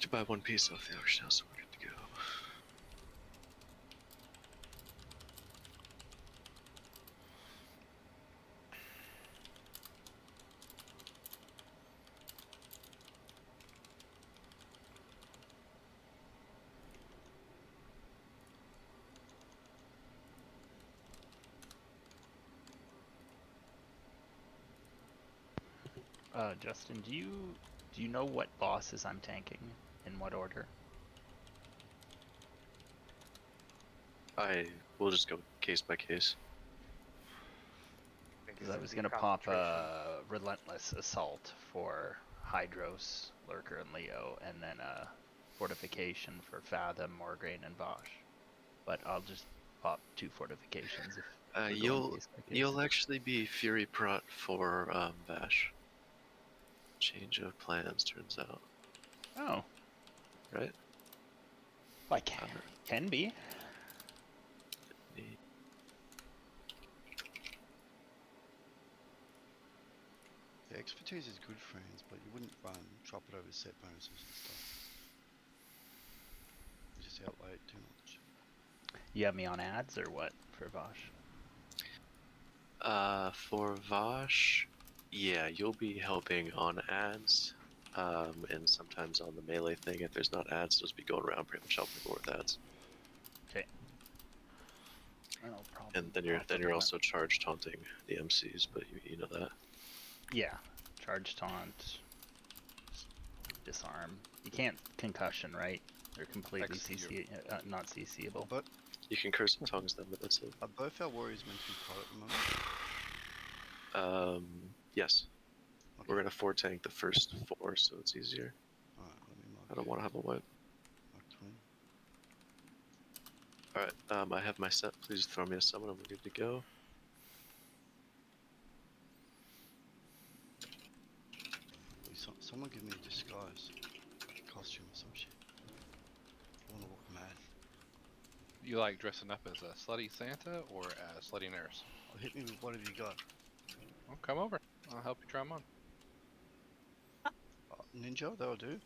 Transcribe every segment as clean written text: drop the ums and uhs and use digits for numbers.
to buy one piece off the auction house, so we're good to go. Justin, do you know what bosses I'm tanking in what order? I will just go case by case. Because I was gonna pop a Relentless Assault for Hydros, Lurker, and Leo, and then a Fortification for Fathom, Morgraine, and Bosch. But I'll just pop 2 fortifications if you'll actually be Fury Prot for Bash. Change of plans, turns out. Oh. Right? Well, can be. Yeah, expertise is good, friends, but you wouldn't chop it over set bonuses and stuff. You just outlay it too much. You have me on ads or what for Vosh? For Vosh, yeah, you'll be helping on ads, and sometimes on the melee thing. If there's not ads, just be going around pretty much helping with ads. Okay. And then you're also charge taunting the MCs, but you know that. Yeah, charge taunt, disarm. You can't concussion, right? They're completely not CCable. But you can curse and tongues them, but that's it. Are both our warriors meant to be prot at the moment? Yes. Okay. We're gonna 4-tank the first 4, so it's easier. Alright, let me mark. I don't want to have a wipe. Mark 20. Alright, I have my set. Please throw me a summon and we're good to go. Someone give me a disguise costume or some shit. I wanna look mad. You like dressing up as a slutty Santa or a slutty nurse? Oh, hit me with whatever you got. Well, come over. I'll help you try them on. Ninja, that'll do.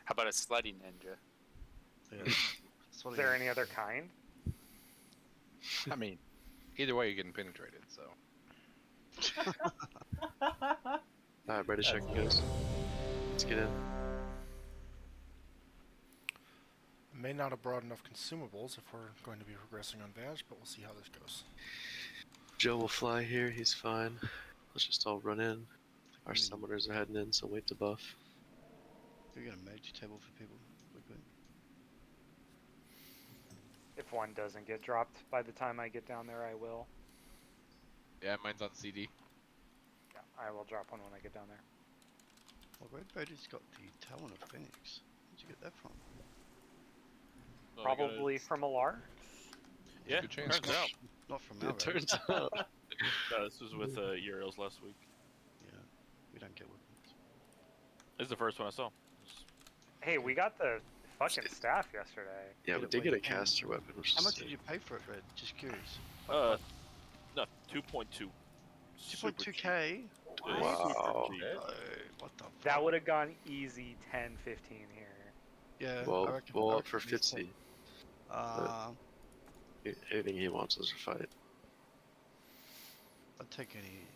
How about a slutty ninja? Yeah. Is there any other kind? I mean, either way you're getting penetrated, so. Alright, ready to check, guys. Let's get in. May not have brought enough consumables if we're going to be progressing on Vag, but we'll see how this goes. Joe will fly here, he's fine. Let's just all run in. Our summoners are heading in, so wait to buff. We're gonna mage table for people quickly. If one doesn't get dropped by the time I get down there, I will. Yeah, mine's on CD. Yeah, I will drop one when I get down there. Well, Red Body's got the Talon of Phoenix. Where'd you get that from? Well, probably from Alar. Yeah, good chance. turns out. Not from our It turns out. No, this was with Euros last week. Yeah, we don't get weapons. This is the first one I saw. Hey, we got the fucking staff yesterday. Yeah, we did get a caster weapon, which How is much sick. did you pay for it, Red? Just curious. No, 2.2. 2.2k? Wow. What the fuck? That would have gone easy 10, 15 here. Yeah, Well, up for Fitzy. I'd Anything he wants is a fight. take any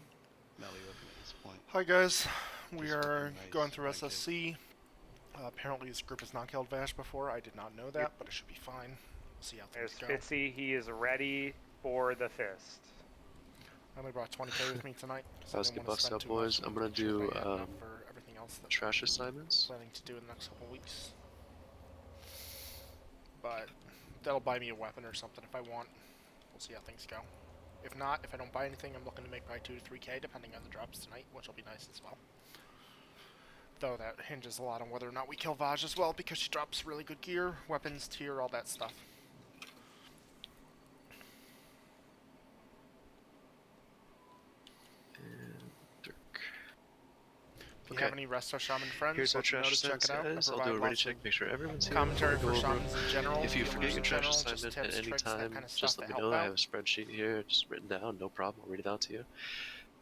melee weapon at this point. Hi guys, we Just are fucking going nice, through thank SSC. Apparently this group has not killed Vash before. I did not know that, but it should be fine. We'll see how There's things go. Fitzy, he is ready for the fist. I only brought 20k with me tonight. Let's get buffs up, boys. I'm gonna do for everything else that trash assignments. planning to do in the next couple weeks. But that'll buy me a weapon or something if I want. We'll see how things go. If not, if I don't buy anything, I'm looking to make my 2 to 3k depending on the drops tonight, which will be nice as well. Though that hinges a lot on whether or not we kill Vaj as well, because she drops really good gear, weapons, tier, all that stuff. And Dirk. If you have any Resto Shaman friends, Here's our let me know trash to check it out. assignments, guys. I'll do a ready check, make sure everyone's here. Commentary for Go over. shamans in general. If you forget healers your in trash general, assignment just at tips, any tricks, time, that kind of just stuff let to me help know. I out. have a spreadsheet here, just written down, no problem. I'll read it out to you.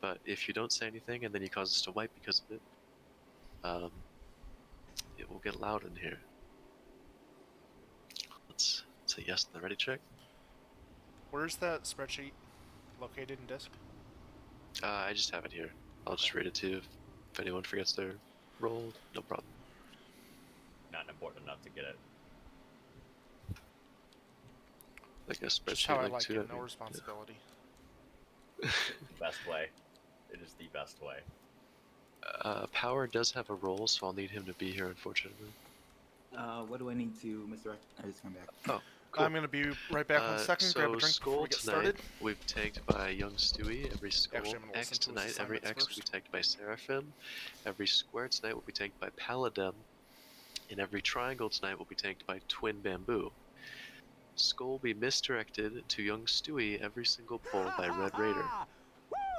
But if you don't say anything and then you cause us to wipe because of it, It will get loud in here. Let's say yes on the ready check. Where's that spreadsheet located in disk? I just have it here. I'll just read it to you if anyone forgets their roll. No problem. Not important enough to get it. Like a Just spreadsheet how I link like to it, it. no responsibility. The best way. It is the best way. Power does have a role, so I'll need him to be here, unfortunately. What do I need to misdirect? I just come back. Oh, cool. I'm gonna be right back 1 second. So Grab a drink before Skull we get tonight started. we've tagged by Young Stewie. Every Skull Actually, I'm gonna X listen to his tonight. Every assignments X will be first. tagged by Seraphim. Every Square tonight will be tagged by Paladin. And every Triangle tonight will be tagged by Twin Bamboo. Skull will be misdirected to Young Stewie every single pull by Red Raider.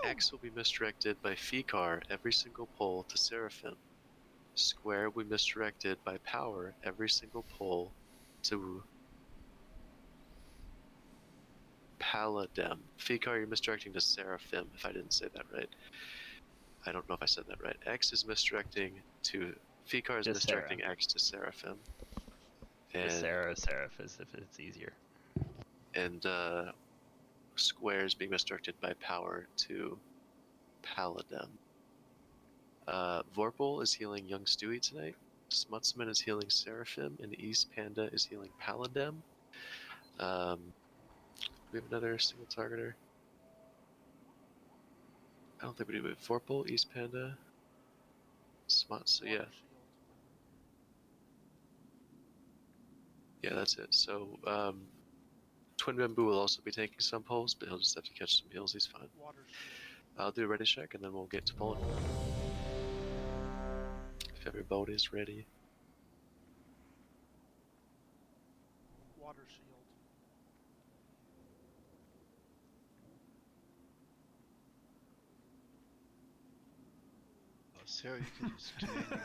X will be misdirected by Fikar every single pull to Seraphim. Square will be misdirected by Power every single pull to Paladin. Fikar, you're misdirecting to Seraphim, if I didn't say that right. I don't know if I said that right. X is misdirecting to... Fikar is Just misdirecting X to Seraphim. Just And, Seraph if it's easier. and Square is being misdirected by Power to Paladin. Vorpal is healing Young Stewie tonight. Smutsman is healing Seraphim, and East Panda is healing Paladin. We have another single targeter. I don't think we do. We have Vorpal, East Panda, Smut. So yeah, that's it. So Twin Bamboo will also be taking some pulls, but he'll just have to catch some heals. He's fine. I'll do a ready check, and then we'll get to pulling. If everybody's ready. Water shield. Sarah, you can use Canadian.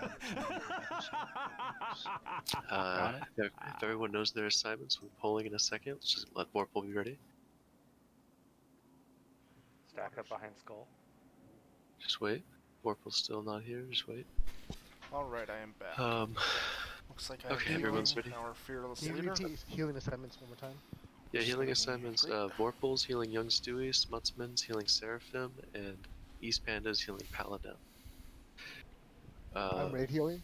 If everyone knows their assignments, we're polling in a second. Let's just let Vorpal be ready. Stack up behind Skull. Just wait. Vorpal's still not here. Just wait. Alright, I am back. Looks like I Okay, have everyone's healing, ready. our fearless Can you leader. repeat healing assignments one more time? Yeah, healing Stewie assignments. Greek. Vorpal's healing Young Stewie, Smutsman's healing Seraphim, and East Panda's healing Paladin. I'm raid healing.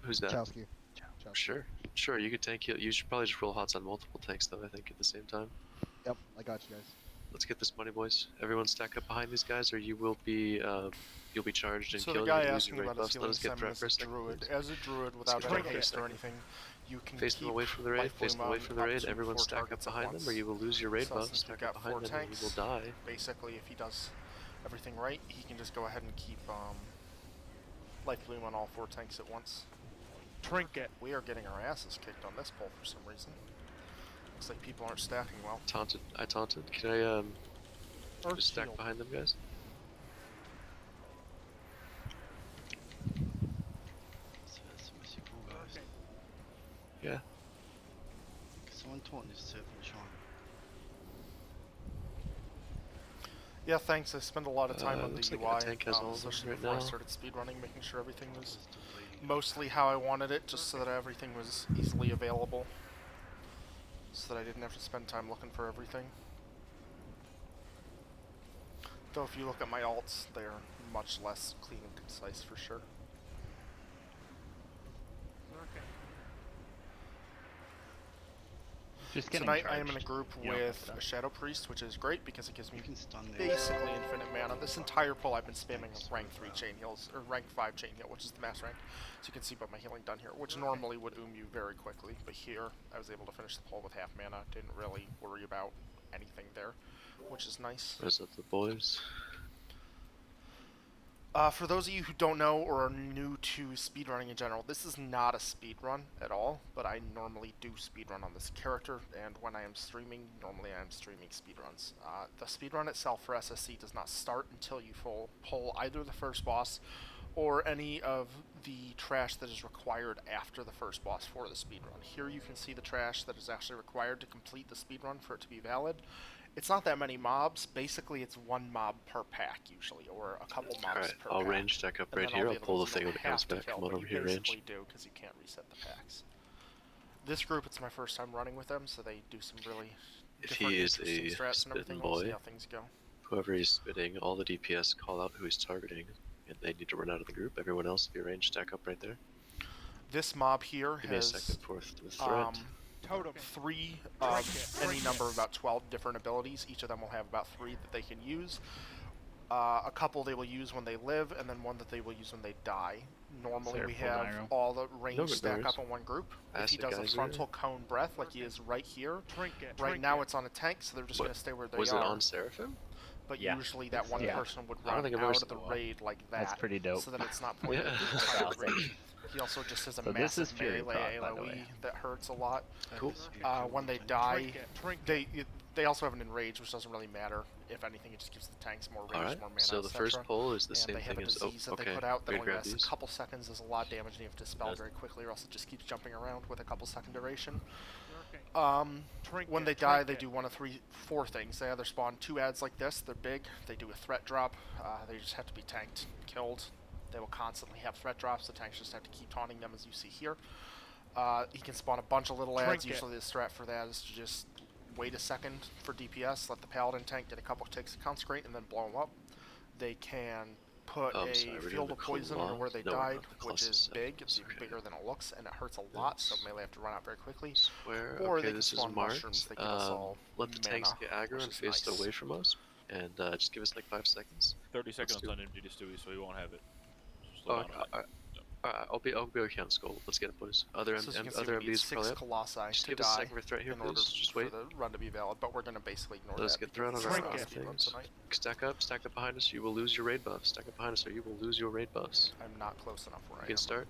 Who's that? Chowski. Sure. You could tank heal. You should probably just roll hots on multiple tanks, though. I think at the same time. Yep, I got you guys. Let's get this money, boys. Everyone stack up behind these guys, or you will be you'll be charged and So the killed. guy and asking losing about his buffs. Let healing us get assignment threat for a is a second, druid. please. As a druid, without get any threat for a haste or second. anything, you can Face keep them away from the raid. life Face them bloom away on from the up raid. to Everyone 4 stack up targets at behind them, once. or you will lose your raid So buff. since Stack we've up got behind 4 them, and you will tanks, die. basically, if he does everything right, he can just go ahead and keep life bloom on all 4 tanks at once. Trinket. We are getting our asses kicked on this pull for some reason. Looks like people aren't stacking well. Taunted. I taunted. Can I Earth just stack shield. behind them, guys? So that's messy cool, guys. Yeah. Someone taunt this serpent charm. Yeah, thanks. I spent a lot of time on the looks like UI, our tank has all of them especially right before I now. started speedrunning, making sure everything was Just deleting. mostly how I wanted it, just so that everything was easily available, so that I didn't have to spend time looking for everything. Though if you look at my alts, they're much less clean and concise for sure. Just getting Tonight I am in a charged. group You don't with have to. a Shadow Priest, which is great because it gives me You can stun them. basically infinite mana. This entire pull I've been spamming rank 3 chain heals, or rank 5 chain heal, which is the mass rank. So you can see by my healing done here, which normally would you very quickly, but here I was able to finish the pull with half mana. Didn't really worry about anything there, which is nice. Res up the boys. For those of you who don't know or are new to speedrunning in general, this is not a speedrun at all, but I normally do speedrun on this character, and when I am streaming, normally I am streaming speedruns. The speedrun itself for SSC does not start until you pull either the first boss or any of the trash that is required after the first boss for the speedrun. Here you can see the trash that is actually required to complete the speedrun for it to be valid, It's not that many mobs. Basically, it's one mob per pack usually, or a couple mobs Alright, per I'll pack. range stack up And right then all here. the I'll other pull the ones you thing don't when it comes have to back. kill, Come on but over you here, basically range. do because you can't reset the packs. This group, it's my first time running with them, so they do some really If different, he is interesting a strats and spitting everything. We'll see boy, how things go. whoever he's spitting, all the DPS call out who he's targeting, and they need to run out of the group. Everyone else, if you range stack up right there. This mob here Give me a has second for the threat. three of any number of about 12 different abilities. Each of them will have about 3 that they can use. A couple they will use when they live, and then one that they will use when they die. Normally we Circle have diagram. all the range good stack numbers. up in one group. If Acid he does a geyser. frontal cone breath like he is right here, right now it's on a tank, so they're just going to stay where they Was are. it on Seraphim? But Yeah. usually that one Yeah. person would I don't run think I've out ever of the seen one. raid like that. That's pretty dope. So that it's not pointing Yeah. at the entire Awesome. raid. He also just has a So this massive is Fury melee prod, by the AoE way. that hurts a lot. Cool. When they die, they also have an enrage, which doesn't really matter. If anything, it just gives the tanks more range, Alright, more mana, so the first etc. pull is the And same they have thing a as. disease that okay, they put out that great, only grab lasts these. a couple seconds, does a lot of damage, and you have to dispel Does- very quickly, or else it just keeps jumping around with a couple second duration. When they die, they do one of 4 things. They either spawn 2 ads like this, they're big, they do a threat drop, they just have to be tanked, killed. They will constantly have threat drops, the tanks just have to keep taunting them as you see here. He can spawn a bunch of little ads, usually the strat for that is to just wait a second for DPS, let the paladin tank get a couple ticks of consecrate, and then blow them up. They can put Oh, a sorry, we're doing field the of poison under claw? where they No, we're died, not. The which claws is is big, it's okay. even bigger than it looks, and it hurts a lot, so melee have to run out very quickly. Square. Or Okay, they can this is spawn marked. mushrooms that give us all Let the tanks mana, get aggro which and is face nice. away from us, and just give us like 5 seconds. 30 seconds do it. on empty to Stewie, so he won't have it. Slow down a bit. I'll be okay on skull. Let's get it, boys. Other So as you can see, other we need MBs 6 probably up. colossi Just to give us a die second for threat here, in order please. Just for wait. the run to be valid, but we're going to basically ignore Let us that get because threat on it's our not a own speed run things. tonight. Stack up behind us. You will lose your raid buffs. Stack up behind us, or you will lose your raid buffs. I'm not close enough where You I can am. start.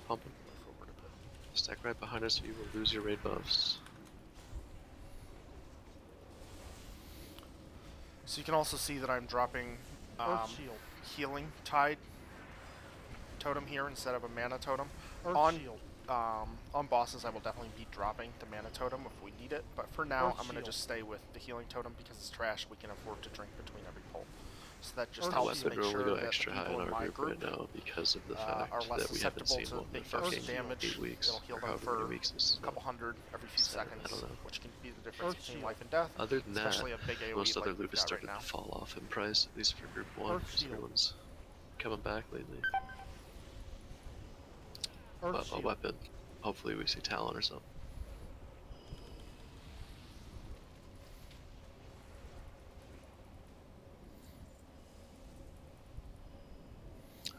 Pumping. Move forward a bit. Stack right behind us, or you will lose your raid buffs. So you can also see that I'm dropping healing tide totem here instead of a mana totem. On bosses, I will definitely be dropping the mana totem if we need it, but for now, I'm going to just stay with the healing totem because it's trash. We can afford to drink between every pull. So that just The helps weapon make roll will sure go that the extra high people in in our my group group right now because of the are fact less that we haven't susceptible seen to one in big fucking burst damage. 8 weeks. It'll heal or them however for many weeks this is a couple now. hundred every few 7, I seconds, don't know. which can be the difference between life and death. Other than that, Especially a big AoE most like other we've loot has got right started now. to fall off in price, at least for Group 1. Everyone's coming back lately. But a weapon. Hopefully we see Talon or something.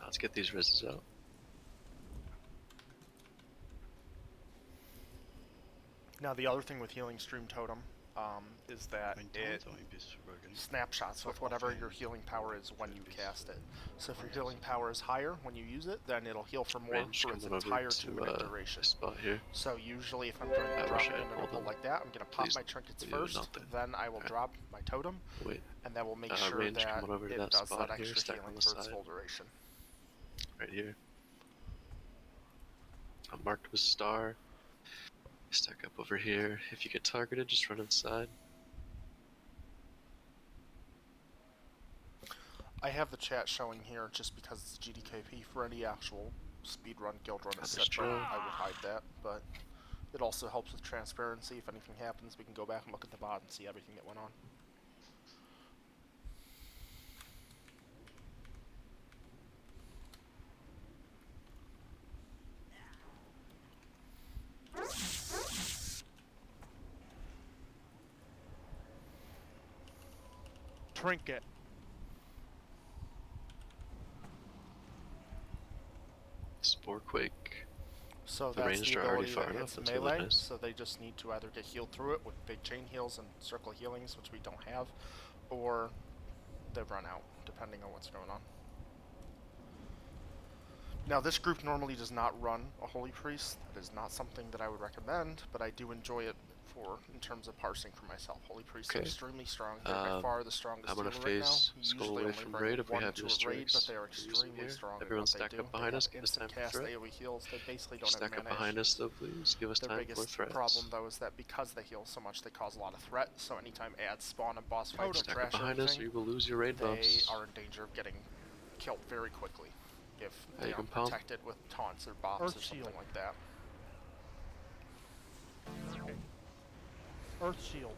Let's get these rizzes out. Now the other thing with healing stream totem is that it snapshots with whatever your healing power is when you cast it. So if your healing power is higher when you use it, then it'll heal for more Range for its coming over entire to 2-minute duration. this spot here. So usually if I'm going to drop it into a pull like that, I'm going to pop Please, my trinkets you first, nothing. then I will Okay. drop my totem, Wait, and that will make sure range that coming over to it that does spot that here, extra stack on healing the for its side. full duration. right here. I'm marked with star. Stack up over here. If you get targeted, just run inside. I have the chat showing here just because it's GDKP. For any actual speedrun, guild run, That's etc., true. I would hide that, but it also helps with transparency. If anything happens, we can go back and look at the bot and see everything that went on. Trinket. Spore Quake. So The that's ranged the are already ability far that enough, hits that's really melee, nice. so they just need to either get healed through it with big chain heals and circle healings, which we don't have, or they run out, depending on what's going on. Now, this group normally does not run a Holy Priest. That is not something that I would recommend, but I do enjoy it for in terms of parsing for myself. Holy Priests are Okay. extremely strong. They're by far the strongest I'm gonna healer right now. face You Skull usually away only from bring raid if we one have to no a raid, but strikes. they are We're using extremely here. strong. Everyone at what stack they do. up behind They us, have give us time instant for cast threat. AoE heals. They basically don't Stack have up mana behind us issues. though, please. Give us Their time for biggest threats. problem though is that because they heal so much, they cause a lot of threat. So anytime ads spawn and boss fights Stack up trash behind us or everything, you will lose your raid they buffs. are in danger of getting killed very quickly if Yeah, they you can aren't pump. protected with taunts or bops or Earth something shield. like that. Earth shield.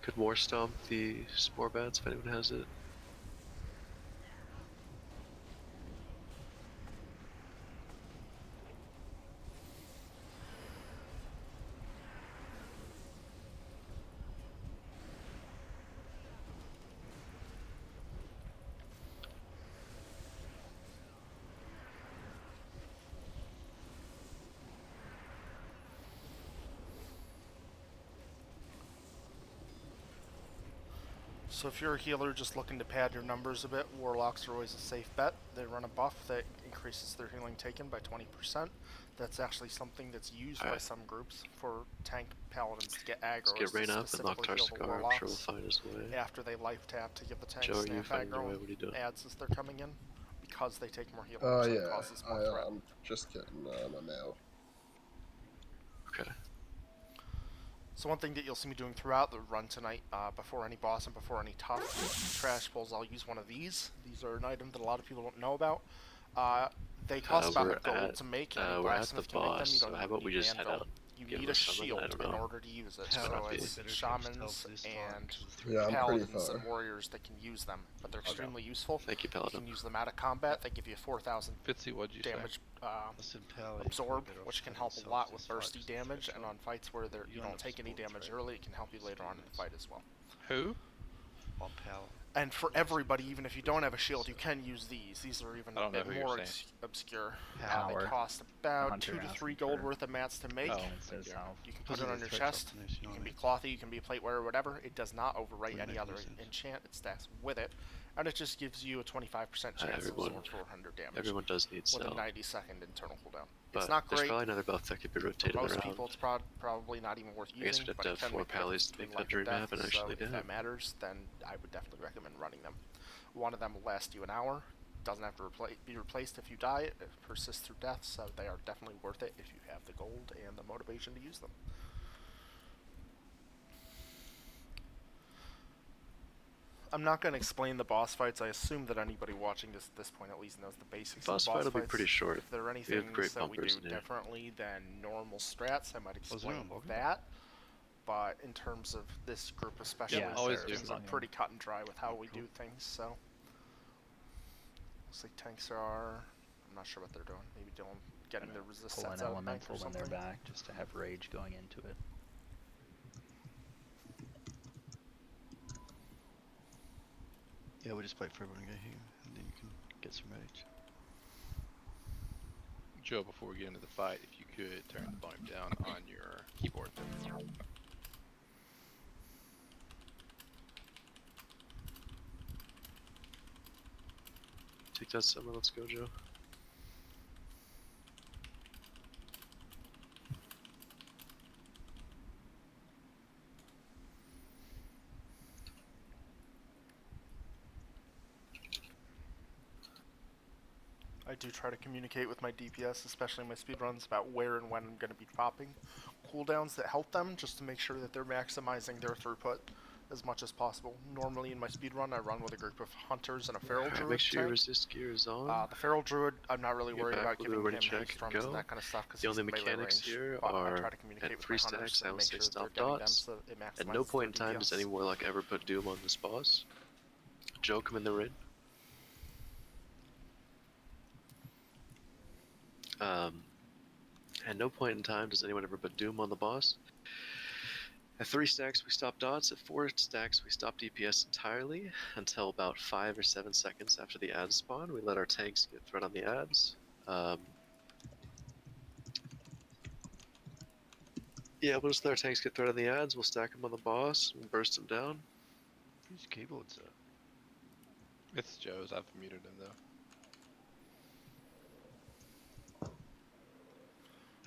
Could war stomp the spore bats if anyone has it. So if you're a healer just looking to pad your numbers a bit, Warlocks are always a safe bet. They run a buff that increases their healing taken by 20%. That's actually something that's used by some groups for tank paladins to get aggro. Let's get is to Rain up and specifically knock heal the Tarsicar. I'm sure we'll Warlocks find his way. after they life tap to give the tank Joe, are you snap finding your way? aggro What are you doing? ads as they're coming in, because they take more healing, so it causes more threat. I'm just getting my mail. Okay. So one thing that you'll see me doing throughout the run tonight, before any boss and before any tough trash pulls, I'll use one of these. These are an item that a lot of people don't know about. They cost about a gold to make, and any we're at the blacksmith can make them. boss, You so don't how even about we need an just head anvil. out? You Give need him a a summon? I shield don't in know. order to use it. Might So not be. it's Better games shamans tell this and far, Yeah, I'm pretty paladins far. and warriors that can use them, but they're extremely useful. Thank you, You Paladin. can use them out of combat. They give you 4,000 Fitzy, what'd you say? damage Listen, pal, absorb, which can help a lot with bursty damage, and on fights where you You end don't up take any spawning damage trade. early, it can help you later on in the fight as well. Who? On power. And for everybody, even if you don't have a shield, you can use these. These are even I a don't know bit who you're more saying. obscure. Power. They cost about Hunter 2 to 3 asking gold for worth of mats to make. Oh, It says okay. how. You can put Because it of on the your threat chest. drop in this, you know It can what be I mean? clothy, you can be plateware or whatever. It does not overwrite Wouldn't any make other any sense. enchant. It stacks with it. And it just gives you a 25% chance to everyone- absorb 400 damage Everyone does need with a snow. 90-second internal cooldown. But It's not there's great. probably another buff that could be For rotated most around. people, it's probably not even worth I guess using, we'd have but to it have can 4 make a difference pallies to between make life that dream and death, happen, so actually, if yeah. that matters, then I would definitely recommend running them. One of them will last you an hour. Doesn't have to be replaced if you die. It persists through death, so they are definitely worth it if you have the gold and the motivation to use them. I'm not going to explain the boss fights. I assume that anybody watching this at this point at least knows the basics Boss of fight boss will fights. be pretty short. If there are any We have things great that we do bumpers in here. differently than normal strats, I might explain on Morgan? that. But in terms of this group especially, Yeah, always do. things are pretty cut and dry with how we do things, so. Looks like tanks are... I'm not sure what they're doing. Maybe getting their resist Pull sets an out of bank elemental or when they're something. back, just to have rage going into it. Yeah, we'll just wait for everyone to get here, and then you can get some rage. Joe, before we get into the fight, if you could turn the volume down on your keyboard there. Take that summon, let's go, Joe. I do try to communicate with my DPS, especially my speedruns, about where and when I'm going to be popping cooldowns that help them, just to make sure that they're maximizing their throughput as much as possible. Normally in my speedrun, I run with a group of hunters and a feral druid Make sure your tank. resist gear is on. The feral druid, I'm not really Get worried back, about we'll do giving a ready him check haste and drums and go. that kind of stuff because The he's only in melee mechanics range. here But I are try to communicate at with 3 my hunters stacks, I and will make say sure that they're stop getting them dots. so that it maximizes At no point in their time does DPS. any warlock ever put doom on this boss. Joe, come in the raid. At no point in time does anyone ever put doom on the boss. At 3 stacks we stop dots, at 4 stacks we stop DPS entirely until about 5 or 7 seconds after the ads spawn. We let our tanks get threat on the ads. Yeah, we'll just let our tanks get threat on the ads, we'll stack them on the boss, we'll burst them down. Whose keyboard's that? It's Joe's. I've muted him though.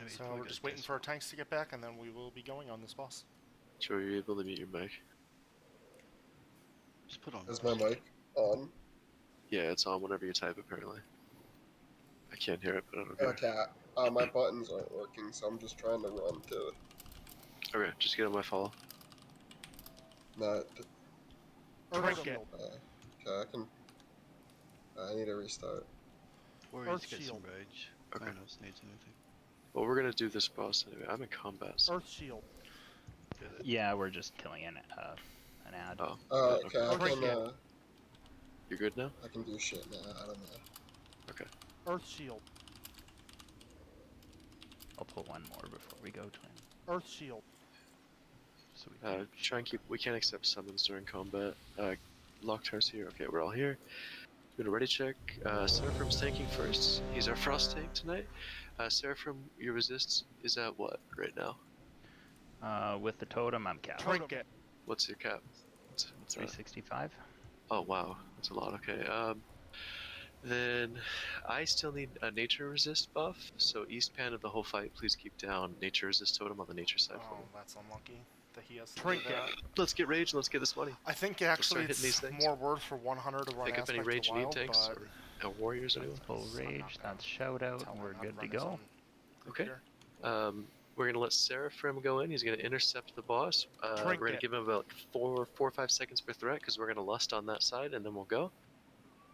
Maybe So we'll we're go just waiting guess for our what. tanks to get back, and then we will be going on this boss. Sure, you're able to mute your mic. Just put on. Is my mic on? Yeah, it's on whenever you type, apparently. I can't hear it, but I don't care. Okay. My buttons aren't working, so I'm just trying to run to it. Okay, just get on my follow. No. Trinket. Okay, I can. I need to restart. Warriors Earth get some shield. rage. Okay. No one else needs anything. Well, we're gonna do this boss anyway. I'm in combat. So. Earth shield. Get it. Yeah, we're just killing an ad. Oh. Okay, I Trinket. can. You're good now? I can do shit now. I don't know. Okay. Earth shield. I'll pull one more before we go, twin. Earth shield. So we can Try and keep. We can't accept summons during combat. Locktar's here. Okay, we're all here. Doing a ready check. Seraphim's tanking first. He's our frost tank tonight. Seraphim, your resist is at what right now? with the totem, I'm capped. Trinket. What's your cap? What's that? 365. Oh wow, that's a lot. Okay. Then I still need a nature resist buff. So East Pan of the whole fight, please keep down nature resist totem on the nature side for Oh, me. that's unlucky that he has to do Trinket. that. Let's get rage and let's get this money. I think start actually hitting it's these things. more worth for 100 to run Pick up any Aspect rage of need Wild, tanks but or warriors anyone. Full I'm not rage. gonna That's shout out, tell and him we're how to good to run his go. own Okay. computer. We're gonna let Seraphim go in. He's gonna intercept the boss. We're gonna Trinket. give him about 4 or 5 seconds per threat because we're gonna lust on that side, and then we'll go.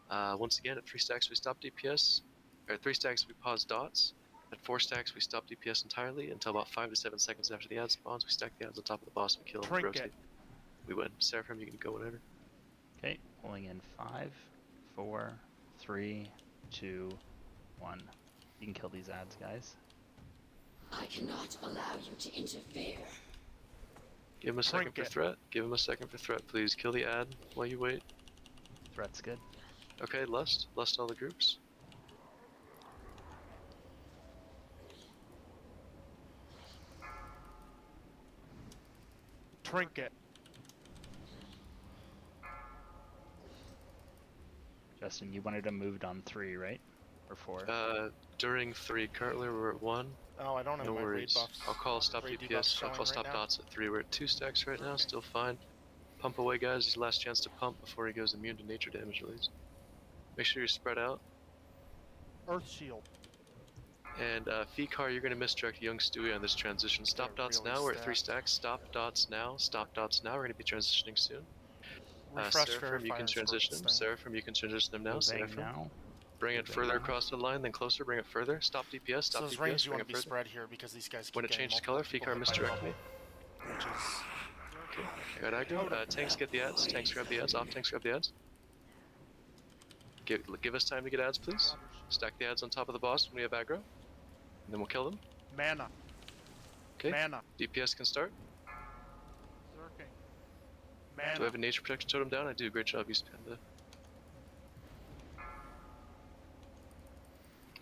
Once again, at 3 stacks we stop DPS, or 3 stacks we pause dots. At 4 stacks we stop DPS entirely until about 5 to 7 seconds after the ad spawns. We stack the ads on top of the boss, we kill him, we Trinket. rotate. We win. Seraphim, you can go whenever. Okay, pulling in 5, 4, 3, 2, 1. You can kill these ads, guys. I cannot allow you to interfere. Give him a second for Trinket. threat. Give him a second for threat, please. Kill the ad while you wait. Threat's good. Okay, lust. Lust all the groups. Trinket. Justin, you wanted to move on 3, right? Or 4? During 3, currently we're at 1. Oh, I don't have No my raid worries. buffs. I'll call stop raid debuffs DPS. I'll showing call right stop now. dots at 3. We're at 2 stacks right now, Okay. still fine. Pump away, guys. His last chance to pump before he goes immune to nature damage release. Make sure you're spread out. Earth shield. And Fikar, you're going to misdirect young Stewie on this transition. Stop They're dots really now. We're at 3 stacked. stacks. Stop dots now. Stop dots now. We're going to be transitioning soon. Refresh, Seraphim, verify, you can and transition him. Scorpion Sting. Seraphim, you can transition him now. Moving Seraphim. now. Bring it Moving further now. across the line, then closer. Bring it further. Stop DPS. So Stop those DPS. range you Bring want it to be further. spread here because these guys keep When it getting changes multiple color, people Fikar hit by misdirect me. bubble, which is Okay, got aggro. Tanks get the ads. Tanks grab the ads. Off tanks grab the ads. Give us time to get ads, please. Stack the ads on top of the boss when we have aggro. And then we'll kill them. Mana. Okay. Mana. DPS can start. Zerking. Do I Mana. have a nature protection totem down? I do. Great job, East Panda.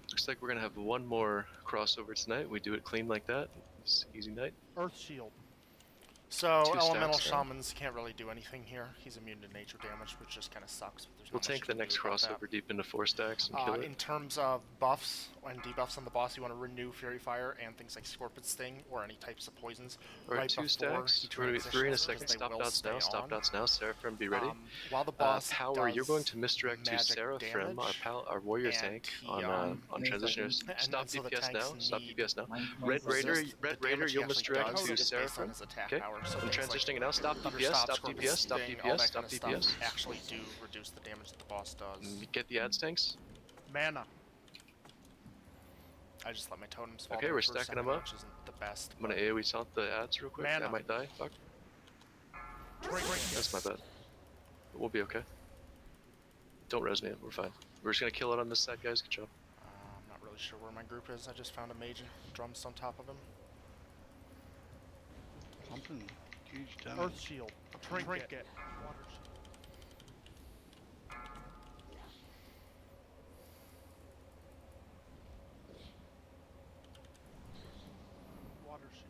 Looks like we're gonna have one more crossover tonight. We do it clean like that. It's easy night. Earth shield. so 2 elemental stacks, right? shamans can't really do anything here. He's immune to nature damage, which just kind of sucks. But there's We'll not much tank you the can next do about that. crossover deep into 4 stacks and kill In it. terms of buffs and debuffs on the boss, you want to renew Fury Fire and things like Scorpion Sting or any types of poisons. We're at right 2 before stacks. he We're gonna be 3 in a transitions, second. because they Stop will dots stay now. Stop on. dots now. Seraphim, be ready. While the boss Power, you're going does to misdirect to magic Seraphim, damage, our warrior and tank, he, on Any transitioners. seconds. and Stop so the DPS now. tanks Stop need- DPS now. Mine Red Raider, resist. Red the Raider, damage he you'll actually misdirect does to is based on Seraphim. his attack Okay. power. So I'm things like transitioning it now. Stop Thunder DPS. Stop Scorpion DPS. Stop Sting, all DPS. that Stop kind of stuff DPS. actually do reduce the damage that the boss does. Get the ads tanks. Mana. I just let my totems fall. Okay, down we're for a stacking them second, up. which isn't the best. I'm gonna but AoE taunt the ads real quick. I Mana. might die. Fuck. That's my bad. But we'll be okay. Don't res me. We're fine. We're just gonna kill it on this side, guys. Good job. I'm not really sure where my group is. I just found a mage and drums on top of him. Pumping huge Earth damage. shield. Trinket. Water shield. Water shield.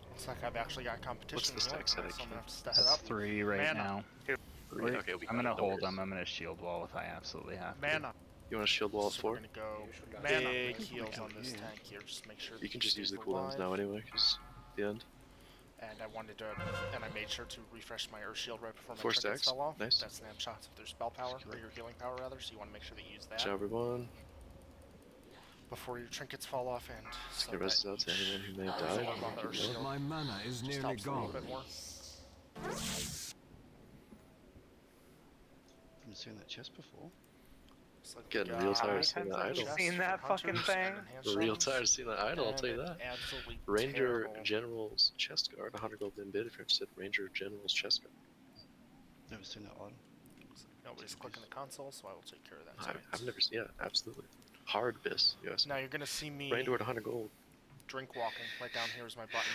Looks like I've actually got competition. What's the in stack York, set so I'm gonna have to step it That's up. 3 right Mana. now. Okay, we I'm got it, gonna no hold worries. them. I'm gonna shield wall if I absolutely have to. Mana. You want to shield wall at So 4? we're gonna go Mana. big People heals come on this here. tank here. Just make sure that You can he just use stays the cooldowns alive. now anyway, because the end. And I wanted to, and I made sure to refresh my Earth Shield right before my Four trinkets stacks. fell off. Nice. That snapshots if there's spell power, or Correct. your healing power rather, so you want to make sure that you use that Ciao everyone. before your trinkets fall off, and so Get that rest out to each anyone who may have orb died. on the Earth Keep going. Shield My mana is just nearly helps a little gone. bit more. Haven't seen that chest before. It's like Getting we real got tired many of seeing times that have you idol. chests seen for that fucking hunters thing? and enhanced Real shamans, tired of seeing that idol, I'll and tell you an that. absolutely Ranger terrible. General's chest guard, 100 gold in bid if you're interested. Ranger General's chest guard. Never seen that idol. Nobody's clicking the console, so I will take care of that. I've never seen, yeah, absolutely. Hard bis, yes. Now you're gonna see me Ranger at 100 gold. drink walking. Right down here is my button.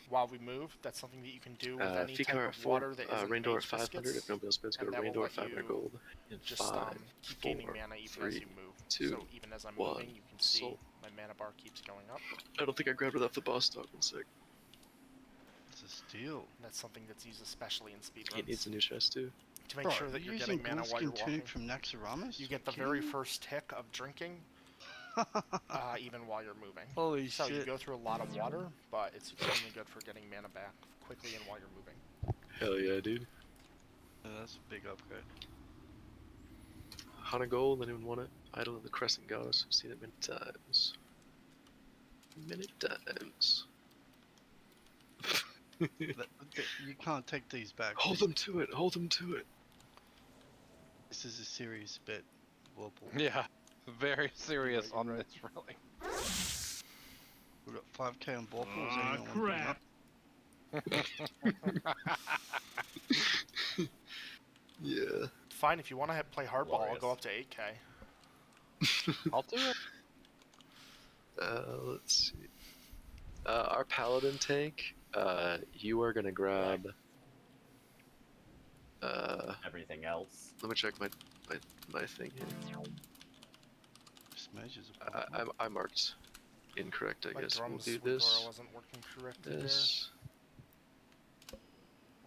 While we move, that's something that you can do with any Fikar type at of 4, water that isn't Ranger at mage 500. biscuits, If nobody else bids, go and to that will Ranger let at 500 you gold. In just 5, keep 4, gaining mana even 3, as you move. 2, so even as I'm 1, moving, you can see soul. my mana bar keeps going up. I don't think I grabbed it off the boss stock. One sec. It's a steal. And that's something that's used especially in speedruns. He needs a new chest too. To make Bro, sure that you're using getting mana while you're Ghoulskin walking. Tunic from Naxxramas? You get the Kidding very me? first tick of drinking, even while you're moving. Holy So you shit. go through a lot of water, but it's extremely good for getting mana back quickly and while you're moving. Hell yeah, dude. Yeah, that's a big upgrade. 100 gold, anyone want it? Idol of the Crescent Goddess. I've seen it many times. Many times. You can't take these back. Hold them to it, hold them to it. This is a serious bet, Whirlpool. Yeah, very serious on this rally. We've got 5k on Whirlpool. Is Ah, anyone want to bring crap. up? Yeah. Fine, if you want to play hardball, I'll go up to 8k. I'll do it. Let's see. Our paladin tank, you are gonna grab. Everything else. Let me check my thing here. This mages are I marked incorrect. I My guess we'll drums do with Dora this. wasn't working correctly there. This. I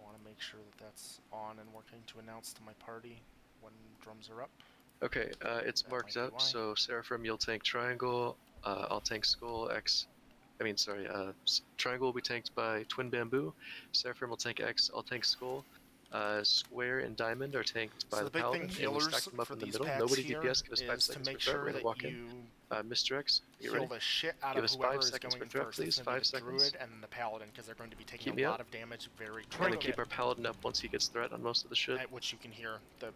want to make sure that that's on and working to announce to my party when drums are up. Okay, it's That marked might be up. why. So Seraphim, you'll tank triangle. I'll tank skull. Triangle will be tanked by Twin Bamboo. Seraphim will tank X. I'll tank skull. Square and Diamond are tanked by So the the big Paladin, thing and we healers stack them up for in the these middle. packs Nobody here DPS. Give us 5 is to seconds make for threat. sure We're gonna that walk you in. Mr. X, you heal ready? the shit out Give of us 5 whoever is seconds going for threat, first. please. It's going 5 to be the seconds. Druid and the Paladin because they're going to be taking Keep me a lot up. of damage very We're gonna quickly. keep our Paladin up once he gets threat on most of the shit. At which you can hear the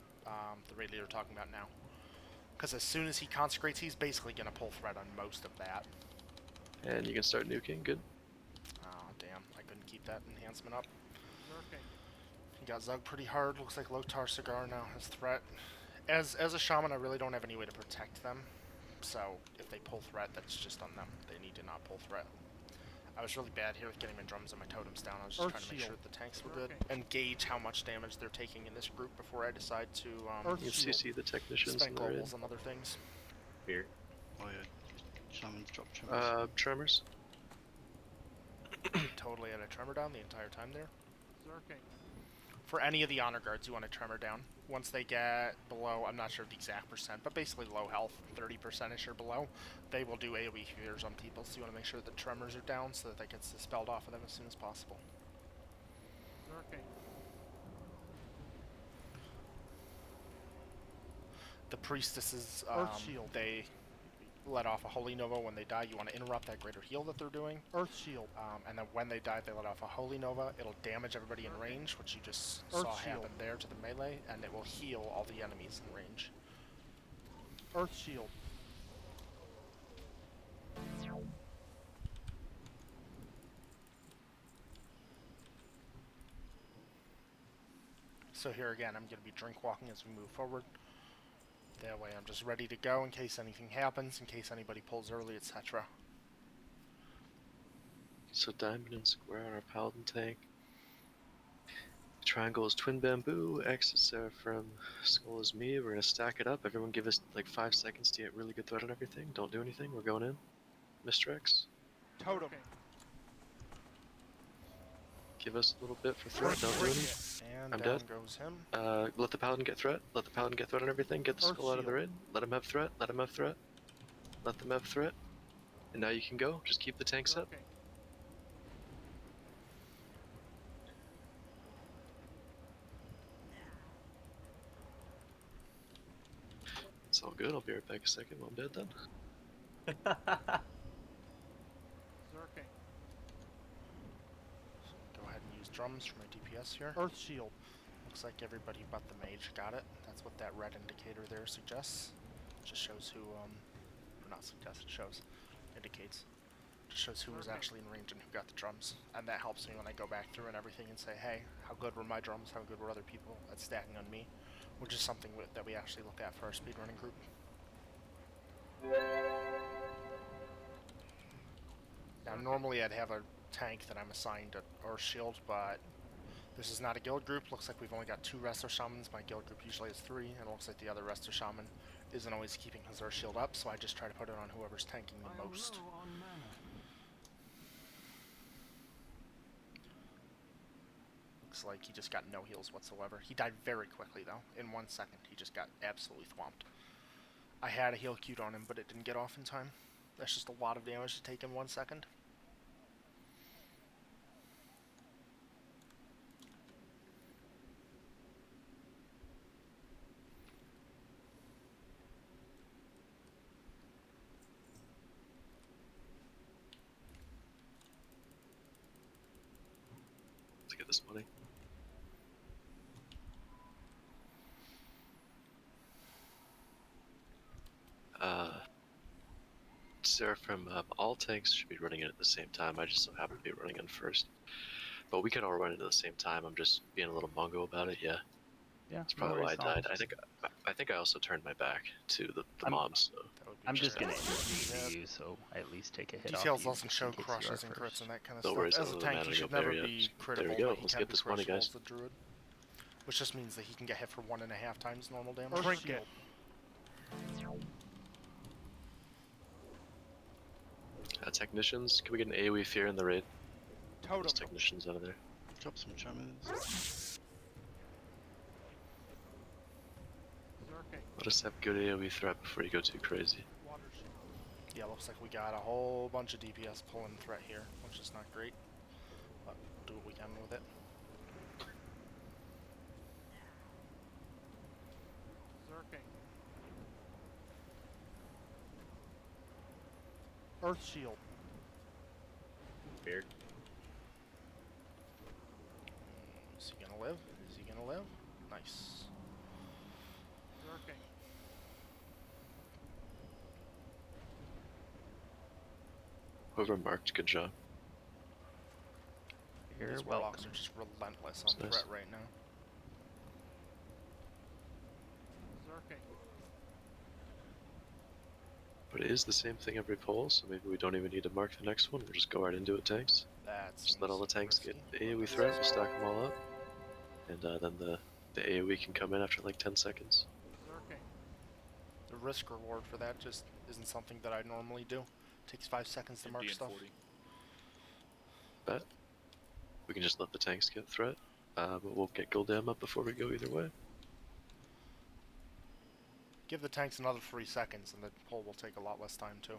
raid leader talking about now. Because as soon as he consecrates, he's basically going to pull threat on most of that. And you can start nuking. Good. Oh, damn. I couldn't keep that enhancement up. Lurking. He got Zug pretty hard. Looks like Lotar Cigar now has threat. As a shaman, I really don't have any way to protect them. So if they pull threat, that's just on them. They need to not pull threat. I was really bad here with getting my drums and my totems down. I was just Earth trying to make shield. sure that the tanks were good and gauge how much damage they're taking in this group before I decide to Earth You can shield. CC the technicians spend in the raid. globals and other things. Fear. Oh yeah, shamans drop tremors. Tremors. Totally had a tremor down the entire time there. Zerking. For any of the honor guards, you want to tremor down. Once they get below, I'm not sure the exact percent, but basically low health, 30%ish or below, they will do AoE fears on people. So you want to make sure the tremors are down so that that gets dispelled off of them as soon as possible. Zerking. The priestesses, Earth shield. they let off a holy nova when they die. You want to interrupt that greater heal that they're doing. Earth shield. And then when they die, they let off a holy nova. It'll damage everybody in range, which you just Earth saw shield. happen there to the melee, and it will heal all the enemies in range. Earth shield. So here again, I'm going to be drink walking as we move forward. That way I'm just ready to go in case anything happens, in case anybody pulls early, etc. So Diamond and Square on our Paladin tank. Triangle is Twin Bamboo, X is Seraphim, Skull is me. We're gonna stack it up. Everyone give us like 5 seconds to get really good threat on everything. Don't do anything, we're going in. Mr. X. Totem. Give us a little bit for threat. Don't do any. And I'm down dead. goes him. Let the paladin get threat. Let the paladin get threat on everything. Get the Earth skull out of the shield. raid. Let him have threat. Let him have threat. Let them have threat. And now you can go. Just keep the tanks up. Lurking. It's all good. I'll be right back a second while I'm dead then. Zerking. Go ahead and use drums for my DPS here. Earth shield. Looks like everybody but the mage got it. That's what that red indicator there suggests. Just shows who, or not suggests, it shows, indicates. Just shows who was actually in range and who got the drums. And that helps me when I go back through and everything and say, hey, how good were my drums? How good were other people at stacking on me? Which is something that we actually look at for our speedrunning group. Now, normally I'd have a tank that I'm assigned to Earth Shield, but this is not a guild group. Looks like we've only got 2 Resto Shamans. My guild group usually has 3, and it looks like the other Resto Shaman isn't always keeping his Earth Shield up, so I just try to put it on whoever's tanking the most. Looks like he just got no heals whatsoever. He died very quickly, though. In 1 second, he just got absolutely thwomped. I had a heal queued on him, but it didn't get off in time. That's just a lot of damage to take in 1 second. Let's get this money. Seraphim, all tanks should be running in at the same time. I just so happen to be running in first. But we could all run in at the same time. I'm just being a little mongo about it, yeah. Yeah, That's probably why I died. I think I also turned my back to the mobs, so. I'm just gonna interview you, so I at least take a hit Details off you doesn't show in case you are crushes and crits first. and that kind of No stuff. worries, As a other than tank, that, he I should go there, never yeah. be There critable, we go. but he Let's can get be this money, crushable guys. as a druid. Which just means that he can get hit for 1.5 times normal damage. Earth shield. Technicians, can we get an AoE fear in the raid? Totem. Those technicians out of there. Drop some chummers. Zerking. Let us have good AoE threat before you go too crazy. Water shield. Yeah, looks like we got a whole bunch of DPS pulling threat here, which is not great. But do what we can with it. Zerking. Earth shield. Beard. Is he gonna live? Is he gonna live? Nice. Zerking. Whoever marked, good job. You're These welcome. warlocks are just relentless on Nice. threat right now. Zerking. But it is the same thing every poll, so maybe we don't even need to mark the next one. We'll just go right into it, tanks. That's Just let all the tanks get the AoE threat, we'll stack them all up. And then the AoE can come in after like 10 seconds. Zerking. The risk reward for that just isn't something that I normally do. Takes 5 seconds to mark MD and stuff. 40. Bet. We can just let the tanks get threat, but we'll get Gildam up before we go either way. Give the tanks another 3 seconds and the poll will take a lot less time too.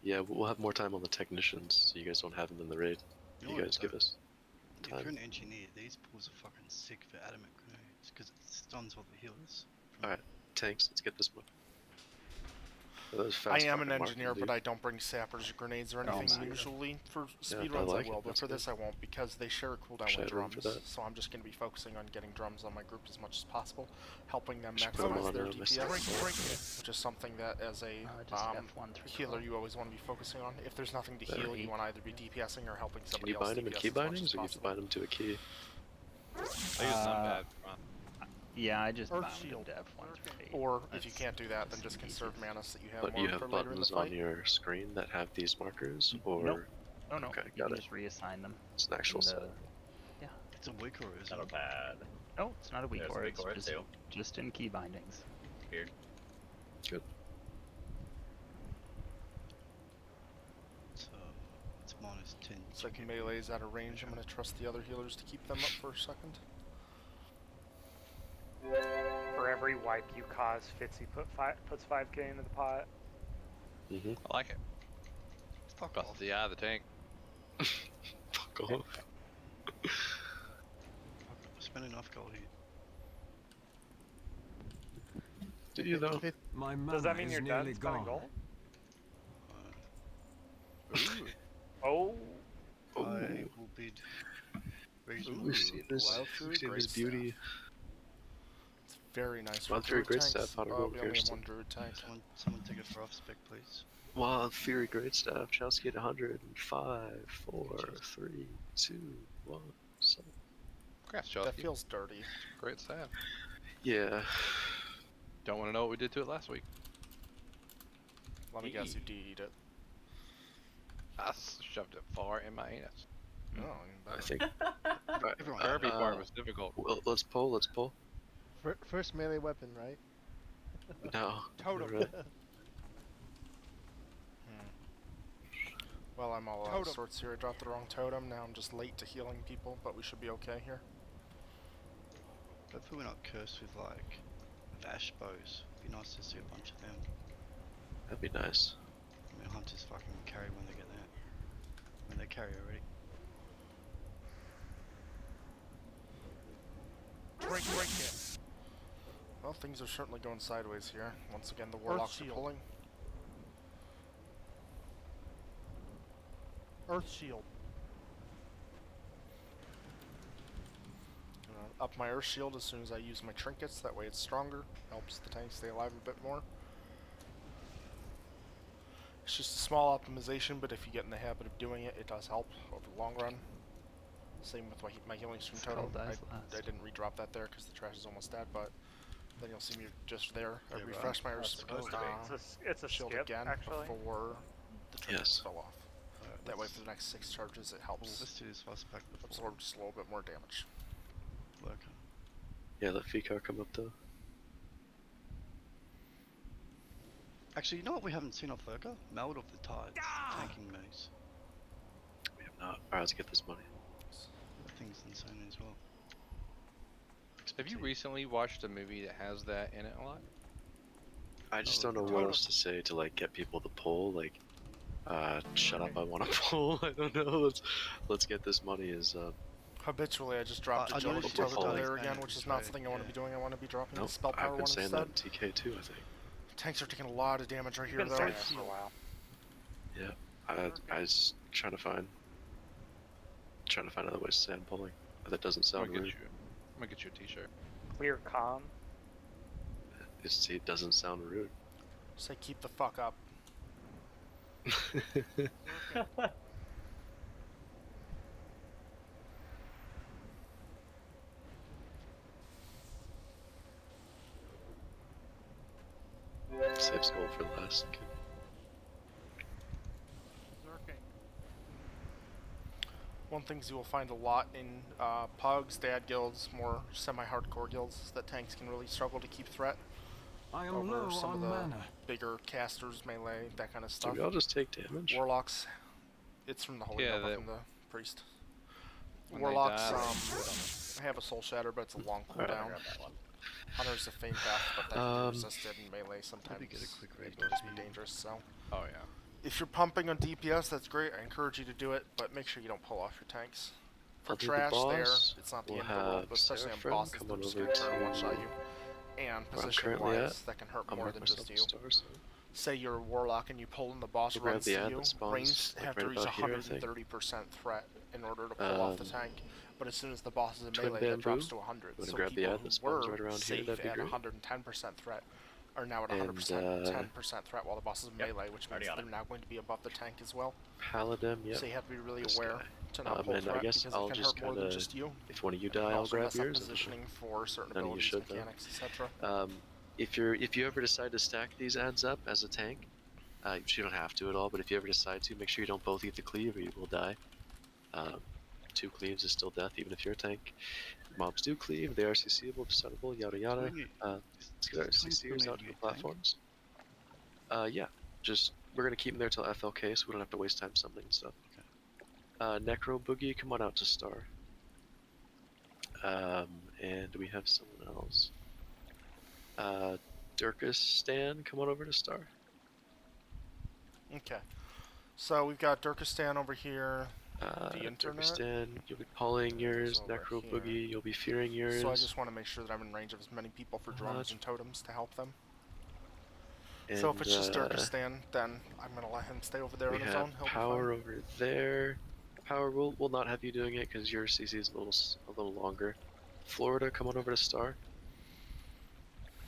Yeah, we'll have more time on the technicians, so you guys don't have them in the raid. You You know guys what, give though? us If you're time. an engineer, these pools are fucking sick for adamant grenades because it stuns all the healers. Alright, tanks, let's get this one. Those I fast am an fucking engineer, marking, but dude. I don't bring sappers or grenades or Oh, anything man. usually. For Yeah, speedruns I like I will, it. but That's for good. this I won't because they share a cooldown Wish I with had room for drums. that. So I'm just going to be focusing on getting drums on my group as much as possible, helping them Should put 'em maximize on, their my DPS, which is something that as a Just F1 through healer 12. you always want to be focusing on. If there's nothing to Better. heal, you want to either be DPSing or helping Can somebody you else bind them in DPS key as much bindings, as or you have to possible. bind them to a key? I use Numbad front. Yeah, I just Earth bound shield. him to F1 through 8. Or if you That's- can't do that, then that's just the conserve easiest. mana so that you have But more you have for later in the buttons fight. on your screen that have these markers, or Nope. Oh no, Okay, you got can it. just reassign them. it's an actual in set? the- Yeah. It's a weak aura, isn't Not a it? bad. No, it's not a weak There's a aura. weak It's aura just, too. just in key bindings. Beard. Good. It's a minus 10. Second melee's out of range. I'm gonna trust the other healers to keep them up for a second. For every wipe you cause, Fitzy puts 5k into the pot. Mm-hmm. I like it. Fuck Costs off. the eye of the tank. Fuck off. Spend enough gold here. Do you though? My Does that mean you're done spending gold? Oh. I will bid reasonably. We've seen this. Wild Fury, We've seen Great this beauty. It's very nice. Wild For Fury, druid Great tanks, Staff, Hunter we Gold, only have Kirsten. one druid tank. Someone take it for off spec, please. Wild Fury, Great Staff. Chelsea at 100. 5, 4, 3, 2, 1. So. Congrats, That Chelsea. feels dirty. Great staff. Yeah. Don't want to know what we did to it last week. Let me guess, you DE'd it. I shoved it far in my anus. No, I think. Kirby part was difficult. Well, let's pull. Let's pull. First melee weapon, right? No. Totem. Really. Well, I'm all out of Totem. sorts here. I dropped the wrong totem. Now I'm just late to healing people, but we should be okay here. Hopefully we're not cursed with like Vash bows. Be nice to see a bunch of them. That'd be nice. I mean, hunters fucking carry when they get there. When they carry already. Break it. Well, things are certainly going sideways here. Once again, the warlocks are shield. pulling. Earth shield. Up my earth shield as soon as I use my trinkets. That way it's stronger. Helps the tank stay alive a bit more. It's just a small optimization, but if you get in the habit of doing it, it does help over the long run. Same with my healing stream totem. I didn't redrop that there because the trash is almost dead, but then you'll see me just there. I Yeah, refresh my It's supposed to be. It's a shield skip, again actually. before the trinkets Yes. fell off. That way for the next 6 charges it helps Let's do this fast back before. absorb just a little bit more damage. Lurker. Yeah, let Fikar come up though. Actually, you know what we haven't seen off Lurker? Meld of the Tide. Tanking maze. We have not. Alright, let's get this money. That thing's insane as well. Have you recently watched a movie that has that in it a lot? I just don't know what else to say to like get people to pull. Like, shut up! I want to pull. I don't know. Let's get this money. Is Habitually, I just dropped I agility noticed you're totem falling. there again, which is not something I want to be doing. I want to be dropping the spell power I've one been saying instead. that in TK too. I think. Tanks are taking a lot of damage right here, Been though. saying this for a while. Yeah, I was trying to find other ways to say I'm pulling. That doesn't I'm sound gonna rude. get you a t-shirt. Clear calm. It doesn't sound rude. Say keep the fuck up. Save skull for last. Zerking. One things you will find a lot in pugs, dad guilds, more semi-hardcore guilds, is that tanks can really struggle to keep threat I am over low some on of the mana. bigger casters, melee, that kind of Do stuff. we all just take damage? Warlocks, it's from the holy Yeah, Nova, that- from the priest. When they Warlocks, die, I have a soul shatter, but it's a long Alright. cooldown. Grab that one. Hunter's a faint path, but that can be resisted in melee sometimes. Maybe get a quick It raid can just be buff. dangerous, so. Oh yeah. If you're pumping on DPS, that's great. I encourage you to do it, but make sure you don't pull off your tanks. For I'll do the trash there, boss. it's not the We'll end of the world, have but especially on Seraphim bosses, come they're on just over gonna turn to one-shot you. And where I'm position currently wise, that can hurt I'll more mark than myself just a you. star sign. Say you're a warlock and you pull and the boss We'll grab runs the to ad you, that spawns, ranged like, have right to reach about here, I think. 130% threat in order to pull off the tank. But as soon as the boss is in Twin melee, that drops bamboo. to 100. Wanna So grab the people ad that who spawns were right around here? safe That'd be at great. 110% threat are now at And, 10% threat while the boss is in Yep, melee, which means already on they're it. now going to be above the tank as well. Paladin, yeah. So you have to be really This aware guy. to not pull And I threat guess because I'll it can just hurt more than kinda- just you. If one of you And die, I'll also grab mess up yours. positioning for certain None of you abilities, should, though. mechanics, etc. If you ever decide to stack these ads up as a tank, you don't have to at all. But if you ever decide to, make sure you don't both eat the cleave, or you will die. 2 cleaves is still death, even if you're a tank. Mobs do cleave; they are CCable, decidable, yada yada. Let's get our CCers out to the platforms. Yeah, we're gonna keep them there till FLK, so we don't have to waste time summoning and stuff. Necro Boogie, come on out to Star. And we have someone else. Durkus Stan, come on over to Star. Okay. So we've got Durkistan over here. The internet. Durkistan, you'll be calling yours. over Necro here. Boogie, you'll be fearing yours. So I just want to make sure that I'm in range of as many people for drums and totems to help them. And, So if it's just Durkistan, then I'm gonna let him stay over there on his own. He'll Power be fine. over there. Power, we'll not have you doing it because your CC is a little longer. Florida, come on over to Star.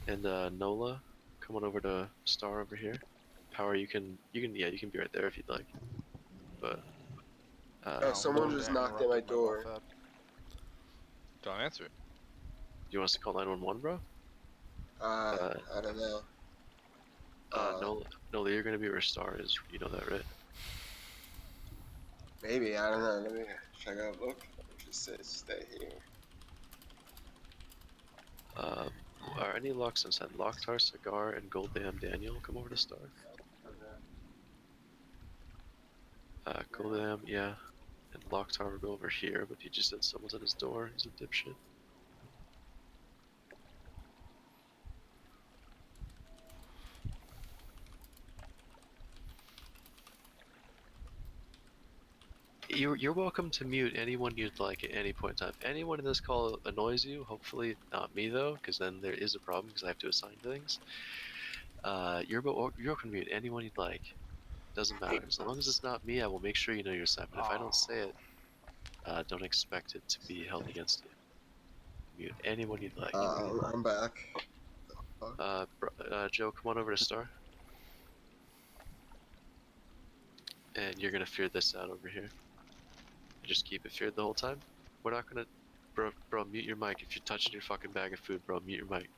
And Nola, come on over to Star over here. Power, you can be right there if you'd like. But someone just knocked at my door. Don't answer it. Do you want us to call 911, bro? I don't know. Nola, you're gonna be where Star is. You know that, right? Maybe, I don't know. Let me check out. Look, it just says stay here. Are any locks inside? Locktar, Cigar, and Goldam Daniel, come over to Star. Goldam, yeah. And Locktar will go over here, but he just said someone's at his door. He's a dipshit. You're welcome to mute anyone you'd like at any point in time. Anyone in this call annoys you, hopefully not me though, because then there is a problem because I have to assign things. You're welcome to mute anyone you'd like. Doesn't matter. As long as it's not me, I will make sure you know your assignment. If I don't say it, don't expect it to be held against you. Mute anyone you'd like. I'm back. Joe, come on over to Star. And you're gonna fear this out over here. Just keep it feared the whole time. We're not gonna... Bro, mute your mic. If you're touching your fucking bag of food, bro, mute your mic.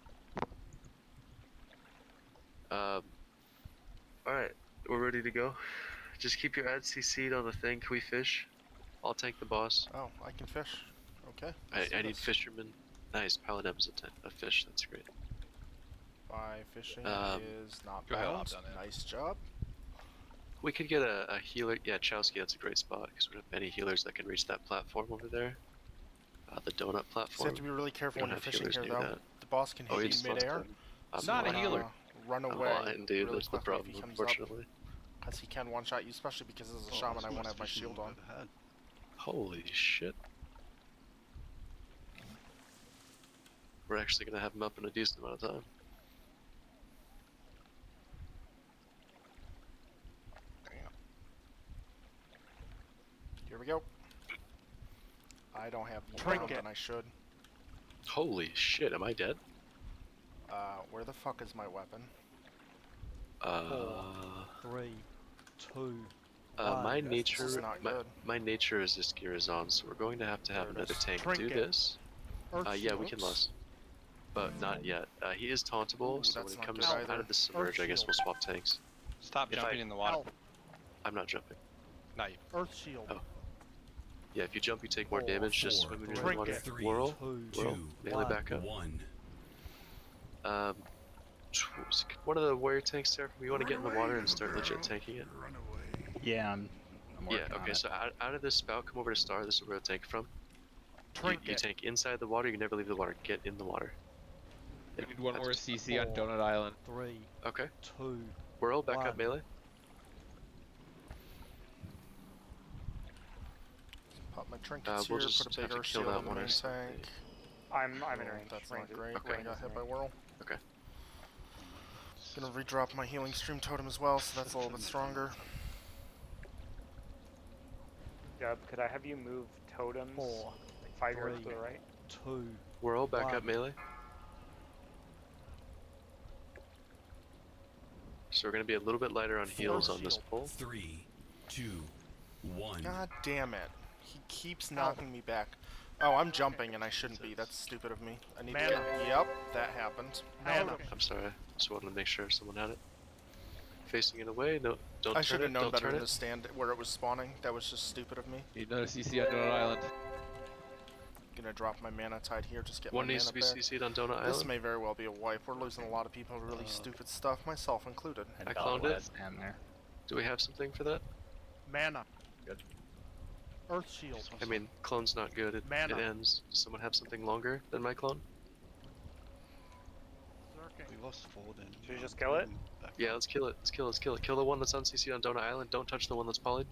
Alright, we're ready to go. Just keep your ads CC'd on the thing. Can we fish? I'll tank the boss. Oh, I can fish. Okay. I need fishermen. Nice, Paladin's a fish. That's great. By fishing is not go ahead, bound. down there. Nice job. We could get a healer. Yeah, Chowski, that's a great spot because we don't have many healers that can reach that platform over there. The donut So you platform. have to be really careful We when don't you're have fishing healers here, near though. that. The boss can Oh, hit he you just midair. I'm not a healer. Run I'm away lying, dude. really That's the quickly problem, if he comes unfortunately. Because he can one-shot you, especially because as a Oh, shaman that's I the won't most have my fishing shield I've on. ever had. Holy shit. We're actually gonna have him up in a decent amount of time. Here we go. I don't have the Trinket. amount than I should. Holy shit, am I dead? Where the fuck is my weapon? 3, 2. My This nature, is not good. my nature is just gears on, so we're going to have There it another is. tank Trinket. do this. Yeah, we can Oops. lust. But not yet. He is tauntable, Ooh, so when that's he not comes good out either. of the submerge, I guess we'll swap tanks. Stop If jumping I- in the water. Ow. I'm not jumping. Not you. Earth shield. Oh. Yeah, if you jump, you take more 4, damage. Just 4, swim in your Trinket. water. 3, Whirl, 2, whirl, melee back up. 1. One of the warrior tanks, Seraphim, you want to get in the water and start legit tanking it? Yeah, I'm Yeah, working on okay, it. so out of this spout, come over to Star. This is where I tank from. You Trinket. tank inside the water, you never leave the water. Get in the water. We need one more that's- CC on 4. Donut Island. 3, Okay. 2. Whirl, back up 1. melee. Pop my trinkets We'll here, just put a have bigger to kill shield that on the one or main something. tank. I'm in Oh, range. that's range. not great. Okay. I got hit by whirl. Okay. Gonna redrop my healing stream totem as well, so that's a little bit stronger. Dub, could I have you move totems 4, like 5 yards to 3, the right? 2. Whirl, back up 1. melee. So we're gonna be a little bit lighter on heals on this shield. pull. 3, 2, 1. God damn it. He keeps Ow. knocking me back. Oh, I'm jumping and I shouldn't be. That's stupid of me. I need to Mana. get... Yep, that happened. Mana. I'm sorry. Just wanted to make sure someone had it. Facing it away. No, don't I turn should it. have known Don't better turn than to it. stand where it was spawning. That was just stupid of me. Need another CC on Donut Island. Gonna drop my mana tide here, just get One my needs mana to be back. CC'd on Donut This Island. may very well be a wipe. We're losing a lot of people to really stupid stuff, myself included. I cloned it. Stand there. Do we have something for that? Mana. Earth Shield. I mean, clone's not good. It Mana. ends. Does someone have something longer than my clone? We lost 4 then. Should we just kill it? Yeah, let's kill it. Let's kill it. Let's kill it. Kill the one that's on CC on Donut Island. Don't touch the one that's polyed.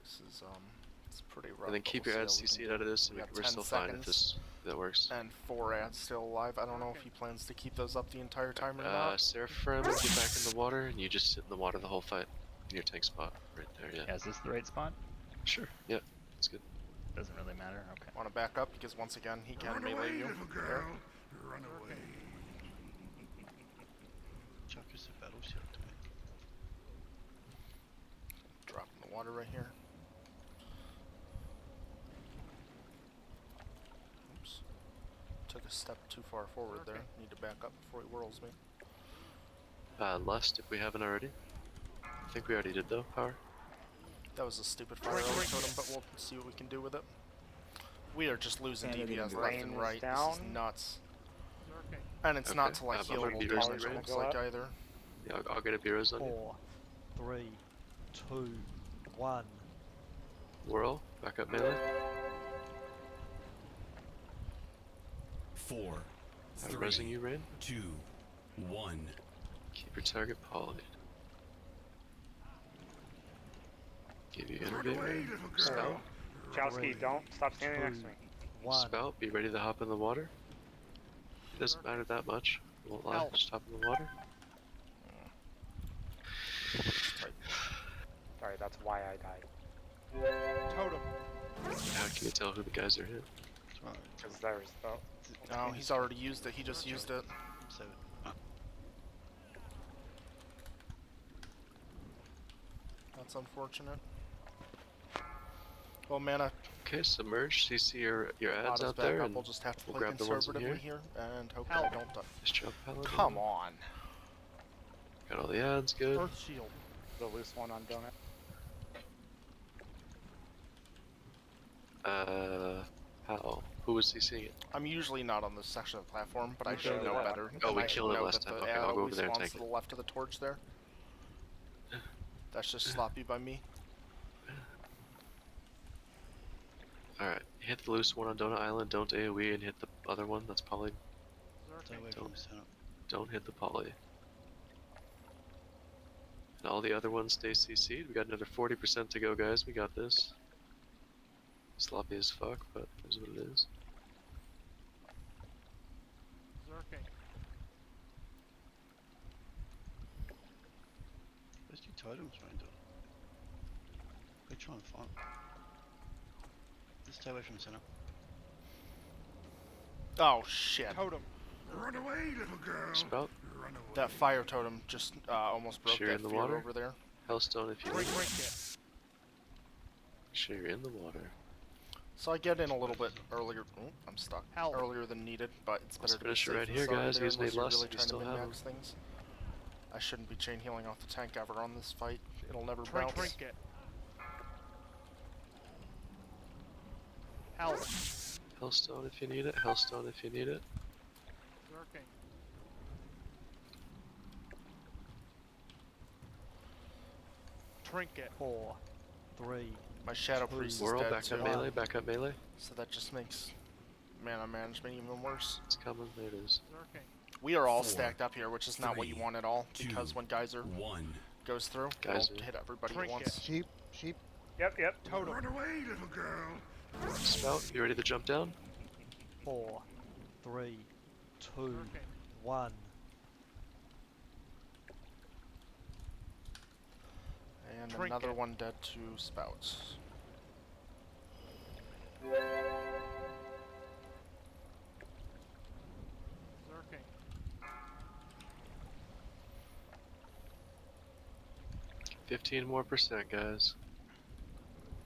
This is it's pretty rough. And then but keep we'll your see ads how we CC'd can out of do. this, and We we're got 10 still fine if seconds that works. and 4 ads still alive. I don't know if he plans to keep those up the entire time or not. Seraphim, get back in the water, and you just sit in the water the whole fight. In your tank spot, right there, yeah. Yeah, is this the right spot? Sure, yeah, it's good. Doesn't really matter. Okay. Want to back up because once again he can melee you. There. Run away. Chuck us a battle shield to me. Drop in the water right here. Oops. Took a step too far forward there. Need to back up before he whirls me. Lust, if we haven't already. I think we already did though, power. That was a stupid fire totem, but we'll see what we can do with it. We are just losing DPS left and right. This is nuts. And it's not to like heal I'm damage, gonna it looks like either. Yeah, I'll get a Beerus on you. 4, 3, 2, 1. Whirl, back up melee. 4, I'm 3, resing you, Rain. 2, 1. Keep your target polyed. Give you innervate, Rain. Spout. Chowski, don't stop standing next to me. 1. Spout, be ready to hop in the water. It doesn't matter that much. I won't lie, just hop in the water. Sorry, that's why I died. Totem. How can you tell who the guys are hit? Because there's the... No, he's already used it. He just used it. So, That's unfortunate. Well, mana. Okay, submerge, CC your ads out back there, up. and We'll just have to we'll play grab the ones in conservatively here and hope Help. they don't die. Nice job, Paladin. Come on. Got all the ads, good. Earth Shield. The loose one on Donut. How? Who was CCing it? I'm usually not on this section of the platform, but I You should showed know that. better. Oh, And we I should killed it know last that time. the Okay, ad I'll go over always there and spawns take to it. the left of the torch there. That's just sloppy by me. Alright, hit the loose one on Donut Island, don't AoE, and hit the other one that's poly. stay away from the setup. Don't hit the poly. And all the other ones stay CC'd. We got another 40% to go, guys. We got this. Sloppy as fuck, but here's what it is. Where's your totems, Ranger? Go try and find them. Just stay away from the center. Oh shit. Totem. Run away, little girl. Spout, Run away. That fire totem just almost broke Shear that in the fear water? over there. Hellstone if you need. Drink it. Sure, you're in the water. So I get in a little bit earlier. Oh, I'm stuck. Help. Earlier than needed, but it's better Let's to be finish it safe right than here, sorry guys. there You guys unless need you're lust, really you trying to still have min-max things. I shouldn't be chain healing off the tank ever on this fight. It'll never bounce. Drink it. Help. Hellstone if you need it. Hellstone if you need it. Lurking. Trinket. 4, 3. My Shadow Priest is Whirl, dead back too, up melee, back up melee. so that just makes mana management even worse. It's coming, there it is. Lurking. We are all 4, stacked up here, which is not what you 3, want at all, 2, because when Geyser 1. goes through, Geyser. it'll hit everybody at Trinket. once. Sheep. Sheep. Yep, yep. Totem. Run away, little girl. Spout, you ready to jump down? 4, 3, 2, Lurking. 1. And Trinket. another one dead to Spouts. Lurking. 15 more percent, guys.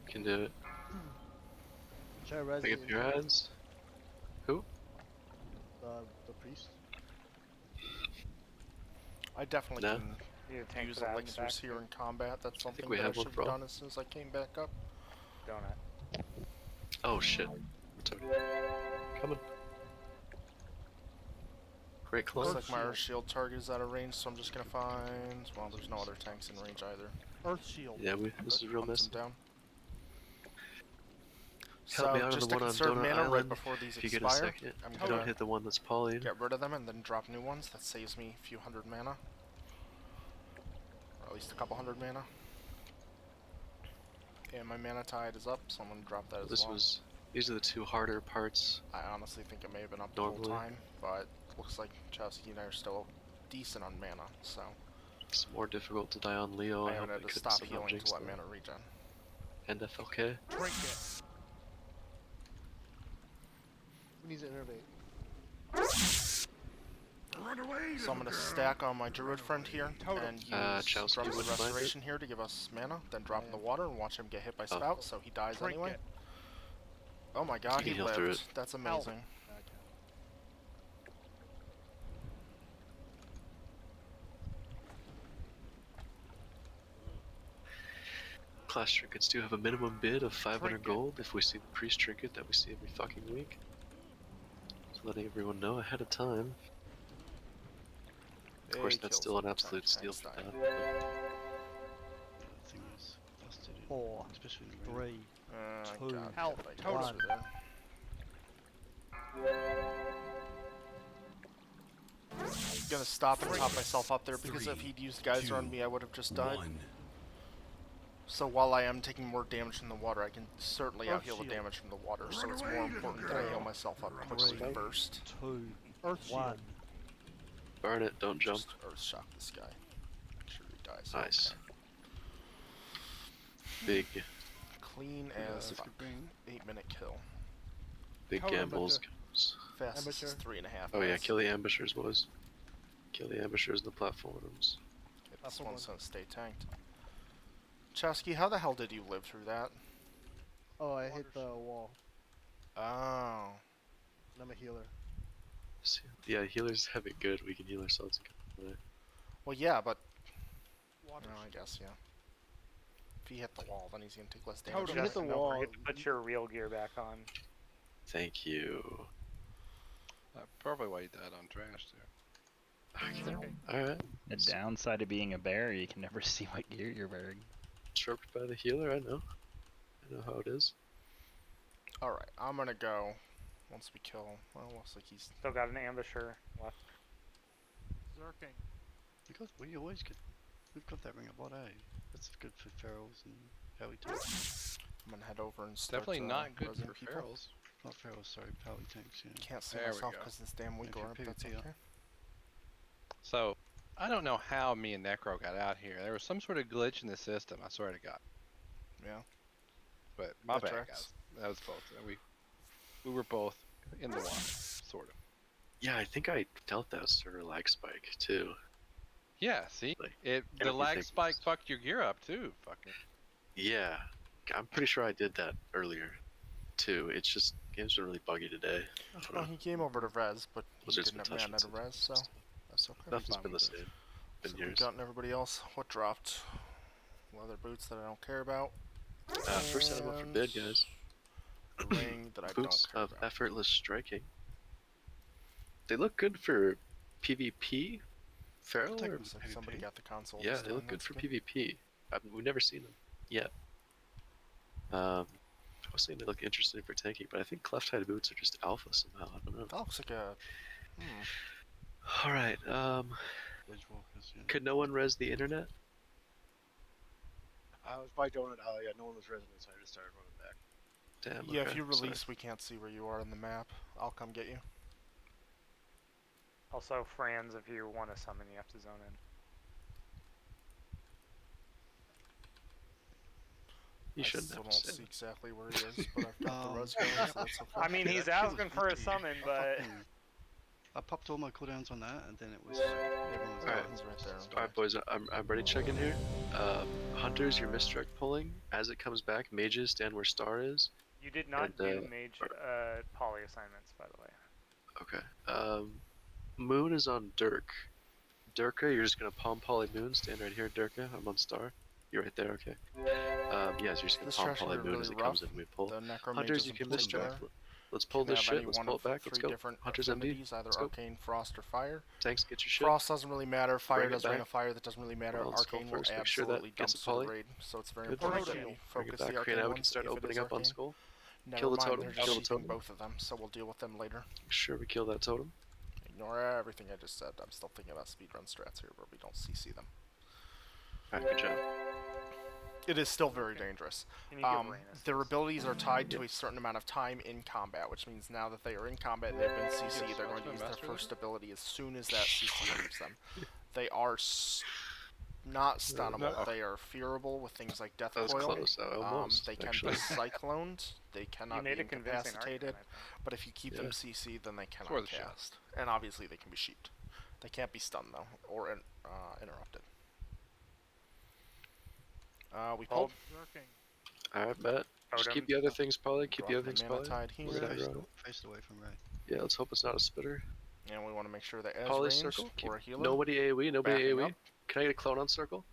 You can do it. Show Pick up your ads. Who? The priest. I definitely No. can Need a tank use for that in the elixirs back. here in combat. That's something we that I have one should for have all. done as soon as I came back up. Donut. Oh shit. Coming. Great clone. Looks like my Earth Shield target is out of range, so I'm just gonna find. Well, there's no other tanks in range either. Earth Shield. Yeah, this is real Hunt messy. them down. Help me out on just the to one on conserve Donut mana right Island. before these If you get a expire, second, I'm if you gonna don't hit the one that's polyed. get rid of them and then drop new ones. That saves me a few hundred mana. Or at least a couple hundred mana. And my mana tide is up, so I'm gonna drop that as well. These are the two harder parts. I honestly think it may have been up the whole time, but looks like Chelsea and I are still decent on mana, so. It's more difficult to die on Leo. I haven't had to stop healing to let mana regen. And FLK. Trinket. Who needs to innervate? So I'm gonna stack on my druid friend here and use Drums of Restoration here to give us mana, then drop in the water and watch him get hit by Spout, so he dies anyway. Oh my god, he lived. That's amazing. Class trinkets do have a minimum bid of 500 gold if we see the priest trinket that we see every fucking week. Just letting everyone know ahead of time. Of course, that's still an absolute steal for that. Thing is busted in, 4, especially 3, 2, Health. 1. I'm gonna stop and top myself up there because if he'd used Geyser on me, I would have just died. So while I am taking more damage from the water, I can certainly out-heal the damage from the water, so it's more important that I heal myself up quickly first. 2, 1. Burn it, don't jump. Just Earth Shock this guy. Make sure he dies. Nice. Okay. Big. Clean as fuck. 8-minute kill. Big gambles. Fastest is 3.5. Oh yeah, kill the ambushers, boys. Kill the ambushers and the platforms. Okay, this one's gonna stay tanked. Chowsky, how the hell did you live through that? Oh, I hit the wall. Oh. And I'm a healer. Yeah, healers have it good. We can heal ourselves. Well, yeah, but... No, I guess, yeah. If he hit the wall, then he's gonna take less damage. Just hit the wall. Don't forget to put your real gear back on. Thank you. Probably why you died on trash there. Okay. Alright. The downside of being a bear, you can never see what gear you're wearing. Chirped by the healer, I know. I know how it is. Alright, I'm gonna go. Once we kill... Well, looks like he's... Still got an ambusher left. Zerking. Because we always get... We've got that ring of blood, eh? That's good for ferals and powy tanks. I'm gonna head over and start Definitely not good resin for people. ferals. Not ferals, sorry, powy tanks, yeah. Can't see There we myself go. because this damn weak orb, that's okay. So, I don't know how me and Necro got out here. There was some sort of glitch in the system, I swear to God. Yeah. But my That bad, tracks. guys. That was both. We were both in the water, sort of. Yeah, I think I dealt that Sir lag spike too. Yeah, see? Like, The lag spike fucked your gear up too, fucking. Yeah, I'm pretty sure I did that earlier too. It's just, game's been really buggy today. I don't Well, know. he came over to res, but he Wizards didn't been have mana to touching res, so that's okay. Nothing's been the same. Been So years. we've gotten everybody else. What dropped? Leather boots that I don't care about. First item up for bid, guys. A ring that I Boots don't care of about. effortless striking. They look good for PvP. Feral? Or... Looks like somebody got the console. Yeah, this they time, look good that's for PvP. We've never seen them yet. I was saying they look interesting for tanking, but I think cleft-hide boots are just alpha somehow. I don't know. That looks like a... Alright, could no one res the internet? I was by Donut Alley, no one was resident, so I just started running back. Damn, Yeah, okay, if you sorry. release, we can't see where you are on the map. I'll come get you. Also, Franz, if you want to summon, you have to zone in. You shouldn't still have don't to see say exactly where he is, but I've got the res going, so that's okay. I mean, he's asking for a summon, but... I popped all my cooldowns on that, and then it was... Everyone was Alright, He's right there. Alright boys, I'm ready to check in here. Hunters, your misdirect pulling. As it comes back, mages stand where star is. You did not And, do mage poly assignments, by the way. Okay. Moon is on Dirk. Durka, you're just gonna palm poly Moon. Stand right here, Durka. I'm on star. You're right there, okay. Yeah, so you're just gonna This palm trash poly are Moon really as it rough. comes in. We pull. The necro Hunters, mages you and can pulling misdirect. there Let's pull can this have any shit. Let's one pull of it back. Let's three go. different Hunters MD. affinities, either Let's go. arcane, frost, or fire. Tanks, get your shit. Frost doesn't really matter. Fire Bring it does ring back. of fire. That doesn't really matter. Well, let's go Arcane will first. Make sure that absolutely gets dump a to the poly. raid, so it's very Good. important Bring that we it focus back. the Okay, arcane now we can ones start if it opening is up on arcane. skull. Never Kill the mind, totem, they're kill just the sheathing totem. both of them, so we'll deal with them later. Sure, we kill that totem. Ignore everything I just said. I'm still thinking about speedrun strats here where we don't CC them. Alright, good job. It is still very dangerous. You need to get Rain Their assist. abilities are tied to a certain amount of time in combat, which means now that they are in combat and they've been CC, Yes, they're going to Watchman use their Master first ability as soon as that CC leaves them. They are not stunnable. No. They are fearable with things like Death That was Coil. close, almost, They can actually. be cycloned. They cannot You made be a convincing argument, incapacitated. I think. But if you keep them CC, then they worth cannot a shot. cast. And obviously they can be sheeped. They can't be stunned though, or interrupted. We pull. Alright, bet. Just Totem. keep the other things poly, keep the Drop other things the poly. Mana Tide here. We're gonna Face, aggro it. face away from right. Yeah, let's hope it's not a spitter. And we want to make sure that as Poly ranged, circle. Keep we're a healer. nobody AoE, nobody Backing AoE. up. Can I get a clone on circle?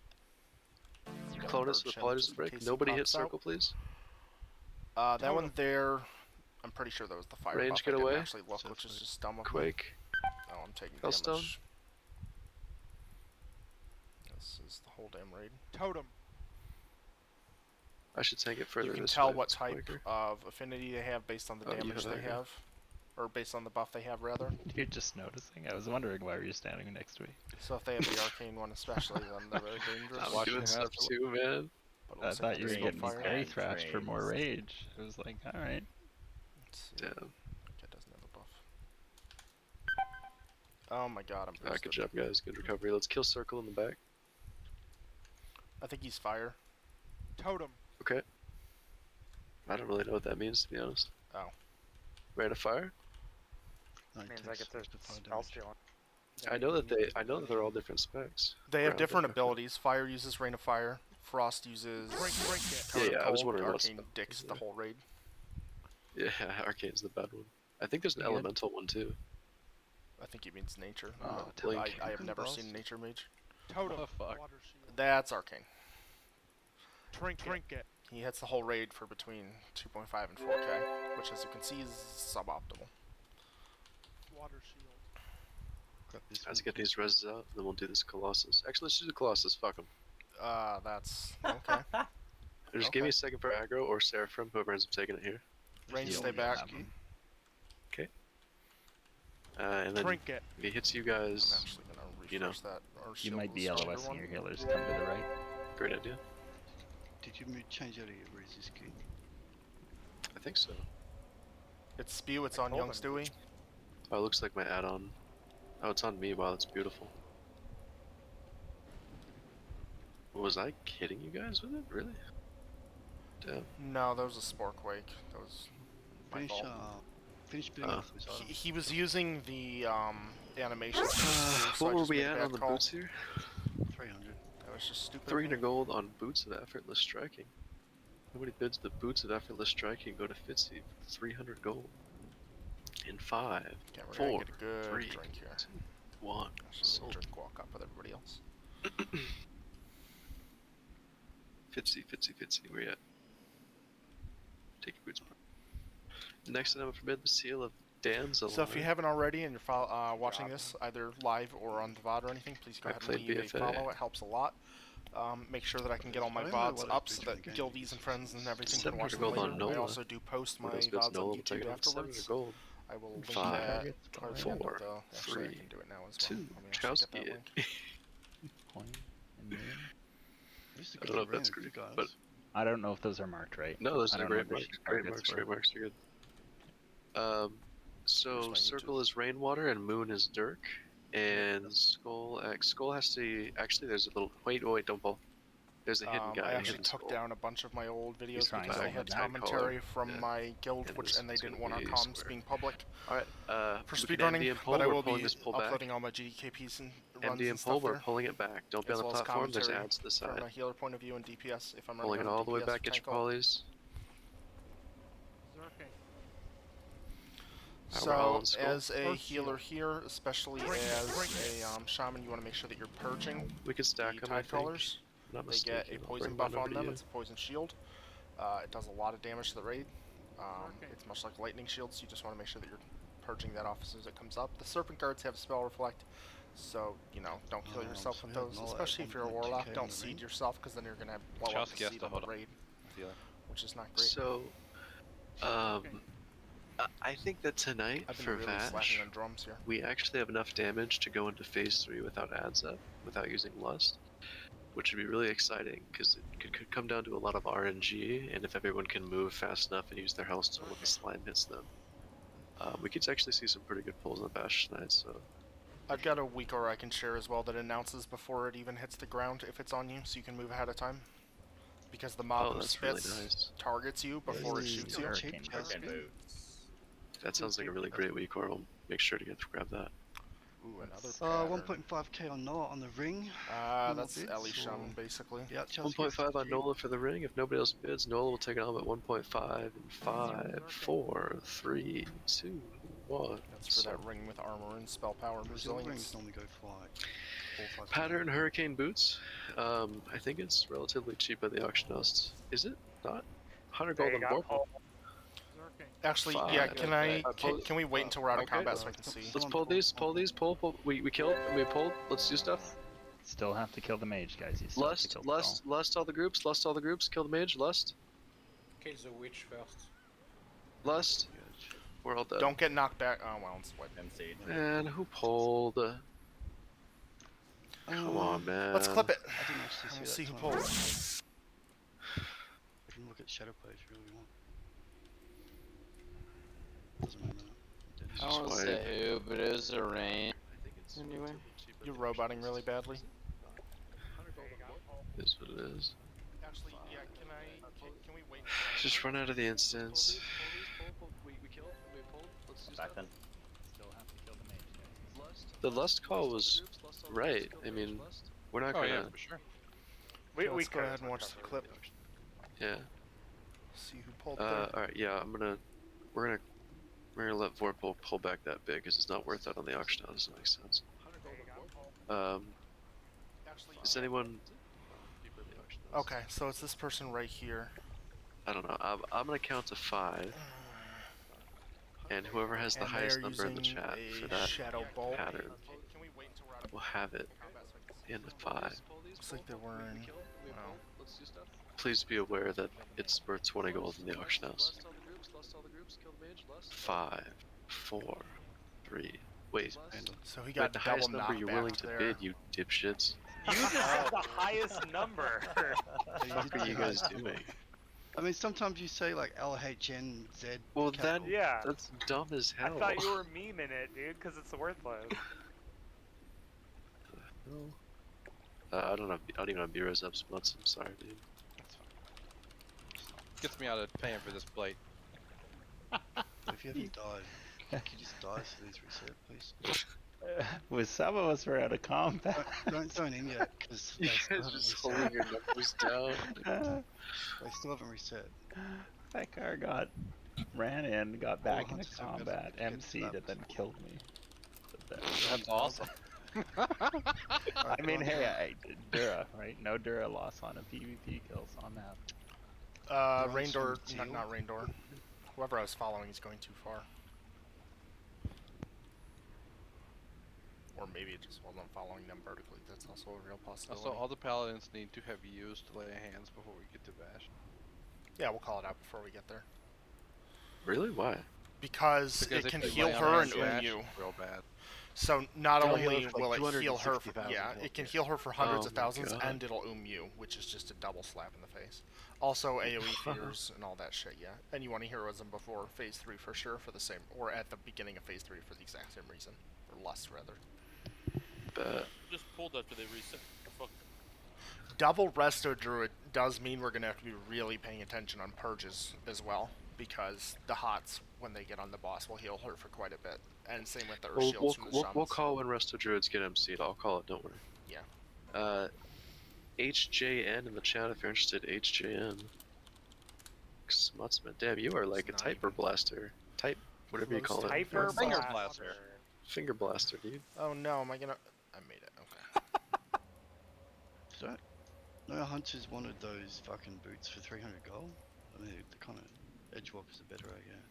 Clone us so the poly doesn't break. Nobody hit circle, please. That one there, I'm pretty sure that was the fire Range, buff. get I didn't away. actually look, which is just dumb of me. Quake. Oh, I'm taking Hellstone. damage. This is the whole damn raid. Totem. I should tank it further You can this tell way, what it's type quicker. of affinity they have based on the Oh, you damage have they that, yeah. have. Or based on the buff they have, rather. You're just noticing. I was wondering why were you standing next to me. So if they have the arcane one especially, then they're very dangerous. I'm doing stuff too, man. But it I looks like thought you were there's getting no fire. very thrashed for more rage. I was like, alright. Let's see. Damn. That doesn't have a buff. Oh my god, I'm Alright, good boosted. job, guys. Good recovery. Let's kill circle in the back. I think he's fire. Totem. Okay. I don't really know what that means, to be honest. Oh. Rate of fire? No, he Means I takes get to extra fire spell damage. stealing. I know that they're all different specs. They have Ground different and- abilities. Fire uses Rain of Fire. Frost uses Yeah, Tower yeah, of I was Cold. wondering what Arcane spell dicks was the there. whole raid. Yeah, Arcane's the bad one. I think there's an Yeah. elemental one too. I think he means nature. Oh, but Blink. I have never Boss. seen nature mage. Totem. What the fuck? Water shield. That's arcane. Trinket. He hits the whole raid for between 2.5 and 4k, which as you can see is suboptimal. Water shield. Grab this Let's one. get these reses out, and then we'll do this Colossus. Actually, let's do the Colossus. Fuck them. That's okay. Just give me a second for aggro or Seraphim, whoever ends up taking it here. Range, You stay only back. have 'em. And then Trinket. if he hits you I'm guys, actually gonna refresh you know, that. Or You shield might be the stronger LOSing one. your healers. Come to the right. great idea. Did you change your resist key? I think so. It's spew. It's I on told young him. Stewie. Oh, it looks like my add-on. Oh, it's on me. Wow, that's beautiful. Was I kidding you guys with it? Really? Damn. No, that was a Spore Quake. That was my Finish, fault. finish building off with auto. He was using the animation. so What I were just we made a at bad on the call. boots here? 300. That was just stupid. 300 gold on boots of effortless striking. Nobody bids the boots of effortless striking go to Fitzy for 300 gold. In 5, Okay, we're gonna 4, get a good 3, drink here. 2, 1. Actually, Sold. drink walk up with everybody else. Fitzy, where you at? Take your boots. Next item forbid the seal of Dan's So if you haven't already and you're watching this either live or on the VOD or anything, please go I ahead and played leave a BFA. follow. It helps a lot. Make sure that I can get all my I don't know VODs what up I so do that during the game. guildies and friends and everything can 700 watch them gold on later. I Nola. also do post my Those bits VODs Nola on will take YouTube it on 700 afterwards. gold. I will link 5, that towards the end of 4, the... Actually, I 3, can do it now as well. 2, Let me actually get that Chowski link. it. Coin and million. Used to I get don't know if the that's range, great, guys. but I don't know if those are marked right. no, those I are don't know great what marks. your Great targets marks, were. great marks, you're good. So Where's my circle is rainwater and moon is Dirk, and skull has to actually. There's a little wait, don't pull. There's a hidden guy. I actually hidden took skull. down a bunch of my old videos trying because to they hold had the night commentary caller. from Yeah. my guild, And which this and they is didn't gonna want our be comms square. being public All right. for we can speedrunning, MD and pull, but I we're will pulling be this pull back. uploading all my GDKPs and runs MD and and stuff pull, we're there, pulling it back. Don't be as on the well as platform. There's commentary ads to the from side. a healer point of view and DPS if I'm Pulling it running all the way DPS back. Get your tank ult. polys. Zerking. We're all So, in skull. as a Earth healer here, especially as a shaman, you want to make sure that you're purging We can the stack them. I tide think. colors. Not They get a mistaken, I'll poison bring buff mine over on to them. you. It's a poison shield. It does a lot of damage to the raid. It's much like lightning shields. You just want to make sure that you're purging that off as soon as it comes up. The serpent guards have spell reflect, so don't kill yourself so with we have those. Nola at Especially if you're a 1.2k warlock, on don't the seed ring. yourself because then you're gonna blow up Chowski the has seed to on hold the up. raid, Healer. which is not great. So, I think that tonight I've been for really Vash, slacking on drums here. we actually have enough damage to go into phase 3 without ads up, without using Lust, which would be really exciting because it could come down to a lot of RNG, and if everyone can move fast enough and use their health tool when the slime hits them, we could actually see some pretty good pulls on Bash tonight. So I've got a weaker I can share as well that announces before it even hits the ground if it's on you, so you can move ahead of time. Because the mob who that's really spits nice. targets you before it shoots you. Hurricane boots. That sounds like a really great week, or we'll make sure to grab that. Ooh, another 1.5k on Noah on the ring. That's Rsham, basically. Yeah, 1.5 on Nola for the ring. If nobody else bids, Nola will take it on at 1.5 in 5, 4, 3, 2, 1. That's for that ring with armor and spell power and Brazil resilience. rings normally go for like 4 or 5. Pattern Hurricane Boots. I think it's relatively cheap at the auction house. Is it not? 100 gold on Vorpal. Actually, 5. yeah. Can we wait until we're out of combat so I can see? Let's pull these. Pull. We killed and we pulled. Let's do stuff. Still have to kill the mage, guys. You still have to kill the troll. Lust all the groups. Kill the mage. Lust. Kill the witch first. Lust. We're all dead. Don't get knocked back. Oh well, it's what MC. And who pulled? Come on, man. Let's clip it. I didn't actually We'll see see that who time. pulls. We can look at Shadow Play if you really want. Doesn't matter. I won't say who, but it was a rain. Anyway. You're roboting really badly. Is what it is. Actually, yeah. Can we wait? Just run out of the instance. Back then. Still have to kill the mage, guys. The Lust call was right. I mean, we're not Oh gonna. yeah, for sure. We go ahead and watch the clip. Yeah. See who pulled there. All right. Yeah. We're gonna let Vorpal pull back that big because it's not worth that on the auction house. Doesn't make sense. Is anyone? Okay, so it's this person right here. I don't know. I'm gonna count to 5, and whoever has the And highest they're number in the using chat a for that shadow bolt. pattern Can we wait until we're out of will have it in the 5. Looks like they're wearing. Wow. Please be aware that it's worth 20 gold in the auction house. 5, 4, 3. Wait. So he got the double highest number you're willing to there. bid, you dipshits. You just said the highest number. What the fuck are you guys doing? I mean, sometimes you say like LHNZ. Well, capital. that's dumb as hell. I thought you were memeing it, dude, because it's worthless. I don't even have B-Res up spots. I'm sorry, dude. That's fine. Gets me out of paying for this plate. If you haven't died, can you just die so these reset, please? With some of us, we're out of combat. Don't zone in yet, because You guys just holding your numbers down. They still haven't reset. That car ran in, got back into Hunters have got combat, to get MC'd, and then killed me. That's awesome. I mean, hey, Dura, right? No Dura loss on a PvP kills on that. Rain Door, not Rain Door. Whoever I was following is going too far. Or maybe it just wasn't following them vertically. That's also a real possibility. Also, all the paladins need to have used lay of hands before we get to Bash. Yeah, we'll call it out before we get there. Really? Why? Because it if can you heal lay on her hands and Bash, you. Real bad. So not It'll only heal her for will like it heal her, 260,000 it can heal her for hundreds of my thousands, God. and it'll you, which is just a double slap in the face. Also AoE fears and all that shit, yeah. And you want a heroism before phase 3 for sure, for the same, or at the beginning of phase 3 for the exact same reason, or less rather. Just pulled after they reset. Fuck. Double Resto Druid does mean we're gonna have to be really paying attention on purges as well, because the hots when they get on the boss will heal her for quite a bit, and same with the Earth Shields from the We'll Shamans. call when Resto Druids get MC'd. I'll call it. Don't worry. Yeah. HJN in the chat if you're interested. HJN. Smutsman. Damn, you are like a Typer Blaster. Type, whatever you call it. Hyper Finger Blaster. Finger Blaster, dude. Oh no, am I gonna... I made it, okay. So, no hunters wanted those fucking boots for 300 gold. I mean, the kind of edgewalkers are better, I guess.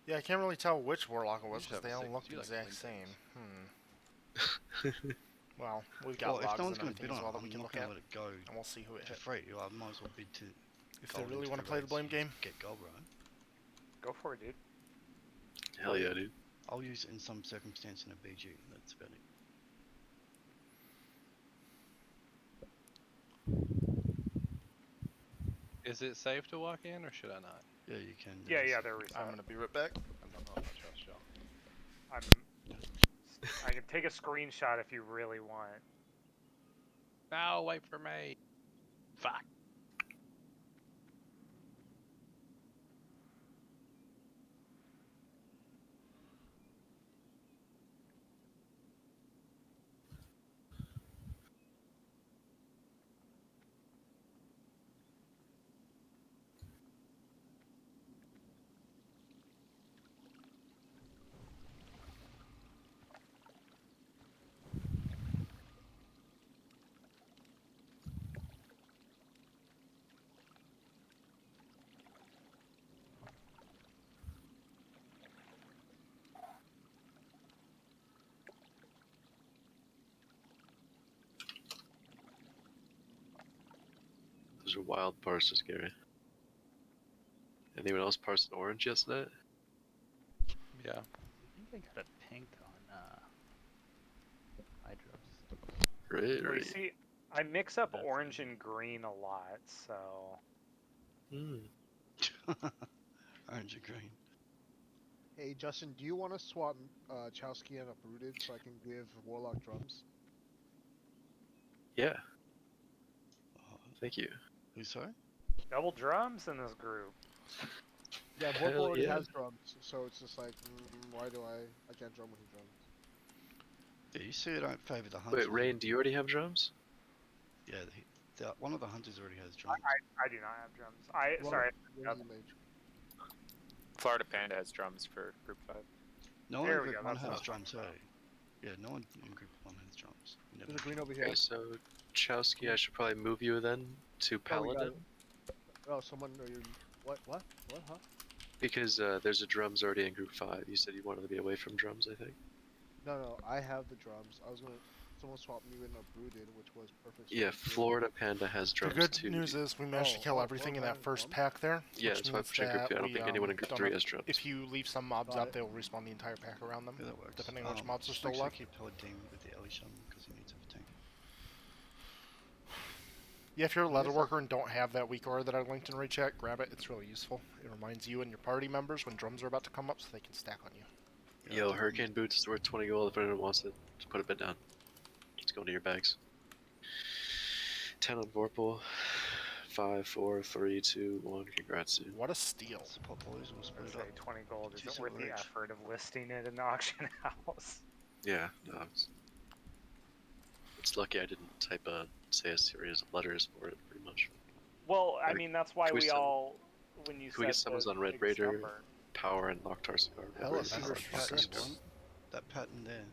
Yeah, I can't really tell which Warlock it was You because just they have all a look six- the you like exact link same. Well, we've got Well, if logs no one's and going to everything bid as on well it, that we I'm can not look going at, to let it go and we'll see who it for hit. free. I might as well bid to If they gold really into want to the play the race, blame you game. get gold, right? Go for it, dude. Hell yeah, dude. I'll use it in some circumstance in a BG. That's about it. Is it safe to walk in, or should I not? Yeah, you can. Yeah, yeah, they're reset. I'm gonna be right back. I don't know if I trust y'all. I can take a screenshot if you really want. No, wait for me. Fuck. Those are wild parses, Gary. Anyone else parse an orange yesterday? I Yeah. think I got a pink on Hydros. Right, Well, you right. see, I mix up That's orange and green a lot, so. Orange and green. Hey Justin, do you want to swap Chowski and Uprooted so I can give Warlock drums? Yeah. Thank you. Who's sorry? Double drums in this group. Yeah, Vorpal Hell already yeah. has drums, so it's just like, why do I can't drum when he drums? Yeah, you see, I don't favour the hunters. Wait, Rain, do you already have drums? Yeah, one of the hunters already has drums. I do not have drums. Sorry. Florida Panda has drums for Group 5. No one There in we Group go, 1 that's what has I'm drums, talking hey. Yeah, no one in Group 1 has drums. Never. There's a green over here. Okay, so Chowski, I should probably move you then to Oh, we got Paladin. it. Oh, someone. What? Huh? Because there's a drums already in Group 5. You said you wanted to be away from drums, I think. No, I have the drums. I was gonna. Someone swapped me with Uprooted, which was perfect. Yeah, Florida Panda has The drums good too. news is we managed to kill everything in that first pack there. Yeah, which that's why I means put you in Group that 2. I don't we, think anyone in Group don't 3 have- has drums. If you leave some mobs Got up, it. they'll respawn the entire pack around them, Yeah, that works. depending on which mobs are just still make sure left. you keep Paladin with the Elisham because he needs everything. Yeah, if you're a leather worker and don't have that weak aura that I linked in raid chat, grab it. It's really useful. It reminds you and your party members when drums are about to come up so they can stack on you. Yeah, Yo, Hurricane Boots is worth 20 gold if anyone wants it. Just put a bit down. Let's go into your bags. 10 on Vorpal. 5, 4, 3, 2, 1. Congrats, dude. What a steal. Support boys will split I'd it say up. 20 gold Two isn't worth silver the each. effort of listing it in the auction house. Yeah, no, it's lucky I didn't say a series of letters for it, pretty much. Well, I mean, that's why Can we we sum- all, when you Can we get said summons the on Red biggest Raider, number. Power, and Noctar Cigar? Hell, Red that's Raider, for Power, That Noctar pattern, Cigar. that pattern there,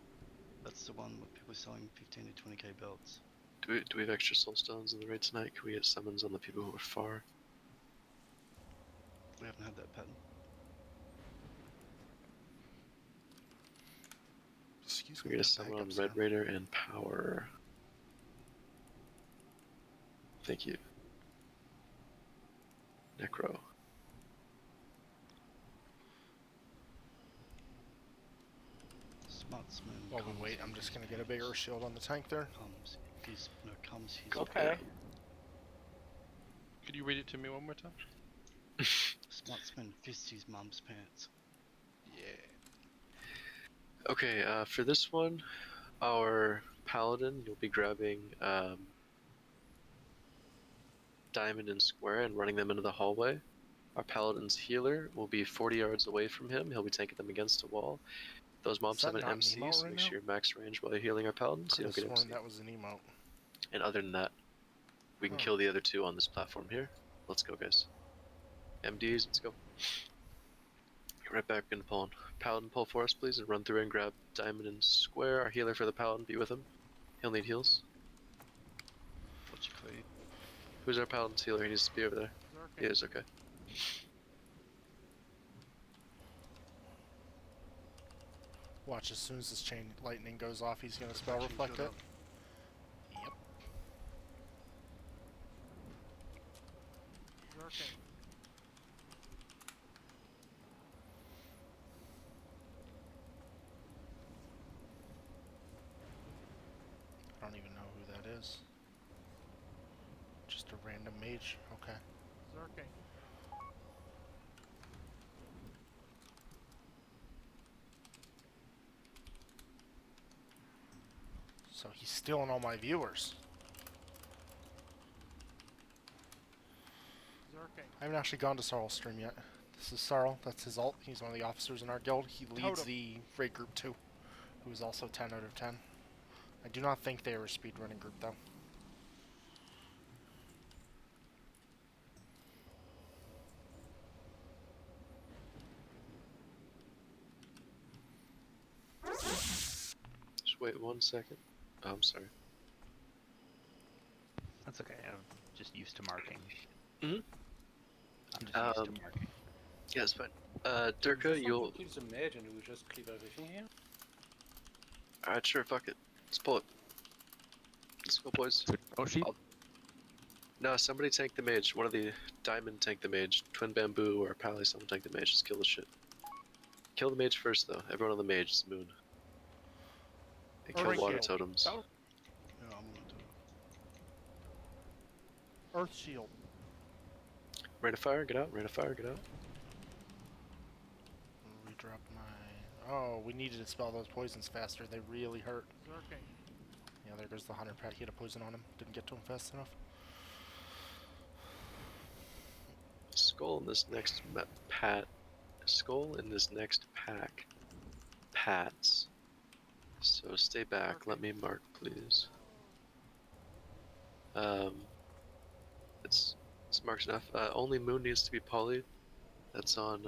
that's the one where people are selling 15 to 20k belts. Do we have extra soul stones in the raid tonight? Can we get summons on the people who are far? We haven't had that pattern. Excuse Can me. we get a that summon on backup Red sound. Raider and Power? Thank you. Necro. Smutsman. While we wait, I'm just gonna get a bigger shield on the tank there. Comes. He's Okay. Could you read it to me one more time? Smutsman fists his mum's pants. Yeah. Okay, for this one, our Paladin, you'll be grabbing Diamond and Square and running them into the hallway. Our Paladin's healer will be 40 yards away from him. He'll be taking them against a wall. Those mobs that have an not an MC, emote so right make now? sure you're max range while you're healing our Paladin, so you Could've don't get sworn MC. that was an emote. And other than that, we can kill the other two on this platform here. Let's go, guys. MDs, let's go. Get right back into pulling. Paladin, pull for us, please, and run through and grab Diamond and Square. Our healer for the Paladin, be with him. He'll need heals. What's your clear? Who's our Paladin's healer? He needs to be over there. He is, okay. Watch, as soon as this chain lightning goes off, he's gonna spell reflect it. Yep. I don't even know who that is. Just a random mage. Okay. Zerking. So he's stealing all my viewers. Zerking. I haven't actually gone to Sarl's stream yet. This is Sarl. That's his alt. He's one of the officers in our guild. He leads Totem. the raid group 2, who is also 10 out of 10. I do not think they are a speedrunning group, though. Just wait 1 second. Oh, I'm sorry. That's okay. I'm just used to marking. Mhm. I'm just used to marking. Yeah, it's fine. Durka, you'll. Kill the mage and we just cleave everything here. Alright, sure, fuck it. Let's pull it. Let's go, boys. Oh, sheep? No, somebody tank the mage. One of the diamond tank the mage. Twin bamboo or pally, someone tank the mage. Just kill the shit. Kill the mage first, though. Everyone on the mage is moon. And kill water totems. Yeah, I'm on it. Earth shield. Rain of fire, get out. Rain of fire, get out. Redrop my... Oh, we needed to spell those poisons faster. They really hurt. Zerking. Yeah, there goes the 100 pad. He had a poison on him. Didn't get to him fast enough. Skull in this next pat. Skull in this next pack. Pats. So stay back. Let me mark, please. It's marked enough. Only moon needs to be polyed. That's on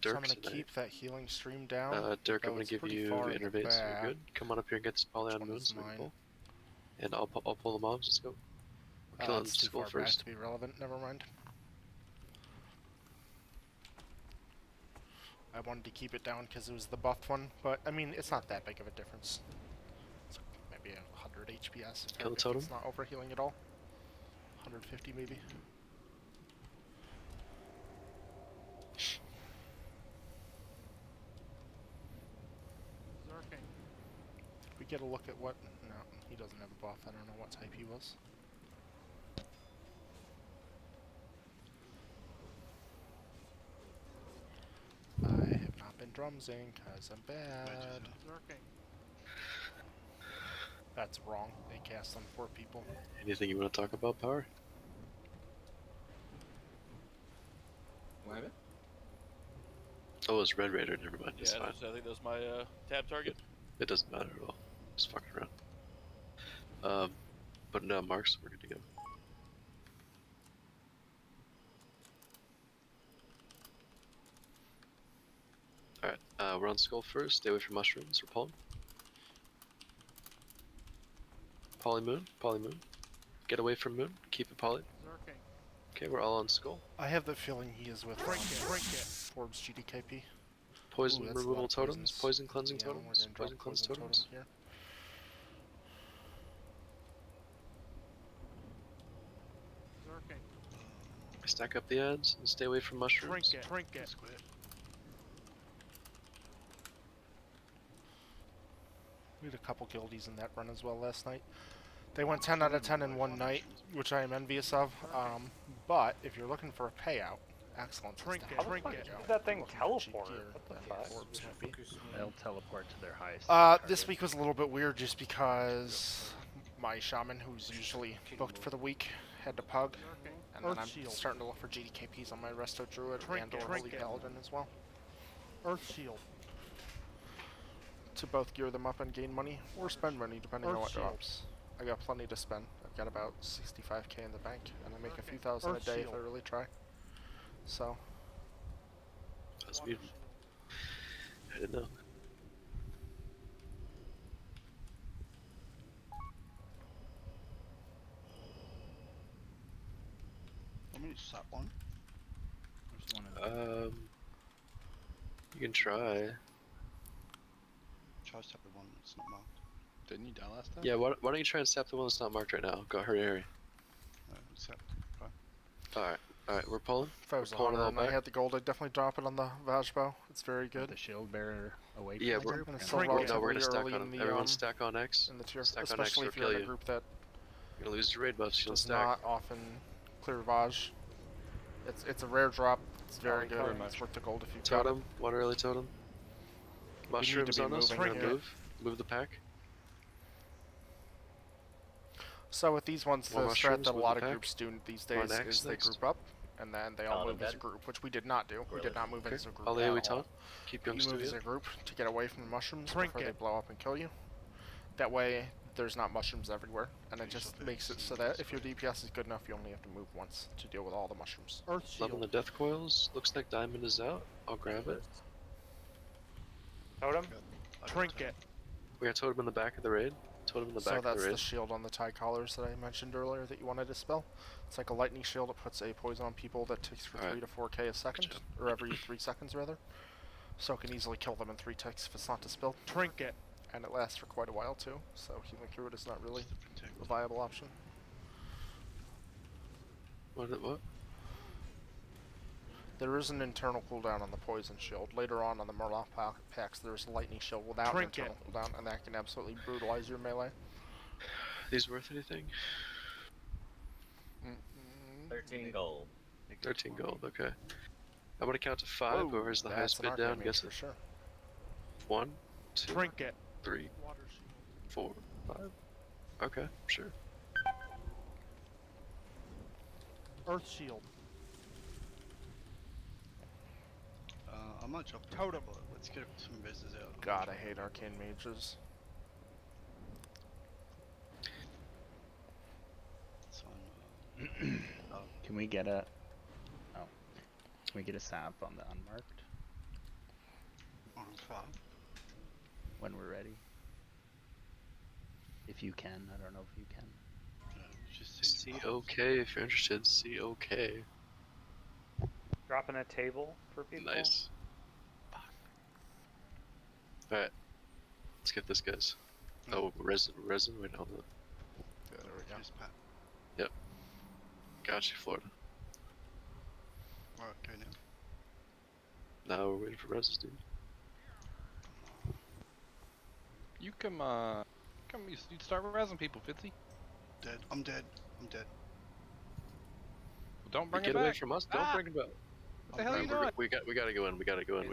Dirk. So I'm gonna keep that healing stream down. Dirk, though I'm gonna it's give pretty you far in the innervate, so back. you're good. Come on up here and get this poly on Which moon one is so we can mine? pull. And I'll pull the mobs. Let's go. We're killing It's too Skull far first. back to be relevant. Never mind. I wanted to keep it down because it was the buffed one, but I mean, it's not that big of a difference. It's maybe 100 HPS if, Kill the if totem. it's not overhealing at all. 150 maybe. Zerking. Did we get a look at what? No, he doesn't have a buff. I don't know what type he was. I have not been drumsing because I'm bad. Zerking. That's wrong. They cast on 4 people. Anything you want to talk about, Power? What happened? Oh, it's Red Raider. Never mind. It's Yeah, fine. I think that's my tab target. It doesn't matter at all. Just fucking around. But no, marks, we're good to go. Alright, we're on Skull first. Stay away from mushrooms. We're pulling. Poly moon. Get away from moon. Keep it poly. Zerking. Okay, we're all on Skull. I have the feeling he is with Drink it. Forbes GDKP. Poison Ooh, that's a lot removal of totems. poisons. Poison cleansing Yeah, we're totems. gonna drop Poison cleanse poison totems. totem here. Zerking. Stack up the ads and stay away from mushrooms. Drink it. Drink it. Squid. We had a couple guildies in that run as well last night. They went 10 out of 10 in one night, which I am envious of. But if you're looking for a payout, excellent. Drink it. How the Drink fuck it. did that thing teleport? Gear, What the that fuck? Forbes might be. They'll teleport to their highest. This target. week was a little bit weird just because my shaman, who's usually booked for the week, had to pug. And then Earth I'm shield. starting to look for GDKPs on my Resto Druid Drink and it. or Drink Holy it. Paladin as well. Earth shield. To both gear them up and gain money, or spend money depending on Earth what shield. drops. I got plenty to spend. I've got about 65k in the bank, and I make a few thousand a Earth day if shield. I really try. So, That's beautiful. I didn't know. Want me to slap one? There's one of You can try. Try to slap the one that's not marked. Didn't you die last time? Yeah, why don't you try and step the one that's not marked right now? Go, hurry. Accept. Try. Alright. Alright, we're pulling. If I was a pulling it hunter all and I back. had the gold, I'd definitely drop it on the Vajbo. It's very good. The shield bearer away from Yeah, the we're, group. And it's and still then- no, we're relatively gonna stack early on in them. the Everyone stack on X. in the tier, Stack on X especially or if you're kill in a you. group that You're gonna lose your raid buffs, you don't does stack. not often clear Vaj. It's a rare drop. It's very good. very It's much. worth the gold if you've got it. Totem, one early totem. We need to Mushrooms be on us, we're moving gonna here. move the pack. So with these ones, More the strat mushrooms, that a move lot the of pack. groups do these We're on days X is they next. group up, and then they all Paladin move as a dead? group, which we did not do. We did not move Okay. as a group I'll at AoE all. taunt. Keep You young move as Stewie a up. group to get away from the mushrooms before they blow up and kill you. That way, there's not mushrooms everywhere, and it just makes it so that if your DPS is good enough, you only have to move once to deal with all the mushrooms. Level the death coils. Looks like diamond is out. I'll grab it. Totem? Trinket. We got totem in the back of the raid. Totem in the So back of that's the the raid. shield on the tie collars that I mentioned earlier that you wanted to spell. It's like a lightning shield. It puts a poison on people that takes for 3 to 4k a second, or every 3 seconds rather. So it can easily kill them in 3 ticks if it's not dispelled. Trinket. And it lasts for quite a while too, so healing through it is not really a viable option. What? There is an internal cooldown on the poison shield. Later on the Murloc packs, there's a lightning shield without Trinket. an internal cooldown, and that can absolutely brutalize your melee. These worth anything? 13 gold. 13 gold, okay. I'm gonna count to 5. Whoever's the highest bid down gets for it. sure. 1, 2, Trinket. 3, 4, 5. Okay, sure. Earth shield. I might drop the Totem. but let's get some reses out. God, I hate arcane mages. Can we get a? Oh, can we get a sap on the unmarked On 5. when we're ready? If you can, I don't know if you can. COK if you're interested. COK. Dropping a table for people? Nice. Alright. Let's get this, guys. Oh, resin? Wait, hold on. Yeah, there we go. Yep. Got you, Florida. Alright, go now. Now we're waiting for resin, dude. You you start resin people, Fitzy. Dead. I'm dead. I'm dead. Well, don't bring Get it away back. from us. Don't bring it back. What the hell are you doing? We gotta go in. We gotta go in.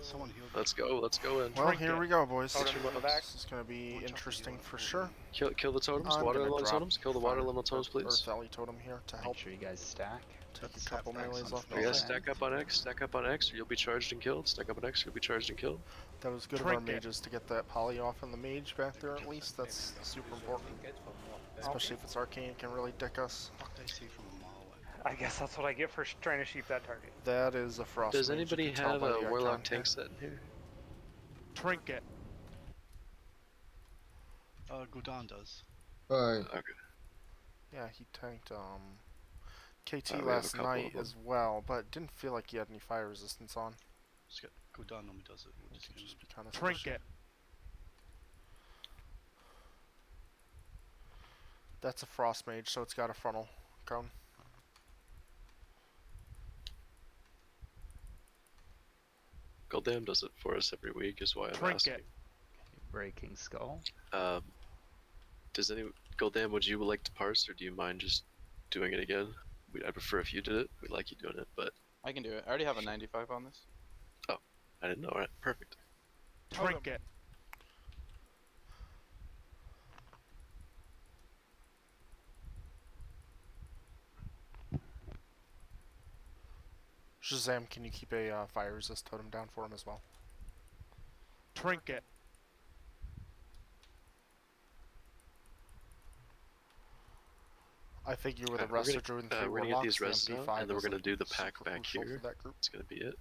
Someone healed. Let's go. Let's go in. Well, here we go, boys. Totem in the back. This is gonna be interesting for sure. Kill the totems. I'm Water gonna elemental drop totems. Kill the water elemental totems, please. Earth Valley totem here to help. Make sure you guys stack. Take a couple melees off You my guys side. stack up on X. Stack up on X, or you'll be charged and killed. Stack up on X, or you'll be charged and killed. That was good of our mages to get that poly off on the mage back there at least. That's super important. Especially if it's arcane, it can really dick us. Fuck, they see from a mile away. I guess that's what I get for trying to shoot that target. That is a frost Does mage, you anybody can tell have by a the warlock icon tank here. set in here? Trinket. Gul'dan does. Alright. Okay. Yeah, he tanked KT We have a last couple of night them. as well, but didn't feel like he had any fire resistance on. Gul'dan normally does it. We'll just Just be kind of Trinket. That's a frost mage, so it's got a frontal cone. Goldam does it for us every week, is why I'm Trinket. asking. Breaking skull. Does any Goldam, would you like to parse, or do you mind just doing it again? I'd prefer if you did it. We like you doing it, but I can do it. I already have a 95 on this. I didn't know. Alright, perfect. Trinket. Shazam, can you keep a fire resist totem down for him as well? Trinket. I figure with a Alright, Rest of Druid and 3 we're gonna get these Warlocks, reses the out, MP5 and then we're is, gonna like, do the pack super back crucial here. for that group. It's gonna be it.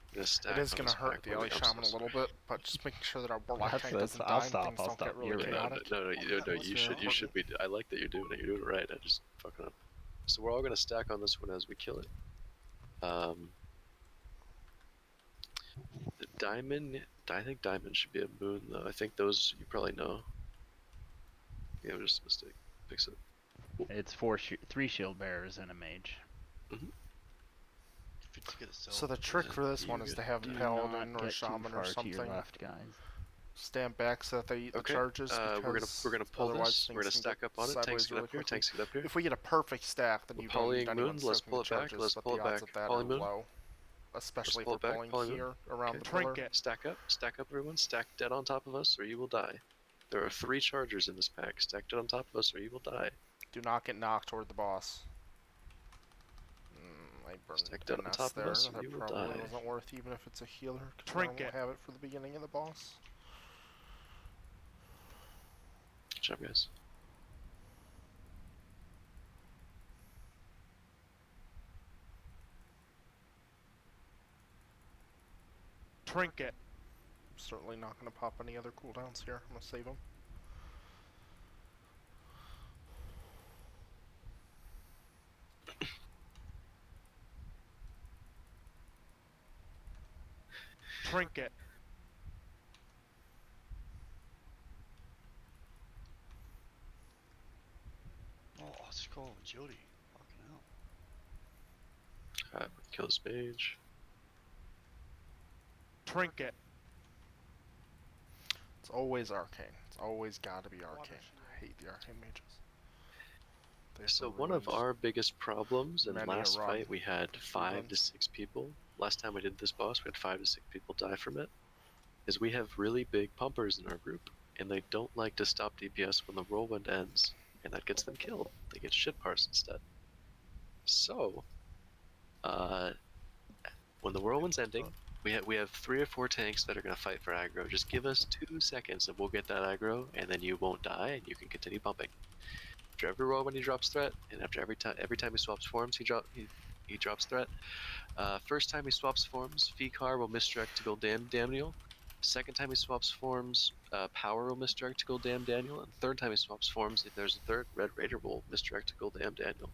I'm gonna stack It is on going this to hurt pack the when we LA come Shaman a to little bit, but just making sure that our Warlock That's- tank that's- doesn't I'll die stop, and I'll things don't stop. get really You're right. chaotic. No, you That's very should be. I like that you're doing it. You're doing it right. I just fucking up. So we're all gonna stack on this one as we kill it. The diamond. I think diamond should be a moon though. I think those you probably know. Yeah, it was just a mistake. Fix it. It's 3 shield bearers and a mage. So the trick for this one is to have a paladin or a Get too shaman far or to something your left, guys. stand back so that they eat the Okay, charges. we're gonna pull otherwise this. We're gonna things can stack go up on it. Tanks sideways get really up here. quickly. Tanks get up here. If we get a perfect stack, then you don't need Polying anyone moon. Let's soaking pull the it back. charges, Let's but pull the it odds back. of that Poly are moon. low. Especially pull if it back, we're pulling poly moon. here around Okay. the pillar. Stack up, everyone. Stack dead on top of us, or you will die. There are 3 chargers in this pack. Stack dead on top of us, or you will die. Do not get knocked toward the boss. I burned Stack dead on NS top of there. us, or That you will probably die. wasn't worth even if it's a healer. Trinket. We'll have it for the beginning of the boss. Good job, guys. Trinket. I'm certainly not going to pop any other cooldowns here. I'm going to save them. Trinket. Oh, scroll agility. Fucking hell. Alright, kill this mage. Trinket. It's always arcane. It's always got to be arcane. I hate the arcane mages. So one of our biggest problems in many a last run. fight, we had 5 to runs. 6 people. Last time we did this boss, we had 5 to 6 people die from it. Is we have really big pumpers in our group, and they don't like to stop DPS when the whirlwind ends, and that gets them killed. They get shit parsed instead. So, when the whirlwind's ending, we have 3 or 4 tanks that are gonna fight for aggro. Just give us 2 seconds, and we'll get that aggro, and then you won't die, and you can continue pumping. After every roll when he drops threat, and after every time he swaps forms, he drops threat. First time he swaps forms, Fikar will misdirect to go damn Daniel. Second time he swaps forms, Power will misdirect to go damn Daniel. And third time he swaps forms, if there's a third, Red Raider will misdirect to go damn Daniel.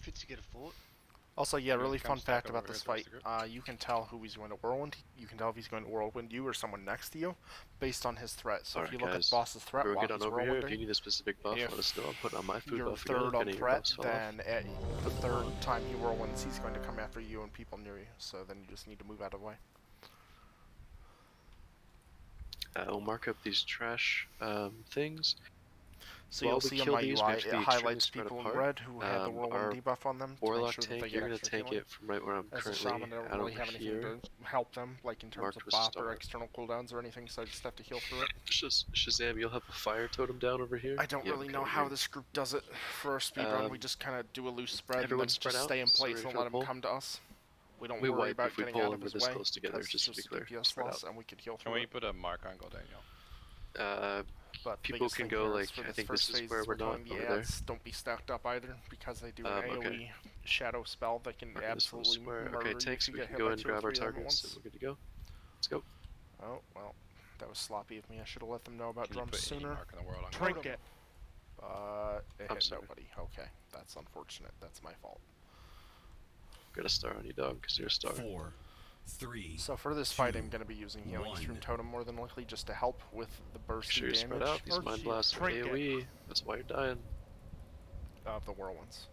Fits to get a fort. Also, yeah, Yeah, really come fun stack fact up about over this here towards fight. the group. You can tell who he's going to whirlwind. You can tell if he's going to whirlwind you or someone next to you, based on his threat. So if Alright, you look guys. at the boss's threat We'll while get on he's over here. If you whirlwinding, need a specific buff, if let us know. I'm putting on my food you're buff again. third If on any of your threat, buffs fell off. then at the third time he whirlwinds, he's going to come after you and people near you. So then you just need to move out of the way. We'll mark up these trash things. So While you'll we see on kill my these, we UI, have to it be highlights extremely spread people in apart. red who had the Our whirlwind debuff on them to make Warlock sure that tank, they you're get gonna extra tank healing. it from right where I'm As a currently shaman, I don't at really over have anything here. to help them, like in terms Marked of with a bop or star. external cooldowns or anything, so I just have to heal through it. Shazam, you'll have a fire totem down over here? I don't Yeah, really okay, know over how here. this group does it for a speedrun. We just kind of do a loose spread and then Everyone just spread out. stay in place Sorry and for let the him pull. come to us. We don't We worry wipe about if we getting pull out and of we're his this way, close together, because just it's to be just a clear. DPS Spread loss out. and we could heal Can through we it. put a mark on Gold Daniel? But the People biggest can thing go here like, is for I this think first this is phase where is we're we're not, killing the over there. ads. Don't be stacked up either, because they do an Okay. AoE shadow spell that can Marking this one absolutely square. murder Okay, you tanks, if you we get can hit go by and 2 or grab our 3 of them at targets, once. and we're good to go. Let's go. Oh, well, that was sloppy of me. I should have let them know about Can you drums put any sooner. mark in the world on Trinket. It I'm hit sorry. nobody. Okay, that's unfortunate. That's my fault. Got a star on you, dog, because you're a star. 4, 3. So for this fight, I'm going to be using Healing Stream Totem more than likely, just to help with the Make bursty sure you're damage spread out. These Earth mind shield, blasts are trinket. AoE. That's why you're dying. of the whirlwinds.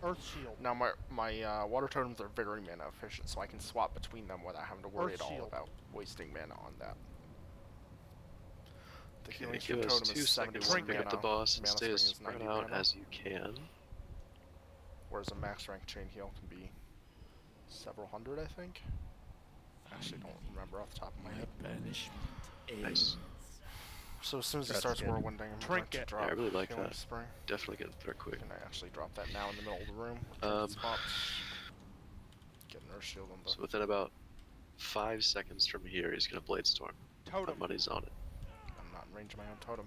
Earth shield. Now my water totems are very mana efficient, so I can swap between them without having to worry Earth at all shield. about wasting mana on that. The Okay, Healing give Stream us Totem 2 is seconds 71 to get mana. the boss and Mana stay String as is spread 90 out mana, as you can. whereas a max rank chain heal can be several hundred, I think. Actually, don't remember off the top of my head. Nice. So as soon as he That's starts good. whirlwinding, I'm going to Trinket. drop Yeah, I really like Healing that. Spring. Definitely getting through quick. Can I actually drop that now in the middle of the room? Spot. Get an Earth Shield on the... So within about 5 seconds from here, he's gonna Blade Storm. Totem. My money's on it. I'm not in range of my own totem.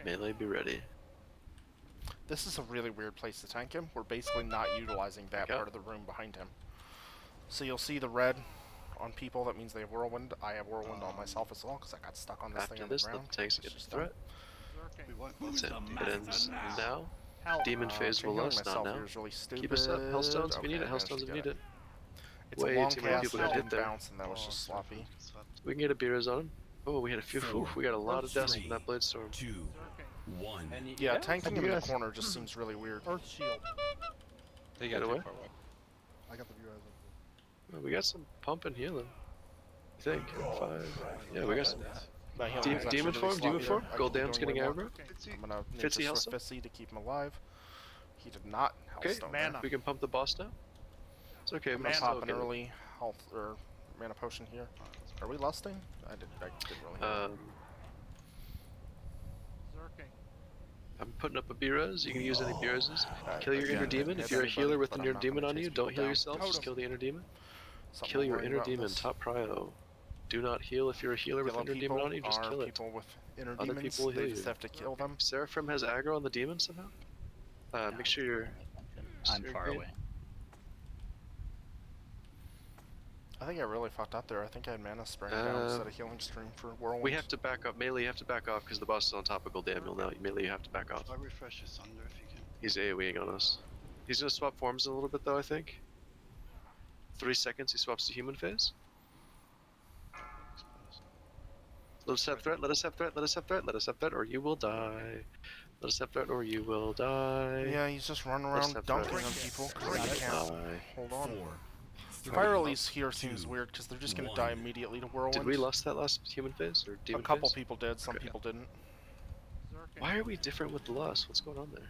Melee, be ready. This is a really weird place to tank him. We're basically not utilizing that part of the room behind him. So you'll see the red on people. That means they have Whirlwind. I have Whirlwind on myself as well, because I got stuck on this thing After on this, the let ground. the tanks It's get just threat. We won't. That's it. It ends now. Help. Demon phase will healing last, not myself now. here is really stupid. Keep us up. Hellstones if you need it. Okay, I managed Hellstones to if you get need it. It's Way a long too many cast, people and got it hit didn't there. bounce, and that was just sloppy. We can get a beer on him. Oh, we had a few. Ooh, we got a lot of deaths from that blade storm. 2, 1. Yeah, tanking him in the corner just seems really weird. Earth Shield. He Get got away. too far away. I got the view as up. Well, we got some pump and healing. I think 5. Yeah, we got some. That healing is actually Demon really form, demon sloppier. form. I Gold could be Dam's doing getting way more. aggro. I'm gonna Fitzy Nature Hellstone? Swift Fitzy to keep him alive. He did not Okay, Hellstone there. we can pump the boss now. It's okay. I'm But gonna still pop an okay. early health or mana potion here. Are we lusting? I didn't really. I'm putting up a B-res. You can use any B-reses. Kill your again, inner demon. hit If you're a anybody, healer with but an I'm inner not demon gonna on you, chase people don't heal down. yourself. Just kill the inner demon. Something Kill I'm your worried inner about demon. this. Top prio. Do not heal if you're a healer with Yellow inner demon people on you. Just are kill it. people with inner Other demons. people will They heal just you. have to kill them. Seraphim has aggro on the demon somehow. Make sure you're. I'm far away. I think I really fucked up there. I think I had mana spraying down instead of healing stream for whirlwind. We have to back up. Melee, you have to back off because the boss is on topical damage now. Melee, you have to back off. I refresh his Sunder if you can. He's AoEing on us. He's gonna swap forms in a little bit though, I think. 3 seconds, he swaps to human phase. Let us have threat, let us have threat, let us have threat, let us have threat, or you will die. Let us have threat, or you will die. Yeah, he's just running around dumping on people because he can't hold on. 4, Fire release here seems weird because they're just gonna die immediately to whirlwind. Did we lust that last human phase or demon A couple phase? people did, some people didn't. Why are we different with the lust? What's going on there?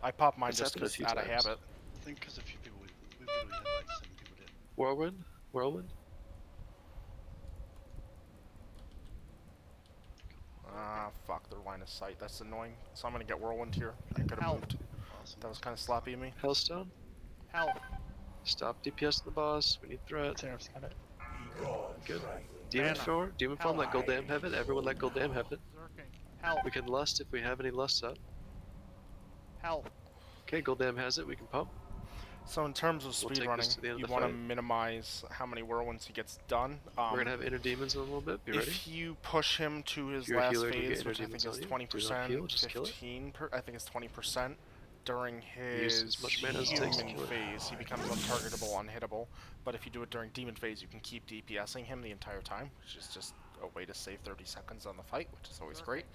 I popped mine It's just happened a because few out of times. habit. I think because a few people, we literally had like 7 people dead. Whirlwind? Whirlwind? Ah, fuck, their line of sight. That's annoying. So I'm gonna get whirlwind here. I could have moved. That was kind of sloppy of me. Hellstone? Help. Stop DPS the boss. We need threat. Seraph's got it. Good. Demon form, let Goldam have it. Everyone let Goldam have it. Help. We can lust if we have any lusts up. Help. Okay, Goldam has it. We can pump. So in terms of We'll speed take this to the running, end you of the want to fight. minimize how many whirlwinds he gets done. We're gonna have inner demons in a little bit. Be ready. If you push him to his If you're a last healer, you get phase, inner which I think demons is on you. Do not 20%, heal, just kill it. 15, I think it's 20%, during Use his as much mana as it takes to human kill it. phase, he becomes untargetable, unhittable. But if you do it during demon phase, you can keep DPSing him the entire time, which is just a way to save 30 seconds on the fight, which is always great.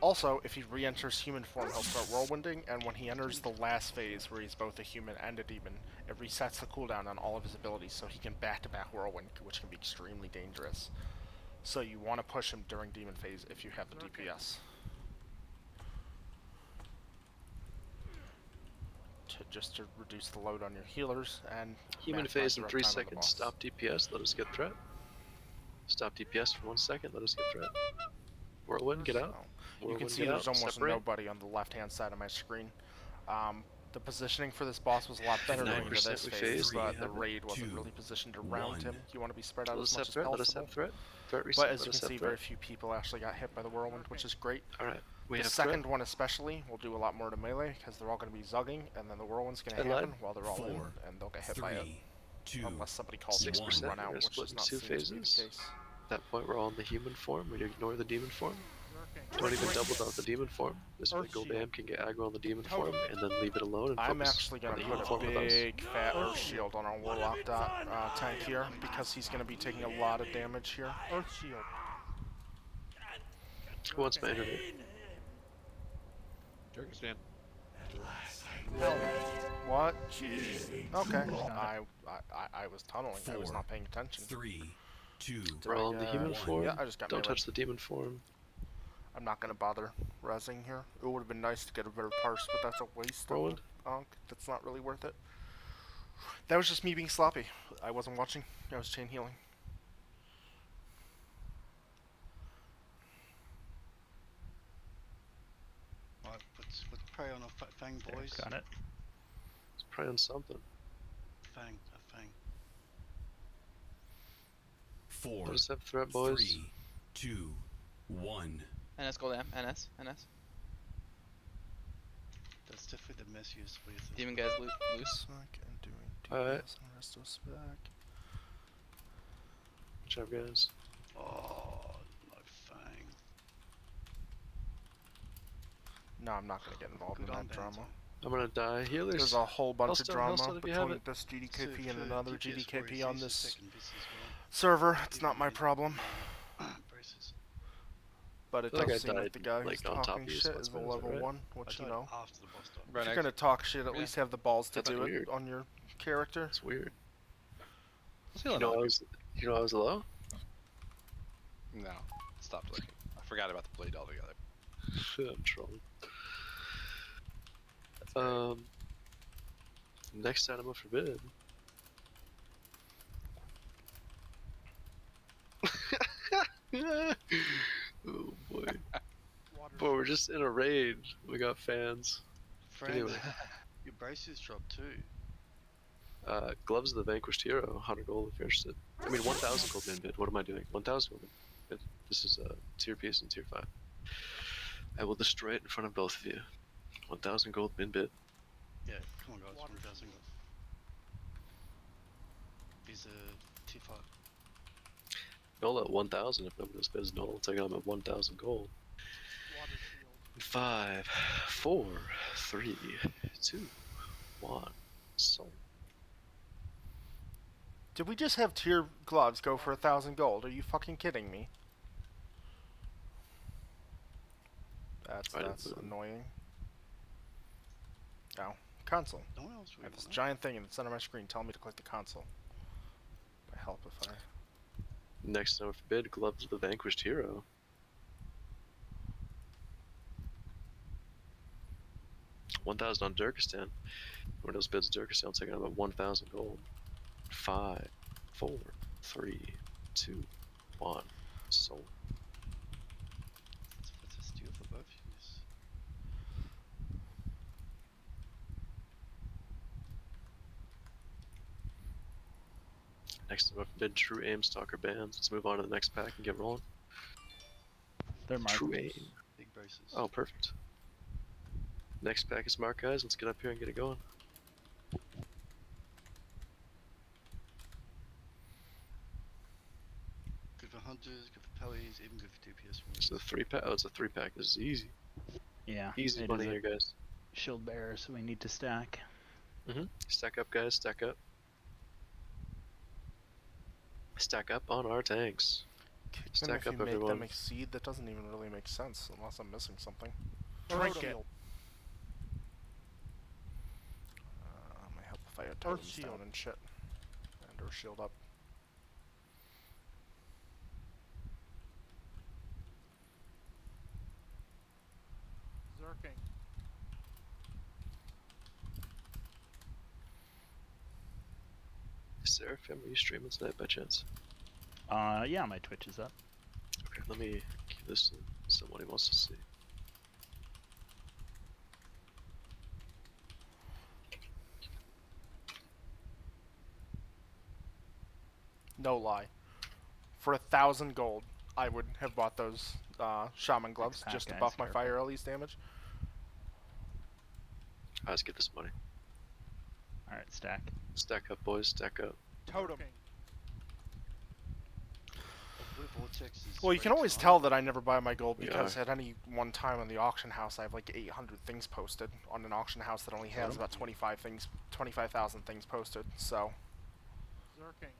Also, if he re-enters human form, he'll start whirlwinding, and when he enters the last phase, where he's both a human and a demon, it resets the cooldown on all of his abilities, so he can back-to-back whirlwind, which can be extremely dangerous. So you want to push him during demon phase if you have the DPS. Just to reduce the load on your healers and Human maximize phase the in rep 3 time on the seconds. boss. Stop DPS. Let us get threat. Stop DPS for 1 second. Let us get threat. Whirlwind, get out. You can Whirlwind, see get there's out. almost Separate. nobody on the left-hand side of my screen. The positioning for this boss was a lot better going into 9% this we phase, phased. but We the have it. raid wasn't 2, really positioned around him. You want to be spread out Let as us much have as threat. Let us possible. have threat. Threat reset. But as Let you us can see, have very threat. few people actually got hit by the whirlwind, which is great. Alright. We The have second threat. one especially will do a lot more to melee, because they're all going to be zugging, and then the whirlwind's going to Headline. happen while they're all in, 4, and they'll get hit by it. 3, 2, Unless somebody calls it 6%. and run We're out, gonna which split does in not 2 seem to be the phases. case. At that point, we're all in the human form. We ignore the demon form. Don't even double down the demon form. This way, Goldam can get aggro on the demon form and then leave it alone and I'm focus actually on going the to human put form a with us. big fat Earth Shield on our Warlock tank here, because he's going to be taking a lot of damage here. Earth Shield. Who wants my internet? Turkestan. What? Okay. I was tunneling. I was 4, not paying attention. 3, 2, We're all in the human form. Yeah, I just got Don't melee. touch the demon form. I'm not going to bother rezzing here. It would have been nice to get a better parse, but that's a waste Whirlwind. of unk. That's not really worth it. That was just me being sloppy. I wasn't watching. I was chain healing. Alright, let's pray on a Fang, boys. Got it. Let's pray on something. Fang, a Fang. 4, Let us have threat, boys. 3, 2, 1. NS Goldam. NS. That's definitely the messiest way to Demon guys loose. And doing Alright. DPS and rest of us back. Good job, guys. Oh, no Fang. No, I'm not going to get involved Good in on that drama. Banter. I'm gonna die. Healers. There's a whole bunch Hellstone, of drama Hellstone if you have between it. this GDKP So and for another DPS GDKP warriors, on use the this second vis as well. server. It's not my problem. Braces. But it I feel like does I seem like died, the guy like, who's on top talking of you, shit so is a that's level right? 1, I which, you died know. after the boss died. If you're gonna talk shit, at least have the balls to That's do weird. it on your character. It's weird. Let's You heal know, another you know I was low? No, stop looking. I forgot about the bleed altogether. I'm trolling. That's great. Next item of forbid. Oh boy. Boy, we're just in a raid. We got fans. Friend, Anyway. your braces dropped too. Gloves of the Vanquished Hero, 100 gold if you're interested. I mean, 1,000 gold min bid. What am I doing? 1,000 gold min bid. This is a tier piece and tier 5. I will destroy it in front of both of you. 1,000 gold min bid. Yeah, come on guys, 1,000 gold. These are tier 5. Nola at 1,000 if nobody else bids. Nola will take it on at 1,000 gold. 5, 4, 3, 2, 1. Sold. Did we just have tier gloves go for 1,000 gold? Are you fucking kidding me? That's annoying. Oh, console. No one else I really have this want giant thing in the center of my screen telling me to click the console. It might help if I... Next item of forbid, Gloves of the Vanquished Hero. $1,000 on Durkistan. One of those bids Durkistan will take it on about 1,000 gold. 5, 4, 3, 2, 1. Sold. That's a steal for both of you. Next up, bid True Aim Stalker bands. Let's move on to the next pack and get rolling. They're marked. True Aim. Big braces. Oh, perfect. Next pack is marked, guys. Let's get up here and get it going. Good for hunters, good for pellies, even good for DPS. It's a 3-pack. Oh, it's a 3-pack. This is easy. Yeah. Easy money here, guys. Shield bearer, so we need to stack. Stack up, guys. Stack up. Stack up on our tanks. Stack up, if you make everyone. them exceed, that doesn't even really make sense unless I'm missing something. Trinket. Might help if I had totems down and shit. And or shield up. Zerking. Seraphim, are you streaming tonight by chance? Yeah, my Twitch is up. Okay, let me give this to someone who wants to see. No lie. For 1,000 gold, I would have bought those shaman gloves just to buff my fire release damage. Let's get this money. Alright, stack. Stack up, boys. Stack up. Totem. Well, you can always tell that I never buy my gold because at any one time on the auction house, I have like 800 things posted on an auction house that only has about 25,000 things posted. So. Zerking.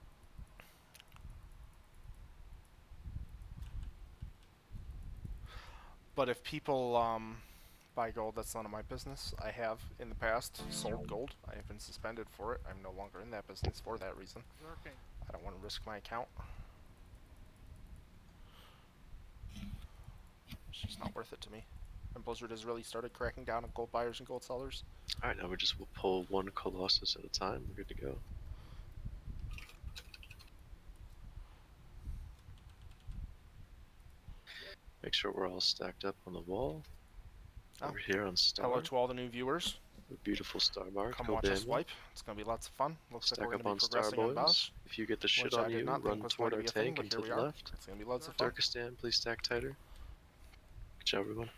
But if people buy gold, that's none of my business. I have in the past sold gold. I have been suspended for it. I'm no longer in that business for that reason. Zerking. I don't want to risk my account. It's just not worth it to me. And Blizzard has really started cracking down on gold buyers and gold sellers. Alright, now we'll pull one Colossus at a time. We're good to go. Make sure we're all stacked up on the wall. Over here on Star. Hello to all the new viewers. The beautiful Star Mark. Come watch us wipe. It's going to be lots of fun. Looks Stack like we're up going on to be Star, progressing on boys. Bosch. If you get the shit which on I did you, not run think was toward going our to be a thing, tank but and to here we the are. left. It's going to be loads of fun. Durkistan, please stack tighter. Good job, everyone.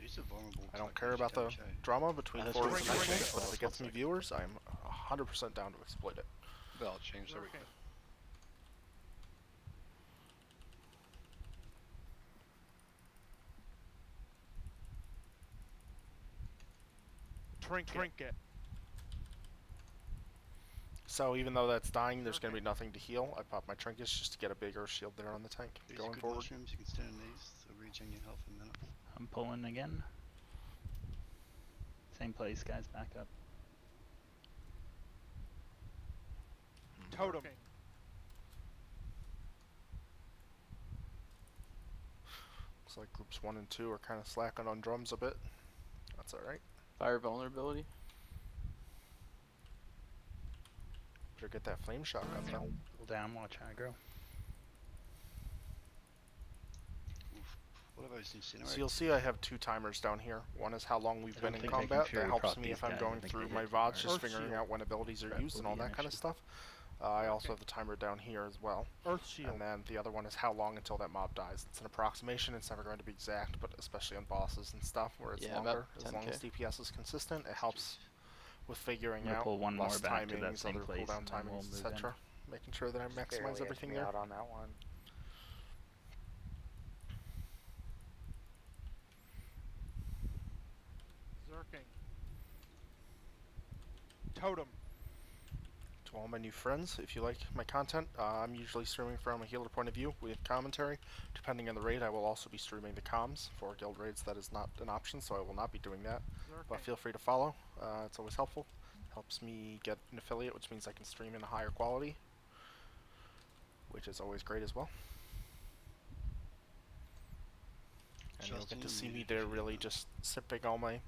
These are vulnerable. I don't care about the drama between forwards and night, but if it gets me viewers, I'm 100% down to exploit it. They'll change everything. Trinket. So even though that's dying, there's going to be nothing to heal. I pop my trinkets just to get a bigger shield there on the tank These are going good forward. mushrooms. You can stand on these. They'll regen your health in a minute. I'm pulling again. Same place, guys. Back up. Totem. Looks like groups 1 and 2 are kind of slacking on drums a bit. That's alright. Fire vulnerability. Better get that flame shot up though. Pull down, watch aggro. What are those incinerators? So you'll see I have 2 timers down here. One is how long we've I been don't in think I can combat. That Fury helps proc me these if I'm guys. I going think through they my hit VODs, hard. just figuring out when abilities are Threat used will and all be that an kind of issue. stuff. I also have the timer down here as well. Earth shield. And then the other one is how long until that mob dies. It's an approximation, it's never going to be exact, but especially on bosses and stuff where it's Yeah, about longer, as 10K. long as DPS is consistent, it helps with figuring I'm gonna out pull one more less back to that timings, same other place, cooldown and then we'll timings, move etc. Making sure that I Just maximize barely everything edged me there. out on that one. Zerking. Totem. To all my new friends, if you like my content, I'm usually streaming from a healer point of view with commentary. Depending on the raid, I will also be streaming the comms. For guild raids, that is not an option, so I will not be doing that. But feel free to follow. It's always helpful. Helps me get an affiliate, which means I can stream in a higher quality, which is always great as well. And you'll get to see me there really just sipping all my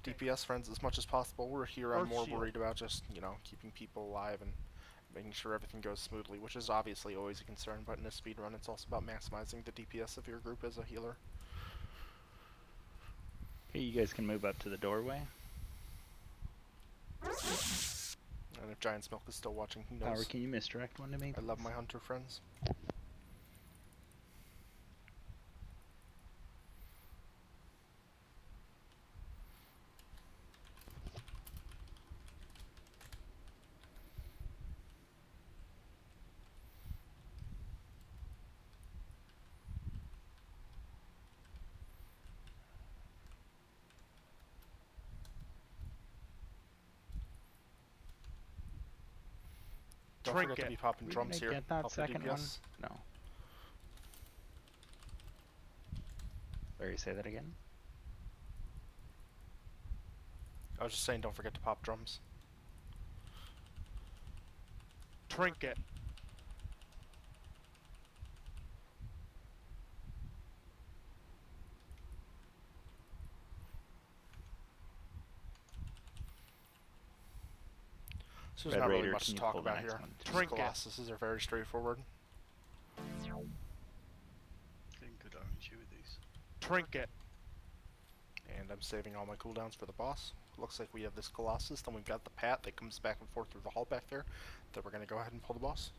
DPS friends as much as possible. We're here, I'm more worried about just, you know, keeping people alive and making sure everything goes smoothly, which is obviously always a concern, but in a speedrun it's also about maximizing the DPS of your group as a healer. Okay, you guys can move up to the doorway. And if Giant's Milk is still watching, he knows. Power, can you misdirect one to me? I love my hunter friends. Don't forget to be popping We drums didn't here. get that Help the second one? DPS. No. Sorry, say that again? I was just saying, don't forget to pop drums. Trinket. So there's Red not really Raider, much can to you talk pull the about next here. one, Just Colossuses are very straightforward. Getting good RNG with these. Trinket. And I'm saving all my cooldowns for the boss. Looks like we have this Colossus, then we've got the Pat that comes back and forth through the hall back there. Then we're going to go ahead and pull the boss.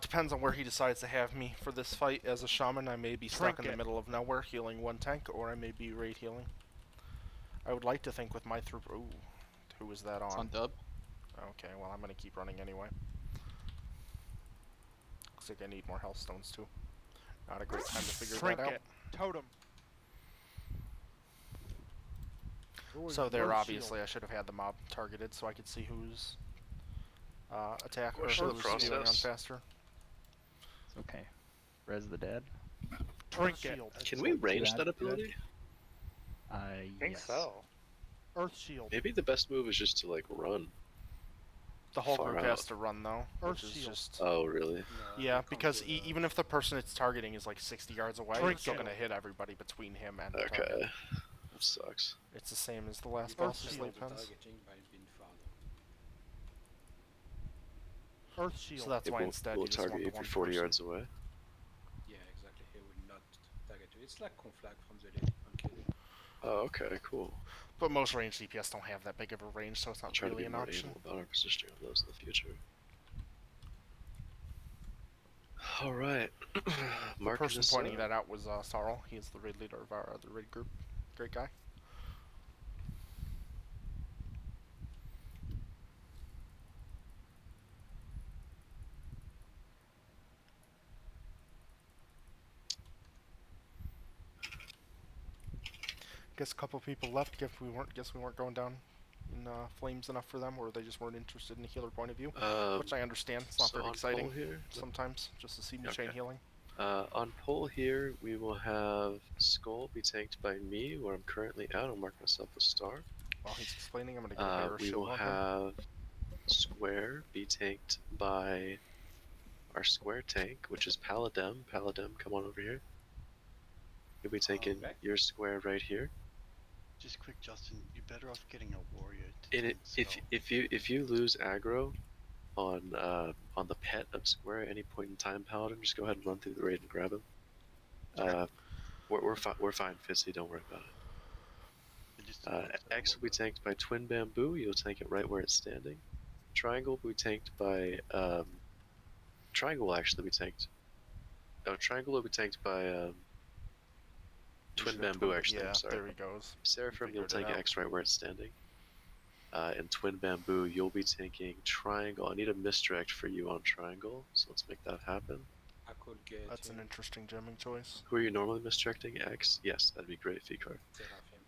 Depends on where he decides to have me for this fight. As a shaman, I may be stuck in the middle of nowhere healing one tank, or I may be raid healing. I would like to think with my throughput... Ooh, who was that on? It's on dub. Okay, well I'm going to keep running anyway. Looks like I need more health stones too. Not a great time to figure that out. Totem. So there, obviously, I should have had the mob targeted so I could see whose attack or Question of the who's healing on process. faster. It's okay. Res the dead. Trinket. Can we range that ability? I think Yes. so. Earth shield. Maybe the best move is just to like run. The whole Far group out. has to run though, which is Shield. just... Oh, really? Yeah, because even if the person it's targeting is like 60 yards away, it's still going to hit everybody between him and the target. Okay. That sucks. It's the same as the last Earth boss's shield. late pens. Earth shield. So that's It why will, instead will you just want target the if one you're 40 person. yards away. Yeah, exactly. He will not target you. It's like conflag from the lady. I'm kidding. Oh, okay, cool. But most ranged DPS don't have that big of a range, so it's I'll not try to really be an more option. able about our positioning of those in the future. Alright. The person pointing that out was Sarl. He is the raid leader of our other raid group. Great guy. Guess a couple people left. Guess we weren't going down in flames enough for them, or they just weren't interested in a healer point of view, which I understand. It's not so very on exciting pole here, sometimes, just to see me chain Okay. healing. On pole here, we will have Skull be tanked by me, where I'm currently at. I'll mark myself a star. While he's explaining, I'm going to get a better We shield will on him. have Square be tanked by our Square tank, which is Paladem. Paladem, come on over here. You'll be taking your Square right here. Just quick, Justin, you're better off getting a warrior to And tank Skull. if you lose aggro on the pet of Square at any point in time, Paladin, just go ahead and run through the raid and grab him. We're fine, Fitzy. Don't worry about it. X will be tanked by Twin Bamboo. You'll tank it right where it's standing. Triangle will be tanked by Triangle will actually be tanked. Oh, Triangle will be tanked by Twin Bamboo. Actually, yeah, I'm sorry. there he goes. Seraphim, you'll tank X right where it's standing. And Twin Bamboo, you'll be taking Triangle. I need a misdirect for you on Triangle, so let's make that happen. I could get. That's an interesting gemming choice. Who are you normally misdirecting? X? Yes, that'd be great, Fikar. Seraphim.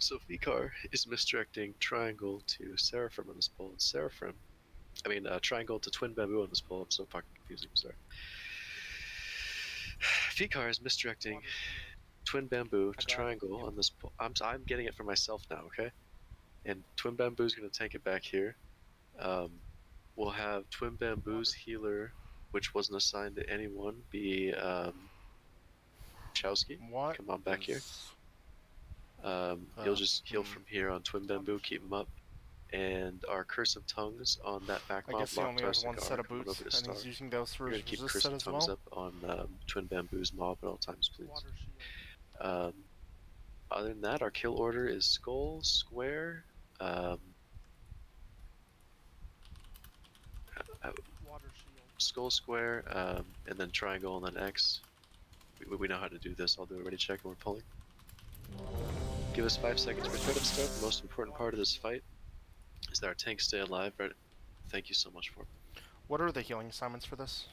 So Fikar is misdirecting Triangle to Seraphim on this pole, and Seraphim, Triangle to Twin Bamboo on this pole. I'm so fucking confusing, I'm sorry. Fikar is misdirecting Twin Bamboo to Triangle on this pole. I'm getting it for myself now, okay? And Twin Bamboo's gonna tank it back here. We'll have Twin Bamboo's healer, which wasn't assigned to anyone, be Chowski. Come on back here. You'll just heal from here on Twin Bamboo, keep him up. And our Curse of Tongues on that back mob. I guess he only has one set of boots, and he's using those for his resist set as well. Up on Twin Bamboo's mob at all times, please. Other than that, our kill order is Skull, Square, Skull, Square, and then Triangle, and then X. We know how to do this. I'll do a ready check and we're pulling. Give us 5 seconds for threat start. The most important part of this fight is that our tanks stay alive. Right? Thank you so much for it. What are the healing assignments for this?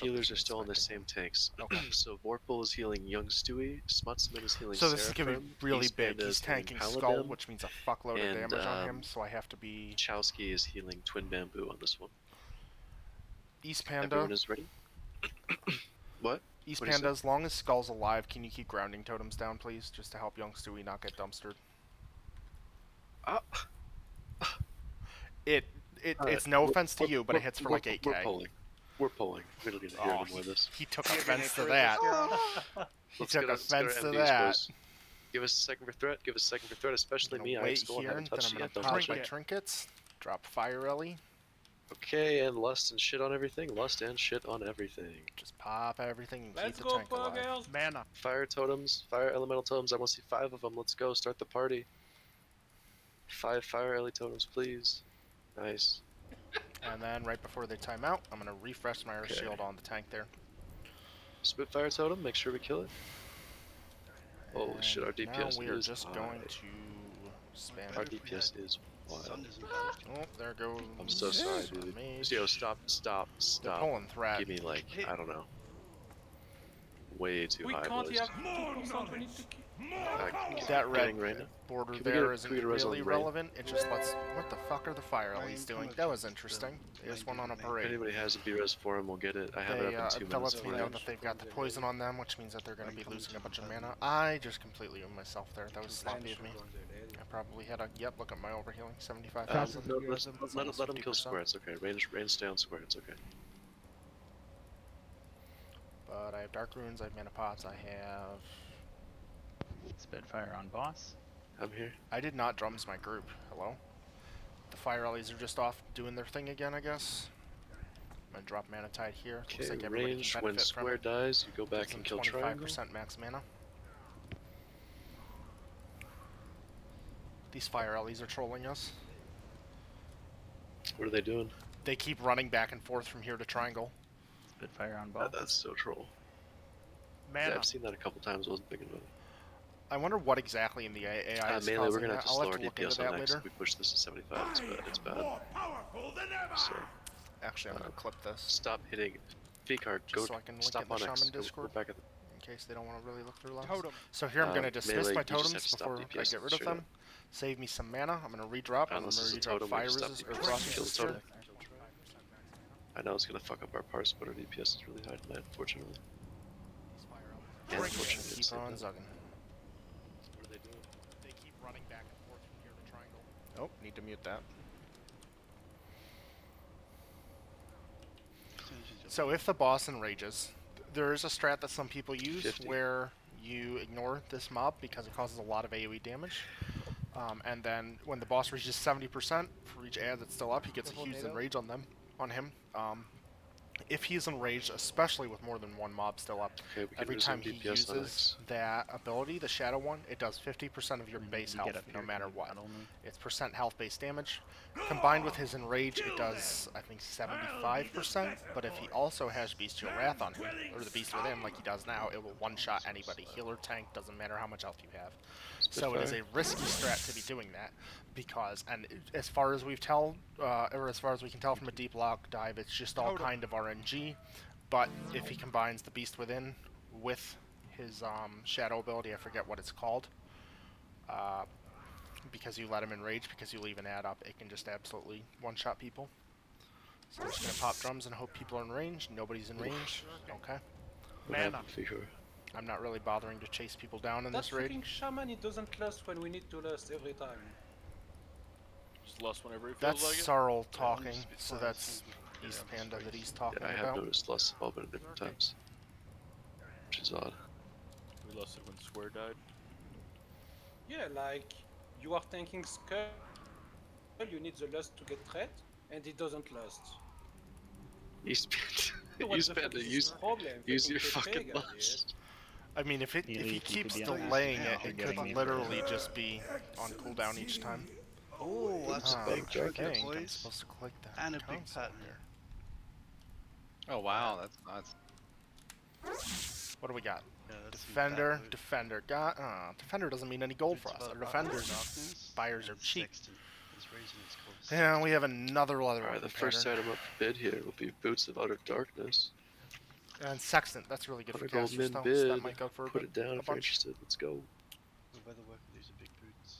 Healers are still on the same tanks. Okay. So Vorpal is healing Young Stewie, Smutsman is healing So this is going to be really East big. Panda He's is healing tanking Paladin, Skull, which means a fuckload of and, damage on him, so I have to be... Chowski is healing Twin Bamboo on this one. East Panda... Everyone is ready? What? East What Panda, as long as Skull's alive, can you keep grounding totems down, please? Just to help Young Stewie not get dumpstered. It's no offense to you, but it hits for like 8k. We're pulling. We don't get to hear anymore of this. He took offense to that. He took offense to MDs, that. boys. Give us a second for threat. Give us a second for threat, especially me. I Wait still here, haven't then touched I'm it gonna yet. pop my trinkets. Drop Fire Ellie. Okay, and lust and shit on everything. Lust and shit on everything. Just pop everything and Let's keep the go, tank alive. girls. Mana. Fire totems, fire elemental totems. I want to see 5 of them. Let's go. Start the party. 5 fire Ellie totems, please. Nice. And then right before they time out, I'm gonna refresh my Earth Shield on the tank there. Spitfire totem. Make sure we kill it. Holy shit, our DPS now we are is just high. going to spam. Our DPS is wild. Oh, there goes. I'm so sorry, dude. Yo, stop. They're pulling threat. Give me like, I don't know. Way too high, boys. That red right border Can we there get isn't a res on really the raid? relevant. It just lets. What the fuck are the Fire Ellies doing? That was interesting. They just went on a If parade. anybody has a B-res for him, we'll get it. I have it up in 2 That minutes. lets me know that they've got the poison on them, which means that they're going to be losing a bunch of mana. I just completely owned myself there. That was sloppy of me. I probably had a... Yep, look at my overhealing. 75,000. Let him kill Square. It's okay. Range stay on Square. It's okay. But I have Dark Runes, I have Mana Pots, I have... Spitfire on boss. I'm here. I did not drums my group. Hello? The Fire Ellies are just off doing their thing again, I guess. I'm gonna drop Mana Tide here. Okay, Looks like everybody range, can when benefit from Square it. dies, you go back Gives and them kill Triangle. 25% max mana. These Fire Ellies are trolling us. What are they doing? They keep running back and forth from here to Triangle. Spitfire on boss. That's so troll. Mana. Yeah, I've seen that a couple times. Wasn't big enough. I wonder what exactly in the AI is Mainly, causing we're gonna that. have to I'll slow have our to look into DPS that on X later. if we push this to 75. It's bad. So, Actually, I'm gonna clip this. stop hitting. V-card, go. so I can link Stop in the on X. Shaman Go Discord. back at in case they don't want to really look through lots. Totem. So here I'm going to dismiss melee, my you just have totems to stop before I DPS get rid of straight them. up. Save me some mana. I'm going to redrop. I'm going Unless it's to a redrop totem, Fire we just stop Resist or DPS Frost and kill the Resistor. totem. I know it's gonna fuck up our parse, but our DPS is really high tonight, unfortunately. And unfortunately, Keep it's on like that. zugging. What are they doing? They keep running back and forth from here to triangle. Oh, need to mute that. So if the boss enrages, there is a strat that some people use 50. where you ignore this mob because it causes a lot of AoE damage. And then when the boss reaches 70% for each ad that's still up, he gets a huge enrage on him. If he's enraged, especially with more than one mob still up, Okay, we can every time resume he DPS on uses X. that ability, the Shadow one, it does 50% of your base You get health, up no here, matter can you what. battle me? It's percent health-based damage. Combined with his enrage, it does, I think, 75%. But if he also has Bestial Wrath on him, or the Beast within, like he does now, it will one-shot anybody. Healer, tank, doesn't matter how much health you have. So it is a risky strat to be doing that, because, and as far as we can tell from a deep lock dive, it's just all kind of RNG. But if he combines the Beast Within with his Shadow ability, I forget what it's called, because you let him enrage, because you leave an ad up, it can just absolutely one-shot people. So I'm just going to pop drums and hope people are in range. Nobody's in range. Okay. Mana. I'm not really bothering to chase people down in That this raid. freaking shaman, it doesn't last when we need to last every time. Just lust whenever it That's feels like it. Sarl talking, so that's East Panda that he's talking Yeah, I have about. noticed lust of Albin different times. Which is odd. We lusted when Square died. Yeah, like, you are tanking Skull, you need the lust to get threat, and it doesn't last. East Panda, What East the fuck Panda, is this use problem? your Freaking fucking Pega, lust. I mean, if he you keeps could be on delaying that. it, You're it getting could me literally for- just be on cooldown each time. Oh, that's a big I trinket, think I'm boys. supposed to click that And a big console pattern. here. Oh wow, that's nuts. What do we got? Yeah, that's some Defender, bad loot. Defender. Defender doesn't mean any gold for us. Our defenders Darkness, buyers are and cheap. Sexton. He's raising his course. Yeah, we have another leather Alright, weapon the first pattern. item up for bid here will be Boots of Utter Darkness. And Sextant, that's really good for 100 gold casters min though, so that bid. might go for Put it down a if you're bunch. interested. Let's go. The weather worker, these are big boots.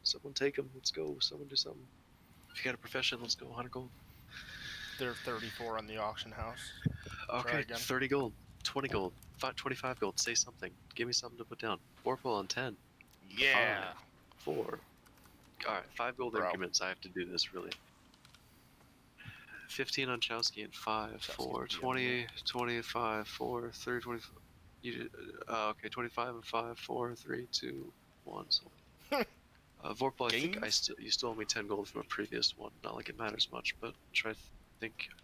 Someone take them. Let's go. Someone do something. If you got a profession, let's go. 100 gold. They're 34 on the auction house. Okay, again. 30 gold. 20 gold. 25 gold. Say something. Give me something to put down. Vorpal on 10. Yeah. 5, 4. Alright, 5 gold Bro. increments. I have to do this really. 15 on Chowski and 5, 4, 20, 25, 4, 30, 20. Okay, 25 and 5, 4, 3, 2, 1. So. Vorpal, I think you still owe me 10 gold from a previous one. Not like it matters much, but I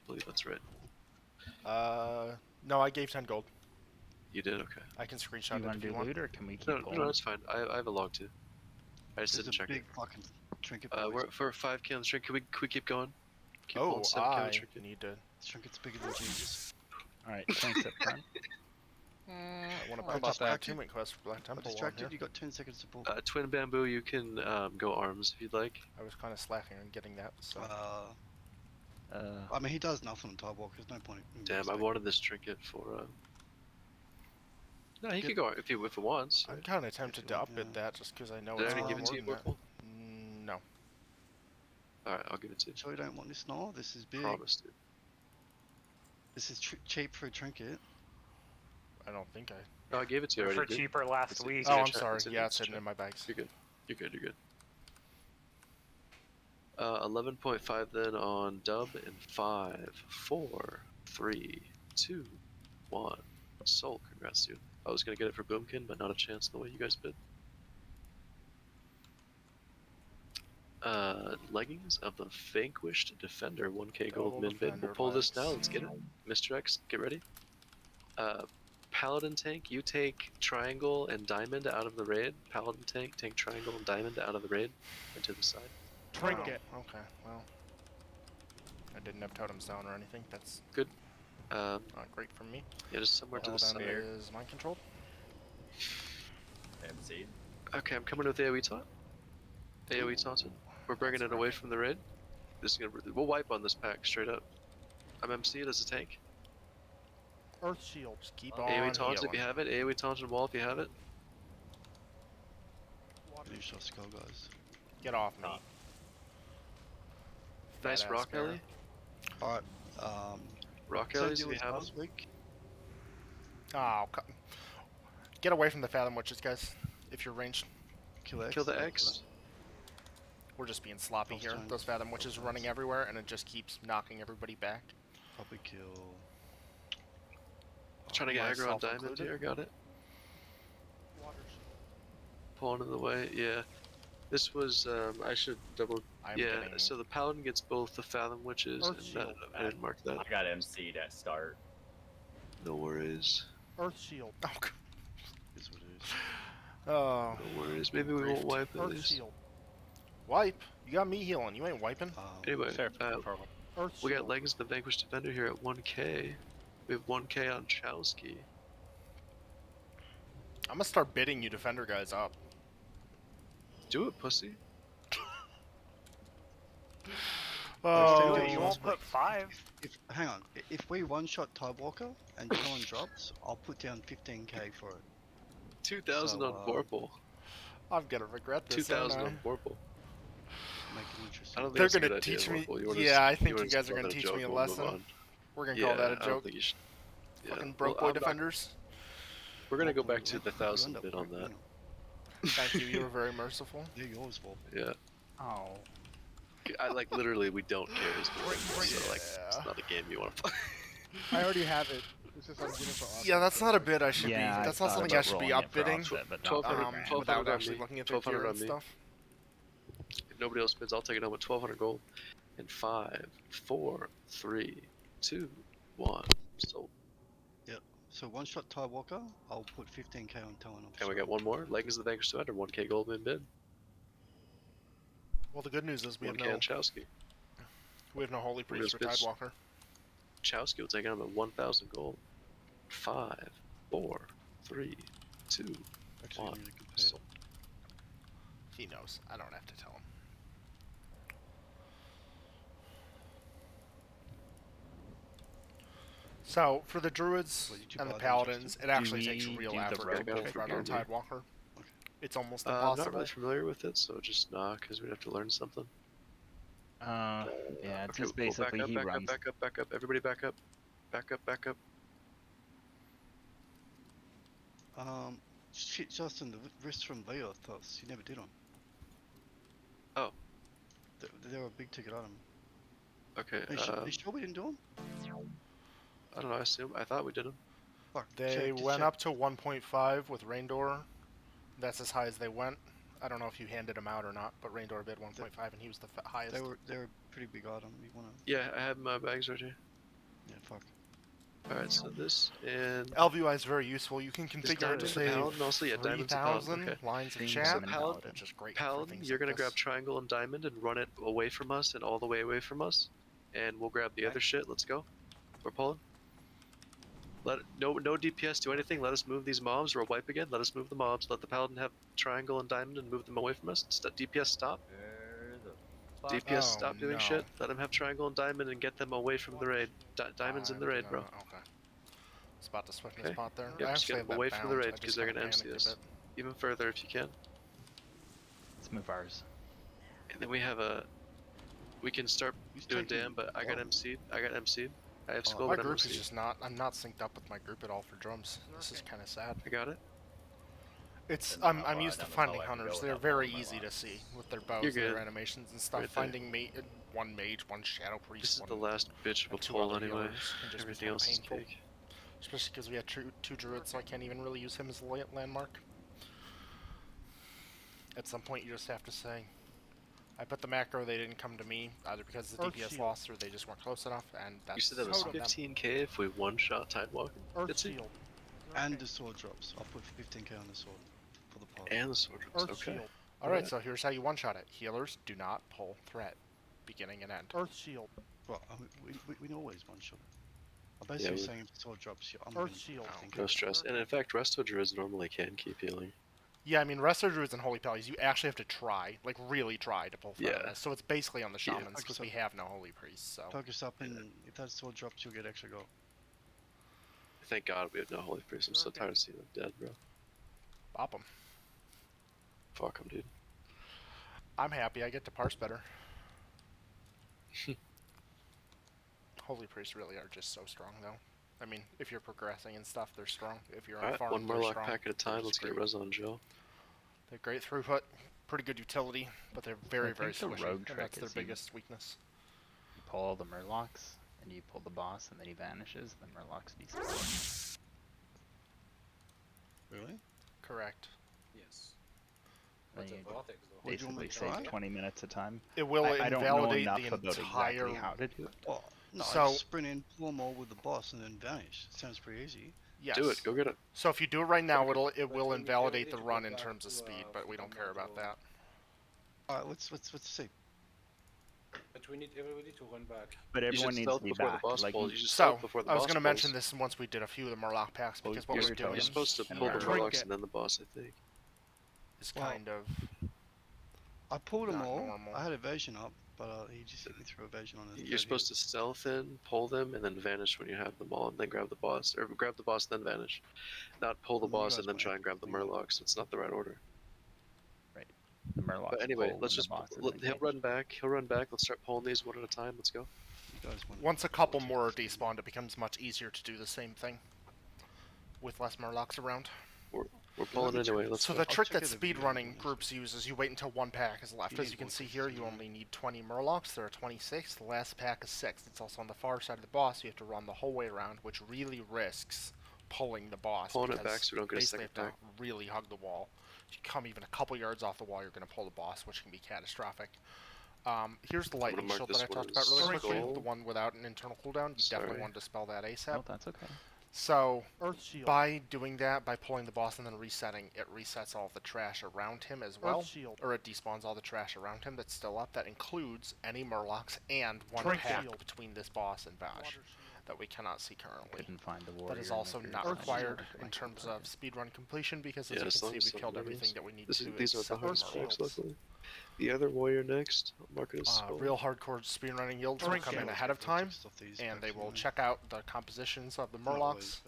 believe that's right. No, I gave 10 gold. You did? Okay. I can screenshot You it want if to you do want. loot or can we keep No, going? no, that's fine. I have a log too. I just There's didn't a check big it. fucking trinket. We're for 5k on the trinket. Can we keep going? Keep Oh, going, 7k on I the trinket. need to. This trinket's bigger than Jesus. Alright, thanks up front. I want to How put about this Black that? Attunement quest for Black I'm Temple on distracted. here. You got 10 seconds to pull. Twin bamboo, you can go arms if you'd like. I was kind of slacking on getting that, so. I mean, he does nothing on Tidewalk. There's no point. In Damn, I investing. wanted this trinket for. No, he could go if he wants. I'm kind of tempted to upbid that just because I know Did I it's already worth give it to you, more than that. Vorpal? No. Alright, I'll give it to you. So you don't want this now? This is big. Promise, dude. This is cheap for a trinket. I don't think I. No, I gave it to you For already. dude. cheaper last It's- week. it's Oh, in I'm the chat, sorry. it's in Yeah, the it's hidden chat. in my bags. You're good. You're good. You're good. 11.5 then on dub in 5, 4, 3, 2, 1. Soul, congrats, dude. I was gonna get it for Boomkin, but not a chance the way you guys bid. Leggings of the Vanquished Defender, 1k gold Double min bid. Defender We'll pull this now. legs. Let's get it. Mr. X, get ready. Paladin tank, you take triangle and diamond out of the raid. Paladin tank, take triangle and diamond out of the raid and to the side. Trinket. Oh, okay, well. I didn't have totems down or anything. That's good. Not great for me. Yeah, just somewhere to the Down side. is mind controlled. MC. Okay, I'm coming with AoE taunt. AoE taunted. We're bringing it away from the raid. This is gonna. We'll wipe on this pack straight up. I'm MC'd as a tank. Earth Shield. Just keep AoE on taunt if healing. you have it. AoE taunt and wall if you have it. Finish off skull, guys. Get off me. Nice Fat-ass rock bear. alley. Alright, Rock same alleys deal if you as have last them. week. Oh, get away from the Fathom Witches, guys. If you're ranged. Kill X. Kill the X. We're just being sloppy False here. giants, Those Fathom Witches are false running giants. everywhere, and it just keeps knocking everybody back. Probably kill. Trying to get aggro on Myself diamond included. here. Got it. Water shield. Pulling in the way. Yeah. This was. I should double. I'm yeah. getting- So the paladin gets both the Fathom Witches Earth and Shield. I didn't mark that. I got MC'd at start. No worries. Earth Shield. Oh, Is what it is. oh. No worries. Maybe we won't wipe at Earth least. Shield. Wipe? You got me healing. You ain't wiping. Anyway, Fair problem. Earth we got Shield. Leggings the Vanquished Defender here at 1k. We have 1k on Chowski. I'm gonna start bidding you Defender guys up. Do it, pussy. Oh, You won't put 5. Hang on. If we one-shot Tidewalker and Talon drops, I'll put down 15k for it. 2,000 So, on Vorpal. I'm gonna regret this. 2,000 aren't on I? Vorpal. Make it interesting. I don't think They're that's a gonna good idea, teach me. Vorpal. You wanna Yeah, I just- think you wanna guys just are call gonna that a teach joke me a and we'll move lesson. on. We're gonna Yeah, call that I a don't joke. think you should. Yeah. Fucking broke Well, boy defenders. We're gonna go back to You the 1,000 end up bid on breaking, that. you know. Thank you. You were very merciful. They're yours, Vol. Yeah. Oh. I like literally we don't care as much. So like Yeah. it's not a game you want to play. I already have it. It's just I'm getting for awesome. Yeah, that's not a bid I should Yeah, be. I That's not thought something about I should be rolling it for upbidding. offset, but not 1200 for grand. 1200 Without on actually me. looking at their 1200 gear on and me. stuff. If nobody else bids, I'll take it home with 1,200 gold. In 5, 4, 3, 2, 1. Sold. Yep. So one-shot Tidewalker, I'll put 15k on Talon. And we got one more. Leggings of the Vanquished Defender, 1k gold in bid. Well, the good news is we have 1k no on Chowski. holy priest for bids. Tidewalker. Chowski will take it home at 1,000 gold. 5, 4, 3, 2, Actually, 1. really good pair. Sold. He knows. I don't have to tell him. So, for the druids What, did you and the buy them, paladins, it actually Do takes we real do the effort to rogue pull for threat on Gary? Tidewalker. It's almost I'm impossible. not really familiar with it, so just nah, because we'd have to learn something. Yeah, Okay, just cool. basically he back runs. up, back up, back up. Everybody back up. Back up, back up. Shit, Justin, the wrists from Leothos, you never did on. Oh. They were a big ticket item. Okay, You sure we didn't do them? I don't know, I thought we did them. Fuck. They just went check. up to 1.5 with Raindor. That's as high as they went. I don't know if you handed him out or not, but Raindor bid 1.5 and he was the highest. They were a pretty big item. You wanna? Yeah, I have my bags right here. Yeah, fuck. Alright, so this and LVI is very useful. You can configure it to diamond a save paladin? Also, yeah, diamond's a paladin, 3,000 okay. lines of Things chat, diamond paladin- which is great. Paladin, for things you're like gonna this. grab triangle and diamond and run it away from us and all the way away from us. And we'll grab the other shit. Let's go. We're pulling. No DPS, do anything. Let us move these mobs or we'll wipe again. Let us move the mobs. Let the paladin have triangle and diamond and move them away from us. DPS stop. DPS Oh, stop doing no. shit. Let them have triangle and diamond and get them away from the raid. Diamond's in the raid, bro. Okay. It's about to switch my Okay. spot there. Yep, I just actually get have them that away from the bound, raid I because just they're kinda gonna MC panicked a us. bit. Even further if you can. Let's move ours. And then we have we can start doing taking dam, but I got one. MC'd. I have Oh, skull, My but I'm group is MC'd. just not. I'm not synced up with my group at all for drums. This is kind of sad. I got it. It's Then I'm how used to down the finding hole I can go hunters. without They're blowing very my easy to locks. see with their bows, You're their good. animations and stuff. Right there. Finding one mage, one shadow priest. This is one, the last bitch of a and two pull other anyway. healers can just be Everything kinda else is painful. cake. Especially because we had two druids, so I can't even really use him as a landmark. At some point, you just have to say, I put the macro, they didn't come to me, either because the Earth DPS shield. lost or they just weren't close enough, and that's You said that was on them. 15k if we one-shot Tidewalker? Earth That's it. shield. And the sword drops. I'll put 15k on the sword for the pod. And the sword drops, Earth okay. shield. Alright, so here's how you one-shot it. Healers do not pull threat, beginning and end. Earth shield. Well, I mean, we always one shot. I'm basically we- saying if the sword drops, I'm Earth gonna shield. 15k. No stress. And in fact, Resto Druids normally can keep healing. Yeah, I mean, Resto Druids and Holy Pallies, you actually have to try, like really try to pull threat on Yeah. this. So it's basically on the Yeah. shamans, because we have no Holy Priests, so. Focus up, and if that sword drops, you'll get extra gold. Thank God we have no Holy Priest. I'm so tired of seeing them dead, bro. Bop them. Fuck them, dude. I'm happy I get to parse better. Holy Priests really are just so strong, though. I mean, if you're progressing and stuff, they're strong. If you're on Alright, farm, one they're Murloc strong. pack at a time. They're Let's just get great. res on Joe. They're great throughput, pretty good utility, but they're very, very the squishy, rogue and trick that's their is you- biggest weakness. You pull all the Murlocs, and you pull the boss, and then he vanishes. The Murlocs despawn. Really? Correct. Yes. Then What's a you vortex though? Would you want me basically to save try? 20 minutes of time. It will I don't know invalidate enough the about entire... exactly how to do it. Oh, no, I So- just sprint in, pull them all with the boss, and then vanish. Sounds pretty easy. Yes. Do it. Go get it. So if you do it right now, it will But we need invalidate the to go run in back terms of to, speed, but we don't care about Fukumoto. that. Alright, let's see. But we need everybody to run back. But You everyone should needs stealth to be before the back. boss Like, pulls. You should So, stealth before the I was boss going to mention pulls. this once we did a few of the Murloc packs, Well, because what you're we're doing You're supposed to And pull the run. Murlocs and then the boss, I think. is Well, kind of... I pulled them Not all. normal. I had evasion up, but he just hit me through evasion on his. You're supposed to stealth in, pull them, and then vanish when you have them all, and then grab the boss. Or grab the boss, then vanish. Not pull the Well, you boss guys and then went try and grab the everything up. Murlocs. It's not the right order. Right. The Murlocs But anyway, pull let's when just... the boss is He'll engaged. run back. He'll run back. Let's start pulling these one at a time. Let's go. You guys went Once a couple more are despawned, it becomes much easier to do the same thing. With less Murlocs around. We're pulling anyway. Let's So go. the trick check that out the video speedrunning on this. groups use is you wait until one pack is left. You As need you can see vortexes here, you anyway. only need 20 Murlocs. There are 26. The last pack is 6. It's also on the far side of the boss. You have to run the whole way around, which really risks pulling the boss. Pulling it because back so we don't get a basically second have to really hug the wall. If you come even a couple yards off the wall, you're going to pull the boss, which can be catastrophic. Here's the lightning mark shield this that I one talked about as really quickly. skull. The one without an internal cooldown. You definitely Sorry. want to dispel that Oh, ASAP. that's okay. So, by doing that, by pulling the boss and then resetting, it resets all of the trash around him as well. Or it despawns all the trash around him that's still up. That includes any Murlocs and one pack between this boss and Bash that we cannot see currently. Couldn't find the warrior. That is in the also group, not so I required decided to in terms target. of speedrun completion because as Yeah, you as can long see, as we some killed warriors. everything that we need These to are the except hard for packs, Murlocs. luckily. The other warrior next. I'll mark it as skull. Real hardcore speedrunning guilds will come in ahead of time, and they will check out the compositions of the Murlocs,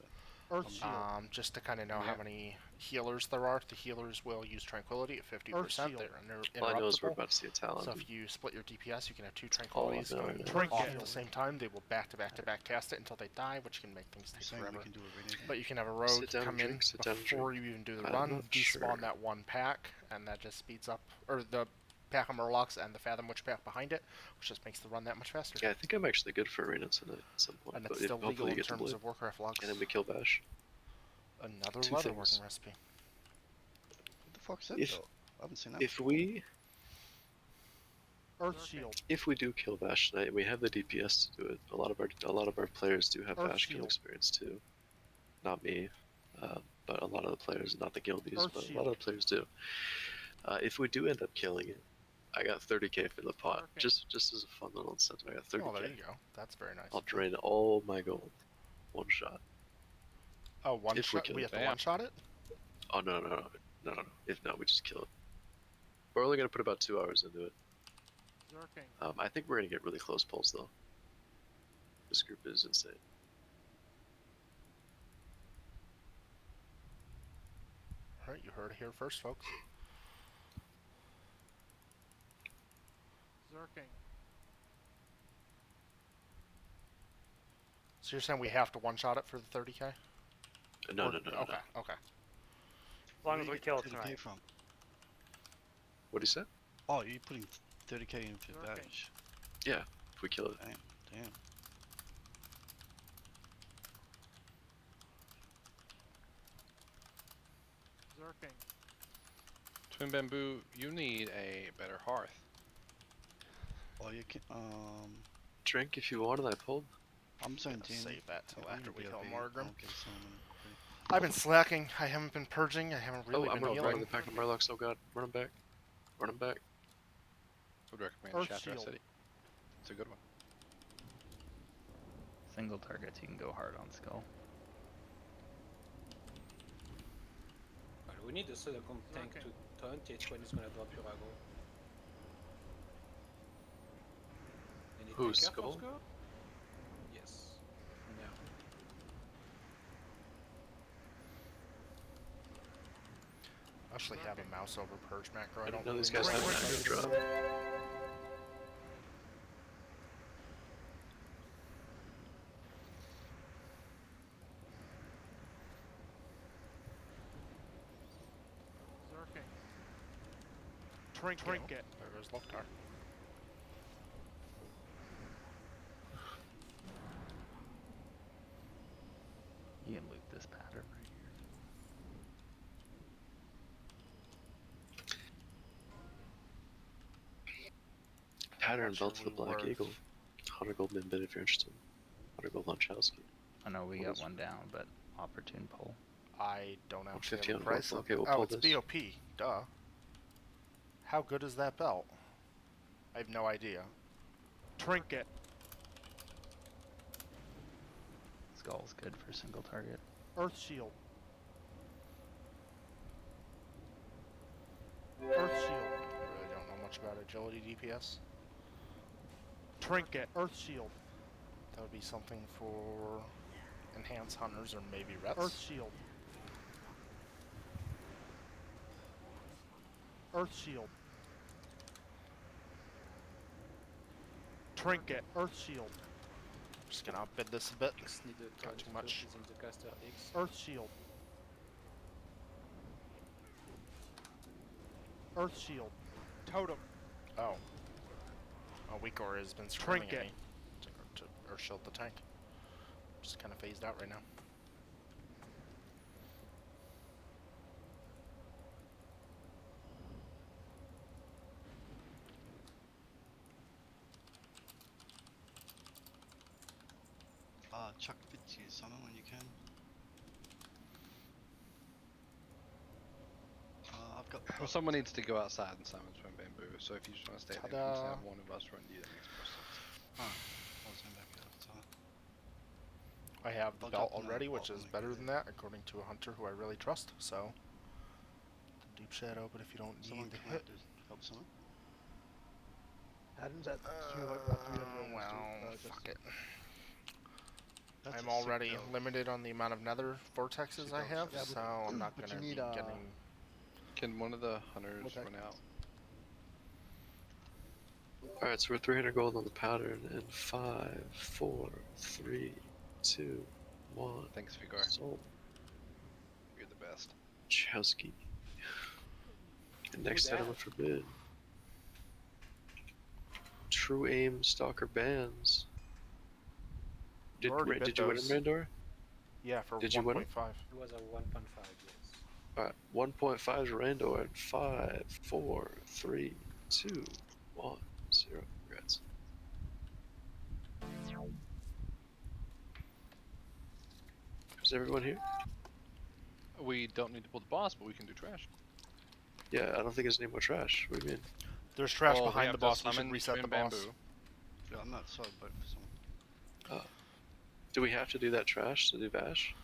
just to kind of know how many healers there are. The healers will use Tranquility at 50%. They're All I know is we're interruptible. about to see a Talon. So if you split your DPS, you can have 2 all I Tranquilities know going right now. off at the same time. They will back-to-back-to-back cast it until they die, which can make things take Saying we forever. can do it right now. But you can have a rogue Sit down come and in drink, sit down and before drink. you even do the I'm run, not despawn sure. that one pack, and that just speeds up, or the pack of Murlocs and the Fathom Witch pack behind it, which just makes the run that much faster. Yeah, I think I'm actually good for arena tonight at some point. And but it's still legal hopefully you in get to terms blue. of Warcraft logs. And then we kill Bash. Another two leatherworking things. recipe. What the fuck's that If- though? I haven't seen that. If we Earth Shield. if we do kill Bash tonight, and we have the DPS to do it. A lot of our players do have Earth Bash kill Shield. experience too. Not me, but a lot of the players, not the guildies, Earth but a Shield. lot of the players do. If we do end up killing it, I got 30k for the pot, just as a fun little incentive. I got 30k. Oh, there you go. That's very nice. I'll drain all my gold, one shot. Oh, one if we shot? kill We it. have to one-shot it? Oh no. If not, we just kill it. We're only gonna put about 2 hours into it. I think we're gonna get really close pulls though. This group is insane. Alright, you heard it here first, folks. So you're saying we have to one-shot it for the 30k? No. Okay, okay. As long as we kill it tonight. From? What do you say? Oh, you're putting 30k in for Bash. Yeah, if we kill it. Damn. Twin Bamboo, you need a better hearth. Oh, you can. Drink if you want, and I pulled. I'm saying Save that till after we kill Morgan. Morgrim. I've been slacking. I haven't been purging. I haven't really I'm been gonna healing. the pack of Murlocs. Oh god, run them back. Run them back. Would recommend Earth Shatter Shield. City. It's a good one. Single targets, you can go hard on skull. Well, we need a silicon tank to taunt it when it's gonna drop your aggro. Any Who, tanker for Skull? Yes. No. actually have a mouse over purge macro. I don't know these really guys know have what an it does. drop. Trinket. There goes Loktar. You can loot this pattern right here. Pattern Much belt are for the we Black worth? Eagle. 100 gold min bid if you're interested. 100 gold on Chowski. I know we What got is- one down, but opportune pull. I don't actually 150 have a on price. gold. Okay, we'll Oh, pull it's this. BOP. Duh. How good is that belt? I have no idea. Trinket. Skull's good for single target. Earth Shield. Earth Shield. I really don't know much about agility DPS. Trinket. Earth Shield. That would be something for enhanced hunters or maybe reps. Earth Shield. Earth Shield. Trinket. Earth Shield. Just gonna outbid this a bit. Got too much. In the caster X. Earth Shield. Earth Shield. Totem. Oh. Oh, Weakor has been screaming at me to Earth Shield the tank. Just kind of phased out right now. Chuck Fitzy or something when you can. I've got. Well, someone needs to go outside and summon Twin Bamboo, so if you just want to stay there, you can have one of us run you, that makes more sense. I was going back outside. I have the I'll belt drop another already, bot which is when I better get than there. that, according to a hunter who I really trust. So, deep shadow, but if you don't Someone need the come hit, out to help someone. Adam's at 300. well, Justin. fuck it. That's I'm a sick already belt. limited on the amount of nether vortexes Sick I belt. have, Yeah, so I'm not but gonna you be need, getting. Can one of the hunters What's that? run out? Alright, so we're 300 gold on the pattern in 5, 4, 3, 2, 1. Thanks, Vigar. Sold. You're the best. Chowski. And next item of forbid. True aim stalker bands. Did, already bid did you win those. him, Randor? Yeah, for Did you win 1.5. him? It was a 1.5, yes. Alright, 1.5 is Randor at 5, 4, 3, 2, 1, 0. Congrats. Is everyone here? We don't need to pull the boss, but we can do trash. Yeah, I don't think there's any more trash. What do you mean? There's trash Oh, we behind have the to boss. We should summon reset Twin the boss. Bamboo. Yeah, I'm outside waiting for someone. Do we have to do that trash to do Bash?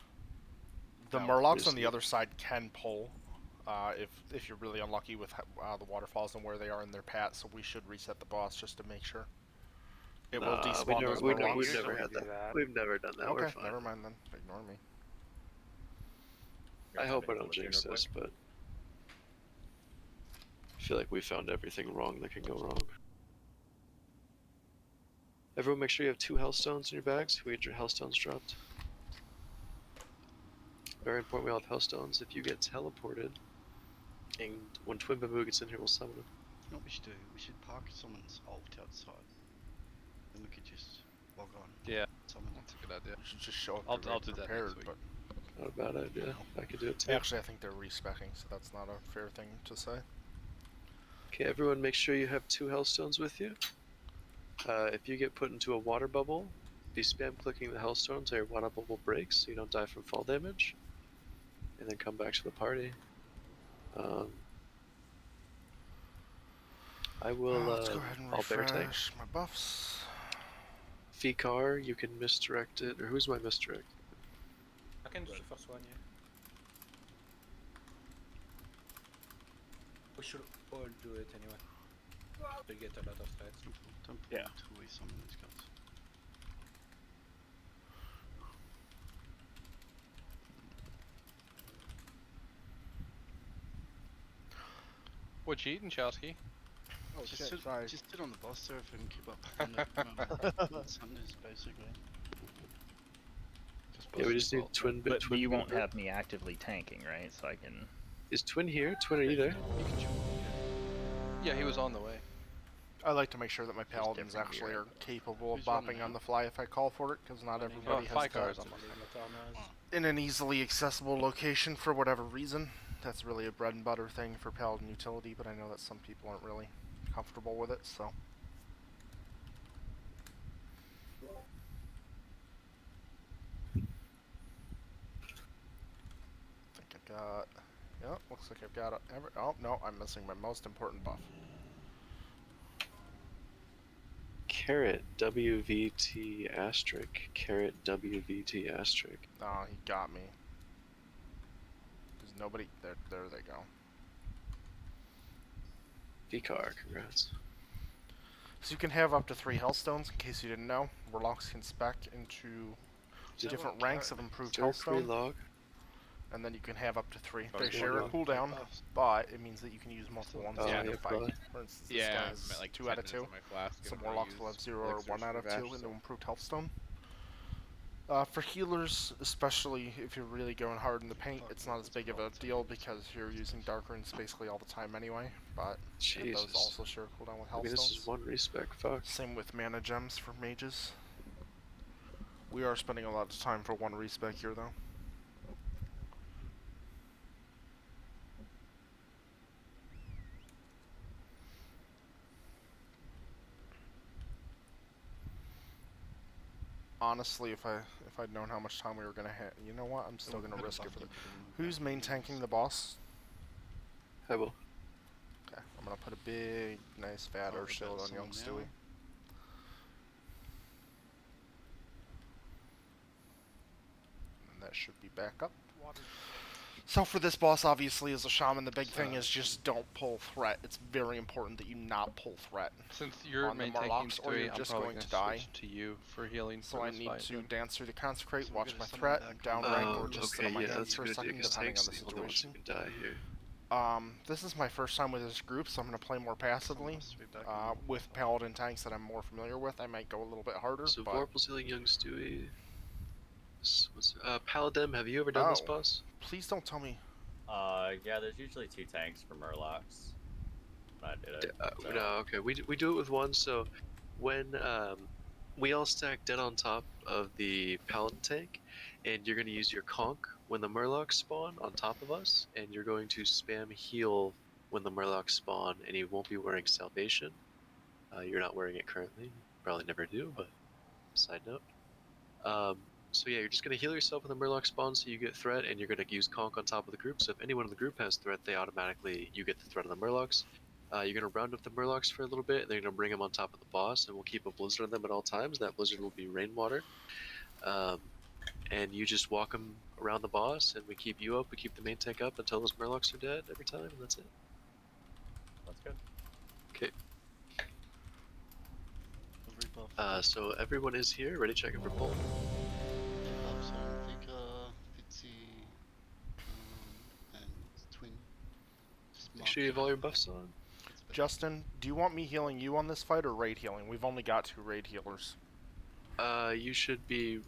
The No, Murlocs just on the the- other side can pull, if you're really unlucky with the waterfalls and where they are in their path. So we should reset the boss just to make sure. It will despawn those Murlocs. We've never had that. We've never done that. We're Okay, fine. never mind then. Ignore me. I hope I don't jinx this, but I feel like we found everything wrong that can go wrong. Everyone make sure you have 2 Hellstones in your bags. We get your Hellstones dropped. Very important we all have Hellstones. If you get teleported, and when Twin Bamboo gets in here, we'll summon him. You know what we should do? We should park someone's ult outside. Then we could just log on. Yeah, Summon. that's a good idea. You should just show up. I'll I'll do that prepared, next week. but Not a bad idea. I could do it too. actually, I think they're respecing, so that's not a fair thing to say. Okay, everyone make sure you have 2 Hellstones with you. If you get put into a water bubble, be spam clicking the Hellstone until your water bubble breaks so you don't die from fall damage. And then come back to the party. I will, let's go ahead and I'll bear tank. refresh my buffs. Fikar, you can misdirect it, or who's my misdirect? I can do the first one, yeah. We should all do it anyway. We get a lot of threats. Don't Yeah. until we summon these guys. What you eating, Chowski? Oh Just shit, sit, sorry. just sit on the boss there if we can keep up on the Sundays, basically. Yeah, we just need twin. But twin you won't bamboo. have me actively tanking, right? So I can. Is Twin here? Twin, are you there? Yeah, he was on the way. I like to make sure that my Just paladins different actually gear. are capable of Who's running bopping on now? the fly if I call for it, because not everybody has Fikar. those in an easily accessible location for whatever reason. That's really a bread and butter thing for paladin utility, but I know that some people aren't really comfortable with it, so. I think I've got. Yep, looks like I've got it. Oh no, I'm missing my most important buff. Carrot WVT asterisk. Carrot WVT asterisk. Oh, he got me. There's nobody. There they go. Fikar, congrats. So you can have up to 3 Hellstones, in case you didn't know. Warlocks can spec into different ranks of improved Hellstone. Log. And then you can have up to 3. Oh, They yeah, share a log. cooldown, but it means that you can use multiple ones Oh, in a yeah, fight. probably. For instance, this Yeah, guy I'm has at like 2 10 out of 2. minutes on my flask, and Some I'm gonna Warlocks will use have 0 or elixirs 1 out for of 2 Vash, into so- improved Healthstone. For healers, especially if you're really going hard in the paint, it's not as big of a deal because you're using Dark Runes basically all the time anyway, but and those Jesus. also share a cooldown with I mean, this is Hellstones. one respec, fuck. Same with mana gems for mages. We are spending a lot of time for 1 respec here though. Honestly, if I'd known how much time we were gonna have, you know what? I'm still gonna risk it for the. Who's main tanking the boss? I will. Okay, I'm gonna put a big, nice fat Oh, earth we shield got on young someone Stewie. now. And that should be back up. So for this boss, obviously, as a shaman, the big thing is just don't pull threat. It's very important that you not pull threat. Since you're on the main tanking Murlocs, or Stewie, you're I'm just probably going to gonna die. switch to you for healing. So for I this need fight, to then. dance through the consecrate, So we watch gotta my summon threat, back down on rank, or just sit okay, on my yeah, hands that's for a a good idea, second, 'cause depending on Tank's the the only one situation. who can die here. This is my first time with this group, so I'm going to play more passively. With paladin tanks that I'm more familiar with, I might go a little bit harder, So but... Vorpal's healing young Stewie. Paladin, have you ever done this boss? Please don't tell me. Yeah, there's usually 2 tanks for Murlocs. I did it. So. No, okay, we do it with 1, so when we all stack dead on top of the paladin tank, and you're going to use your conch when the Murlocs spawn on top of us, and you're going to spam heal when the Murlocs spawn, and you won't be wearing Salvation. You're not wearing it currently, probably never do, but side note. So yeah, you're just going to heal yourself when the Murloc spawns so you get threat, and you're going to use conch on top of the group, so if anyone in the group has threat, you get the threat on the Murlocs. You're going to round up the Murlocs for a little bit, and then you're going to bring them on top of the boss, and we'll keep a blizzard on them at all times. That blizzard will be rainwater. And you just walk them around the boss, and we keep you up, we keep the main tank up until those Murlocs are dead every time, and that's it. That's good. Okay. So everyone is here, ready to check in for pull. Buffs on Fikar, Fitzy, and Twin. Just Make sure you have all your buffs on. Justin, do you want me healing you on this fight, or raid healing? We've only got 2 raid healers. You should be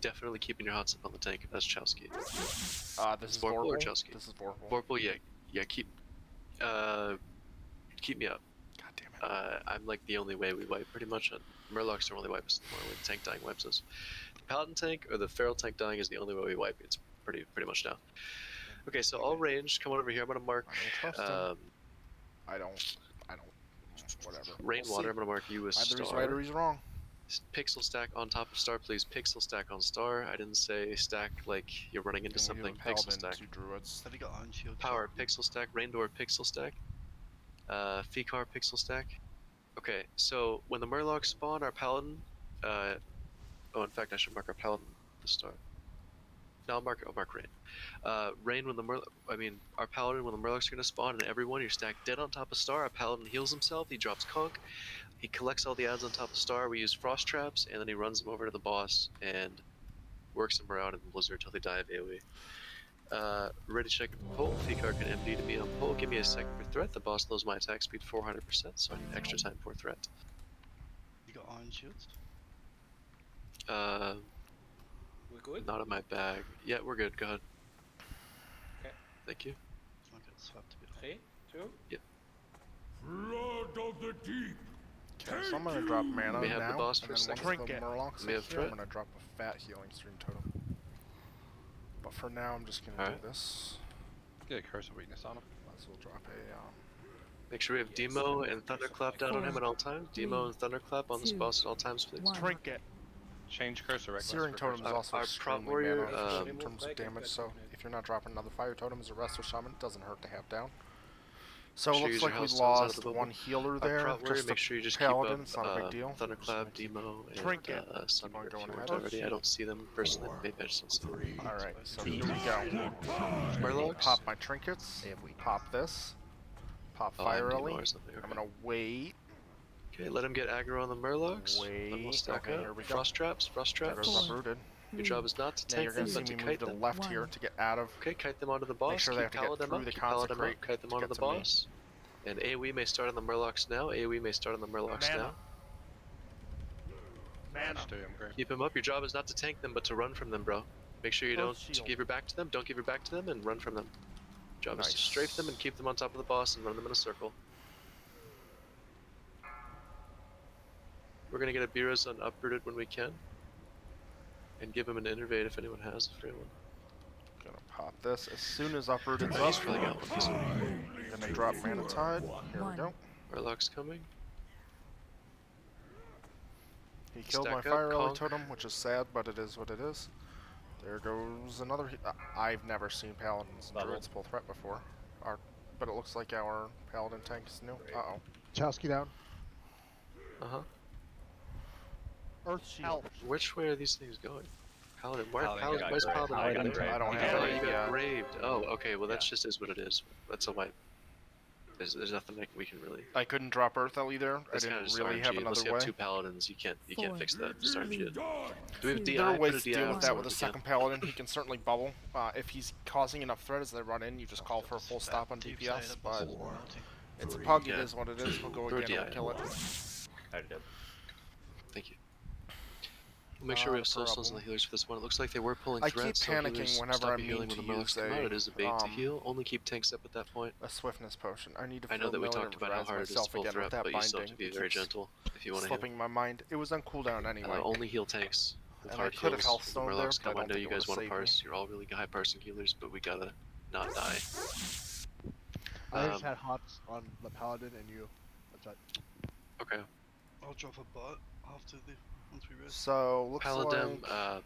definitely keeping your hot step on the tank if that's Chowski. This is Vorpal or Vorpal? Chowski? This is Vorpal. Vorpal, yeah, keep me up. God damn it. I'm like the only way we wipe pretty much. Murlocs don't really wipe us anymore when tank dying wipes us. The Paladin tank or the Feral tank dying is the only way we wipe. It's pretty much now. Okay, so all ranged, come on over here. I'm gonna mark. I don't. Whatever. Rainwater. I'm gonna mark you as Either he's star. right or he's wrong. Pixel stack on top of star, please. Pixel stack on star. I didn't say stack like you're running into something. Pixel stack. Druids. Have you got Iron Shield? Power pixel stack. Raindor pixel stack. Fikar pixel stack. Okay, so when the Murlocs spawn, our paladin. In fact, I should mark our paladin at the start. No, I'll mark Rain. Rain when our paladin when the Murlocs are gonna spawn, and everyone you're stacked dead on top of star. Our paladin heals himself. He drops conch. He collects all the adds on top of star. We use frost traps, and then he runs them over to the boss and works them around in the blizzard until they die of AoE. Ready check it for pull. Fikar can MD to me on pull. Give me a second for threat. The boss lows my attack speed 400%, so I need extra time for threat. You got iron shields? We good? Not in my bag. Yeah, we're good. Go ahead. Okay. Thank you. I got swapped a bit. 3, 2. Yep. Blood of the deep. Okay, so I'm gonna drop mana We have the now, boss and for a then once second. the Murlocs We are have here, I'm threat. gonna drop a fat healing stream totem. But for now, I'm just gonna do this. Get a curse of weakness on him. Might as well drop a. Make sure we have Demo and Thunderclap down on him at all times. Demo and Thunderclap on this boss at all times, please. Trinket. Change curse of reckless. Searing for totem is curse. also Our extremely prop warrior, mana efficient in um, terms of damage. So if you're not dropping another fire totem as a resto shaman, it doesn't hurt to have down. So it looks like we lost one healer there. Prop warrior, Just make a sure you just paladin. keep It's up not a big deal. Thunderclap, Demo, and Trinket. Sunder if going you ahead. weren't already. I don't see them personally. Maybe I just don't see them. Alright, so here we go. Murlocs? Pop my trinkets. Pop this. Pop Oh, fire Demo ellie. or something. I'm Okay. gonna wait. Okay, let him get aggro on the Murlocs. Then we'll stack Okay, up. here we go. Frost traps, frost traps. Dagger's uprooted. Your job is not to Now you're tank them, gonna see but me to move kite to the them. left here to get out of. Okay, kite them onto the boss. Make sure they have keep to get pallet them through up. the Keep pallet them consecrate up. Kite them to onto get the to me. boss. And AoE may start on the Murlocs now. AoE may start on the Murlocs now. Keep him up. Your job is not to tank them, but to run from them, bro. Make sure you don't give your back to them. Don't give your back to them, and run from them. Job is to strafe them and keep them on top of the boss and run them in a circle. We're gonna get a Birazon uprooted when we can. And give him an innervate if anyone has a free one. Gonna pop this as soon as uprooted's Oh, up. he's really got one. He's Gonna drop mana tide. Here we go. Murloc's coming. He killed my Stack up, fire ellie conk. totem, which is sad, but it is what it is. There goes another. I've never seen paladins and druids pull threat before. But it looks like our paladin tank is new. Uh-oh. Chowski down. Uh-huh. Earth Shield. Which way are these things going? Paladin. Where's Paladin got Paladin graved. over Paladin there? got I don't graved. have Oh, it you got yet. graved. Oh, okay. Well, that's just is what it is. That's a wipe. There's nothing we can really. I couldn't drop Earth Ellie there. I That's kind of didn't just really RNG. have Unless another you way. have two paladins, you can't fix that. Just RNG. Do we have DI? There are Put ways a to DI deal on with that someone with a if we second paladin. He can certainly bubble. If he's causing enough threat as they run in, you just call for a full stop on DPS. But it's a pug. It is what it is. We'll go Throw again DI and kill it. I did. Thank you. We'll make sure we have soul stones on the healers for this one. It looks like they were pulling I keep threats. So panicking healers whenever stop I'm healing mean when to the use Murlocs come out. It is a bait to heal. Only keep tanks up at that point. A swiftness potion. I need to. I know that we familiarize talked about how hard it is to myself full again threat, with that but you still have to binding. be very It keeps gentle if you want to heal. slipping my mind. It was on cooldown anyway. Only heal tanks with And I hard could have heals. health When stoned the there, Murlocs but I come, I don't know think you it guys would've want to saved me. parse. You're all really high parsing healers, but we gotta not die. I just had hots on the paladin and you. That's right. Okay. I'll drop a bot after once we rest. So looks Paladin, like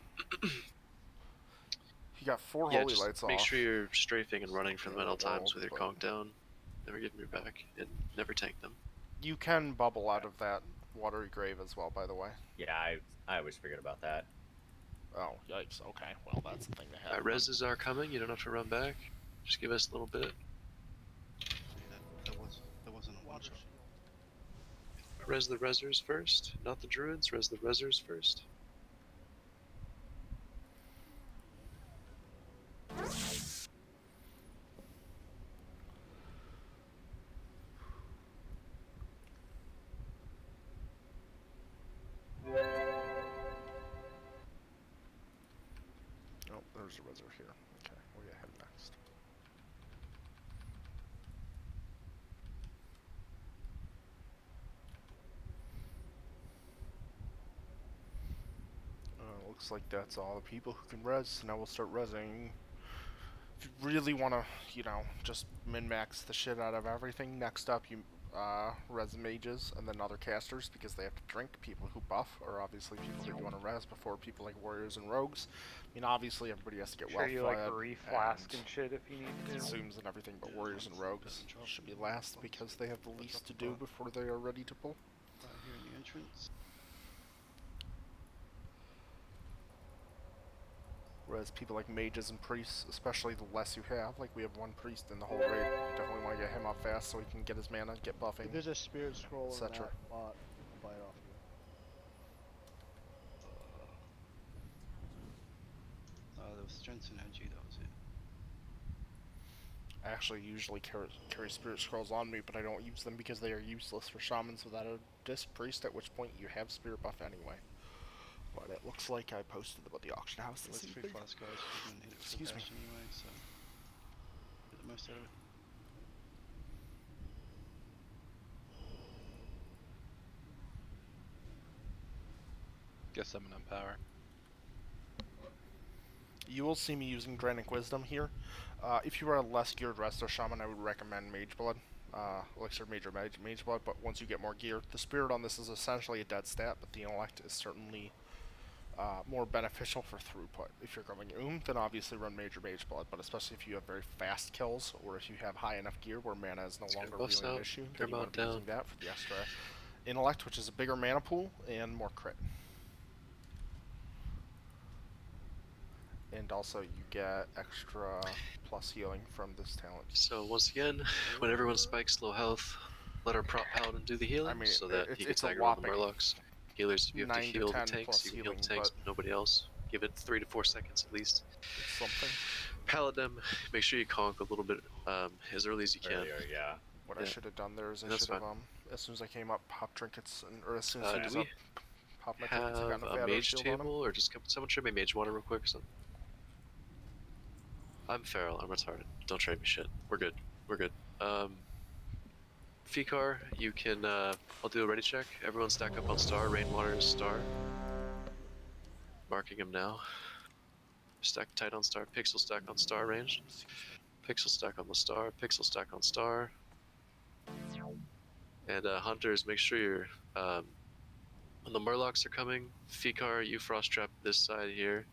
he got 4 yeah, holy just lights make off. sure you're strafing and running from them at all times World, with your but- conk down. Never give them your back, and never tank them. You can bubble out of that watery grave as well, by the way. Yeah, I always forget about that. Oh, yikes. Okay, well, that's the thing to have. Reses are coming. You don't have to run back. Just give us a little bit. That wasn't a one shot. Res the resers first, not the druids. Res the resers first. Oh, there's a reserve here. Okay, we'll get him next. Looks like that's all the people who can res, so now we'll start resing. If you really want to, just min-max the shit out of everything, next up you res mages and then other casters because they have to drink. People who buff are obviously people that you want to res before people like warriors and rogues. I mean, obviously everybody has to get well fed. You like reflask and shit if you need to. Consumes and everything, but warriors and rogues should be last because they have the least to do before they are ready to pull. Here in the entrance. Whereas people like mages and priests, especially the less you have, like we have one priest in the whole raid, you definitely want to get him up fast so he can get his mana, get buffing, If there's a spirit scroll in that etc. bot, buy it off you. There was strength and energy, that was it. I actually usually carry Spirit Scrolls on me, but I don't use them because they are useless for Shamans without a Disc Priest, at which point you have Spirit buff anyway. But it looks like I posted them at the auction house this Let's evening. free flask, guys. We're gonna hit it for Excuse the me. bash anyway, so get the most out of it. Guess summon on power. You will see me using Dranic Wisdom here. If you are a less geared Resto Shaman, I would recommend Mage Blood. Elixir Major Mage Blood, but once you get more geared, the Spirit on this is essentially a dead stat, but the Intellect is certainly more beneficial for throughput. If you're going then obviously run Major Mage Blood, but especially if you have very fast kills, or if you have high enough gear where mana is no longer really an issue, then you want to be using that for the extra Intellect, which is a bigger mana pool and more crit. And also you get extra plus healing from this talent. So once again, when everyone spikes low health, let our prop paladin do the healing, so that he gets aggro on the Murlocs. Healers, if you have to heal the tanks, you can heal the tanks, but nobody else. Give it 3 to 4 seconds at least. It's something. Paladin, make sure you conk a little bit as early as you can. Yeah. What I should have done there is I should have, as soon as I came up, pop trinkets, or as soon as I was up, pop my trinkets and got a mage table, or just someone trade me mage water real quick or something? I'm feral, I'm retarded. Don't trade me shit. We're good. We're good. Fikar, you can, I'll do a ready check. Everyone stack up on star. Rainwater is star. Marking him now. Stack tight on star. Pixel stack on star ranged. Pixel stack on the star. Pixel stack on star. And hunters, make sure you're, when the Murlocs are coming, Fikar, you frost trap this side here.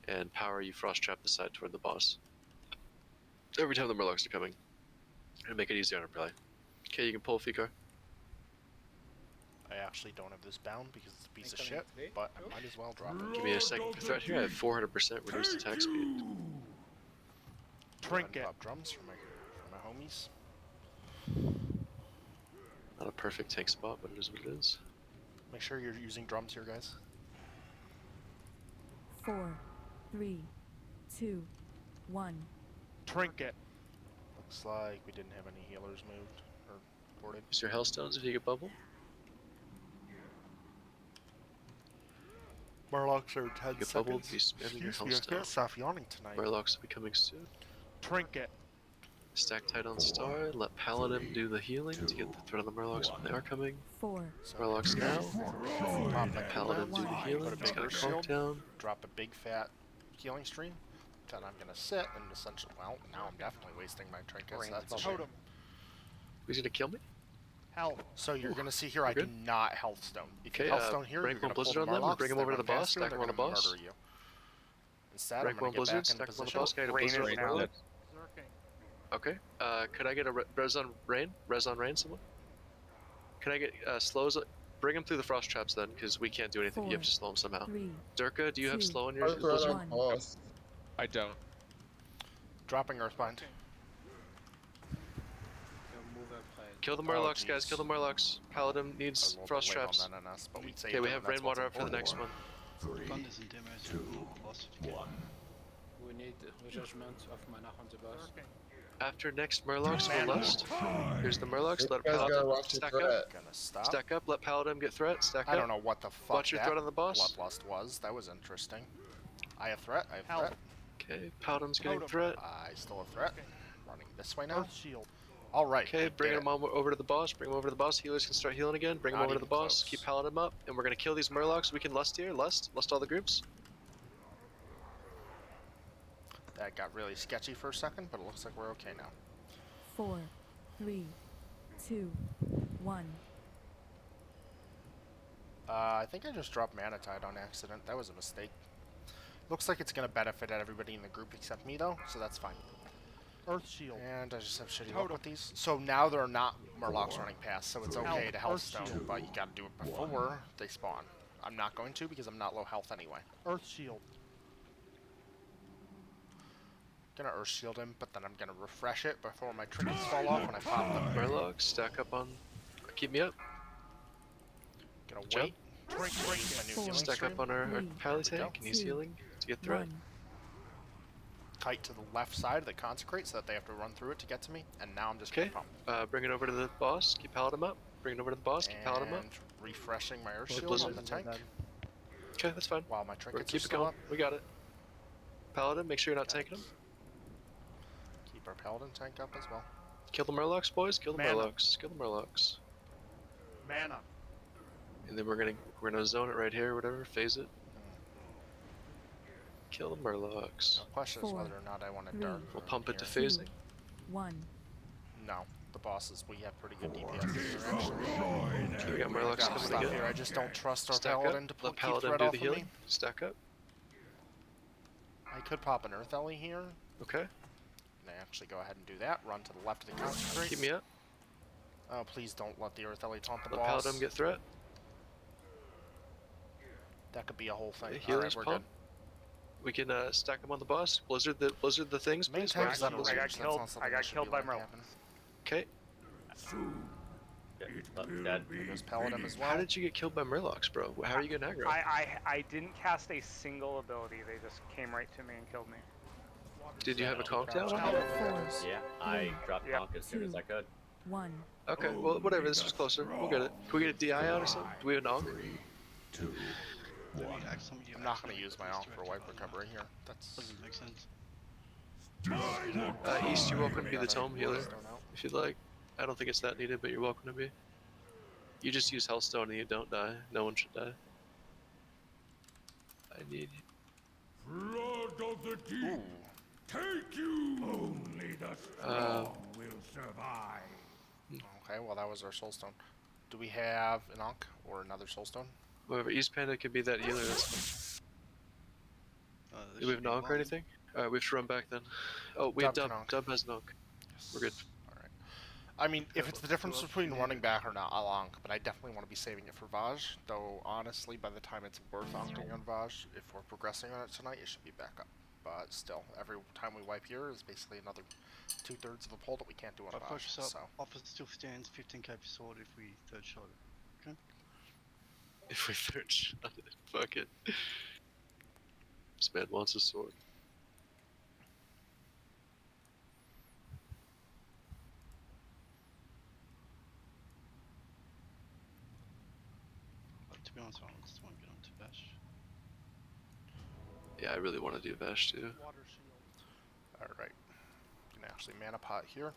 And Power, you frost trap this side toward the boss. Every time the Murlocs are coming. And make it easier on him, probably. Okay, you can pull Fikar. I actually don't have this bound because it's a piece of shit, but I might as well drop it. Give me a second threat here. I have 400% reduced attack speed. Trinket. Pop drums for my homies. Not a perfect tank spot, but it is what it is. Make sure you're using drums here, guys. 4, 3, 2, 1. Trinket. Looks like we didn't have any healers moved or boarded. Use your Hellstones if you get bubble. Murlocs are 10 Get seconds. bubbled, be spamming your Excuse me, I Hellstone. can't stop yawning tonight. Murlocs will be coming soon. Trinket. Stack tight on star, let Paladin do the healing to get the threat on the Murlocs when they are coming. 4. Murlocs now. Let Paladin do the healing. Put a He's big got a conk down. Drop a big fat healing stream. Then I'm gonna sit and essentially, well, now I'm definitely wasting my trinkets. That's a shame. Who's gonna kill me? Health. So you're gonna see here, I do not healthstone. If you Okay, healthstone here, rank you're gonna 1 blizzard pull on the them, or Murlocs, bring them they over to run the boss, faster, stack they're them on the gonna boss. murder you. Instead, Rank I'm gonna 1 get blizzard, back stack into them on the position. boss. Can I get a Rain blizzard is right now. now? Okay, could I get a res on rain? Res on rain, someone? Can I get slows? Bring him through the frost traps then, because we can't do anything. 4, You have to slow him somehow. 3, Durka, do you have 2, slow in your Earth blizzard? on boss. I don't. Dropping Earthbind. Kill the Murlocs, guys. Kill the Murlocs. Paladin needs frost traps. Okay, we have rainwater up for the next one. Thunders and demos are philosophy. We need judgment of mana on the boss. After next Murlocs, we'll lust. Here's the Murlocs. You Let guys gotta Paladin watch your stack threat. up. Gonna stop. Stack up. Let Paladin get threat. Stack up. I don't know what the fuck Watch your that threat on the boss. Bloodlust was. That was interesting. I have threat. I have threat. Okay, Paladin's getting threat. I still have threat. Running this way now. Shield. All right. Okay, bring him over to the boss. Bring him over to the boss. Healers can start healing again. Bring him Not over to the even boss. close. Keep Paladin up, and we're gonna kill these Murlocs. We can lust here. Lust all the groups. That got really sketchy for a second, but it looks like we're okay now. 4, 3, 2, 1. I think I just dropped Mana Tide on accident. That was a mistake. Looks like it's gonna benefit everybody in the group except me though, so that's fine. Earth Shield. And I just have shitty luck with these. So now they're not Murlocs running past, so it's okay to Healthstone, but you gotta do it before they spawn. I'm not going to because I'm not low health anyway. Earth Shield. Gonna Earth Shield him, but then I'm gonna refresh it before my trinkets fall off when I pop them. Murlocs, stack up on. Keep me up. Gonna Jump. wait. My new healing Stack stream. up on our Three, pally tank, and he's two, healing to get threat. 1. kite to the left side of the consecrate so that they have to run through it to get to me, and now I'm just Okay. gonna pump. Bring it over to the boss. Keep Paladin up. Bring it over to the boss. Keep Paladin up. And refreshing my Earth Well, Shield Blizzard on the is tank. Okay, that's fine. While my trinkets Keep are it still going. up. We got it. Paladin, make sure you're not tanking them. Keep our Paladin tank up as well. Kill the Murlocs, boys. Kill the Mana. Murlocs. Kill the Murlocs. Mana. And then we're gonna zone it right here, whatever. Phase it. Kill the Murlocs. The question is whether or not I want to dark. We'll pump it to here. phasing. 1. No, the bosses. We have pretty good DPS here, actually. Okay, we got Murlocs Gotta coming stop again. here. I just don't trust our Stack Paladin up. to pull Let keep Paladin threat do off the of healing. me. Stack up. I could pop an Earth Ellie here. Okay. And I actually go ahead and do that. Run to the left of the consecrate. Keep me up. Oh, please don't let the Earth Ellie taunt the Let boss. Paladin get threat. That could be a whole thing. Okay, Alright, healers we're pump. We can stack them on the boss. Blizzard the things. Main Please. tank's Mark not the a Blizzard. I got killed by Merle. Okay. Dead. There's Paladin as well. How did you get killed by Murlocs, bro? How are you getting aggro? I didn't cast a single ability. They just came right to me and killed me. Did you have a conk down? Yeah, I dropped Yep. conk as soon as I could. 1. Okay, well, whatever. This was closer. We'll get it. Can we get a DI out or something? Do we have an Onk? I'm not going to use my Onk for wipe recovery here. That's Doesn't make sense. East, you're welcome to be the tome healer if you'd like. I don't think it's that needed, but you're welcome to be. You just use Hellstone and you don't die. No one should die. I need Blood of the deep, take you! Only the strong will survive. Okay, well that was our soulstone. Do we have an Onk or another soulstone? whatever. East Panda could be that healer. That's fine. Do we have an Onk or anything? Alright, we have to run back then. Oh, we have Dub Dub. can Onk. Dub has an Onk. We're good. Alright. I mean, if it's the difference between running back or not, I'll Onk, but I definitely want to be saving it for Vaj. Though, honestly, by the time it's worth Onking on Vaj, if we're progressing on it tonight, it should be back up. But still, every time we wipe here is basically another 2/3 of a pull that we can't do on Vaj. Focus up. So. Offer still stands 15k per sword if we third shot it. Okay? If we third shot it. Fuck it. This man wants a sword. But to be honest, I just want to get onto Bash. Yeah, I really want to do Vash too. Alright. You can actually mana pot here.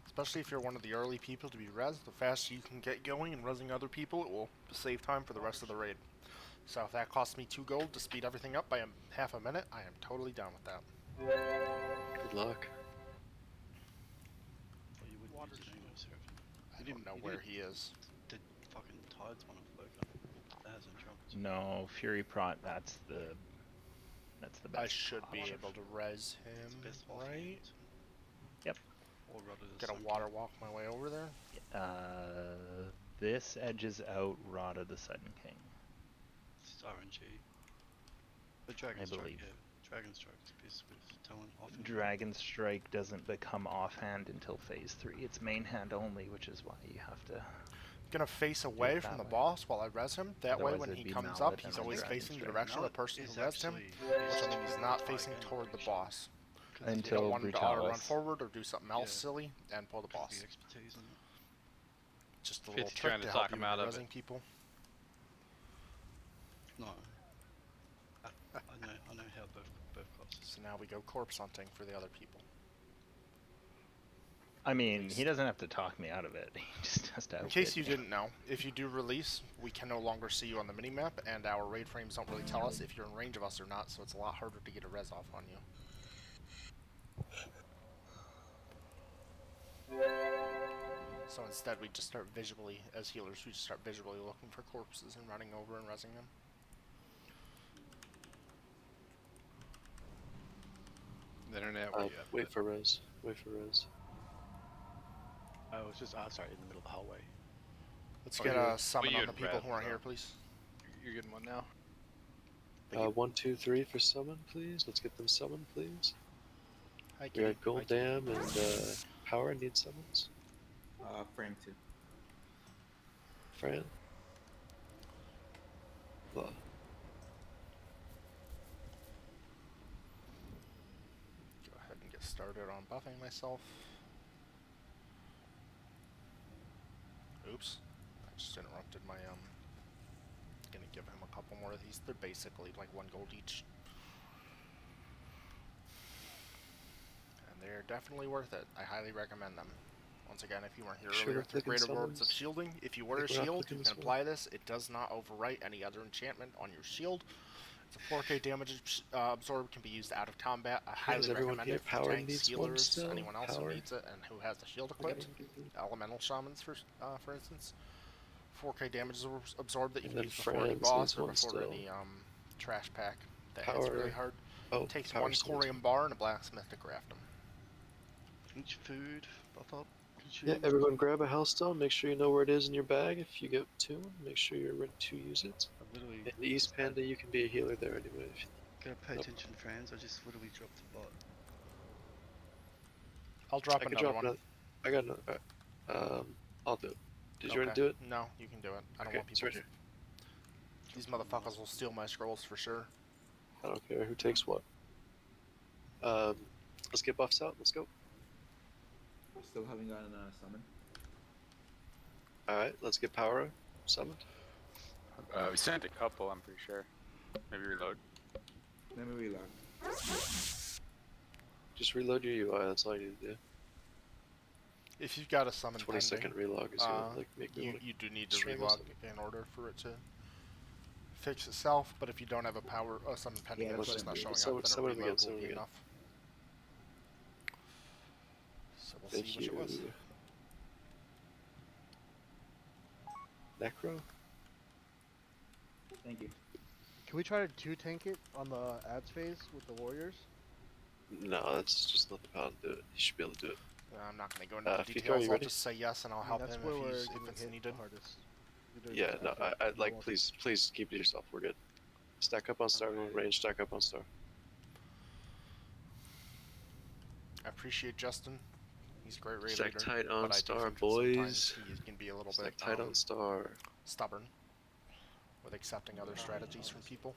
Especially if you're one of the early people to be res, the faster you can get going and resing other people, it will save time for the rest of the raid. So if that costs me 2 gold to speed everything up by half a minute, I am totally down with that. Good luck. Well, you wouldn't use it anyway, Seraphim. I don't know where he is. The fucking tides one of Floka. That hasn't dropped. No, Fury Prot, that's the best. I should be able to res him, Best right? Yep. Or rather Gonna water walk my way over there. This edges out Rod of the Sudden King. It's RNG. But Dragon I Strike, believe. yeah. Dragon Strike's pissed with talent often. Dragon Strike doesn't become offhand until phase 3. It's main hand only, which is why you have to. Gonna face away that from the way. boss while I res him. That way, Otherwise when it'd he be comes Mallet up, he's and always Dragon facing the Strike. direction of the person who resed him, which I mean he's not facing toward the boss. You don't Until want him to auto run Brutalis. forward or do something else Yeah. silly and pull the boss. The expertise in it. Just a If little it's trick trying to to talk help you him when out you're of resing it. people. No. I know how both classes. So now we go corpse hunting for the other people. I mean, he doesn't have to talk me out of it. He just has to. In case you didn't know, if you do release, we can no longer see you on the minimap, and our raid frames don't really tell us if you're in range of us or not, so it's a lot harder to get a res off on you. So instead, we just start visually, as healers, we just start visually looking for corpses and running over and resing them. The internet. Where you at? Wait for res. Wait for res. I was just sorry, in the middle of the hallway. Let's Oh, get you- a summon well, on you the had people res, who are so. here, please. You're getting one now. 1, 2, 3 for summon, please. Let's get them summoned, please. Hi, We Kitty. got Gold Dam and Power need summons. Frame 2. Fran. Blah. started on buffing myself. Oops. I just interrupted my, Gonna give him a couple more of these. They're basically like 1 gold each. And they're definitely worth it. I highly recommend them. Once again, if you weren't here Sure, earlier, we're the greater clicking rewards of summons. shielding. If you wear a Think we're not shield, clicking you this can one. apply this. It does not overwrite any other enchantment on your shield. It's a 4k damage absorb, can be used out of combat. I highly everyone recommend here it for power tanks, needs one healers, still? anyone else Power? who needs it and who has the shield equipped. Elemental shamans, for instance. 4k damage absorb that you And can then use before any Franz boss needs or one before still. any trash pack that hits Power. really hard. Oh, Takes power 1 still needs corium bar and a blacksmith to craft them. Each food, buff up, Yeah, consume. everyone grab a Hellstone. Make sure you know where it is in your bag. If you get 2, make sure you're ready to use it. I literally And East Panda, you can be a healer there anyway. If you gotta pay Nope. attention, fans. I just literally dropped a bot. I'll drop I can another drop one. another. I got another. Alright. I'll do it. Did you already Okay. do it? No, you can do it. I don't Okay, want it's people. right here. These motherfuckers will steal my scrolls for sure. I don't care who takes what. Let's get buffs out. Let's go. We still haven't gotten a summon. Alright, let's get power summoned. We sent a couple, I'm pretty sure. Maybe reload. Let me reload. Just reload your UI. That's all you need to do. If you've got a summon 20-second pending, relog is gonna like make me you do need to strangle relog something. in order for it to fix itself. But if you don't have a summon pending, Yeah, it's that's just what not I'm showing doing. up, then a Summon him again, reload will summon him be again. enough. So we'll Thank see which it was. you. Necro? Thank you. Can we try to 2-tank it on the ads phase with the warriors? No, that's just let the paladin do it. He should be able to do it. I'm not going to go into the Fika, are details. you I'll ready? just say yes, and I'll I mean, help that's him where we're if getting it's hit needed. the hardest. Either Yeah, no, effort I or like loss. please keep it to yourself. We're good. Stack up on star, everyone range, stack up on star. I appreciate Justin. He's a great raid Stack leader, tight on but I do star, think that sometimes boys. he can be a little Stack bit tight on star. stubborn with accepting other strategies from people.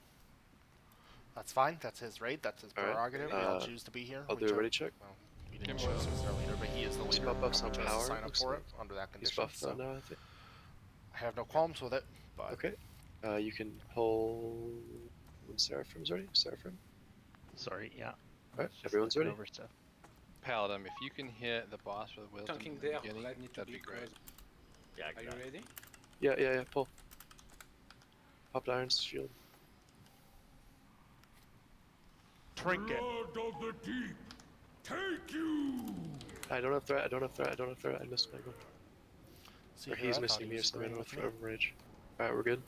That's fine. That's his raid. That's his Alright, prerogative. We all choose to be here. I'll We do a chose- ready check. Well, we didn't choose who's our leader, but he is the He's leader. buffs and on we chose power, to sign up looks for like. it under that He's condition. buffed So on now, I think. I have no qualms with it. But Okay. You can pull when Seraphim's ready. Seraphim. Sorry, yeah. Alright, everyone's ready. Over stuff. Paladin, if you can hit the boss with wisdom Tanking in the there, beginning, I need to that'd be be great. close. Yeah, I Are got you it. ready? Yeah, pull. Popped Iron's shield. Trinket. Blood of the deep, take you! I don't have threat, I missed my goal. See Or here, he's I thought missing he me or was something, I agreeing don't know with if me. I'm rage. Alright, we're good.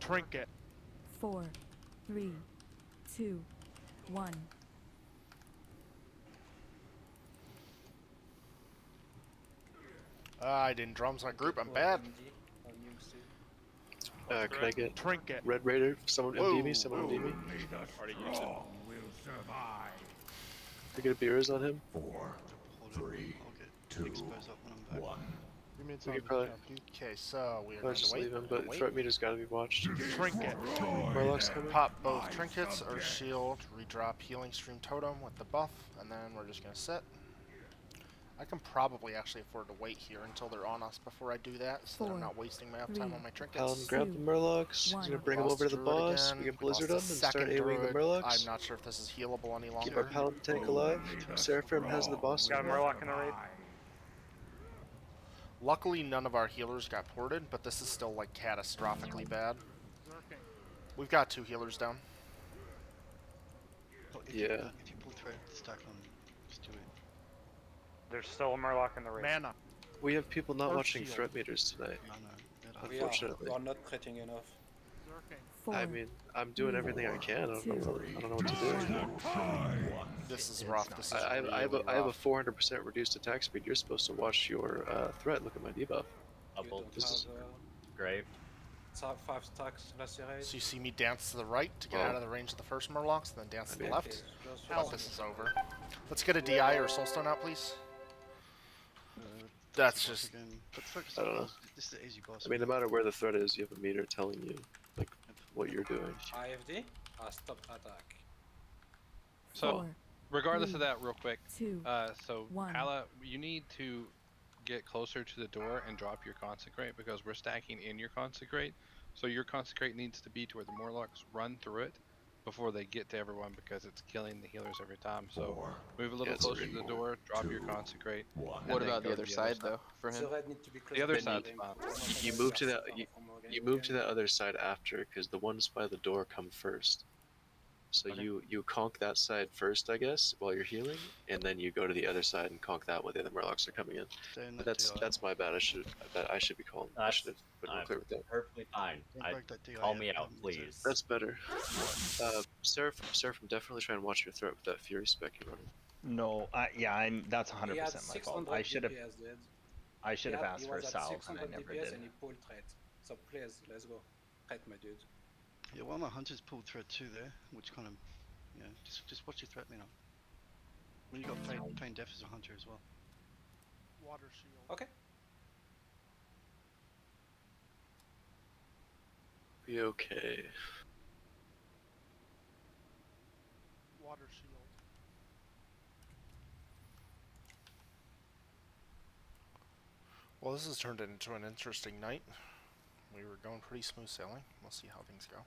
Trinket. 4, 3, 2, 1. I didn't drums my group. I'm bad. Can I get Trinket. Red Raider? Someone MD me, someone MD me. Only the strong will survive. Can I get a beers on him? 4, 3, I'll get 2, expose up when I'm back. 1. You mean We something, could probably Chowski? Okay, so we are I'll going to just wait. leave him, and but wait. threat meter's gotta be watched. Trinket. Murloc's coming. Pop both trinkets or shield, redrop healing stream totem with the buff, and then we're just gonna sit. I can probably actually afford to wait here until they're on us before I do that, so that I'm 4, not wasting my uptime on my trinkets. Paladin, grab the Murlocs. He's gonna bring him Lost over to the Druid boss. again. We get We lost Blizzard a him and start second AoEing the Druid. Murlocs. I'm not sure if this is healable any Keep our longer. Paladin tank alive. Seraphim has the boss. Got a Murloc in the raid. Luckily, none of our healers got ported, but this is still like catastrophically bad. We've got 2 healers down. If Yeah. if you pull threat, stack on. Just do it. There's still a Murloc in the raid. Mana. We have people not Oh, watching shield. threat meters tonight. No. We Unfortunately. are not threatening enough. 4, I mean, I'm doing everything I can. I don't know what to do. This is rough. This is I really have a rough. 400% reduced attack speed. You're supposed to watch your threat. Look at my debuff. Double. This is Grave. 5 stacks lacerate. So you see me dance to the right to get Oh. out of the range of the first Murlocs, and then dance to the mean- left. Just But this is over. Let's get a DI or Soulstone out, please. That's boss just... again. Let's focus I on don't know. boss. This is the easy boss. I mean, no matter where the threat is, you have a meter telling you like what you're doing. AFD. stop attack. So, Four, regardless of three, that, real quick. two, So one. Pala, you need to get closer to the door and drop your consecrate because we're stacking in your consecrate. So your consecrate needs to be to where the Morlocks run through it before they get to everyone because it's killing the healers every time. So move a little closer to the door, drop your consecrate. What about the other side though, for him? The red need to be close The other to side's them. fine. You move to that. You move to that other side after, because the ones by the door come first. So you conk that side first, I guess, while you're healing, and then you go to the other side and conk that when the other Murlocs are coming in. Stay in But that that's my bad. I should be calling. I should have been more clear with that. Perfectly fine. Don't break that DI Call me yet, out, me too. please. That's better. Seraphim, definitely try and watch your throat with that Fury spec you're running. No, that's 100% He had my fault. 600 I should have DPS, dude. asked He for a was at salve and I 600 never DPS did. and he pulled threat. So please, let's go. Threat, my dude. Yeah, one of my hunters pulled threat too there, which kind of, yeah, just watch your threat, you know. When you got feign death as a hunter as well. Water shield. Okay. Be okay. Water shield. Well, this has turned into an interesting night. We were going pretty smooth sailing. We'll see how things go.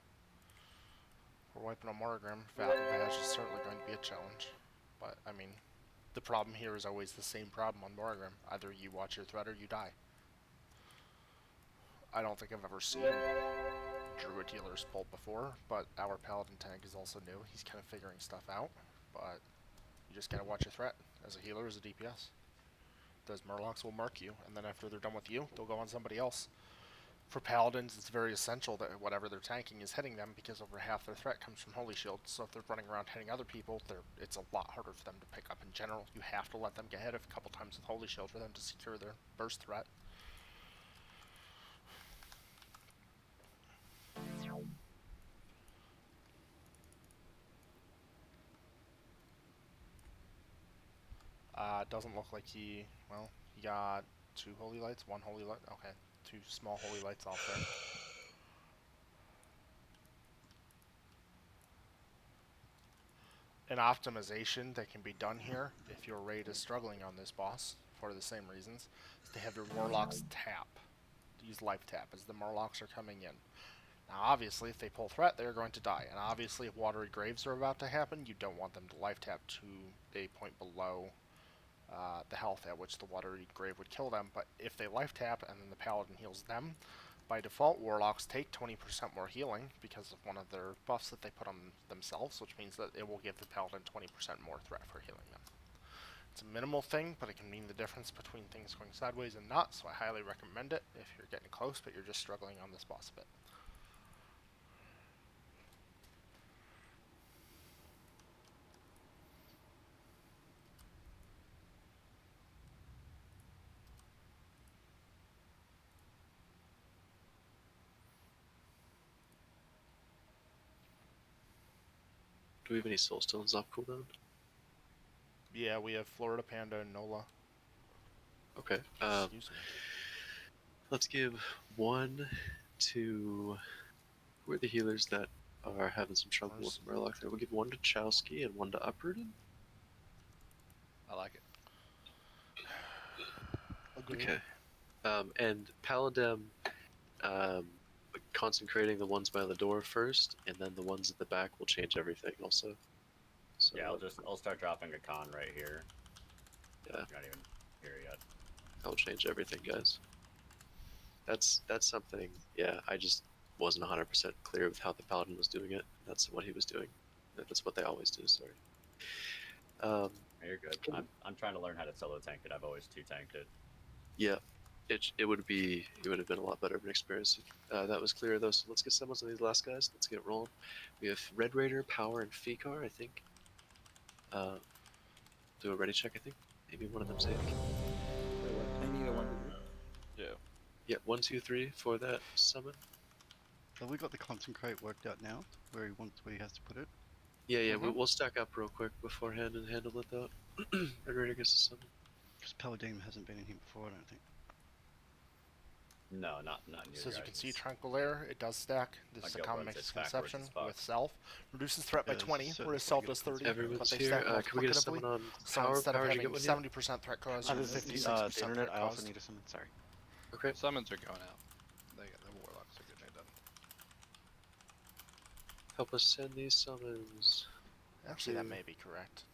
We're wiping a Monogram. Fathom Badge is certainly going to be a challenge. But, I mean, the problem here is always the same problem on Monogram. Either you watch your threat or you die. I don't think I've ever seen Druid healers pulled before, but our Paladin tank is also new. He's kind of figuring stuff out, but you just gotta watch your threat. As a healer, as a DPS. Those Murlocs will mark you, and then after they're done with you, they'll go on somebody else. For Paladins, it's very essential that whatever they're tanking is hitting them, because over half their threat comes from Holy Shield, so if they're running around hitting other people, it's a lot harder for them to pick up in general. You have to let them get hit a couple times with Holy Shield for them to secure their burst threat. Doesn't look like he got 2 Holy Lights, 1 Holy Light, okay, 2 small Holy Lights off there. An optimization that can be done here, if your raid is struggling on this boss, for the same reasons, is to have your Warlocks tap. Use life tap as the Murlocs are coming in. Now obviously, if they pull threat, they're going to die, and obviously if Watery Graves are about to happen, you don't want them to life tap to a point below the health at which the Watery Grave would kill them, but if they life tap and then the Paladin heals them, by default Warlocks take 20% more healing because of one of their buffs that they put on themselves, which means that it will give the Paladin 20% more threat for healing them. It's a minimal thing, but it can mean the difference between things going sideways and not, so I highly recommend it if you're getting close but you're just struggling on this boss a bit. Do we have any Soulstones off cooldown? Yeah, we have Florida Panda and Nola. Okay. Excuse me. Let's give 1 to... Who are the healers that are having some trouble with Murloc there? We'll give 1 to Chowski and 1 to Uprooted. I like it. Agreed. Okay. And Paladin, concentrating the ones by the door first, and then the ones at the back will change everything also. So, Yeah, I'll start dropping a con right here. Yeah. Not even here yet. I'll change everything, guys. That's something. Yeah, I just wasn't 100% clear with how the Paladin was doing it. That's what he was doing. That's what they always do. Sorry. You're good. I'm trying to learn how to solo tank it. I've always 2-tanked it. Yeah, it would have been a lot better of an experience if that was clear though. So let's get summons on these last guys. Let's get rolling. We have Red Raider, Power, and Fikar. I think. Do a ready check. I think maybe one of them's safe. I need a 1 to 3. Yeah. Yeah, 1, 2, 3 for that summon. Have we got the concentrate worked out now? Where he has to put it? Yeah, we'll stack up real quick beforehand and handle it though. Red Raider gets the summon. Because Paladin hasn't been in here before, I don't think. No, not in So your as you can see, guys'. Tranquil Air, it does stack. This My is a guild common runs it backwards misconception as fuck. with Self. Reduces threat by Yeah, 20, so whereas it's Self like does 30, Everyone's but they here. stack Can we get multiplicatively. someone on So power? instead of Power, did you having get one yet? 70% threat cause, you This have is the 56% internet. threat I also caused. need a summon. Sorry. Okay. Summons are going out. The warlocks are getting it done. Help us send these summons. Actually, that may be correct.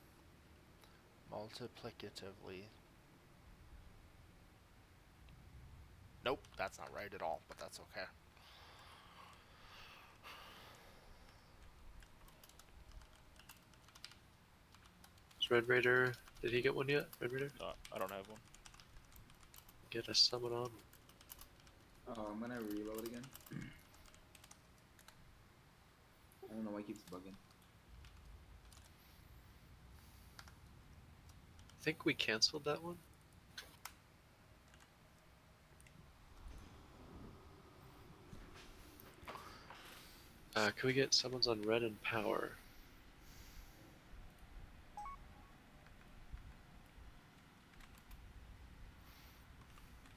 Multiplicatively. Nope, that's not right at all, but that's okay. Is Red Raider, did he get one yet? Red Raider? No, I don't have one. Get a summon on. Oh, I'm gonna reload again. I don't know why it keeps bugging. I think we canceled that one. Can we get summons on red and power?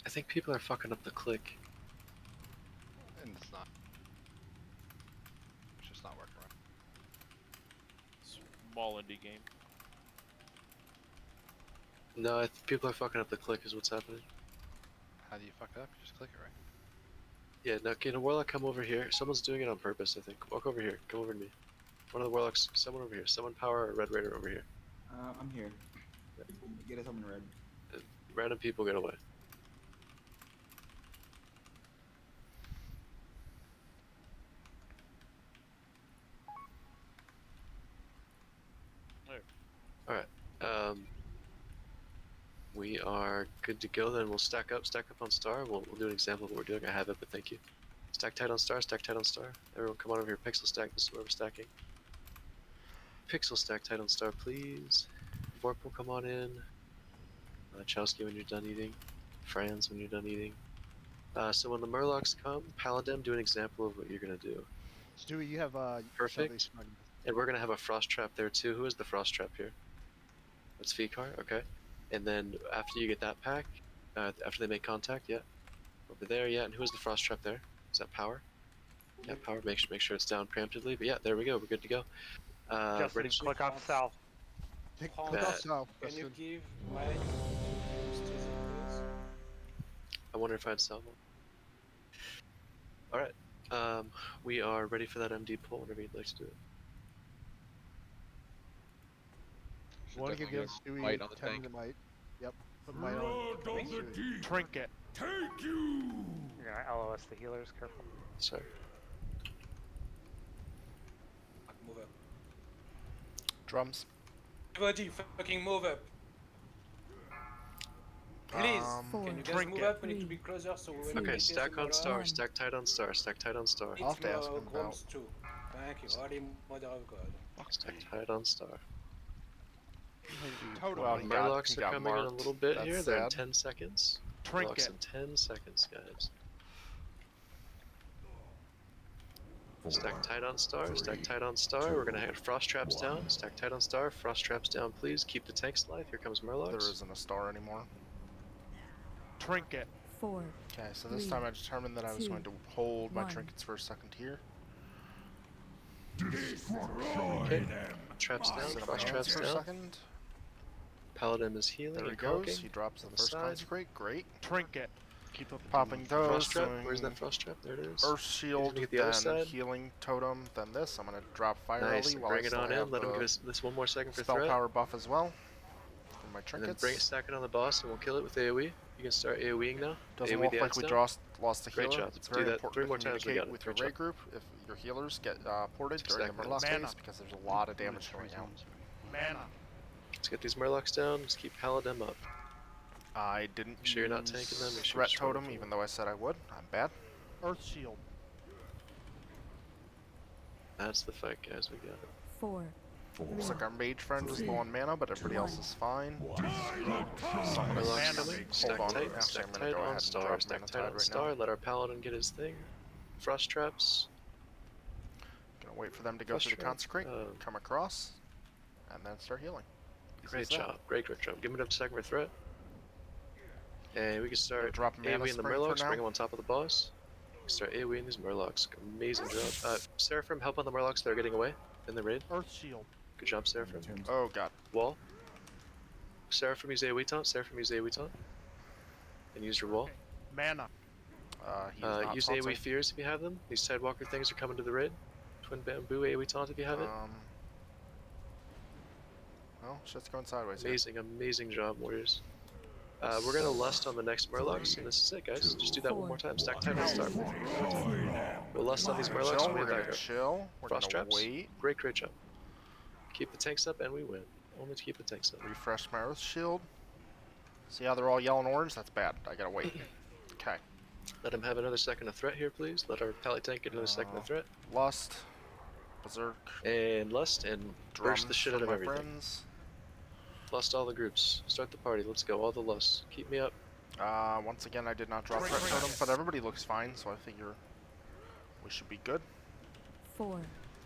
I think people are fucking up the click. And it's not. It's just not working right. Small indie game. No, people are fucking up the click is what's happening. How do you fuck it up? You just click it right. Yeah, now can a warlock come over here? Someone's doing it on purpose, I think. Walk over here. Come over to me. One of the warlocks, someone over here. Someone power or red raider over here. I'm here. Get us something red. Random people get away. There. Alright. We are good to go then. We'll stack up on star. We'll do an example of what we're doing. I have it, but thank you. Stack tight on star, stack tight on star. Everyone come on over here. Pixel stack, this is where we're stacking. Pixel stack tight on star, please. Vorp will come on in. Chowski when you're done eating. Franz when you're done eating. So when the Murlocs come, Paladin, do an example of what you're gonna do. Stewie, you have Perfect. salvation on you. And we're gonna have a frost trap there too. Who is the frost trap here? That's Fikar, okay. And then after you get that pack, after they make contact, yeah. Over there, yeah. And who is the frost trap there? Is that power? Yeah, power. Make sure it's down preemptively. But yeah, there we go. We're good to go. Justin, Ready? click off south. Click off south. Can you Justin. give Mike please? I wonder if I'd sell one. Alright. We are ready for that MD pull whenever you'd like to do it. You want to give Stewie might on the 10 tank. minute might. Yep. Put might on. Blood of the deep. Trinket. Take you. You're gonna LOS the healers, careful. Sorry. Move up. Drums. Everybody, fucking move up. Please, can you guys move up? We need to be closer so when we Okay, get stack on some star, more stack tight on star, stack tight on star. I'll have to ask him about. grunts too. Thank you, Holy Mother of God. Stack tight on star. Total. Murlocs are coming in a little bit here. They're in sad. 10 seconds. Trinket. Murlocs in 10 seconds, guys. Stack tight on star, stack tight on star. We're gonna have frost traps down. Stack tight on star, frost traps down, please. Keep the tanks alive. Here comes Murlocs. There isn't a star anymore. Trinket. 4. Okay, so this 3, time I determined that I was 2, going to hold my 1. trinkets for a second here. Destroy them. Traps down, Sit on my frost hands traps for a down. second. Paladin is healing There he and goes. conking. He drops the On the first side. consecrate. Great. Trinket. Keep up Popping those. Frost trap. doing Where's that frost trap? There it is. Earth shield, Get the other then side. healing totem, then this. I'm gonna drop fire Nice. early while Bring I it still on have in. Let him the give us this one more second for spell threat. power buff as well. For my And then trinkets. bring it, stack it on the boss, and we'll kill it with AoE. You can start AoEing now. Doesn't AoE look the like axe we down. lost the Great healer. job. It's Do very that important 3 to more times. We communicate got it. with your Great raid job. group if your healers get ported during the Exactly. Murloc Mana. phase because there's a lot of damage going out. Mana. Let's get these Murlocs down. Just keep Paladin up. I didn't Make sure you're not use tanking them. Make sure threat you're strong totem for even them. though I said I would. I'm bad. Earth shield. That's the fight, guys. We got it. 4. Looks like our mage friend is low on mana, but everybody else is fine. So I'm gonna Murlocs hold coming. on. Stack tight. Actually, Stack I'm gonna tight go on ahead and star. drop Stack mana tight tide on right star. now. Let our Paladin get his thing. Frost traps. Gonna wait for them to go Frost through the trap. consecrate, come across, and then start healing. Great Easy as that. job. Great job. Give it up to second for threat. And we can start drop mana AoEing the spring for Murlocs, now. bring them on top of the boss. We can start AoEing these Murlocs. Amazing job. Seraphim, help on the Murlocs that are getting away in the raid. Earth Shield. Good job, Seraphim. Oh god. Wall. Seraphim, use AoE taunt. Seraphim, use AoE taunt. And use your wall. Mana. He's not Use taunting. AoE fears if you have them. These Tidewalker things are coming to the raid. Twin Bamboo, AoE taunt if you have it. Well, shit's going sideways here. Amazing, amazing job, Warriors. We're gonna lust on the next Murlocs, and this is it, guys. Just do that one more time. Stack title start. We'll lust on these Murlocs and we We're gonna back up. chill. We're Frost gonna traps. wait. Great job. Keep the tanks up and we win. Only to keep the tanks up. Refresh my Earth Shield. See how they're all yellow and orange? That's bad. I gotta wait. Okay. Let him have another second of threat here, please. Let our pally tank get another second of threat. Lust. Berserk. And lust and burst the shit out of everything. Friends. Lust all the groups. Start the party. Let's go. All the lusts. Keep me up. Once again, I did not drop threat totem, but everybody looks fine, so I figure we should be good. 4.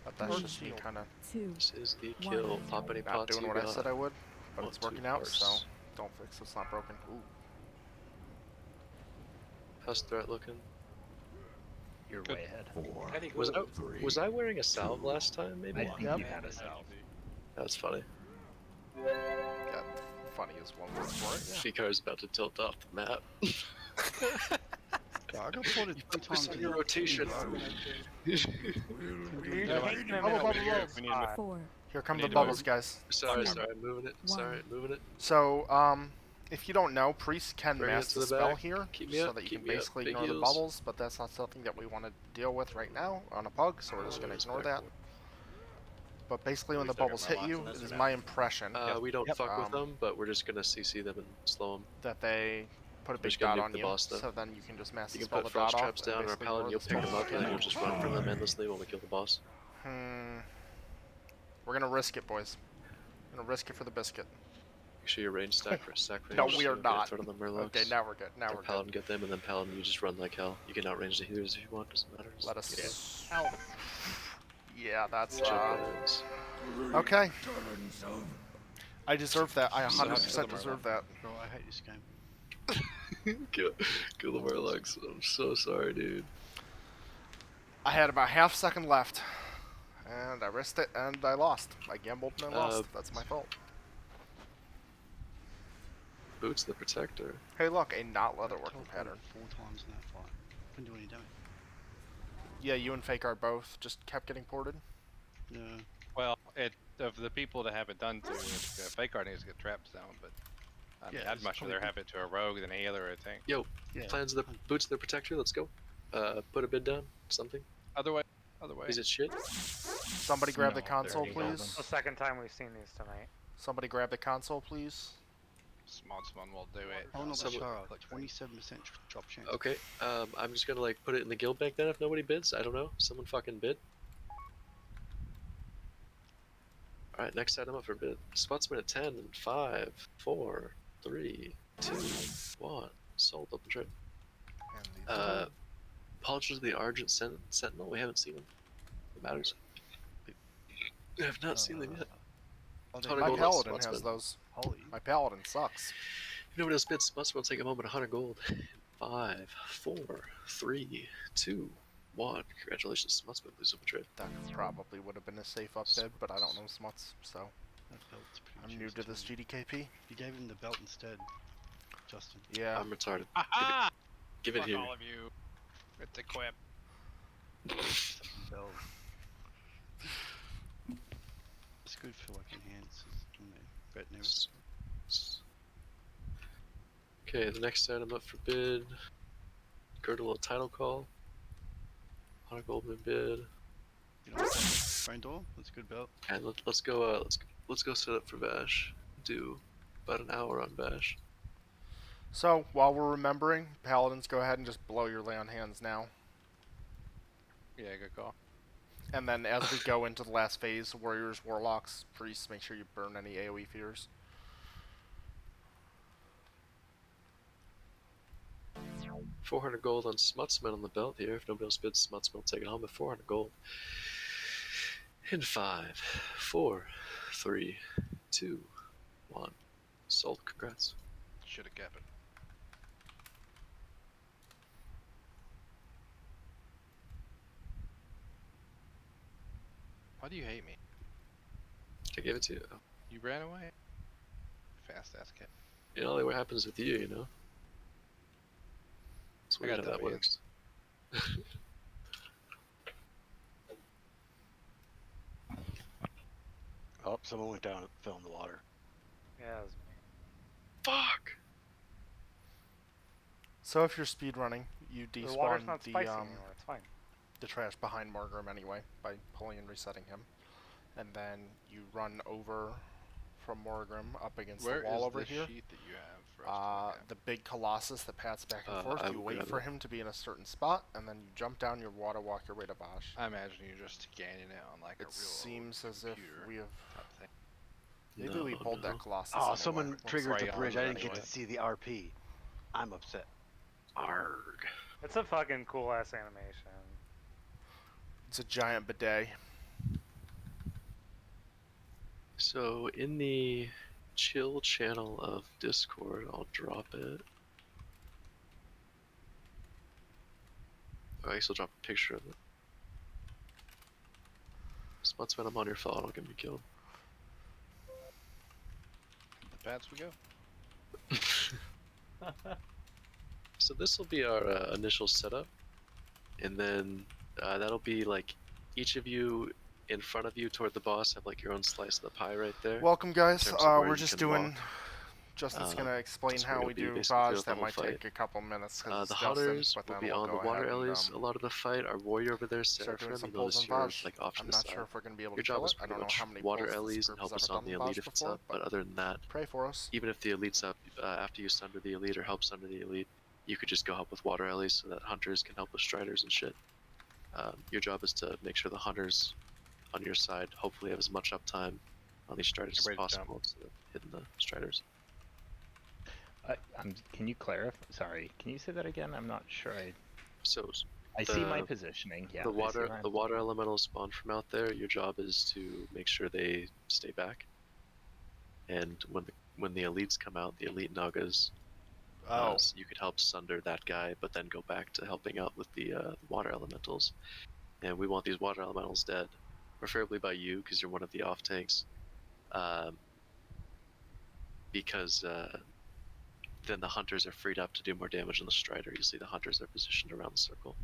But that's just me kind of. 2. This is the kill. Pop any Not pots doing you what I got. said I would, but it's working out, so parse. don't fix it. It's not broken. Ooh. How's threat looking? You're way ahead. Was I wearing a salve last time? Maybe. I think you had a salve. That's funny. Yeah, funny is one word for it. Yeah. Fikar's about to tilt off the map. I got ported 3 times on in your rotation. Here come the bubbles, guys. Sorry, moving it. Sorry, moving it. So, if you don't know, Priest can Bring it mask to the the spell back. here, Keep me so up, that you keep can me up. basically Big ignore the heals. bubbles, but that's not something that we want to deal with right now on a pug, so we're just going to ignore that. But basically, when the bubbles hit you, it is my impression We don't fuck with them, but we're just gonna CC them and slow them. that they put a We're big just gonna dot nuke on the you, boss, though. so then you can just mask You the can spell put the dot frost off. traps and down, or basically paladin, ignore you'll the pick them spell. up, and then you'll just run from them endlessly when we kill the boss. We're gonna risk it, boys. We're gonna risk it for the biscuit. Make sure your range stack for a sec. No, we are not. Throw on the Murlocs. Okay, now we're good. Now we're Paladin good. get them, and then Paladin, you just run like hell. You can outrange the healers if you want, doesn't matter. Let us. Yeah. Yeah, that's Check guys. okay. I deserve that. I 100% Bro, deserve that. Bro, I hate this game. Kill the Murlocs. I'm so sorry, dude. I had about half second left, and I risked it, and I lost. I gambled and I lost. That's my fault. Boots the Protector. Hey, look, a not leatherworking pattern. 4 times in that fight. Couldn't do any damage. Yeah, you and Fake are both just kept getting ported. Yeah. Well, of the people to have it done to, fake art needs to get traps down, but Yeah, I'd it's much rather probably- have it to a rogue than a healer or a tank. Yo, Yeah. plans of the Boots the Protector. Let's go. Put a bid down. Something. Other way. Is it shit? Somebody grab the console, please. The second time we've seen these tonight. Somebody grab the console, please. Smodsman will do it. Oh no, Some- Bashara, 27% drop chance. Okay. I'm just gonna put it in the guild bank then if nobody bids. I don't know. Someone fucking bid. All right, next item up for bid. Spotsman at 10 and 5, 4, 3, 2, 1. Sold. Open trade. Apologies to the Argent Sentinel. We haven't seen him. It matters. We have not seen them yet. My paladin has those. My paladin sucks. If nobody else bids, Spotsman will take a moment. 100 gold. 5, 4, 3, 2, 1. Congratulations, Spotsman. Please open trade. That probably would have been a safe up bid, but I don't know Smuts, so I'm new to this GDKP. You gave him the belt instead, Justin. Yeah. I'm retarded. Aha! Give it Fuck here. all of you. It's a quip. Belt. It's good for like enhances, vet and everything. Okay, the next item up for bid. Girdle a title call. 100 gold in bid. You know what's that? Brain door? That's a good belt. And let's go. Let's go set up for Bash. Do about an hour on Bash. So, while we're remembering, Paladins, go ahead and just blow your lay on hands now. Yeah, good call. And then as we go into the last phase, Warriors, Warlocks, Priests, make sure you burn any AoE fears. $400 gold on Smutsman on the belt here. If nobody else bids, Smutsman will take it home at 400 gold. In 5, 4, 3, 2, 1. Sold. Congrats. Should have kept it. Why do you hate me? I gave it to you. You ran away? Fast ass kid. You know, like what happens with you, you know? That's I weird got how that W. works. Oh, someone went down and fell in the water. Yeah, it was me. Fuck! So if you're speed running, you The water's despawn not spicy anymore. It's fine. the trash behind Margrim anyway by pulling and resetting him, and then you run over from Morgrim up against Where the wall is over the here. sheet that you have for us to look at? The big colossus that pats back and forth. I You will wait grab for it. him to be in a certain spot, and then you jump down your water, walk your way to Bosch. I imagine you're just scanning it on like a real It seems as if computer we have. type thing. Maybe No, we pulled no. that colossus. Oh, anyway. someone Looks triggered the right bridge. on I it didn't get anyway. to see the RP. I'm upset. Arg. It's a fucking cool ass animation. It's a giant bidet. So in the chill channel of Discord, I'll drop it. Or I guess I'll drop a picture of it. Spots when I'm on your phone, I'll get me killed. The pads we go. So this will be our initial setup, and then that'll be like each of you in front of you toward the boss have like your own slice of the pie right there. Welcome, guys. in terms of where We're you just can doing. walk. Justin's gonna explain that's where how you'll we be do basically Vaj. throughout the That whole might fight. take a couple minutes because The it's Justin, hunters but will then be we'll on the go water ahead and, alleys a lot of the fight. Our warrior over there, start doing Seraphim, some you'll pulls notice and you're Vaj. like off to I'm the not side. sure if we're gonna be able Your to job kill is it. I pretty don't know much how many water pulls this alleys and group help has us ever on done the Vaj elite if it's before, up, but other than that, pray for us. even if the elite's up, after you sunder the elite or help sunder the elite, you could just go help with water alleys so that hunters can help with striders and shit. Your job is to make sure the hunters on your side hopefully have as much uptime on these striders as possible instead of hitting the striders. Can you clarify? Sorry, can you say that again? I'm not sure. So I see my positioning. Yeah, the I see water where I'm the water elementals spawn from out there. Your job is to make sure they stay back. And when the elites come out, the elite nagas, so you could help sunder that guy, but then go back to helping out with the water elementals. And we want these water elementals dead, preferably by you because you're one of the off tanks. Because then the hunters are freed up to do more damage on the strider. You see the hunters are positioned around the circle.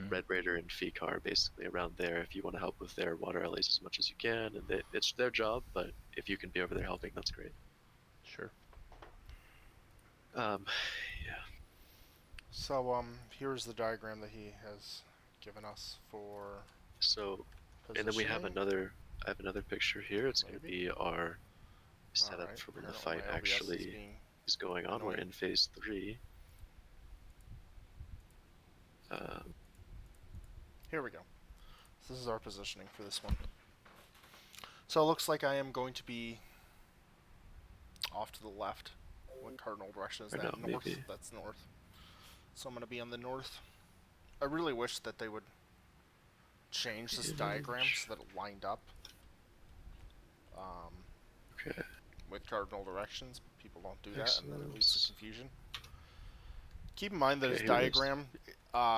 Red Raider and Fikar are basically around there if you want to help with their water alleys as much as you can. And it's their job, but if you can be over there helping, that's great. Sure. Yeah. So here's the diagram that he has given us for. So, and then we have another. I have another picture here. It's going to be our setup for when the fight actually is going on. We're in phase 3. Here we go. So this is our positioning for this one. So it looks like I am going to be off to the left. What cardinal direction is that? No, North? maybe. That's north. So I'm going to be on the north. I really wish that they would change this diagram so that it lined up with cardinal directions. People don't do that, and then it leads to confusion. Keep in mind that his diagram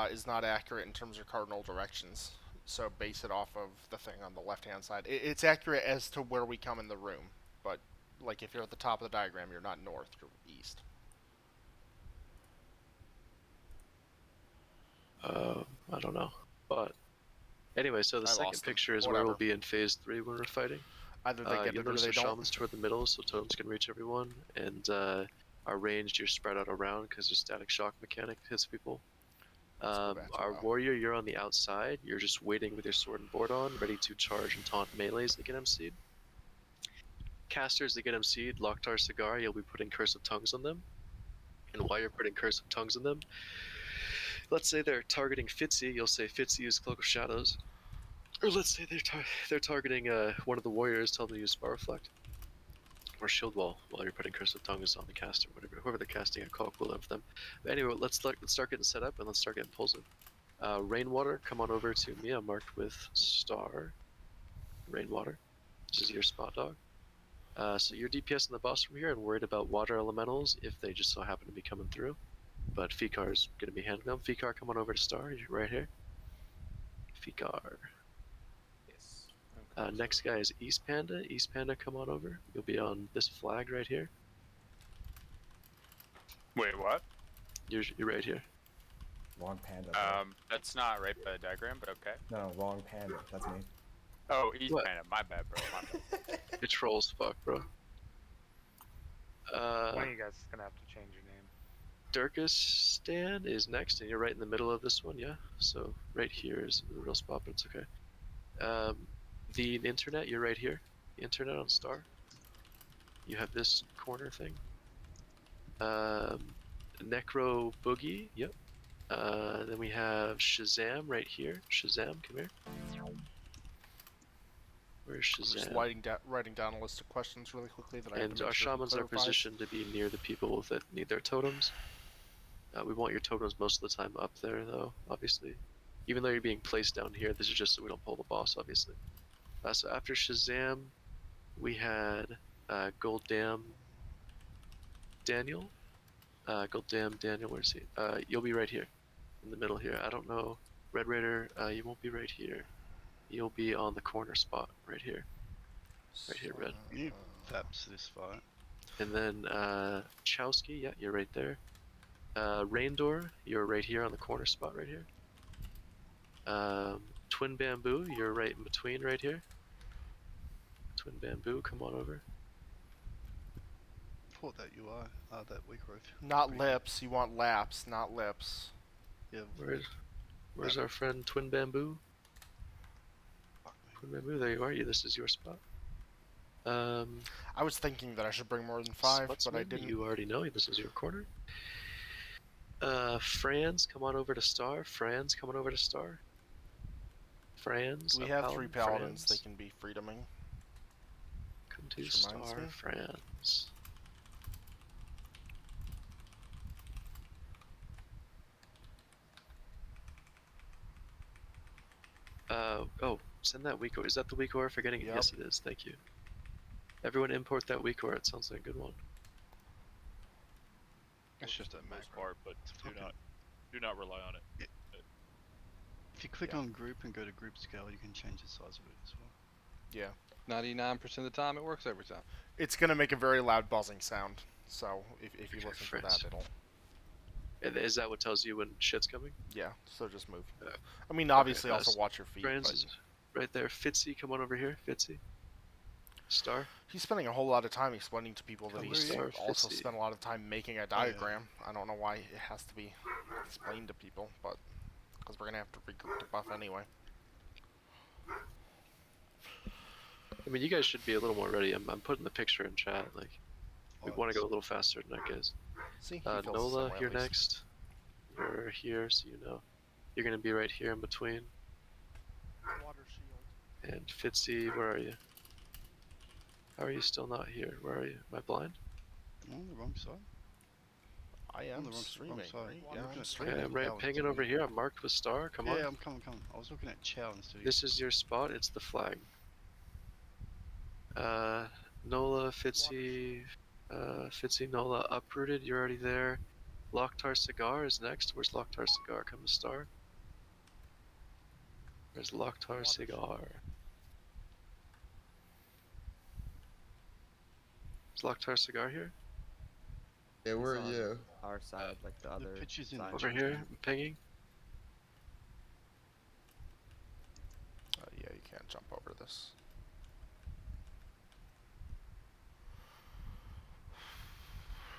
is not accurate in terms of cardinal directions. So base it off of the thing on the left-hand side. It's accurate as to where we come in the room, but like if you're at the top of the diagram, you're not north, you're east. I don't know, but anyway. So the second picture is where we'll be in phase 3 when we're fighting. Either they get you'll it or notice they our don't. shamans toward the middle, so totems can reach everyone, and our ranged you're spread out around because your static shock mechanic hits people. Our warrior, you're on the outside. You're just waiting with your sword and board on, ready to charge and taunt melees that get MC'd. Casters that get MC'd, Locktar Cigar, you'll be putting Curse of Tongues on them. And while you're putting Curse of Tongues on them, let's say they're targeting Fitzy, you'll say Fitzy use Cloak of Shadows. Or let's say they're targeting one of the warriors, tell them to use Spell Reflect. Or Shield Wall while you're putting Curse of Tongues on the caster, whoever they're casting a call cooldown for them. But anyway, let's start getting set up and let's start getting pulls in. Rainwater, come on over to me. I'm marked with star. Rainwater. This is your spot dog. So you're DPSing the boss from here and worried about water elementals if they just so happen to be coming through. But Fikar's going to be handling them. Fikar, come on over to star. You're right here. Fikar. Yes. Next guy is East Panda. East Panda, come on over. You'll be on this flag right here. Wait, what? You're right here. Wrong panda. Bro. That's not right by the diagram, but okay. No, wrong panda. That's me. Oh, East What? Panda. My bad, bro. My bad. You're troll as fuck, bro. One of you guys is gonna have to change your name. Durkistan is next, and you're right in the middle of this one, yeah? So right here is the real spot, but it's okay. The internet, you're right here. The internet on Star. You have this corner thing. Necro Boogie, yep. Then we have Shazam right here. Shazam, come here. Where's I'm just Shazam? writing down a list of questions really quickly that I have And to our make sure he shamans are clarifies. positioned to be near the people that need their totems. We want your totems most of the time up there, though, obviously. Even though you're being placed down here, this is just so we don't pull the boss, obviously. So after Shazam, we had Golddam Daniel. Golddam Daniel, where's he? You'll be right here, in the middle here. I don't know. Red Raider, you won't be right here. You'll be on the corner spot, right here. Right here, Red. You need Vaps this fight. And then Chowski, yeah, you're right there. Raindor, you're right here on the corner spot right here. Twin Bamboo, you're right in between right here. Twin Bamboo, come on over. Port that UI, that weak roof. Not lips. You want laps, not lips. Yeah. Where's our friend Twin Bamboo? Twin Bamboo, there you are. This is your spot. I was thinking that I should bring more than 5, but I didn't. You already know this is your corner. Franz, come on over to Star. Franz, come on over to Star. Franz. We have 3 paladins. Franz. They can be freedoming. Come to Which reminds Star, me. Franz. Oh, send that weak ore. Is that the weak ore? Forgetting it. Yep. Yes, it is. Thank you. Everyone import that weak ore. It sounds like a good one. It's just a mech. part, but do not rely on it. If you click on group and go to group scale, you can change the size of it as well. Yeah. 99% of the time, it works every time. It's gonna make a very loud buzzing sound. So if you listen for Friends. that, it'll. Is that what tells you when shit's coming? Yeah. So just move. I mean, obviously, Okay, also watch your feet. Franz But is right there. Fitzy, come on over here. Fitzy. Star. he's spending a whole lot of time explaining to people that Oh, he's Star also Fitzy. spent a lot of time making a diagram. I don't know why it has to be explained to people, but because we're gonna have to regroup the buff anyway. I mean, you guys should be a little more ready. I'm putting the picture in chat. Like, we want to go a little faster than that, guys. See, he feels the Nola, same way you're at least. next. You're here, so you know. You're gonna be right here in between. Water shield. And Fitzy, where are you? How are you still not here? Where are you? Am I blind? On the wrong side. I On am the wrong streaming. side. Right? I'm Yeah, looking I'm at streaming. Okay, I'm right, Chow pinging instead over of- here. I'm marked with Star. Come on. Yeah, I'm coming. I was looking at Chow instead of This is your spot. It's the flag. Nola, Fitzy, Nola, uprooted. You're already there. Locktar Cigar is next. Where's Locktar Cigar? Come to Star. Where's Locktar Cigar? Is Locktar Cigar here? Yeah, where are on you? Our side, like the other pitch is in side. Over here, I'm pinging. Yeah, you can't jump over this.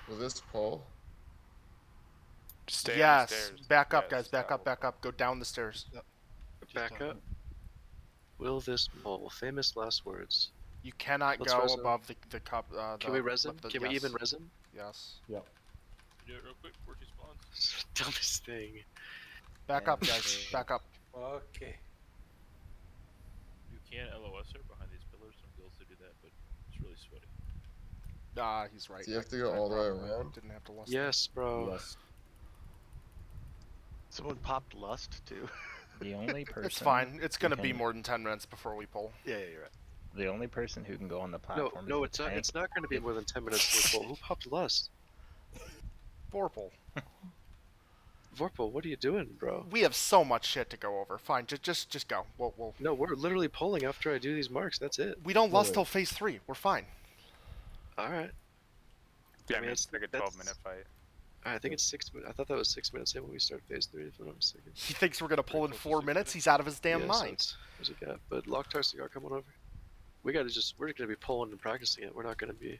Will this pull? Stay on the Yes. stairs. Back up, Yes, guys. Back that up. Back up. Go down the stairs. Back up. Will this pull? Famous last words. You cannot Let's go res him. above the cup. Can we res him? lip- Can we yes. even res him? Yes. Yep. Do it real quick before she spawns. Dumbest thing. Back up, guys. Back up. Okay. You can LOS her behind these pillars. Some guilds to do that, but it's really sweaty. Ah, he's right. Do you have to go all the way around? Didn't have to listen. Yes, bro. Yes. Someone popped lust too. The only person. It's fine. It's gonna who be can- more than 10 minutes before we pull. Yeah, you're right. The only person who can go on the No, platform. no, is it's the not. tank. It's not going to be more than 10 minutes to pull. Who popped lust? Vorpal. Vorpal, what are you doing, bro? We have so much shit to go over. Fine, just go. We'll. No, we're literally polling after I do these marks. That's it. We don't lust till phase 3. We're fine. All right. Yeah, I mean, it's like a 12-minute fight. I think it's 6 minutes. I thought that was 6 minutes in when we start phase 3, if I'm not mistaken. He thinks we're gonna pull in 4 minutes. He's out of his damn Yeah, mind. So there's a gap. But Locktar Cigar, come on over. We're gonna be polling and practicing it. We're not gonna be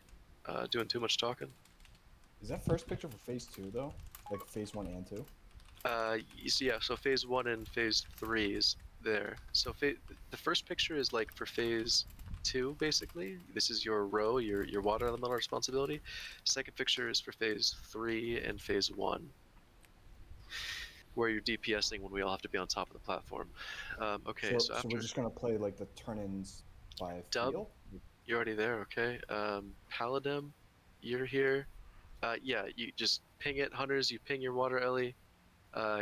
doing too much talking. Is that first picture for phase 2 though? Like phase 1 and 2? So phase 1 and phase 3 is there. So the first picture is like for phase 2, basically. This is your row, your water elemental responsibility. Second picture is for phase 3 and phase 1, where you're DPSing when we all have to be on top of the platform. Okay, so after we're just gonna play like the turn-ins by Dub, feel? you're already there, okay. Paladin, you're here. Yeah, you just ping it, hunters. You ping your water Ellie,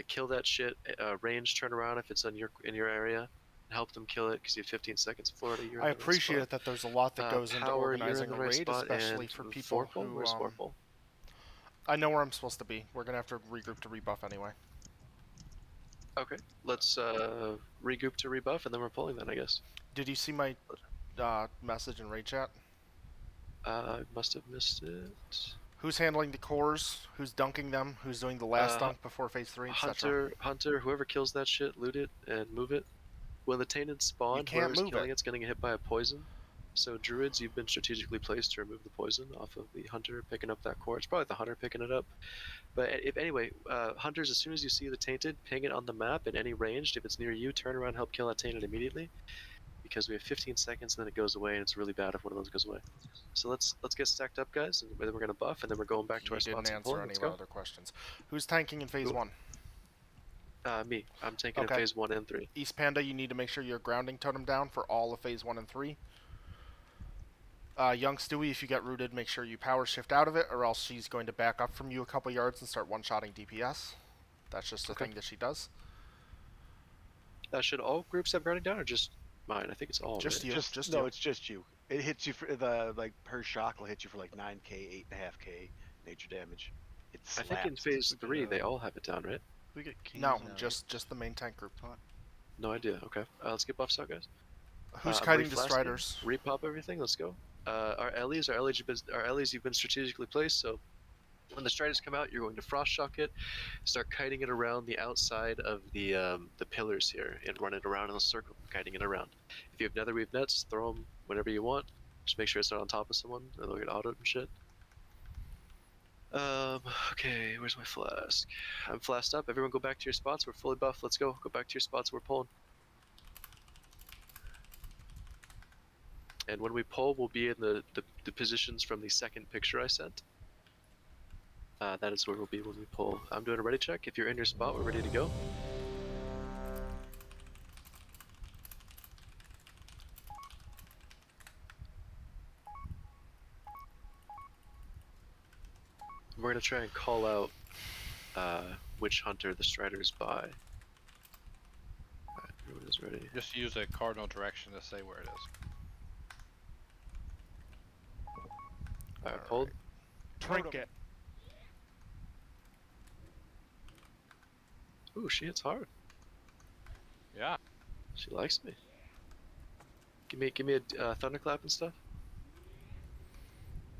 kill that shit. Range, turn around if it's in your area, and help them kill it because you have 15 seconds. Florida, you're. I in the right appreciate spot. that there's a lot that goes into Power, you're organizing in the a right raid, spot, especially and for people Vorpal, who. where's Vorpal? I know where I'm supposed to be. We're gonna have to regroup to rebuff anyway. Okay, let's regroup to rebuff, and then we're pulling then, I guess. Did you see my message in raid chat? I must have missed it. Who's handling the cores? Who's dunking them? Who's doing the last dunk before phase 3, etc.? Hunter, whoever kills that shit, loot it and move it. When the tainted spawn, whoever's killing it's getting hit by a poison. So druids, you've been strategically placed to remove the poison off of the hunter picking up that core. It's probably the hunter picking it up. But anyway, hunters, as soon as you see the tainted, ping it on the map in any ranged. If it's near you, turn around, help kill that tainted immediately. Because we have 15 seconds, and then it goes away, and it's really bad if one of those goes away. So let's get stacked up, guys, and then we're gonna buff, and then we're going back to our spots. Didn't answer any of my other questions. Who's tanking in phase 1? Me. I'm tanking in phase 1 and 3. East Panda, you need to make sure you're grounding totem down for all of phase 1 and 3. Young Stewie, if you get rooted, make sure you power shift out of it, or else she's going to back up from you a couple yards and start one-shotting DPS. That's just a thing that she does. Should all groups have grounding down, or just mine? I think it's all. Just right? you. No, it's just you. It hits you for per shock will hit you for like 9k, 8.5k nature damage. I think in phase 3 they all have it down, right? We get kings No, now. just the main tank group. No idea. Okay, let's get buffs out, guys. Who's kiting the striders? Repop everything. Let's go. Our Ellies, you've been strategically placed. So when the striders come out, you're going to frost shock it, start kiting it around the outside of the pillars here, and run it around in a circle, kiting it around. If you have netherweave nets, throw them whenever you want. Just make sure it's not on top of someone, and they'll get autoed and shit. Okay, where's my flask? I'm flasked up. Everyone go back to your spots. We're fully buffed. Let's go. Go back to your spots. We're pulling. And when we pull, we'll be in the positions from the second picture I sent. That is where we'll be when we pull. I'm doing a ready check. If you're in your spot, we're ready to go. We're gonna try and call out which hunter the striders by. Alright, everyone is ready. Just use a cardinal direction to say where it is. Alright, pulled. Trinket. Ooh, she hits hard. Yeah. She likes me. Give me a thunderclap and stuff.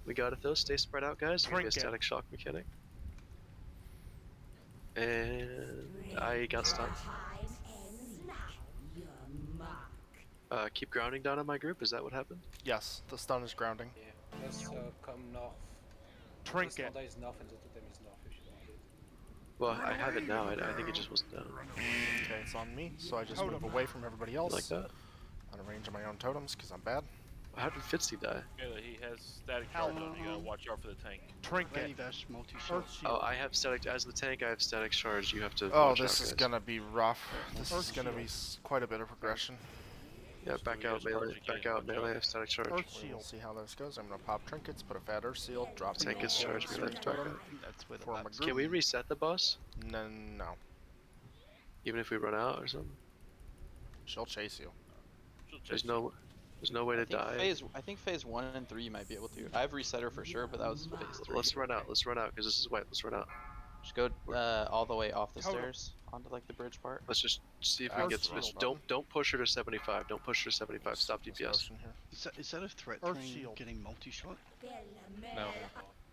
We got it though. Stay spread out, guys. Give me a static shock mechanic. And I got stunned. Keep grounding down on my group. Is that what happened? Yes, the stun is grounding. Yeah, let's come north. Trinket. The is north and the totem is north if you want it. Well, I have it now. I think it just wasn't down. Okay, it's on me, so I just move away from everybody else. Like that? Out of range of my own totems, because I'm bad. How did Fitzy die? Yeah, he has static charge on. You gotta watch out for the tank. Trinket. Multi-shot. Oh, I have static. As the tank, I have static charge. You have to. Oh, watch this out, is guys. gonna be rough. This is gonna be quite a bit of progression. Yeah, back out melee. Back out melee. I have static charge. We'll see how this goes. I'm gonna pop trinkets, put a fat earth seal, drop Tank gets charged. We back out. That's with form a Can group. we reset the boss? No. Even if we run out or something? She'll chase you. There's no way to die. I think phase 1 and 3 you might be able to. I've reset her for sure, but that was phase 3. Let's run out. Let's run out because this is white. Let's run out. Just go all the way off the Totem. stairs onto like the bridge part. Let's just see if we can get to this. Don't push her to 75. Don't push her to 75. Stop DPS. Is that a threat Earth train shield. getting multi-shot? No.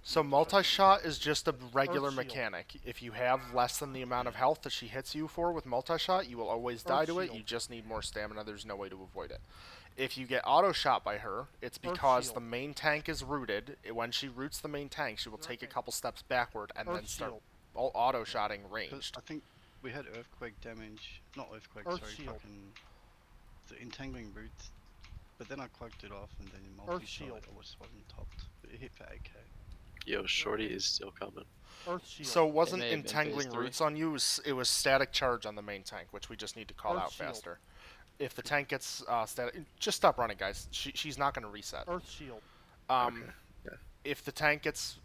So multi-shot is just a regular Earth shield. mechanic. If you have less than the amount of health that she hits you for with multi-shot, you will always die Earth to it. shield. You just need more stamina. There's no way to avoid it. If you get auto-shot by her, it's because shield. the main tank is rooted. When she roots the main tank, she will take a couple steps backward and then Earth start shield. auto-shotting 'Cause ranged. I think we had earthquake damage. Not earthquake, Earth sorry, shield. fucking the entangling roots. But then I cloaked it off and then in Earth multi-shot shield. it wasn't topped. But it hit for 8k. Yo, Shorty is still coming. Earth shield. So it wasn't may have been entangling phase 3. roots on you, it was static charge on the main tank, which we just need to call Earth out shield. faster. If the tank gets static, just stop running, guys. She's not going to reset. Earth shield. If the tank gets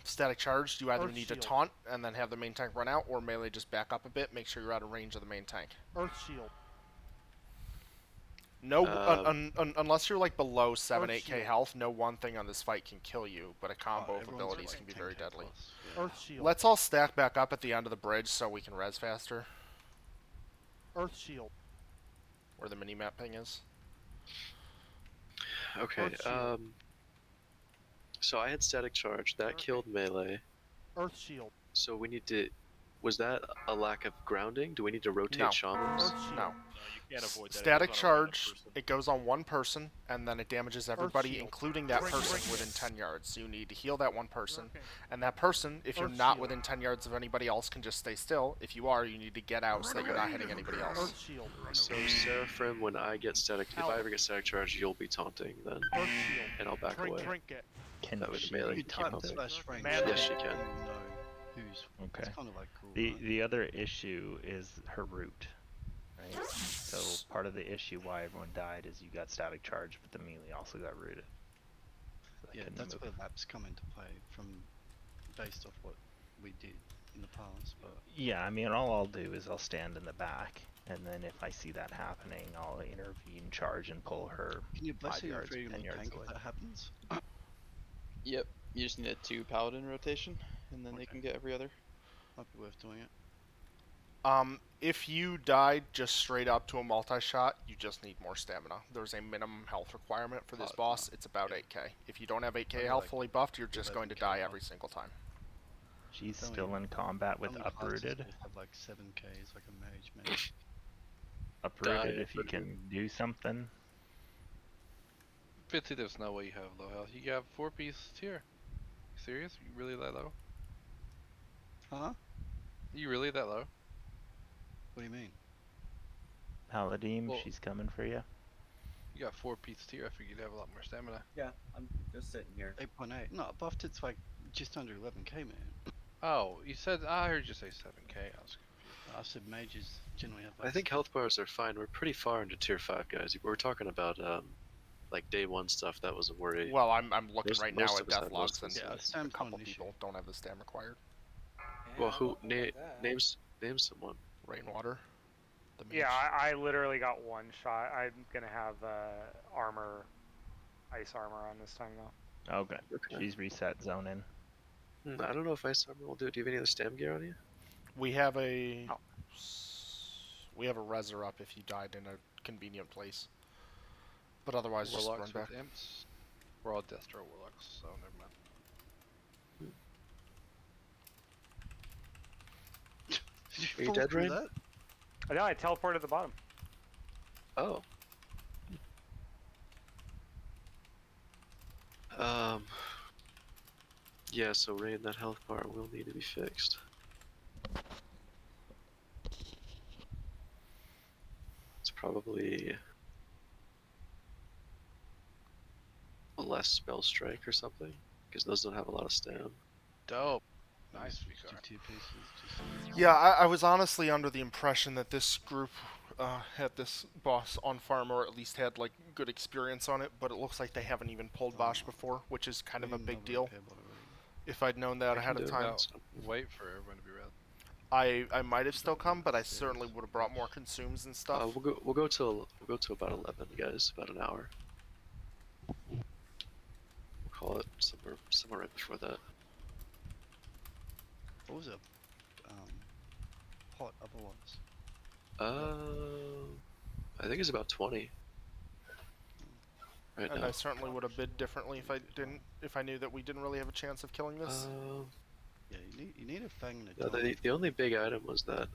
static charged, you either Earth need shield. to taunt and then have the main tank run out, or melee just back up a bit, make sure you're out of range of the main tank. Earth shield. No, unless you're like below 7, Earth 8k shield. health, no one thing on this fight can kill you, but a combo of everyone's abilities like can be 10K very deadly. plus, yeah. Earth shield. Let's all stack back up at the end of the bridge so we can res faster, Earth shield. where the mini-map ping is. Okay, Earth shield. so I had static charge. That killed melee. Earth shield. So we need to... Was that a lack of grounding? Do we need to rotate No. shamans? Earth shield. No. No, you can't avoid that. Static It goes on a random charge, person. it goes on one person, and then it damages everybody, shield. including that Drink, person drink. within 10 yards. So you need to heal that one person, and that person, if you're Earth not shield. within 10 yards of anybody else, can just stay still. If you are, you need to get out so that you're not hitting anybody else. Earth shield. So Seraphim, when I get static... If I ever get static charge, you'll be taunting then. Earth shield. And I'll back Drink, away. drink it. Can That way the she melee If you can type keep up. slash range, Man, yes, she can. you know who's. Okay. It's kind of like cool. The right? the other issue is her root, right? So part of the issue why everyone died is you got static charge, but the melee also got rooted. So they Yeah, couldn't that's move. where laps come into play from based off what we did in the past. But Yeah, I mean, all I'll do is I'll stand in the back, and then if I see that happening, I'll intervene, charge, and pull her can you 5 bless your yards, freedom 10 of yards tank away. if that happens? Yep. You just need a 2 paladin rotation, and then they can get every other. Might be worth doing it. If you died just straight up to a multi-shot, you just need more stamina. There's a minimum health requirement for this boss. It's about 8k. If you don't have 8k Maybe health like fully buffed, you're just going to 11K die health. every single time. She's Only- still in combat with Only classes uprooted. will have like 7k is like a mage, maybe. Uprooted, if you uprooted. can do something. Fitzy, there's no way you have low health. You have 4-piece tier. You serious? You really that low? Huh? You really that low? What do you mean? Paladin, Well- she's coming for you. You got 4-piece tier. I figured you'd have a lot more stamina. Yeah, I'm just sitting here. 8.8. No, buffed it's like just under 11k, man. Oh, you said I heard you say 7k. I was confused. I said mages generally have. I think health bars are fine. We're pretty far into tier 5, guys. We're talking about like day 1 stuff. That was a worry. Well, I'm looking Most- right now most at of us death have logs, most and of Yeah, us. a Sam's not couple an issue. people don't have the stam required. Well, Yeah, who I don't know about that. name someone? Rainwater. The mage. Yeah, I literally got one shot. I'm gonna have armor, ice armor on this time though. Okay. She's reset zoning. I don't know if Ice Armor will do it. Do you have any other stam gear on you? We have a reser up if you died in a convenient place. But otherwise, just run Warlocks back. with imps. We're all Destro warlocks, so never mind. Are you Fall dead, through Rain? that? I know I teleported to the bottom. Oh. Yeah, so Rain, that health bar will need to be fixed. It's probably a less spell strike or something, because those don't have a lot of stam. Dope. Nice, Vicar. 2 pieces. Just... Yeah, I was honestly under the impression that this group had this boss on farm, or at least had like good experience on it, but it looks like they haven't even pulled Bosch before, which is kind of a big deal. If I'd known that ahead of time, No, wait for everyone to be ready. I might have still come, but I certainly would have brought more consumes and stuff. We'll go till about 11, guys. About an hour. We'll call it somewhere right before that. What was it? Pot otherwise. I think it's about 20. Right And now. I certainly would have bid differently if I knew that we didn't really have a chance of killing this. Yeah, you need a fang and a No, dome. the only big item was that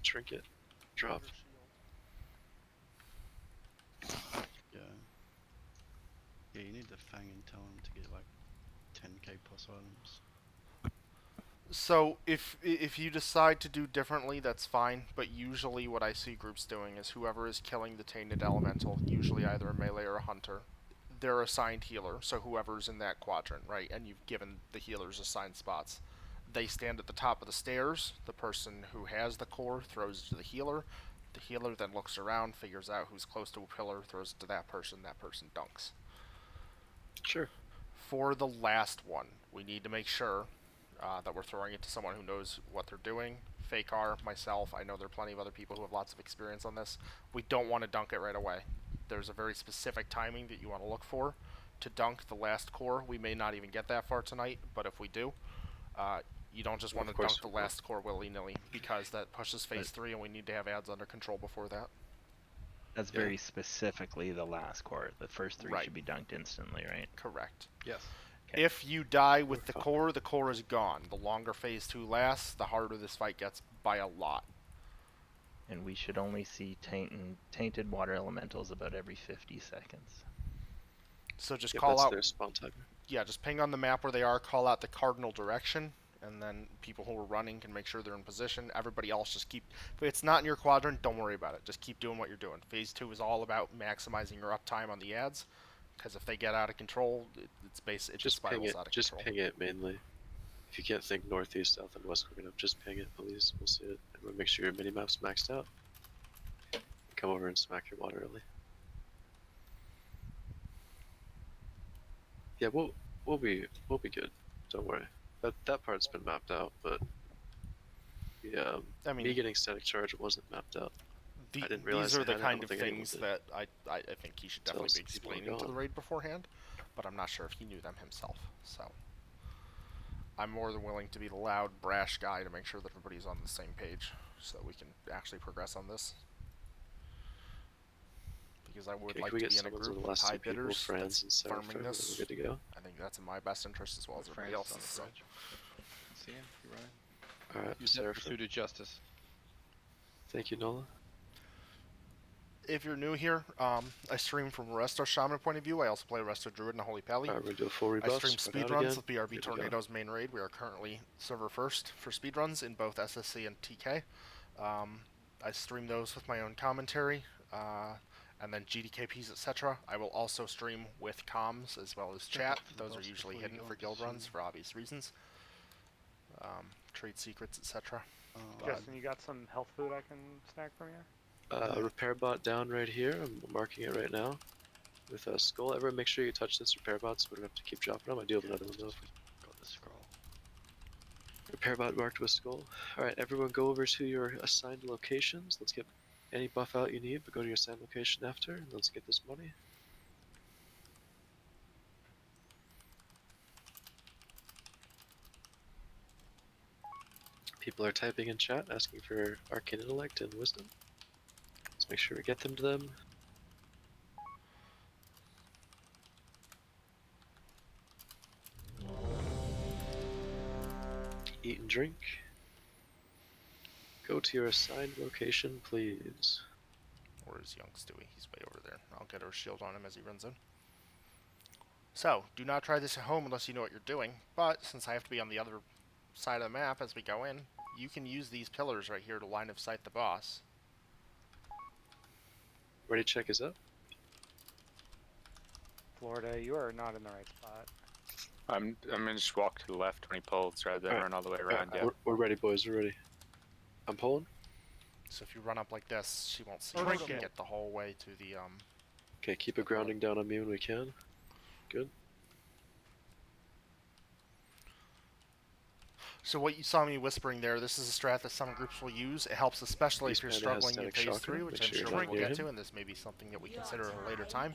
trinket drop. Yeah. Yeah, you need the fang and tell him to get like 10k plus items. So if you decide to do differently, that's fine. But usually, what I see groups doing is whoever is killing the tainted elemental, usually either a melee or a hunter, they're assigned healer. So whoever's in that quadrant, right? And you've given the healers assigned spots. They stand at the top of the stairs. The person who has the core throws it to the healer. The healer then looks around, figures out who's close to a pillar, throws it to that person. That person dunks. Sure. For the last one, we need to make sure that we're throwing it to someone who knows what they're doing. Fakar, myself, I know there are plenty of other people who have lots of experience on this. We don't want to dunk it right away. There's a very specific timing that you want to look for to dunk the last core. We may not even get that far tonight, but if we do, you don't just want to dunk the last core willy-nilly, because that pushes phase 3 and we need to have ads under control before that. That's very specifically the last core. The first 3 Right. should be dunked instantly, right? Correct. Yes. Okay. If you die with the core is gone. The longer phase 2 lasts, the harder this fight gets by a lot. And we should only see tainted water elementals about every 50 seconds. So just call out their spawn timer. Yeah, just ping on the map where they are, call out the cardinal direction, and then people who are running can make sure they're in position. Everybody else just keep... If it's not in your quadrant, don't worry about it. Just keep doing what you're doing. Phase 2 is all about maximizing your uptime on the ads, because if they get out of control, it just spirals out of Just control. ping it mainly. If you can't think northeast, south, and west quick enough, just ping it, please. We'll see it. Everyone make sure your mini-map's maxed out. Come over and smack your water early. Yeah, we'll be good. Don't worry. That part's been mapped out, but I mean, me getting static charge wasn't mapped out. I didn't realize these are the I kind of don't think anyone things did. that I think he should Until definitely be some people are explaining to the gone. raid beforehand, but I'm not sure if he knew them himself. So I'm more than willing to be the loud, brash guy to make sure that everybody's on the same page, so that we can actually progress on this. Because I would Okay, like can we to get be in a summons on group the with last high two people, bidders Franz and that's Sarah, farming we're this. good to go. I think that's in my best interest as well as everybody else's. So. See him? You running? Alright, Use that Sarah. pursuit of justice. Thank you, Nola. If you're new here, I stream from a Resto Shaman point of view. I also play Resto Druid and a Holy Pally. Alright, we're gonna do a full I rebuff. stream spread out speedruns again. with BRB Good to go. Tornado's main raid. We are currently server first for speedruns in both SSC and TK. I stream those with my own commentary, and then GDKPs, etc. I will also stream with comms as well as chat. Those are usually hidden for guild runs for obvious reasons. Trade secrets, etc. Justin, you got some health food I can snack from you? Repair bot down right here. I'm marking it right now. With a skull. Everyone make sure you touch this repair bot so we don't have to keep dropping them. I do have another one though. Got the scroll. Repair bot marked with skull. Alright, everyone go over to your assigned locations. Let's get any buff out you need, but go to your assigned location after, and let's get this money. People are typing in chat, asking for arcane intellect and wisdom. Let's make sure we get them to them. Eat and drink. Go to your assigned location, please. Where is young Stewie? He's way over there. I'll get our shield on him as he runs in. So, do not try this at home unless you know what you're doing. But, since I have to be on the other side of the map as we go in, you can use these pillars right here to line of sight the boss. Ready check is up. Florida, you are not in the right spot. I'm gonna just walk to the left when he pulls rather than Alright. run all the way around. Yeah. We're ready, boys. We're ready. I'm pulling. So if you run up like this, she won't see Oh, you. no, She can no. get the whole way to the, Okay, keep a grounding down on me when we can. Good. So what you saw me whispering there, this is a strat that some groups will use. It helps especially if you're East Panda has struggling in static phase shocker. 3, which Make I'm sure sure you're we'll not near get him. to, and this may be something that we consider at a later time.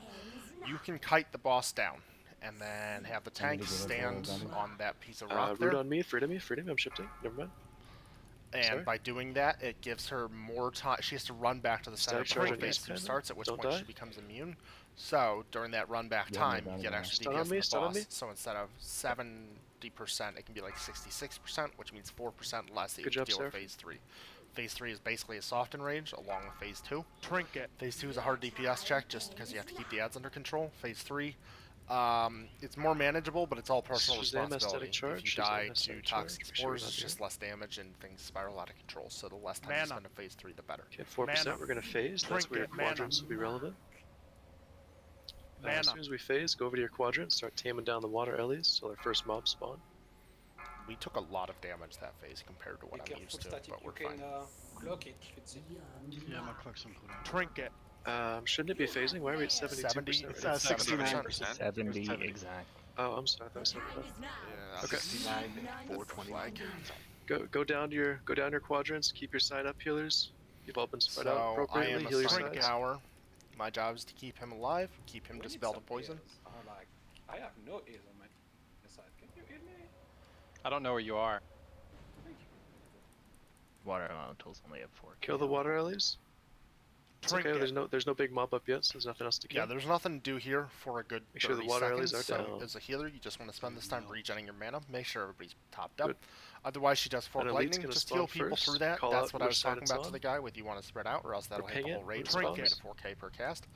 You can kite the boss down, and then have the I need tank to give it stand to Danny. on that piece of rock Root there. on me, freedom me, I'm shifting. Never mind. And Sorry. by doing that, it gives her more time. She has to run back to the center Static charge before on phase East 2 Cannon. starts, at which Don't point die. she becomes immune. So during that run back You have no time, you bounty get now. extra Stun DPS on me, on the stun on boss. me. So instead of 70%, it can be like 66%, which means 4% less that you Good have to job, deal with Seraph. phase 3. Phase 3 is basically a soft enrage along with phase 2. Trinket. Phase 2 is a hard DPS check just because you have to keep the ads under control. Phase 3, it's more manageable, but it's all personal Shazam has responsibility. static charge, If you Shazam die has to static toxic charge. spores, Shoot it's on just you. less damage and things spiral out of control. So the less time you Mana. spend in phase 3, the better. Okay, 4%. Mana. We're gonna phase. That's where your Trinket, mana. quadrants will be relevant. As Mana. soon as we phase, go over to your quadrant, start taming down the water ellies till our first mob spawn. We took a lot of damage that phase compared to Be what I'm careful, used to, static. but You we're can fine. block it if it's it. Yeah, my clock's on cooldown. Trinket. Shouldn't it be phasing? Why are we at 72%? It's right? 69%. 70 70. exactly. Oh, I'm sorry. I thought it was 75. Yeah, Okay. 69, 420. Go down your quadrants. Keep your side up, healers. You've all been spread out So I appropriately. am Heal your assigned sides. power. My job is to keep him alive, keep him We need dispel the some poison. heals. Like, I have no heals on my side. Can you heal me? I don't know where you are. Thank you. Water elementals only have 4. Kill the water ellies. It's okay. Trinket. There's no big mob up yet, so there's nothing else to kill. Yeah, there's nothing to do here for a good Make sure the 30 water seconds. ellies are So down. as a healer, you just want to spend this time regenerating your mana. Make sure everybody's topped up. Good. Otherwise, she does Fork An elite's Lightning. gonna Just spawn heal people first, through that. call That's out what I which was side talking it's about to on. the guy with you want to spread out, or else that'll hit ping the it whole when raid. it So you get spawns. a 4k per cast.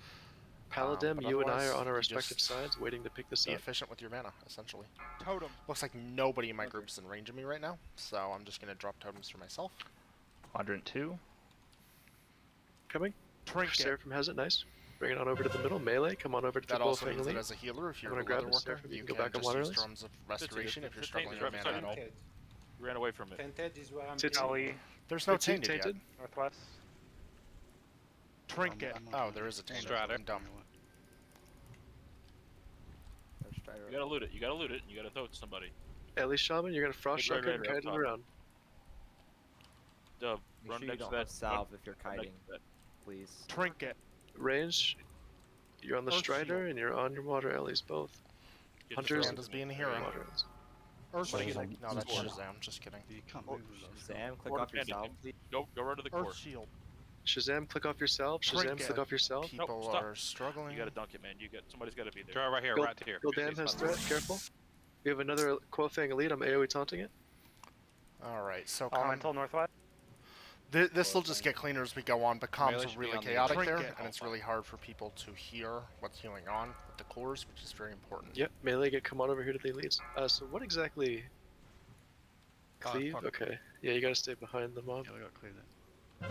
Paladin, But you and I are otherwise, on our you respective just sides, waiting to pick this Be up. efficient with your mana, essentially. Totem. Looks like nobody in my group is in range of me right now, so I'm just going to drop totems for myself. Quadrant 2. Coming. Trinket. Seraphim has it. Nice. Bring it on over to the middle. Melee. Come on over to That the also Bullfang means that elite. as a healer, if you're I'm a gonna grab leather it, worker, Seraphim. you You can can go back on just water use ellies. drums of restoration if you're the struggling taint with is mana right at all. Tainted. You ran away from it. Tainted is where I'm Tits. taking. There's no It's in tainted, tainted. Northwest. Trinket. Oh, there is a tainted. Strider. I'm dumb. You gotta loot it. You gotta loot it. And you gotta throw it to somebody. Ellie Shaman, you're gonna frost Right, shotgun and right, kite it top. around. Dub, Make run sure you next don't vet. have salve run, if you're run kiting, next vet. please. Trinket. Range. You're on the Earth Strider shield. and you're on your water ellies both. Get Hunters the Panda's being a There hero. you go. water ellies. Earth Somebody shield. get No, that's Sword. Shazam. Just kidding. You can't move with those. Sam, click Order off your Panda, salve, please. Go run to the core. Earth shield. Shazam, click off yourself. Shazam, Trinket. click off yourself. People stop. are struggling. You gotta dunk it, man. Somebody's gotta be there. Try right here, Go- right here. Gildam has threat. Careful. We have another Quofang elite. I'm AoE taunting it. Alright, so Elemental Northwest. this will just get cleaner as we go on, but comms Melee are should be really on the chaotic there, Trinket. and it's really hard for people to hear what's healing on with the cores, which is very important. Yep, melee, come on over here to the elites. So what exactly? Cleave? fuck. Okay. Yeah, you gotta stay behind the mob. Yeah, we got clear that.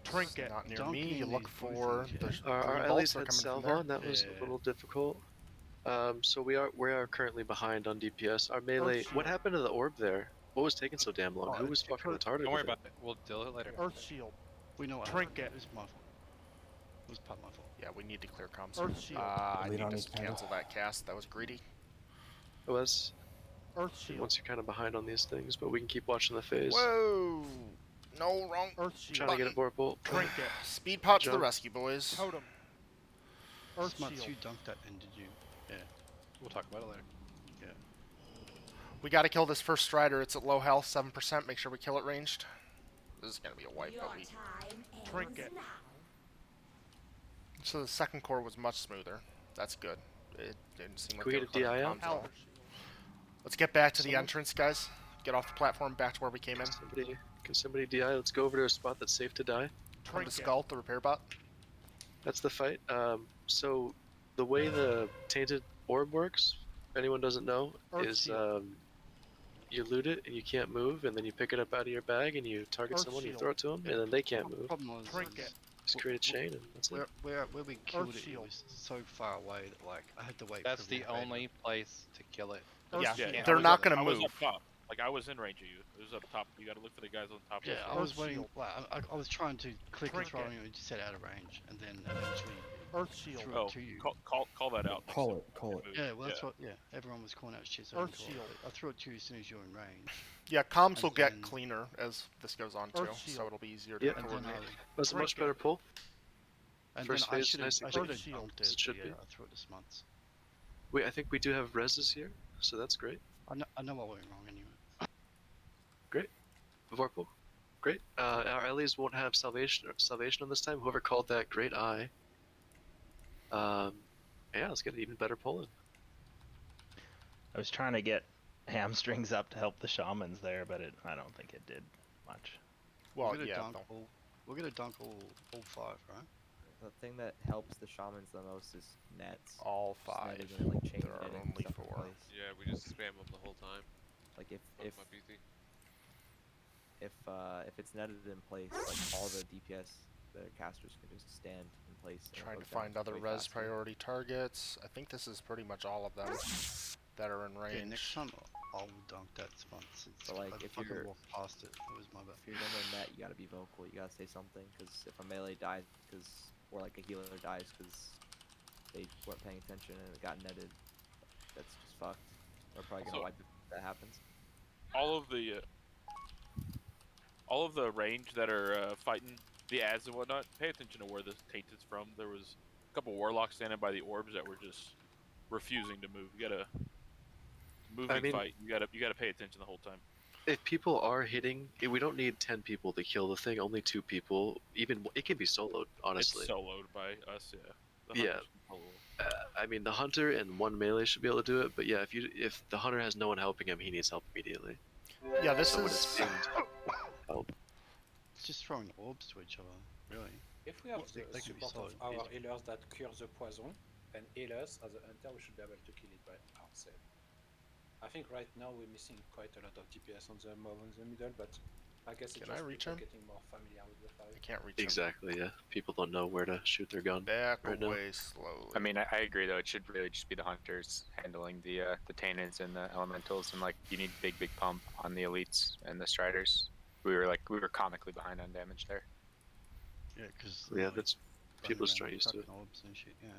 Trinket. Not near Don't me, give you me look these for poisons, the Our green Ellie's bolts are had coming from salve there. on. That was Yeah. a little difficult. So we are currently behind on DPS. Our melee. What happened to the orb there? What was taking so damn long? Oh, Who was it fucking hurt. retarded? Don't worry with it? about it. We'll deal with it later. Earth shield. We know what Trinket. happened. It was my fault. It was part of my fault. Yeah, we need to clear comms. Earth shield. I Lead need on to these panels. cancel that cast. That was greedy. It was. Earth shield. Once you're kind of behind on these things, but we can keep watching the phase. Whoa! No, wrong. Earth shield. Trying to get it Vorpal. Trinket. Speed pot to the Jump. rescue, boys. Totem. Earth Smuts, shield. you dunked that in, did you? Yeah. We'll talk about it later. Yeah. We gotta kill this first Strider. It's at low health, 7%. Make sure we kill it ranged. This is gonna be a wipe, but we... Trinket. So the second core was much smoother. That's good. It didn't seem like Can we they get were a cutting DI out? comms at all. Let's get back to the entrance, guys. Get off the platform, back to where we came in. Can somebody DI? Let's go over to a spot that's safe to die. Come to Trinket. Skull, the repair bot. That's the fight. So the way the tainted orb works, if anyone doesn't know, Earth is shield. you loot it and you can't move, and then you pick it up out of your bag and you target Earth someone, you shield. throw it to them, and then they can't The move. problem was Trinket. Just create a chain, and that's it. where we killed it, it shield. was so far away that like I had to wait. That's for the everyone to only place to kill it. Yeah, Yeah, they're I was not up- gonna I was move. up top. Like I was in range of you. It was up top. You gotta look for the guys on top. Yeah, of I was Earth waiting. shield. Like, I was trying to click and Trinket. throw and it just said out of range, and then eventually Earth shield. threw Oh, it to you. call that out. Call it. Yeah, well that's what. Yeah, everyone was calling out shit. So I Earth didn't call it. shield. I threw it to you as soon as you were in range. Yeah, comms will And get then- cleaner as this goes on too, Earth so shield. it'll be easier to Yep. And then coordinate. That's a much Trinket. better pull. And First then I phase, should have nice I and should clean. have dunked As it it, should but be. yeah, I threw it to Smuts. I think we do have reses here, so that's great. I know what went wrong anyway. Great. Vorpal. Great. Our allies won't have salvation on this time. Whoever called that, great eye. Yeah, let's get an even better pull in. I was trying to get hamstrings up to help the shamans there, but I don't think it did much. Well, we're gonna dunk all 5, right? The thing that helps the shamans the most is nets. All Just 5. netted and, like, chain There are netting only stuff in 4. place. Yeah, we just spam them the whole time. Like if Fuck if it's netted in place, like all the DPS, the casters can just stand in place. And Trying to hook down find other way res faster. priority targets. I think this is pretty much all of them that are in range. Yeah, next time I'll dunk that spot. So like I if fucking you're walked past it. It was my bad. if you're gonna net, you gotta be vocal. You gotta say something, because if a melee dies, or like a healer dies because they weren't paying attention and it got netted, that's just fucked. They're probably gonna wipe it if that happens. All of the range that are fighting the ads and whatnot, pay attention to where the tainted's from. There was a couple warlocks standing by the orbs that were just refusing to move. You gotta fight. You gotta pay attention the whole time. If people are hitting, we don't need 10 people to kill the thing. Only 2 people. Even it can be soloed, honestly. It's soloed by us, yeah. The Yeah. hunters can solo. I mean, the hunter and 1 melee should be able to do it, but yeah, if the hunter has no one helping him, he needs help immediately. Yeah, this Someone is. help. It's just throwing orbs to each other, really. If we have They the could be support of solid. our healers that cure the poison and heal us as a hunter, we should be able to kill it by ourselves. I think right now we're missing quite a lot of DPS on the mob in the middle, but I guess it's Can I just reach people him? getting more familiar with the fight. I can't reach him. Exactly, yeah. People don't know where to shoot their gun. Back right away now. slowly. I mean, I agree though. It should really just be the hunters handling the taintids and the elementals, and like you need big pump on the elites and the striders. We were comically behind on damage there. Yeah, because that's people just trying to use to it. Orbs and shit, yeah.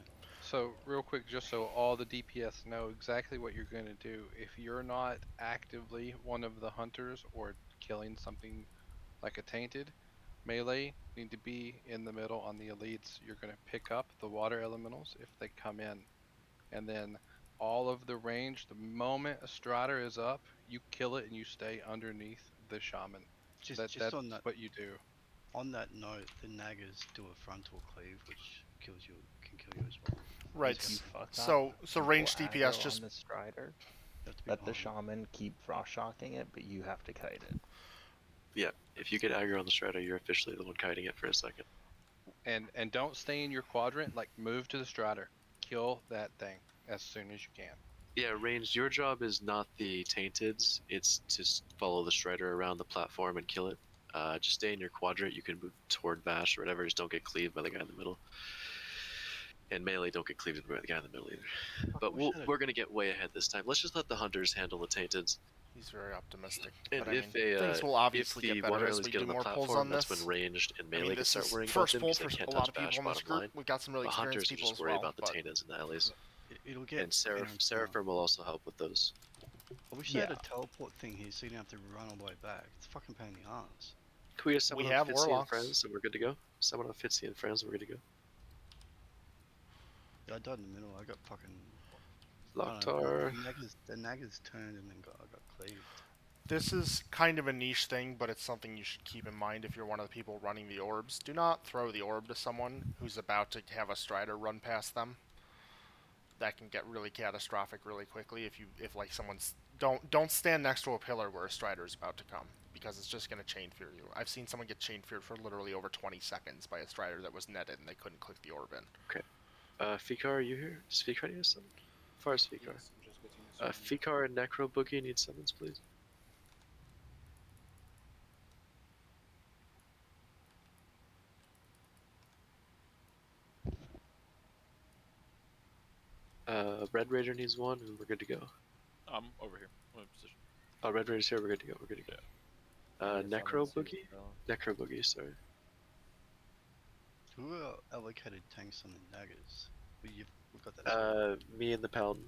So real quick, just so all the DPS know exactly what you're going to do, if you're not actively one of the hunters or killing something like a tainted, melee need to be in the middle on the elites. You're going to pick up the water elementals if they come in, and then all of the range, the moment a strider is up, you kill it and you stay underneath the shaman. Just that's on that, what you do. On that note, the naggers do a frontal cleave, which can kill you as well. Right. So range DPS just on the strider. Let the shaman keep frost shocking it, but you have to kite it. Yeah, if you get aggro on the strider, you're officially the one kiting it for a second. And don't stay in your quadrant. Like move to the strider, kill that thing as soon as you can. Yeah, ranged. Your job is not the taintids. It's to follow the strider around the platform and kill it. Just stay in your quadrant. You can move toward Bash or whatever. Just don't get cleaved by the guy in the middle. And melee, don't get cleaved by the guy in the middle either. But we're gonna get way ahead this time. Let's just let the hunters handle the taintids. He's very optimistic. And but if things will obviously if the get better as water we get do on the more pulls platform, on this. that's when ranged and I melee mean, can this start is worrying about first them pull because they for can't a lot touch of people Bash on this bottom group. line. We got some really The experienced hunters will people just as worry well. about the but taintids and the allies. It'll get. And Seraphim will also help with those. I wish they had a teleport thing here, so you don't have to run all the way back. It's a fucking pain in the ass. Can we get someone We on have Fitzy and warlocks. friends and we're good to go? Someone on Fitzy and friends and we're good to go. Yeah, I died in the middle. I got fucking. Loktar. The naggers turned and then I got cleaved. This is kind of a niche thing, but it's something you should keep in mind if you're one of the people running the orbs. Do not throw the orb to someone who's about to have a strider run past them. That can get really catastrophic really quickly if like someone's don't stand next to a pillar where a strider is about to come, because it's just going to chain fear you. I've seen someone get chain feared for literally over 20 seconds by a strider that was netted and they couldn't click the orb in. Okay. Fikar, are you here? Does Fikar need a summon? As far as Fikar. Yes, I'm just getting a Fikar and Necro Boogie need summons, please. Red Raider needs one, and we're good to go. I'm over here. I'm in position. Oh, Red Raider's here. We're good to go. We're good to go. Necro Boogie. Necro Boogie. Sorry. Who allocated tanks on the daggers? We've got that. Me and the Paladin.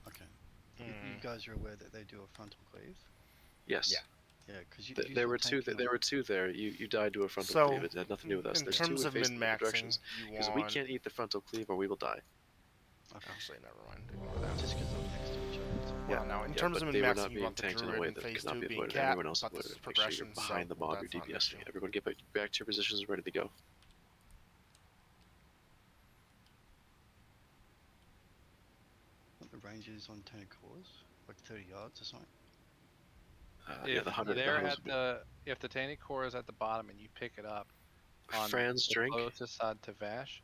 Okay. You guys are aware that they do a frontal cleave? Yes. Yeah. Yeah, because there were two. There were two there. You died to a frontal So, cleave. It had nothing to do with us. in There's terms two of facing different min-maxing, directions. you Because we want- can't eat the frontal cleave or we will die. Actually, never mind. Ignore that. Just because they're next to each other. Well, now, in terms but of they were min-maxing, not you being want the tanked in a druid way in that phase could not 2 be being avoided. capped, Everyone else but avoided this is it. Make sure you're progression, behind so the mob you're that's not an DPSing. issue. Everyone get back to your positions, ready to go. What the range is on tainted cores? Like 30 yards or something? Yeah, If the 100. they're The at the if the tainted core is at the bottom and you pick it up on Fran's the drink. closest side to Vash,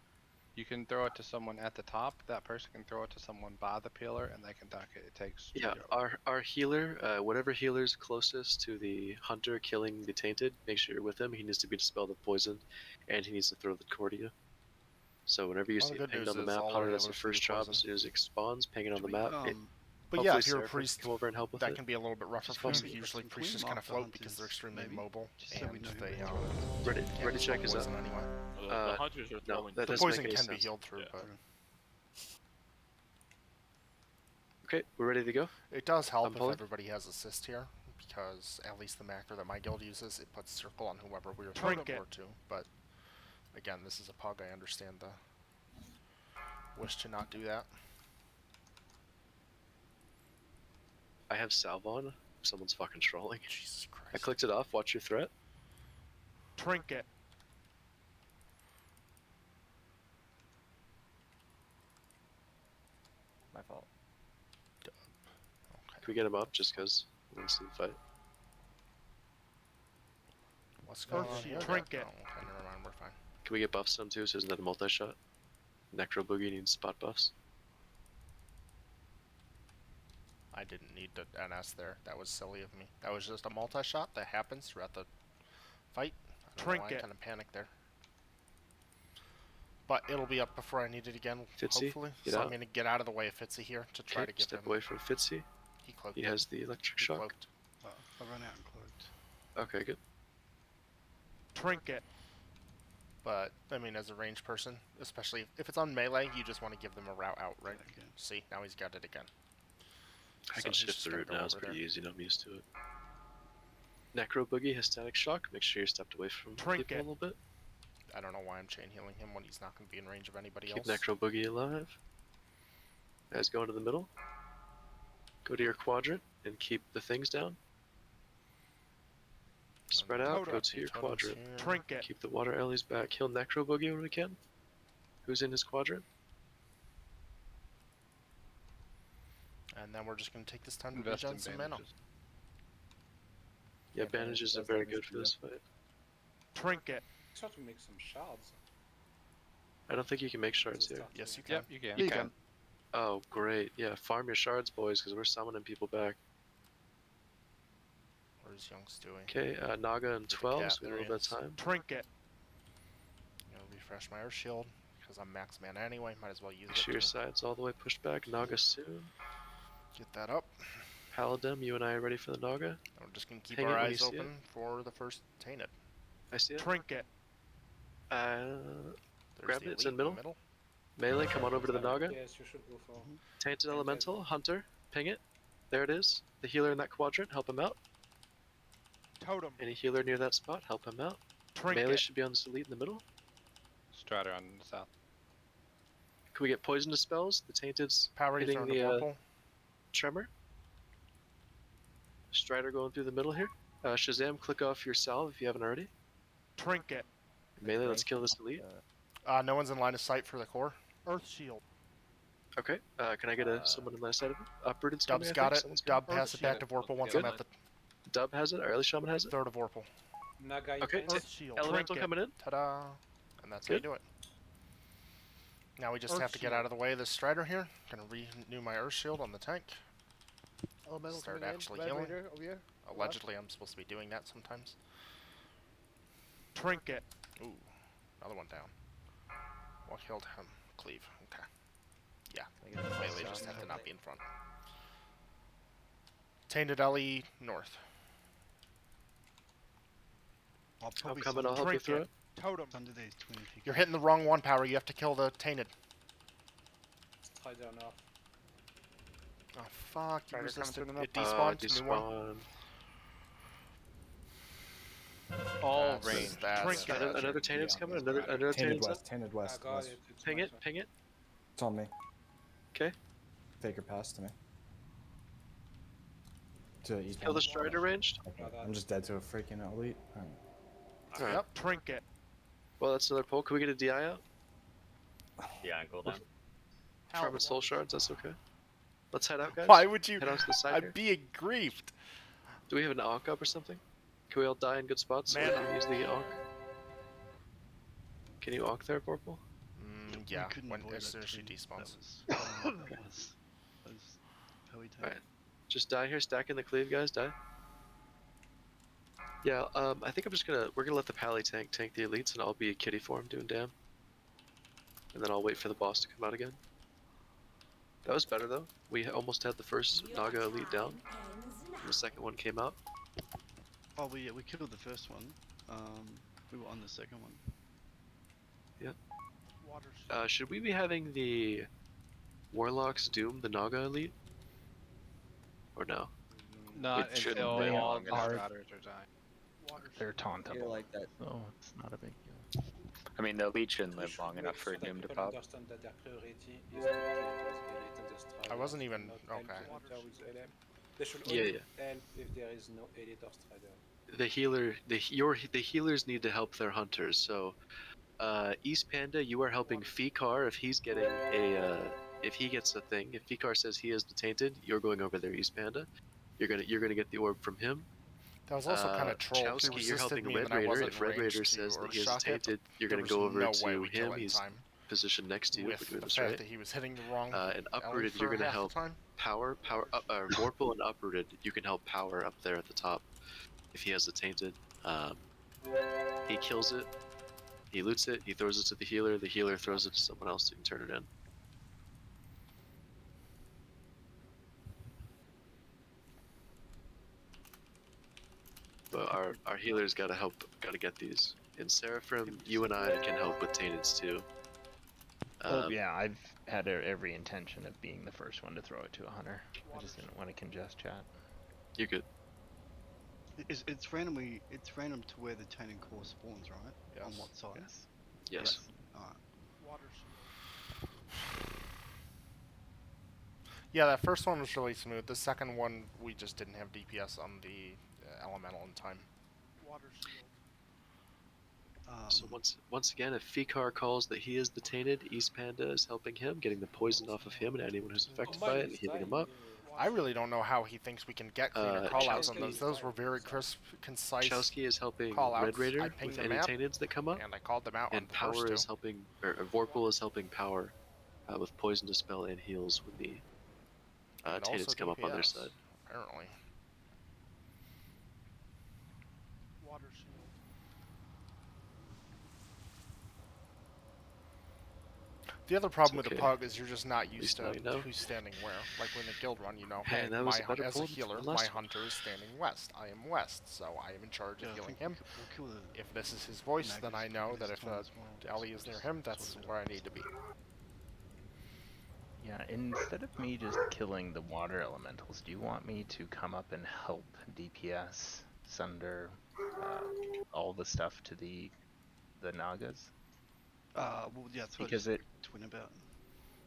you can throw it to someone at the top. That person can throw it to someone by the pillar, and they can duck it. It takes. Yeah, our healer, whatever healer's closest to the hunter killing the tainted, make sure you're with him. He needs to be dispelled of poison, and he needs to throw the core to you. So whenever you Well, see the it good pinged news on the is map, all our hunter, that's your healers can first do job. poison. As soon as it spawns, ping it on the map. But yeah, hopefully if you're a Seraph priest, can come over and help with that it. can be a little bit rougher Just for him. post But it. usually Can priests we just kind of mark the float hunters, because they're extremely maybe? mobile, Just so we and know who they wins. Ready, can't ready dispel check is poison up. anyway. The hunters are No, throwing. that The doesn't poison make any can be sense. healed through, but Okay, we're ready to go. it does help if pulling. everybody has assist here, because at least the macro that my guild uses, it puts circle on whoever we are throwing the core to. But again, this is a pug. I understand the wish to not do that. I have salve on. Someone's fucking trolling. Jesus Christ. I clicked it off. Watch your threat. Trinket. My fault. Can we get him up just because we want to see the fight? What's going on here? Trinket. Oh, okay, never mind. We're fine. Can we get buffs on too, so isn't that a multi-shot? Necro Boogie needs spot buffs. I didn't need to NS there. That was silly of me. That was just a multi-shot that happens throughout the fight. I don't know why I Trinket. kind of panicked there. But it'll be up before I need it again, Fitzy, hopefully. get So out. I'm going to get out of the way of Fitzy here to try to give Step him... away from Fitzy. He cloaked He it. has the electric He shock. cloaked. I ran out and cloaked. Okay, good. Trinket. But, I mean, as a ranged person, especially if it's on melee, you just want to give them a route out, right? See, now he's got it again. I So can he's shift just the gonna route go now. It's over pretty there. easy. I'm used to it. Necro Boogie has static shock. Make sure you're stepped away from people a Trinket. little bit. I don't know why I'm chain healing him when he's not going to be in range of anybody Keep else. Necro Boogie alive. Guys, go into the middle. Go to your quadrant and keep the things down. Spread out. Go to your quadrant. Trinket. Keep the water alleys back. Heal Necro Boogie when we can. Who's in his quadrant? And then we're just going to take this time to Invest regen in some mana. bandages. Yeah, bandages are very good for this fight. Trinket. Try to make some shards. I don't think you can make shards here. Yes, you can. Yep, you can. You can. Oh, great. Yeah, farm your shards, boys, because we're summoning people back. Where's Young Stewie? Okay, Naga and 12, cat, so we have a there little he bit of time. Trinket. I'm going to refresh my Earth Shield, because I'm max mana anyway. Might as well use Make it sure your to side's all the way pushed back. Naga soon. get that up. Paladin, you and I are ready for the Naga. And we're just going to keep Hang it our when you eyes see open it. for the first Tainted. I see it. Trinket. There's Grab the it, it's elite in the middle. Melee, come on over to the Naga. Yes, you should go for. Tainted Elemental, Hunter, ping it. There it is. The healer in that quadrant, help him out. Totem. Any healer near that spot, help him out. Trinket. Melee should be on this elite in the middle. Strider on the south. Can we get poison dispels? The Tainted's Power hitting throwing the a Vorpal. Tremor. Strider going through the middle here. Shazam, click off your salve if you haven't already. Trinket. Melee, let's kill this elite. No one's in line of sight for the core. Earth Shield. Okay, can I get someone in my side of it? Uprooted's Dub's coming, I got think. it. Someone's Dub coming. has it back to Vorpal once Good. I'm at the Dub has it. Early Shaman has it. third of Vorpal. Naga Okay, Earth Shield. Elemental Trinket. coming in. Ta-da! And that's how you Good. do it. Now we just Earth have to get Shield. out of the way of this Strider here. Gonna renew my Earth Shield on the tank. Elemental Start coming in. actually Red healing. Raider over here. Allegedly, I'm supposed to be doing that sometimes. Trinket. Ooh, another one down. What killed him? Cleave. Okay. Yeah, melee just have to not be in front. Tainted Ellie north. I'll I'm probably coming, I'll help you through it. Totem. Under these twin if you You're hitting the wrong one, Power. You have to kill the Tainted. Strider north. Oh fuck! You Strider coming resisted. through the middle. It despawned. New one. All That's range. that. Trinket. Another Tainted's coming. Another Tainted Tainted's west. up. Tainted west. I got west. it. It's Ping my it. turn. Ping it. It's on me. Okay. Faker pass to me. To East Kill the Panda. Strider ranged. Okay. I'm just dead to a freaking elite. Alright. Alright. Yep, trinket. Well, that's another pull. Can we get a DI out? Yeah, and cooldown. Farm with soul shards, that's okay. Let's head out, guys. Why would you? Head on to the side I'm here. being griefed. Do we have an Ankh up or something? Can we all die in good spots so we Mana. can use the Ankh? Can you Ankh there, Purple? Yeah, couldn't when avoid as that soon as she tree. despawns. That was how we take. Alright. Just die here, stack in the cleave, guys, die. Yeah, I think we're gonna let the Pally tank the elites and I'll be a kitty for him doing damn. And then I'll wait for the boss to come out again. That was better though. We almost had the first Naga elite down. And the second one came out. Oh, we killed the first one. We were on the second one. Yep. Should we be having the Warlocks doom the Naga elite? Or no? Not It shouldn't until be. all the Are- Striders are dying. They're tauntable. like that. So it's not a big deal. I mean, the elite shouldn't We live should long wait enough for so a that doom to people pop. understand that their priority is to kill those elite and the Strider. I wasn't even not okay. help the hunter with LM. They should Yeah, only yeah. help if there is no elite or Strider. The healers need to help their hunters. So, East Panda, you are helping Fikar if he's getting if he gets a thing. If Fikar says he is the tainted, you're going over there, East Panda. You're gonna get the orb from him. That was also kind of troll. He Chowsky, you're resisted helping me, Red and then I Raider. wasn't If Red ranged Raider to says that he is Urshak it, tainted, you're there gonna was go over no to way we kill him. it in He's time. positioned next to you. With We're doing the this fact right. that he was hitting the wrong And Ellie uprooted, for you're gonna half the help time. Vorpal and uprooted. You can help power up there at the top if he has the tainted. He kills it. He loots it. He throws it to the healer. The healer throws it to someone else so you can turn it in. But our healers gotta get these. And Seraphim, you and I can help with tainteds too. Well, yeah, I've had every intention of being the first one to throw it to a hunter. I just didn't want to congest chat. You're good. It's random to where the tainted core spawns, right? Yes. On what side? Yes. Alright. Yeah, that first one was really smooth. The second one, we just didn't have DPS on the elemental in time. So once again, if Fikar calls that he is the tainted, East Panda is helping him, getting the poison off of him and anyone who's affected by it and healing him up. I really don't know how he thinks we can get cleaner callouts on those. Those were very crisp, concise Chowsky is helping callouts. Red Raider I pinged with the any map, tainteds that come up. and I called them out And on the Power first is two. helping, or Vorpal is helping Power with Poison Dispel and heals when the And also tainteds come up on their DPS, side. apparently. The other problem with the okay. pug is you're just not used least to now you know. who's standing where. Like when the guild run, you know, Hey, hey, that was a better as a pull healer, than my last one. hunter is standing west. I am west, so I am in charge Yeah, of I healing think him. we'll kill the If this is his voice, then I Magus know with that his if taunt as well, Ellie is near just him, that's sort it where I out. need to be. Yeah, instead of me just killing the water elementals, do you want me to come up and help DPS, Sunder, all the stuff to the Nagas? Well, yeah, that's what Because I it just twin about.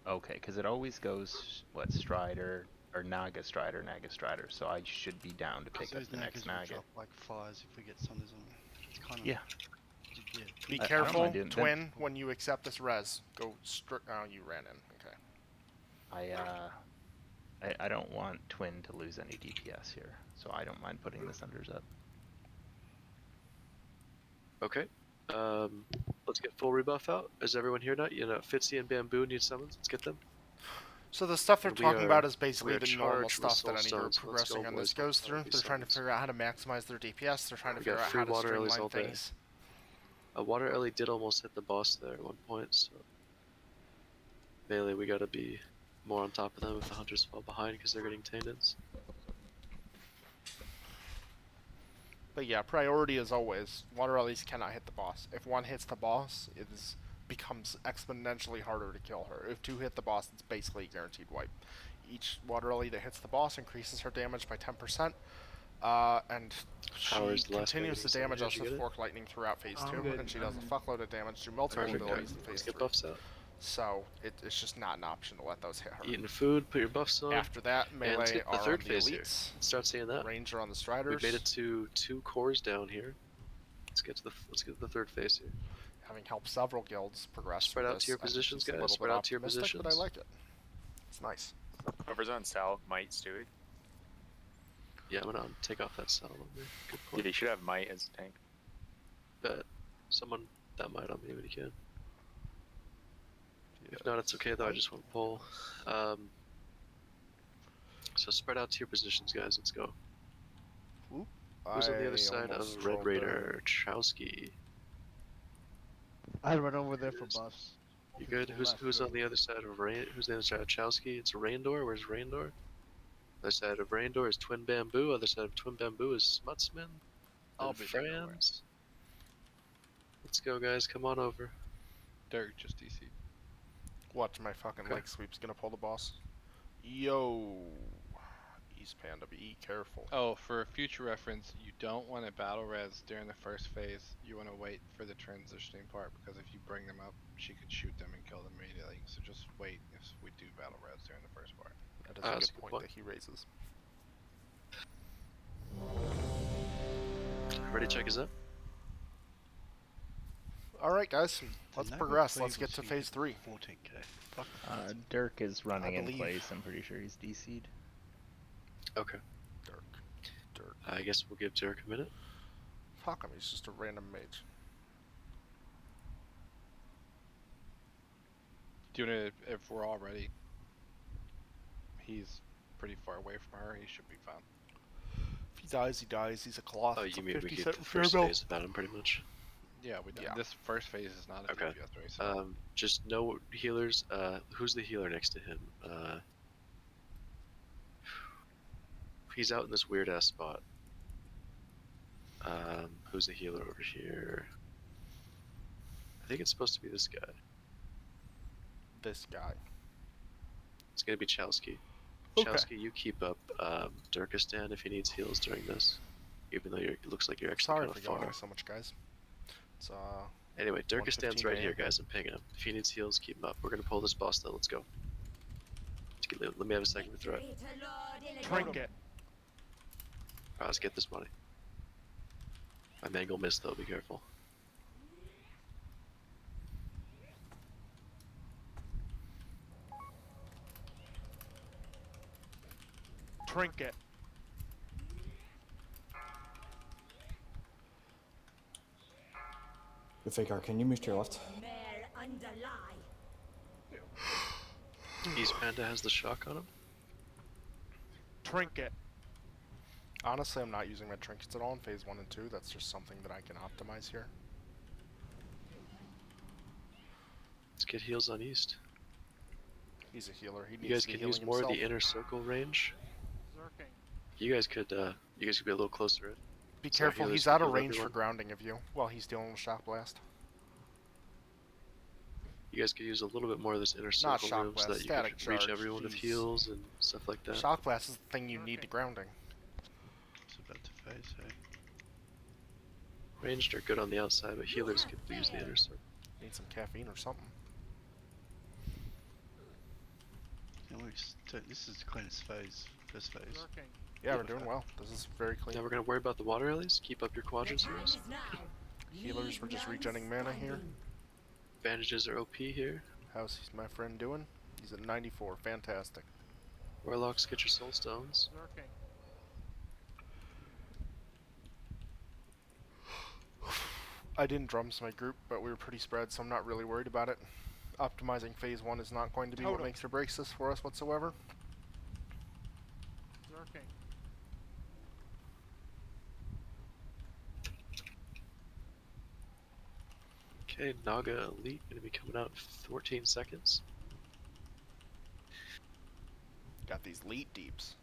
Okay, because it always goes Strider or Naga Strider, so I should be down to pick up Those the next Nagas will Naga. drop like fires if we get Sunders on them. It's kind of Yeah. Yeah. Be I don't careful, mind doing that. twin, when you accept this res. Go straight. Oh, you ran in. Okay. I don't want Twin to lose any DPS here, so I don't mind putting the Sunders up. Okay. Let's get full rebuff out. Is everyone here now? You know, Fitzy and Bamboo need summons. Let's get them. So the stuff they're And we talking are- about is we basically are the normal charged with stuff that any soul group stones. Let's progressing go, on this boys. goes through. Let's They're trying to summons. figure out how to maximize their DPS. They're trying to We figure got out free how to water Ellies all streamline day. things. Water Ellie did almost hit the boss there at one point, so melee we gotta be more on top of them if the hunters fall behind because they're getting tainteds. But yeah, priority is always water Ellies cannot hit the boss. If one hits the boss, it becomes exponentially harder to kill her. If two hit the boss, it's basically a guaranteed wipe. Each water Ellie that hits the boss increases her damage by 10%, and she Power's the last continues thing to you damage said. us Did you with get it? Fork Lightning throughout phase I'm 2, good, and she does a I'm- fuckload of damage through multiple Perfect. abilities in Let's phase get 3. buffs out. So, it's just not an option to let those hit her. Eating food, put your buffs on. After that, melee Eating are on the food, put your buffs on. elites. And let's get the third phase here. Let's start seeing that. Ranger on the Striders. We've made it to 2 cores down here. Let's get to the third phase here. Having helped several guilds progress. Spread through out to your this, I think positions, he's a guys. little Spread bit out to your optimistic, But I positions. like it. It's nice. Whoever's on Sal might, Stewie. Yeah, I'm gonna take off that saddle over there. Good point. Yeah, you should have might as a tank. Bet. Someone that might on me when you can. If not, it's okay though, I just want to pull. So spread out to your positions, guys. Let's go. Who's on the other side of Red Raider? Chowski. I'd run over there for buffs. You good? Who's on the other side of Who's the other side of Chowski? It's Raindor. Where's Raindor? Other side of Raindor is Twin Bamboo. Other side of Twin Bamboo is Smutsman. I'll be there, don't worry. Franz. Let's go, guys. Come on over. Dirk just DC'd. Watch my fucking leg sweep's gonna pull the boss. Yo. East Panda, be careful. Oh, for future reference, you don't want to battle res during the first phase. You want to wait for the transitioning part, because if you bring them up, she could shoot them and kill them immediately. So just wait if we do battle res during the first part. That is a good point that he raises. Ready to check us up? Alright, guys. Let's progress. Let's get to phase 3. 14k. Dirk is running in believe. place. I'm pretty sure he's DC'd. Okay. Dirk. I guess we'll give Dirk a minute. Fuck him, he's just a random mage. Do you want to, if we're all ready, he's pretty far away from her, he should be fine. If he dies, he dies. He's a cloth. Oh, It's you a mean we 50 get cent the first repair bill. phase about him, pretty much? Yeah, we done. Yeah. This first phase is not a Okay. DPS race. So. Just no healers. Who's the healer next to him? He's out in this weird ass spot. Who's the healer over here? I think it's supposed to be this guy. This guy. It's gonna be Chowski. Okay. Chowski, you keep up Durkistan if he needs heals during this. Even though it looks like you're actually Sorry kind for of going far. away so much, guys. It's Anyway, Durkistan's right 1:15 here, a.m. guys. I'm pinging him. If he needs heals, keep him up. We're gonna pull this boss though. Let's go. Let me have a second to throw it. Trinket. Alright, let's get this money. My mangle missed though, be careful. Trinket. The Faker, can you move to your left? East Panda has the shock on him. Trinket. Honestly, I'm not using my trinkets at all in phase 1 and 2. That's just something that I can optimize here. Let's get heals on East. He's a healer. He needs You guys to be could healing use more himself. of the inner circle range. You guys could be a little closer. Be So our careful, healers he's can out of heal range for everyone. grounding of you while he's dealing with Shock Blast. You guys could use a little bit more of this inner Not circle Shock room so Blast, that you static could reach charge, everyone with jeez. heals and stuff like that. Shock Blast is the thing you need to grounding. It's about to phase, hey. Ranged are good on the outside, but healers could use the inner circle. Need some caffeine or something. This is the cleanest phase. First phase. Yeah, we're doing well. This is very clean. Now we're gonna worry about the water alleys. Keep up your quadrants heroes. Healers, we're just regenning mana here. Bandages are OP here. How's my friend doing? He's at 94. Fantastic. Warlocks, get your soul stones. I didn't drums my group, but we were pretty spread, so I'm not really worried about it. Optimizing phase 1 is not going to be what makes or breaks this for us whatsoever. Okay, Naga Elite gonna be coming out in 14 seconds. Got these lead deeps.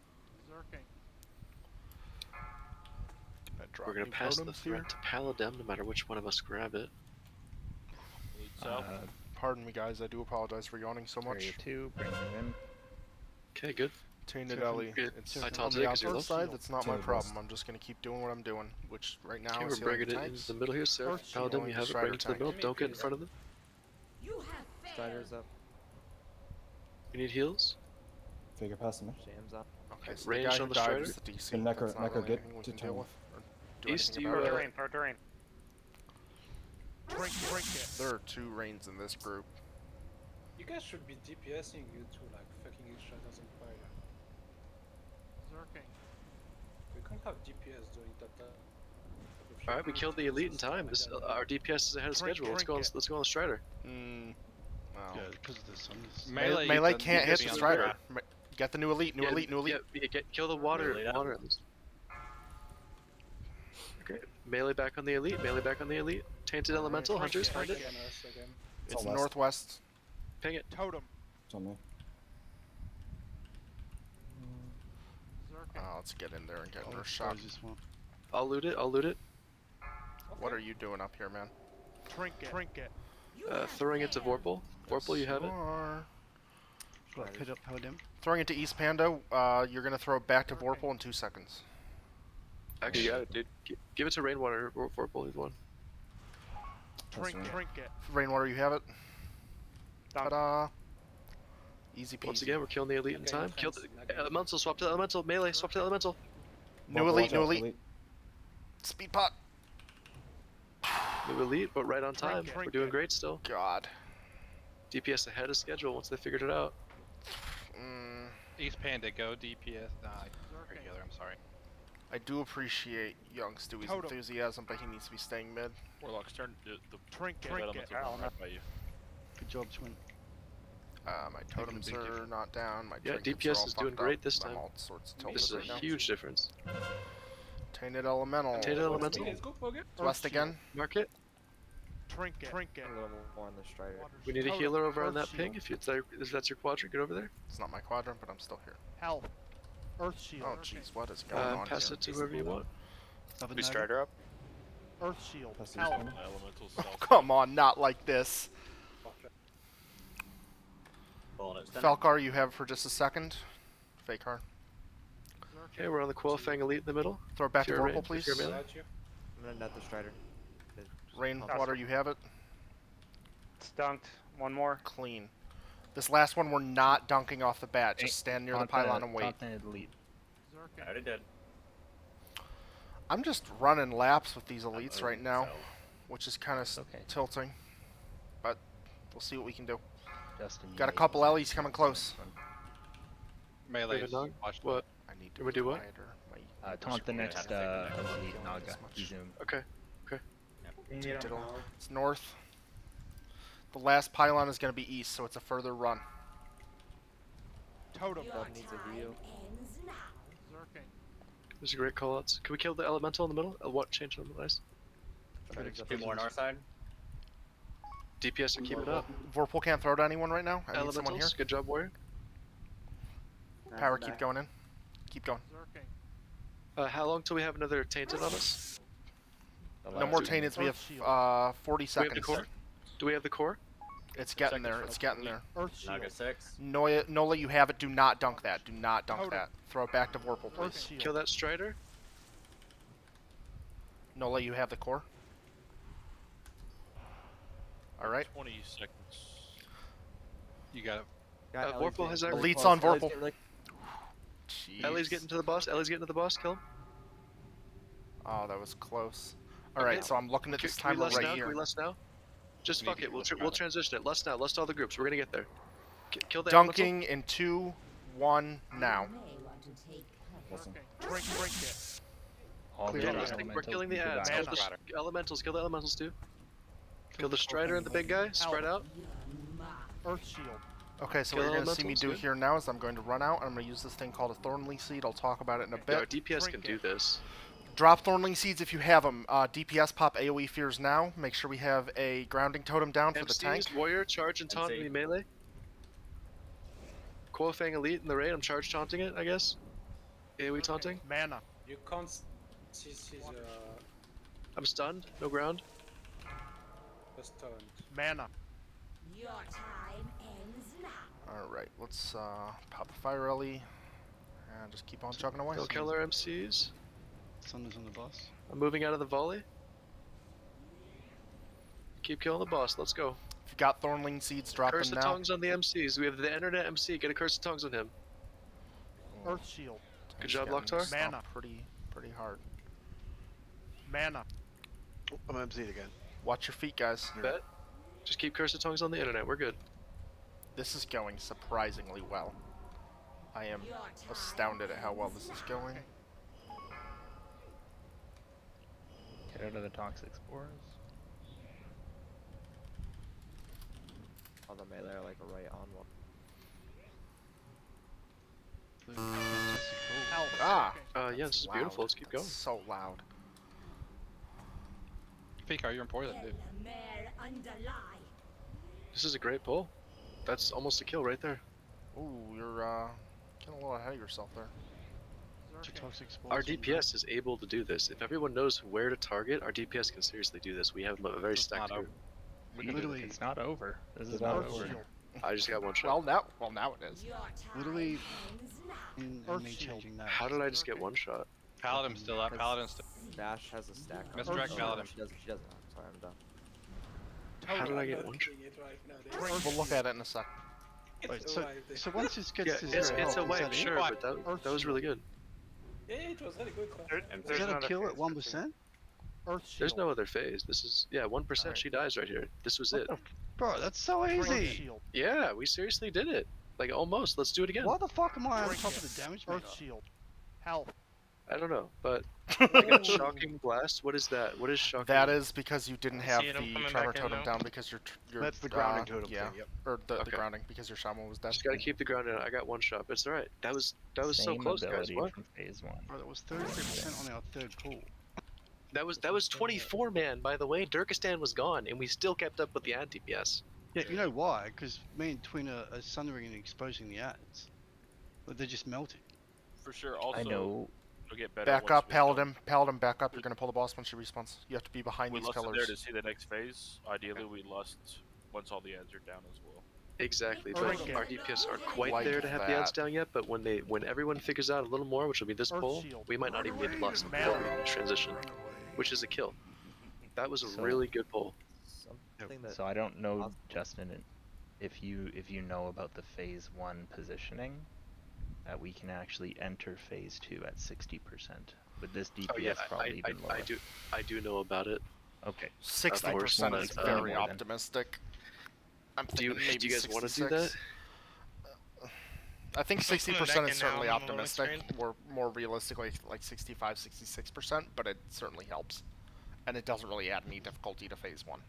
We're gonna pass the threat to Paladin, no matter which one of us grab it. Pardon me, guys. I do apologize for yawning so much. Area 2, bring them in. Okay, good. Tainted Ellie. Good. It's I on told the you, 'cause you're outdoor low. side. That's not my Tainted problem. West. I'm just gonna keep doing what I'm doing, which right now Okay, is we're healing bringing it tanks. into the middle here, sir. First, Paladin, healing you the have it. Strider Bring it to the tank. middle. Don't get in front of them. Strider's up. You need heals? Figure past me. Jams up. Okay, so Range the guy on who the died strider? was the DC. Can Necker- That's not Necker really get anything we to can deal turn? with. Or do East, anything you, about Throw it. terrain, throw terrain. Drink it. There are 2 rains in this group. You guys should be DPSing you two, like fucking each other's empire. Zerking. We can't have DPS doing that. All right, we killed the elite in time. This our DPS is ahead of schedule. Let's go. Let's go on the strider. Wow. Yeah, because of the suns. Melee can't hit the strider. Get the new elite, new elite. Kill the water. Really Water. Okay. Melee back on the elite. Melee back on the elite. Tainted elemental. Hunters, find it. It's northwest. Ping it. Totem. It's on me. Let's get in there and get Oh, shot. this one. I'll loot it. I'll loot it. What are you doing up here, man? Trinket. Throwing it to Vorpal. Vorpal, you have it. Got pit up, held him. Throwing it to East Panda. You're gonna throw it back to Vorpal in 2 seconds. Actually, you got it, dude. Give it to Rainwater or Vorpal, either one. Trinket. Rainwater, you have it. Ta-da! Easy peasy. Once again, we're killing the elite in time. Kill the elemental. Swap to elemental. Melee. Swap to elemental. New elite, new elite. Speed pot. New elite, but right on time. We're doing great still. God. DPS ahead of schedule once they figured it out. East Panda, go DPS. Regular, I'm sorry. I do appreciate young Stewie's enthusiasm, but he needs to be staying mid. Warlocks turn the Trinket. right by you. Good job, Twin. My totems big are difference. not down. My Yeah, trinkets are DPS all is doing fucked great up. this I'm time. all sorts of tilted This is a right now. huge difference. Tainted elemental. Tainted elemental. West again. Mark it. Trinket. A little more on the strider. We need a healer over on that ping. If that's your quadrant, get over there. It's not my quadrant, but I'm still here. Health. Earth shield. Oh jeez, what is going on Pass here? it to whoever you want. We strider up. Earth shield. That's Health. Elementals. Oh, come on, not like this. Falcar, you have for just a second. Fakar. Okay, we're on the Quillfang elite in the middle. Throw it back If to you're Vorpal, range- please. if you're melee. I'm gonna net the strider. Rainwater, you have it. It's dunked. One more. Clean. This last one, we're not dunking off the bat. Just stand near the pylon and wait. I already did. I'm just running laps with these elites right now, which is kind of tilting. But we'll see what we can do. Got a couple Ellies coming close. Melee. What? I need to do what? Taunt the next elite Naga. Zoom. Okay. Okay. It's north. The last pylon is going to be east, so it's a further run. Totem. Needs a heal. Zerking. Those are great callouts. Can we kill the elemental in the middle? What change on the ice? Two more north side. DPS are keeping it up. Vorpal can't throw to anyone right now. I need someone here. Elementals, good job, warrior. Power, keep going in. Keep going. Zerking. How long till we have another tainted on us? No more tainteds. We have 40 Do we seconds. have the core? Do we have the core? It's getting there. It's getting there. Earth shield. Naga 6. Nola, you have it. Do not dunk that. Do not dunk that. Throw it back to Vorpal, Earth please. shield. Kill that strider. Nola, you have the core. All right. 20 seconds. You got it. Vorpal has our Elites on Vorpal. Jeez. Ellie's getting to the boss. Ellie's getting to the boss. Kill him. Oh, that was close. All right, so I'm looking at this Can we timer lust right now? here. Can we lust now? Just We fuck need it. to We'll, lust we'll now. transition it. Lust now. Lust all the groups. We're gonna get there. Kill the Dunking in 2, 1, now. Drink it. We're killing the ads. Kill the elementals. Kill the elementals too. Kill the strider and the big guy. Spread out. Earth shield. Okay, so Kill what you're going to see me elementals, do good. here now is I'm going to run out and I'm going to use this thing called a Thornley Seed. I'll talk about it in a Yeah, our bit. DPS can do this. Drop Thornley Seeds if you have them. DPS pop AoE fears now. Make sure we have a grounding totem down for the tank. MCs, warrior, charge and taunt MC. me melee. Quillfang elite in the raid. I'm charge taunting it, I guess. AoE taunting. Mana. You can't see the I'm stunned. No ground. stunned. Mana. Your time ends now. Alright, let's pop a Fire Ellie and just keep on chugging away. Go kill our MCs. Sun is on the boss. I'm moving out of the volley. Keep killing the boss. Let's go. If you got Thornling Seeds, drop Curse them of now. Tongues on the MCs. We have the internet MC. Get a Curse of Tongues on him. Earth Shield. Good He's job, getting Loktar. stomped Mana. pretty hard. Mana. I'm MC'd again. Watch your feet, guys. Bet. Just keep Curse of Tongues on the internet. We're good. This is going surprisingly well. I am astounded at how well this is going. Get out of the toxic spores. Oh, the melee are like right on one. Ah! Yeah, this is loud. beautiful. Let's keep That's going. so loud. Pika, you're in poison, dude. This is a great pull. That's almost a kill right there. Ooh, you're getting a little ahead of yourself there. Our DPS is able to do this. If everyone knows where to target, our DPS can seriously do this. We have a very stacked group. Literally, it's not over. This is not over. I just got one shot. Well now it is. Literally, in me changing that. How did I just get one shot? Paladin's still up. Paladin's still. Dash has a stack. Misdirect Paladin. She doesn't. I'm sorry, I'm done. How did I get one shot? We'll look at it in a sec. Wait, so once this gets Yeah, to it's zero a health, wipe, is sure, but that was really good. Yeah, it was very good. Is that a kill at 1%? There's no other phase. This is 1%. She dies right here. This was it. Bro, that's so easy. Yeah, we seriously did it. Like almost. Let's do it again. Why the fuck am I on top of the damage meter? Earth Shield. Health. I don't know, but I got Shocking Blast. What is that? What is Shocking? That is because you didn't have See it, I'm the coming Tremor back in Totem now. down because your That's the grounding totem yeah, thing, yep. or the Okay. grounding because your shaman was dead. Just gotta keep the ground in. I got one shot. But it's alright. That was so Same close, guys. ability What? from phase 1. Bro, that was 33% on our third pull. That was 24 man. By the way, Durkistan was gone, and we still kept up with the ad DPS. Yeah, you know why? Because me and Twin are sundering and exposing the ads. But they're just melting. For sure. Also, I know. it'll get better. Back once up, we Paladin. Paladin, back up. You're gonna pull the boss when she respawns. You have to be behind We these lost it pillars. there to see the next phase. Ideally, we lost once all the ads are down as well. Exactly, but Earth our Shield. DPS aren't quite Like there to have the ads that. down yet. But when everyone figures out a little more, which will be this Earth pull, Shield. we might not even get to lost before we transition, which is a kill. That was a So- really good pull. Something that So I don't know, Justin, if you know about the phase 1 positioning, that we can actually enter phase 2 at 60%. With this DPS Oh yeah, probably even lower. I do know about it. Okay. 60% course. is Like, very more than- optimistic. I'm Do you thinking maybe guys want to do 66. that? I think So it's coming 60% back is in now certainly on the loading optimistic. screen? We're more realistically like 65, 66%, but it certainly helps. And it doesn't really add any difficulty to phase 1.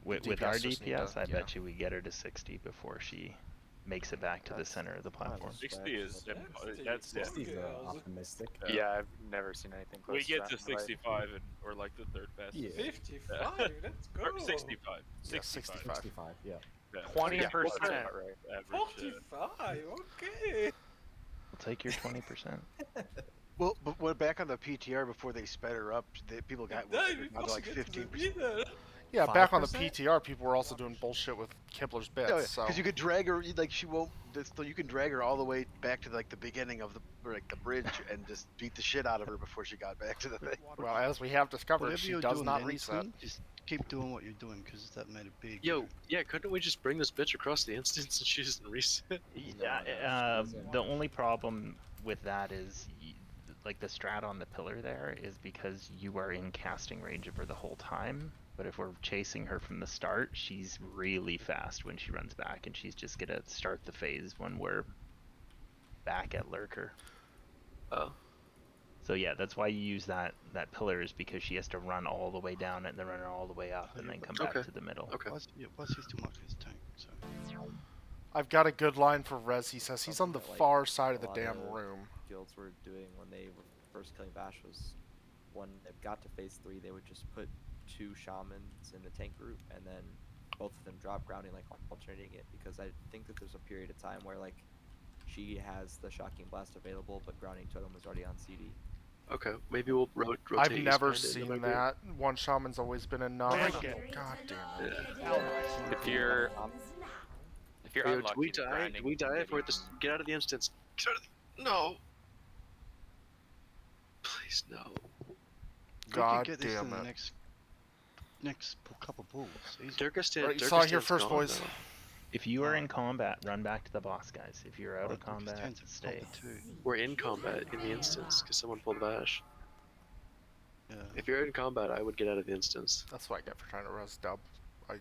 With our just need DPS, to- I yeah. bet you we get her to 60 before she makes it back to the center of the platform. 60 is that's yeah. 60 is optimistic. Yeah, I've never seen anything close We get to to that in my life. 65 and or like the third fastest. Yeah. 55, let's go. Or 65. Yeah, 65. 65, yeah. Yeah, 20%. about right, average, 45, okay. I'll take your 20%. Well, but we're back on the PTR before they sped her up. People got Yeah, down to like 15%. Yeah, back on the 5%? PTR, people were also doing bullshit with Kibler's bits. Yeah, so because you could drag her, like she won't. You can drag her all the way back to like the beginning of the bridge and just beat the shit out of her before she got back to the thing. well, as we have discovered, Whatever she you're does doing not then, reset. Twin, just keep doing what you're doing because that made a big. Yo, yeah, couldn't we just bring this bitch across the instance and she doesn't reset? Yeah, the only problem with that is, like the strat on the pillar there is because you are in casting range of her the whole time. But if we're chasing her from the start, she's really fast when she runs back, and she's just gonna start the phase when we're back at Lurker. Oh. So yeah, that's why you use that pillar, is because she has to run all the way down and then run all the way up and then come back to the middle. Okay. Plus he's too much for his tank. So. I've got a good line for Rez. He says he's on the Something that, like, far side of a the lot damn of room. Guilds were doing when they were first killing Bash was when they got to phase 3, they would just put 2 shamans in the tank group and then both of them drop grounding, like alternating it, because I think that there's a period of time where like she has the shocking blast available but grounding totem was already on CD. Okay, maybe we'll rotate. I've never eastbound into my seen group. that. One shaman's always been enough. God damn it. If you're Yo, unlucky, do we the die? grinding Do we can die get if we're at this? Get out of the instance. Get out of the... No. Please no. We God could get this damn in the it. next next couple pulls. Easy. Durkistan, Right, you saw it here Durkistan's first, gone boys. now. If you are in combat, run back to the boss, guys. If you're out of combat, Durkistan's stay. number 2. We're in combat in the instance because someone pulled Vash. Yeah. If you're in combat, I would get out of the instance. That's what I get for trying to res dub.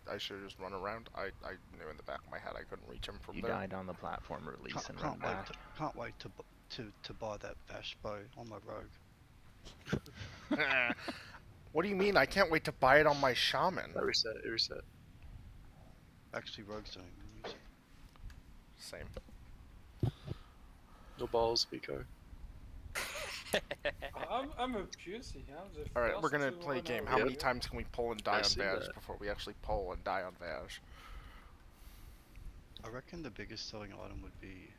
I should have just run around. I knew in the back of my head I couldn't reach him from You there. died on the platform release and run back. Can't wait to buy that Vash bow on my rogue. What do you mean? I can't wait to buy it on my shaman. It reset. It reset. Actually, rogues don't even use it. Same. No balls, Vicar. I'm a pussy. All right, we're gonna play a game. How many times can we pull and die I on see Vag that. before we actually pull and die on Vag? I reckon the biggest selling item would be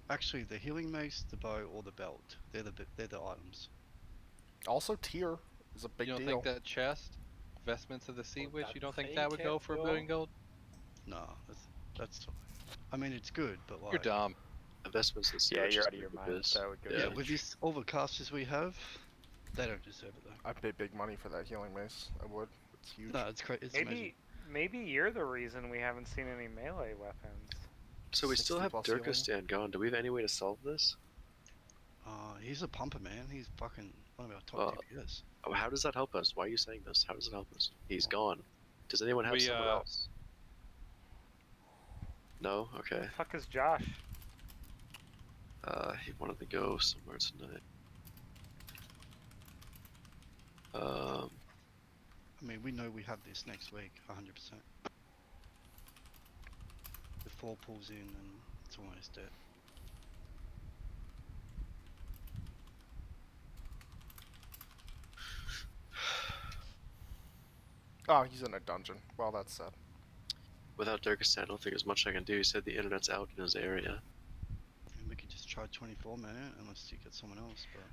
actually the healing mace, the bow, or the belt. They're the items. Also, tier is a big You don't deal. think that chest, Vestments of the Sea Witch, you don't think thing that would go kept for a going? billion gold? No, that's. I mean, it's good, but like. You're dumb. Investments this Yeah, year. you're out of your mind. That would go. Yeah, with this all the casters we have, they don't deserve it though. I'd pay big money for that healing mace. I would. It's huge. No, it's great. It's amazing. Maybe you're the reason we haven't seen any melee weapons. So we still 60 have plus healing. Durkistan going. Do we have any way to solve this? He's a pumper, man. He's fucking one of our top Well, DPS. Oh, how does that help us? Why are you saying this? How does it help us? He's gone. Does anyone have someone else? No? Okay. Fuck is Josh? He wanted to go somewhere tonight. I mean, we know we have this next week, 100%. The 4 pulls in and it's almost dead. Oh, he's in a dungeon. Well, that's sad. Without Durkistan, I don't think there's much I can do. He said the internet's out in his area. And we could just try 24 minute unless you get someone else, but...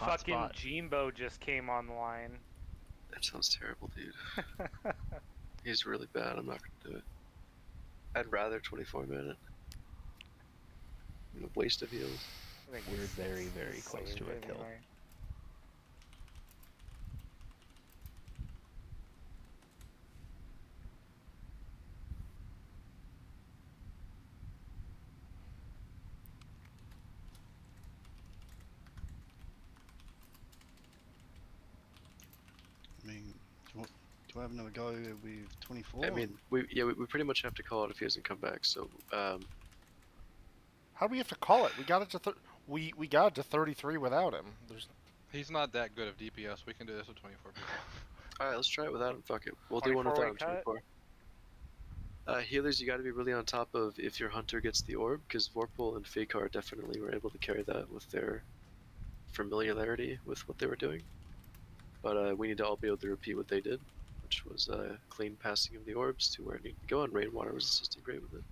Fucking Jimbo just came online. That sounds terrible, dude. He's really bad. I'm not gonna do it. I'd rather 24 minute. A waste of heals. We're very, very close to a kill. I mean, do I have another go with 24? I mean, we pretty much have to call it if he doesn't come back. So, How do we have to call it? We got it to we got it to 33 without him. He's not that good of DPS. We can do this with 24 people. all right, let's try it without him. Fuck it. We'll do one without him. 24. Healers, you got to be really on top of if your hunter gets the orb, because Vorpal and Fakar definitely were able to carry that with their familiarity with what they were doing. But we need to all be able to repeat what they did, which was clean passing of the orbs to where it needed to go, and Rainwater was assisting great with it.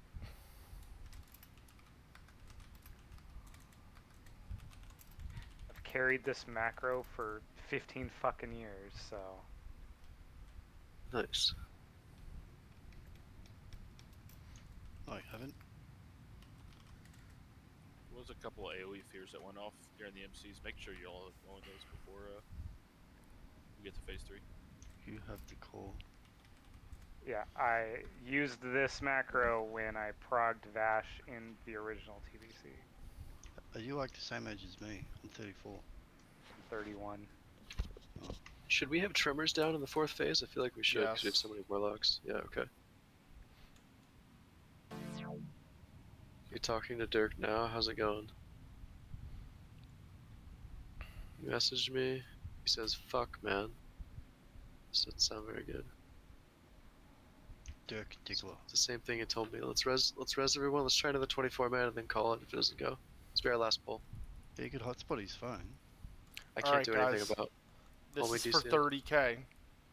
I've carried this macro for 15 fucking years, so. Nice. Oh, you haven't? There was a couple of AoE fears that went off during the MCs. Make sure you all are going those before we get to phase 3. You have the call. Yeah, I used this macro when I progged Vash in the original TBC. Are you like the same age as me? I'm 34. I'm 31. Should we have Tremors down in the 4th phase? I feel like we should, because we have Yes. so many Warlocks. Yeah, okay. You're talking to Dirk now? How's it going? He messaged me. He says, fuck, man. This doesn't sound very good. Dirk Diggler. It's the same thing he told me. Let's res everyone. Let's try another 24 man and then call it if it doesn't go. Let's be our last pull. Yeah, you could hotspot his phone. I can't Alright, do guys. anything about This only is for DCM. 30k.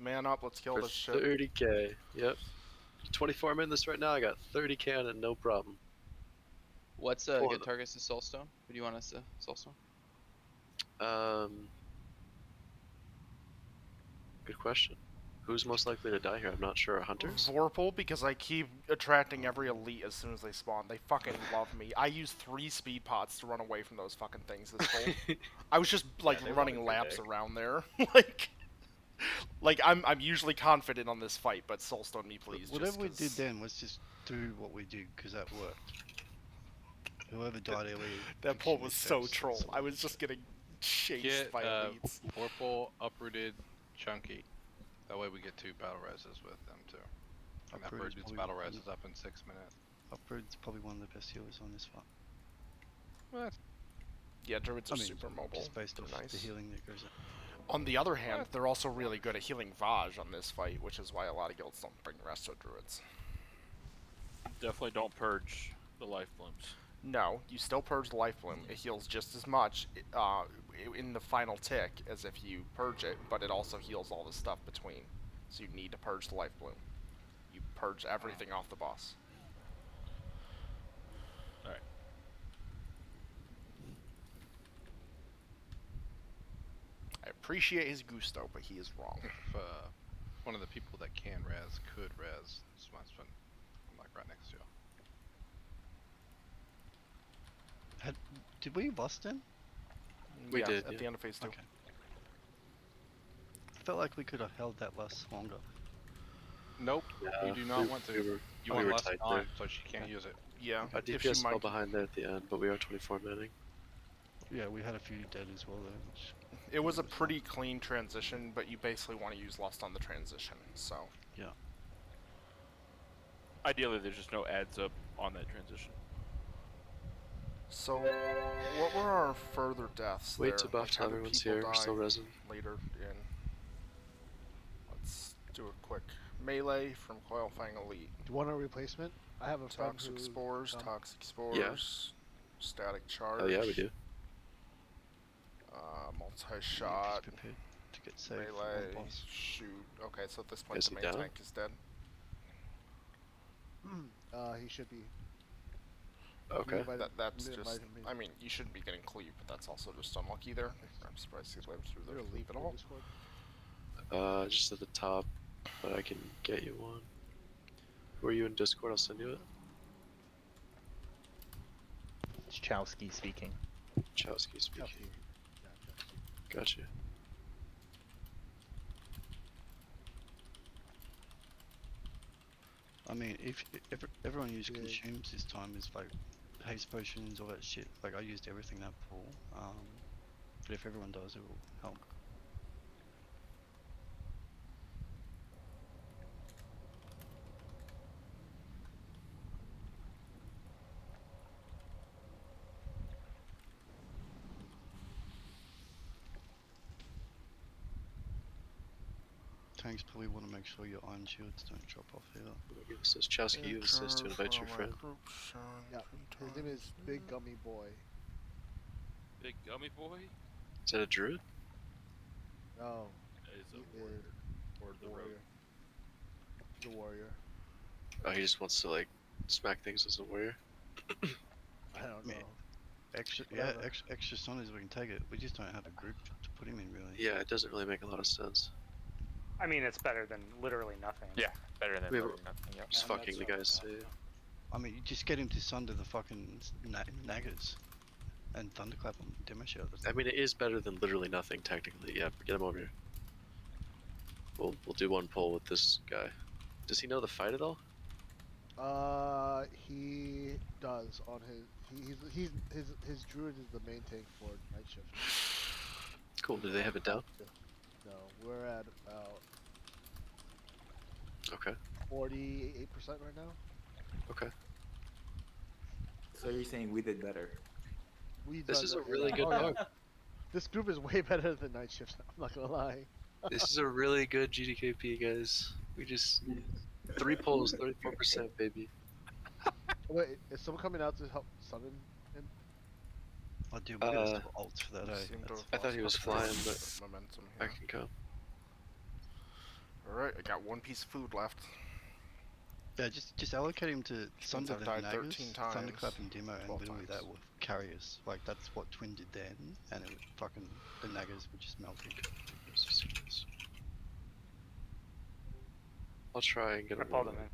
Man up, let's kill For this shit. 30k. Yep. 24 men this right now. I got 30 cannon, no problem. What's good targets to Soulstone? Who do you want us to Soulstone? Good question. Who's most likely to die here? I'm not sure. Hunters? Vorpal, because I keep attracting every elite as soon as they spawn. They fucking love me. I used 3 speed pots to run away from those fucking things this whole. I was just like Yeah, they running want a good laps egg. around there. Like, Like, I'm usually confident on this fight, but Soulstone me, please. Whatever we just did 'cause then, let's just do what we did because that worked. Whoever died early. that poll was so troll. I was just getting chased Get by elites. Vorpal uprooted chunky. That way we get 2 battle reses with them too. And Uprooted's uprooted's probably battle one res of- is up in 6 minutes. Uprooted's probably one of the best healers on this fight. What? Yeah, druids are I mean, super mobile. just based They're off nice. the healing that goes in. On the other hand, they're also really good at healing Vaj on this fight, which is why a lot of guilds don't bring resto druids. Definitely don't purge the life blooms. No, you still purge the life bloom. It heals just as much in the final tick as if you purge it, but it also heals all the stuff between. So you need to purge the life bloom. You purge everything off the boss. Alright. I appreciate his gusto, but he is wrong. If one of the people that can res could res, this must been I'm like right next to you. Did we lost him? We Yeah, did, at yeah. the end of phase 2. Okay. I felt like we could have held that less longer. Nope, you do not want to. You want were less tight time, there. so she can't use it. Yeah, Our if she DPS fell might. behind there at the end, but we are 24 manning. Yeah, we had a few dead as well though, which... It was a pretty clean transition, but you basically want to use Lust on the transition, so. Yeah. Ideally, there's just no adds up on that transition. So, what were our further deaths Wait there? to buff Like, till how did everyone's people here, we're die still resin. later in? Let's do a quick melee from Coilfang Elite. Do you want a replacement? I have a friend Toxic who spores, come- toxic spores, static charge. Oh yeah, we do. Multi-shot, prepared to get saved for melee, one boss. shoot. Okay, so at this point Is the he main down? tank is dead. He should be. Okay. That's Mid- just. mid- I mean, you shouldn't be getting cleave, but that's also just unlucky there. I'm surprised he lived through the cleave at all. Just at the top, but I can get you one. Were you in Discord? I'll send you it. It's Chowski speaking. Chowski speaking. Gotcha. I mean, if everyone used consumes this time is like haste potions, all that shit. Like I used everything that pool. But if everyone does, it will help. Tanks probably want to make sure your iron shields don't drop off either. It says Chowski, you assist to invite your friend. Yeah, his name is Big Gummy Boy. Big gummy boy? Is that a druid? No. Is he a warrior. is Or the rogue. The warrior. Oh, he just wants to like smack things as a warrior. I don't know. Extra, Whatever. extra stunners we can take it. We just don't have a group to put him in really. Yeah, it doesn't really make a lot of sense. I mean, it's better than literally nothing. Yeah, better than We have- literally nothing. Yep. Just fucking the guys say. I mean, you just get him to sunder the fucking naggers and thunderclap them, demo show. I mean, it is better than literally nothing technically. Yeah, get him over here. We'll do one pull with this guy. Does he know the fight at all? He does on his druid is the main tank for night shift. Cool. Do they have it down? No, we're at about Okay. 48% right now. Okay. So you're saying we did better? We This done is that- a really yeah. good Oh, yeah. dog. This group is way better than night shift. I'm not gonna lie. This is a really good GDKP, guys. We just 3 pulls, 34%, baby. Wait, is someone coming out to help summon him? Oh, dude, we're gonna still ult for that, eh? Seem to have I thought he was lost flying, most but momentum I here. can come. Alright, I got one piece of food left. Yeah, just allocate him to sunder I've the died naggers, 13 times, thunderclap and demo, and 12 literally times. that will carry us. Like that's what Twin did then, and it would fucking the naggers would just melt him. I'll try and get I him. pulled him in.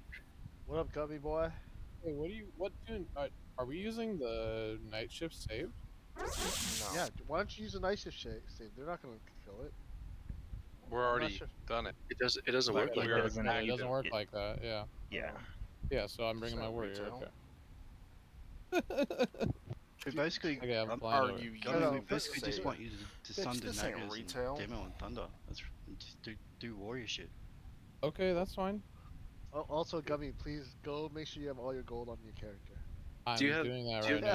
What up, Gummy Boy? Hey, what tune are we using the night shift save? No. Yeah, why don't you use a night shift save? They're not gonna kill it. We're I'm not already sure. done it. It doesn't Like, work like we that. are doesn't. No, it active. doesn't work like that. Yeah. Yeah. Yeah. So I'm bringing Is my that warrior. retail? Okay. We basically, Okay, I'm flying Are over. you I mean, we using basically just say- want you to Bitch, sunder this ain't naggers and retail. demo and thunder. And just do warrior shit. Okay, that's fine. Also, Gummy, please go make sure you have all your gold on your character. I'm Do you have- doing that do you- right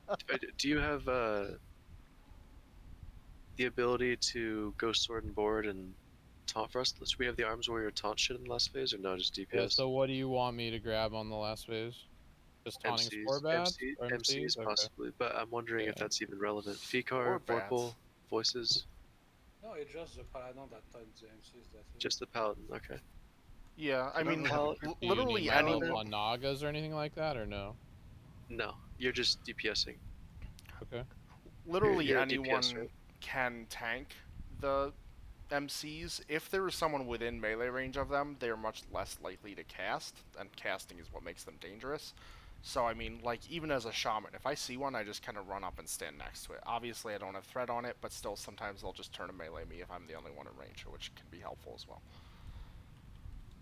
now. Do you have the ability to go sword and board and taunt for us? Should we have the arms warrior taunt shit in the last phase, or no, just DPS? Yeah. So what do you want me to grab on the last phase? Just taunting spore bats or MCs Okay. possibly, but I'm wondering if Yeah. that's even relevant. Spore Fikar, bats. Vorpal, voices, No, it's just the paladin that taunts the MCs. That's it. just the paladin. Okay. Yeah, I don't mean, really have a Do you literally need any. on Nagas or anything like that, or no? No, you're just DPSing. Okay. Literally You're a DPS, anyone right? can tank the MCs. If there is someone within melee range of them, they are much less likely to cast, and casting is what makes them dangerous. So, I mean, like, even as a shaman, if I see one, I just kind of run up and stand next to it. Obviously, I don't have threat on it, but still, sometimes they'll just turn and melee me if I'm the only one in range, which can be helpful as well.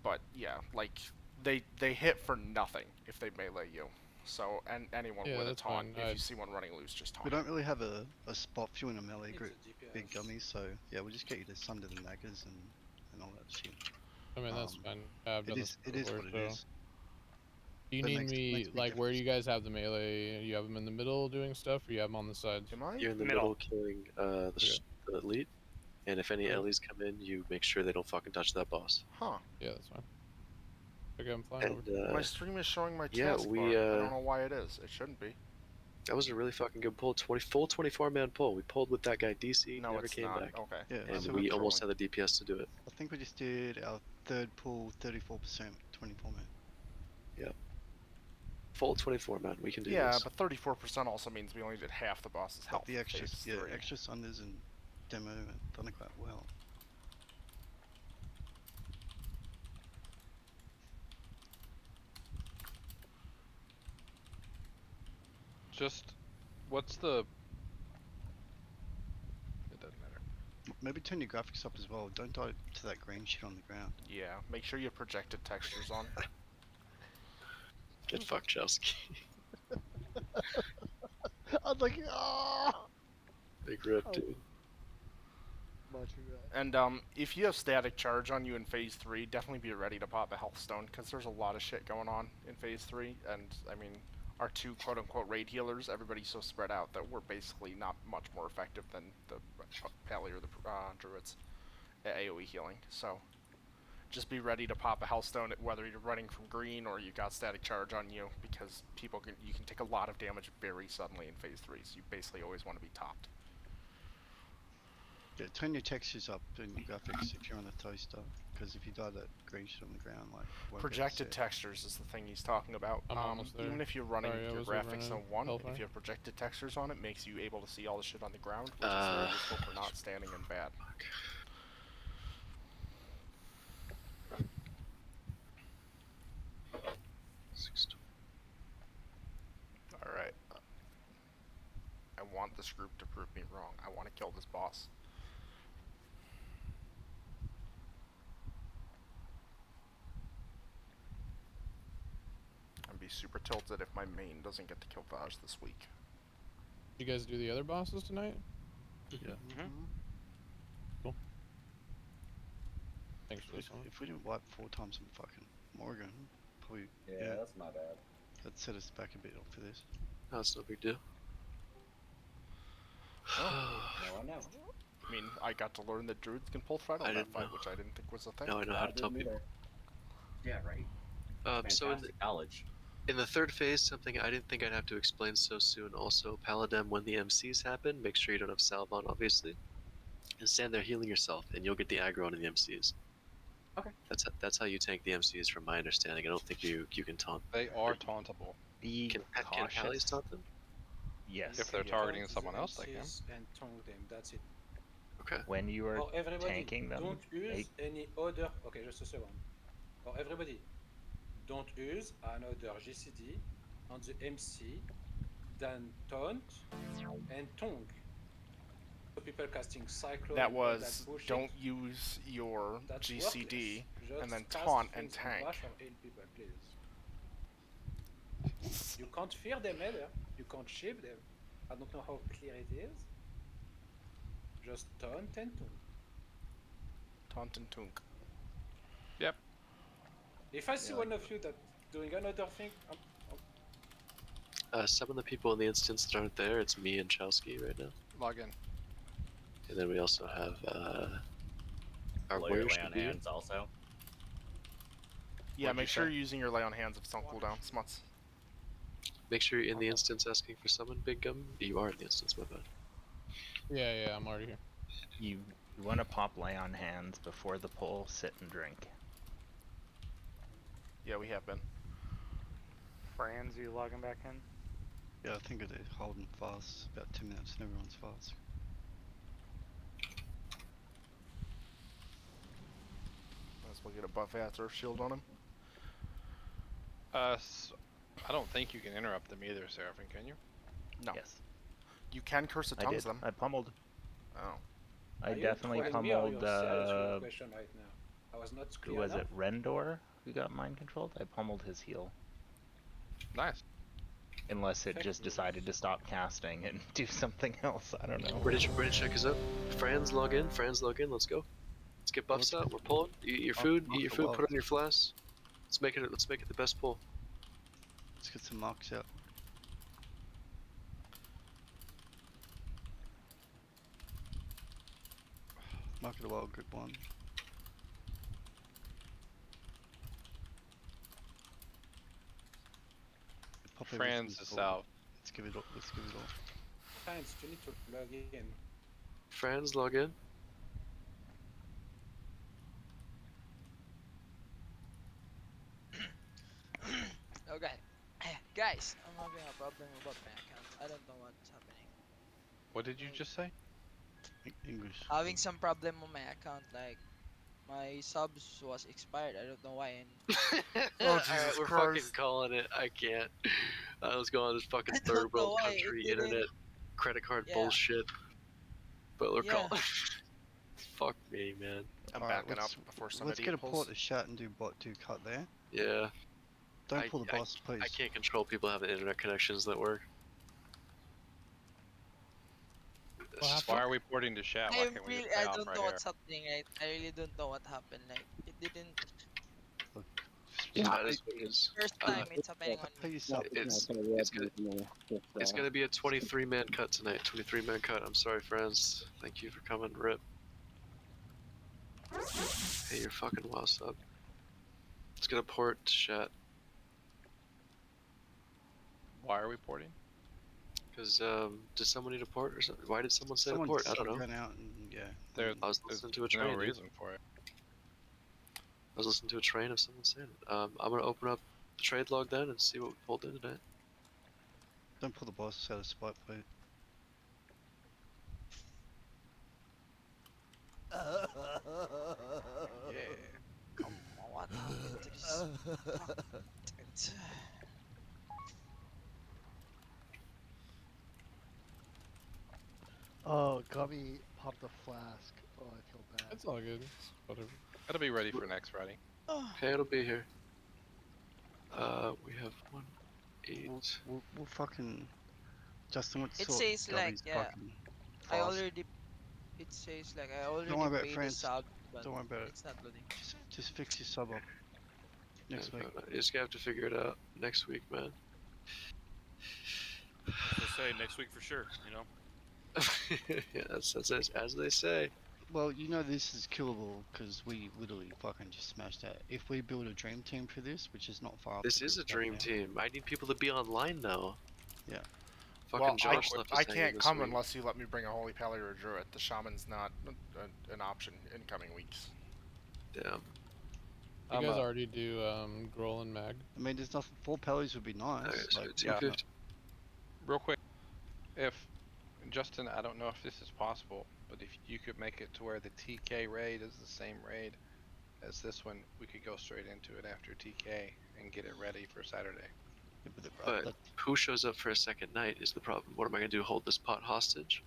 But, yeah, like, they hit for nothing if they melee you. So, and anyone Yeah, with a that's taunt, fine. if you see one running loose, just taunt. We don't really have a spot for you in a melee It's group, a big DPS. gummies. So yeah, we'll just get you to sunder the naggers and all that shit. I mean, that's fine. I've done this It is before, what it so. is. Do you But need makes me, big like, where do difference. you guys have the melee? You have them in the middle doing stuff, or you have them on the sides? Am I? You're in the middle killing the elite, and if any Okay. Ellies come in, you make sure they don't fucking touch that boss. Huh. Yeah, that's fine. Okay, I'm flying And over. My stream is showing my yeah, taskbar. we I don't know why it is. It shouldn't be. that was a really fucking good pull. Full 24-man pull. We pulled with that guy DC. No, never it's came not. back. Okay. Yeah, And so we almost had the DPS to do it. I think we just did our third pull, 34%, 24 man. Yeah. Full 24-man. We can do Yeah, this. but 34% also means we only did half the boss's health. But the extra, phase yeah, 3. extra sunders and demo and thunderclap well. Just, what's the? It doesn't matter. Maybe turn your graphics up as well. Don't die to that green shit on the ground. Yeah, make sure you have projected textures on. Get fucked, Chelsky. I was like, oh. Big rip, dude. And if you have static charge on you in phase 3, definitely be ready to pop a health stone, because there's a lot of shit going on in phase 3. And I mean, our two quote-unquote raid healers, everybody's so spread out that we're basically not much more effective than the Pally or the druids at AoE healing. So just be ready to pop a health stone, whether you're running from green or you got static charge on you, because you can take a lot of damage very suddenly in phase 3. So you basically always want to be topped. Yeah, turn your textures up in your graphics if you're on the toaster, because if you die that green shit on the ground, like won't get Projected upset. textures is the thing he's talking about. I'm almost there. Even if you're running Sorry, I your was graphics on overrunning 1, Hellfire. if you have projected textures on it, makes you able to see all the shit on the ground, which is very useful for not standing in bad. Alright. I want this group to prove me wrong. I want to kill this boss. And be super tilted if my main doesn't get to kill Vaj this week. Did you guys do the other bosses tonight? Yeah. Cool. Thanks for this one. If we didn't wipe 4 times on fucking Morgan, probably Yeah, that's my bad. That set us back a bit for this. No, it's no big deal. Oh. No, I know. I mean, I got to learn that druids can pull threat on that fight, which I didn't think was a thing. Now I know how to tell people. Yeah, right. So Fantastic knowledge. in the third phase, something I didn't think I'd have to explain so soon. Also, Paladin, when the MCs happen, make sure you don't have salve on, obviously, and stand there healing yourself, and you'll get the aggro onto the MCs. Okay. That's how you tank the MCs, from my understanding. I don't think you can taunt. They are tauntable. Be Can Pallies taunt them? Yes. If they're targeting someone else, they can. And taunt them. That's it. Okay. When you are Or everybody, tanking them, don't use any other. Okay, just a second. Or everybody, don't use another GCD on the MC than taunt and tongue. So people casting Cyclone. That and all was bullshit, don't use your that's GCD worthless. and then Just cast taunt and things tank. bash or heal people, please. You can't fear them either. You can't shield them. I don't know how clear it is. Just taunt and taunt. Taunt and tunk. Yep. If I see Yeah, one of you that doing another thing, Some of the people in the instance that aren't there, it's me and Chelsky right now. Log in. And then we also have our Blow your warrior lay should on be here. hands also. Yeah, What'd make you sure say? you're using your lay on hands if it's on cooldown. Smuts. Make sure you're in the instance asking for someone, Big Gum. You are in the instance, my bad. Yeah, I'm already here. You want to pop lay on hands before the pull, sit and drink. Yeah, we have been. Franz, you logging back in? Yeah, I think it is holding fast. About 2 minutes and everyone's fast. Might as well get a buff ass Earth Shield on him. So I don't think you can interrupt them either, Seraphim, can you? No. Yes. You can curse a I tongues did. them. I pummeled. Oh. I are you definitely trolling me or pummeled. you're serious with your question right now? I was not Who clear was enough. it? Rendor who got mind controlled? I pummeled his heal. Nice. Unless it just decided to stop casting and do something else. I don't know. Ready to check us out? Franz, log in. Franz, log in. Let's go. Let's get buffs out. We're pulling. Eat your food. Eat your food. Put it in your flask. Let's make it the best pull. Let's get some marks out. Mark it a wild, good one. Pop Franz is out. Let's give it all. Let's give it all. Franz, you need to log in. Franz, log in. Okay. Guys, I'm having a problem about my account. I don't know what's happening. What did you just say? English. Having some problem on my account, like my subs was expired. I don't know why. And Oh, Alright, Jesus we're Christ. fucking calling it. I can't. I was going on this fucking I third don't know world why, it country didn't- internet credit card Yeah. bullshit. But we're Yeah. calling. Fuck me, man. I'm Alright, backing up let's- before Let's somebody get a pulls. port to shut and do bot do cut there. Yeah. Don't pull the boss, please. I can't control people having internet connections that work. It's just Why are we porting to chat? Why I can't we really, just play I off don't right know here? what's happening. Right? I really don't know what happened. Like it didn't. That is what it is. First time it's happening on me. It's gonna be a 23-man cut tonight. 23-man cut. I'm sorry, friends. Thank you for coming. Rip. Hey, you're fucking wow sub. Let's get a port to chat. Why are we porting? Because did someone need a port or something? Why did someone say Someone a port? I don't know. ran out and yeah. I was listening to a There's train. no dude. reason for it. I was listening to a train of someone saying it. I'm gonna open up the trade log then and see what we pulled in tonight. Don't pull the boss out of spite, please. Come on, what happened to this? Oh, Gummy popped a flask. Oh, I feel bad. It's all good. Whatever. It'll be ready for next Friday. Okay, it'll be here. We have 1, 8. We'll fucking. Justin, what's It sort says like Gumby's yeah. fucking I fast? already. It says like I already Don't worry about paid the France. sub, but Don't worry about it. it's not loading. Just fix your sub up. Next week. You just have to figure it out next week, man. As they say, next week for sure. You know. Yeah, that's as they say. Well, you know this is killable because we literally fucking just smashed that. If we build a dream team for this, which is not far. This is a dream team. I need people to be online though. Yeah. Fucking Well, Josh left us I hanging can't this come week. unless you let me bring a Holy Pally or a Druid. The Shaman's not an option in coming weeks. Damn. You guys already do Groll and Mag. I mean, there's nothing. 4 Pellys would be nice. Okay, so like, 250. Real quick, if Justin, I don't know if this is possible, but if you could make it to where the TK raid is the same raid as this one, we could go straight into it after TK and get it ready for Saturday. But who shows up for a second night is the problem. What am I gonna do? Hold this pot hostage?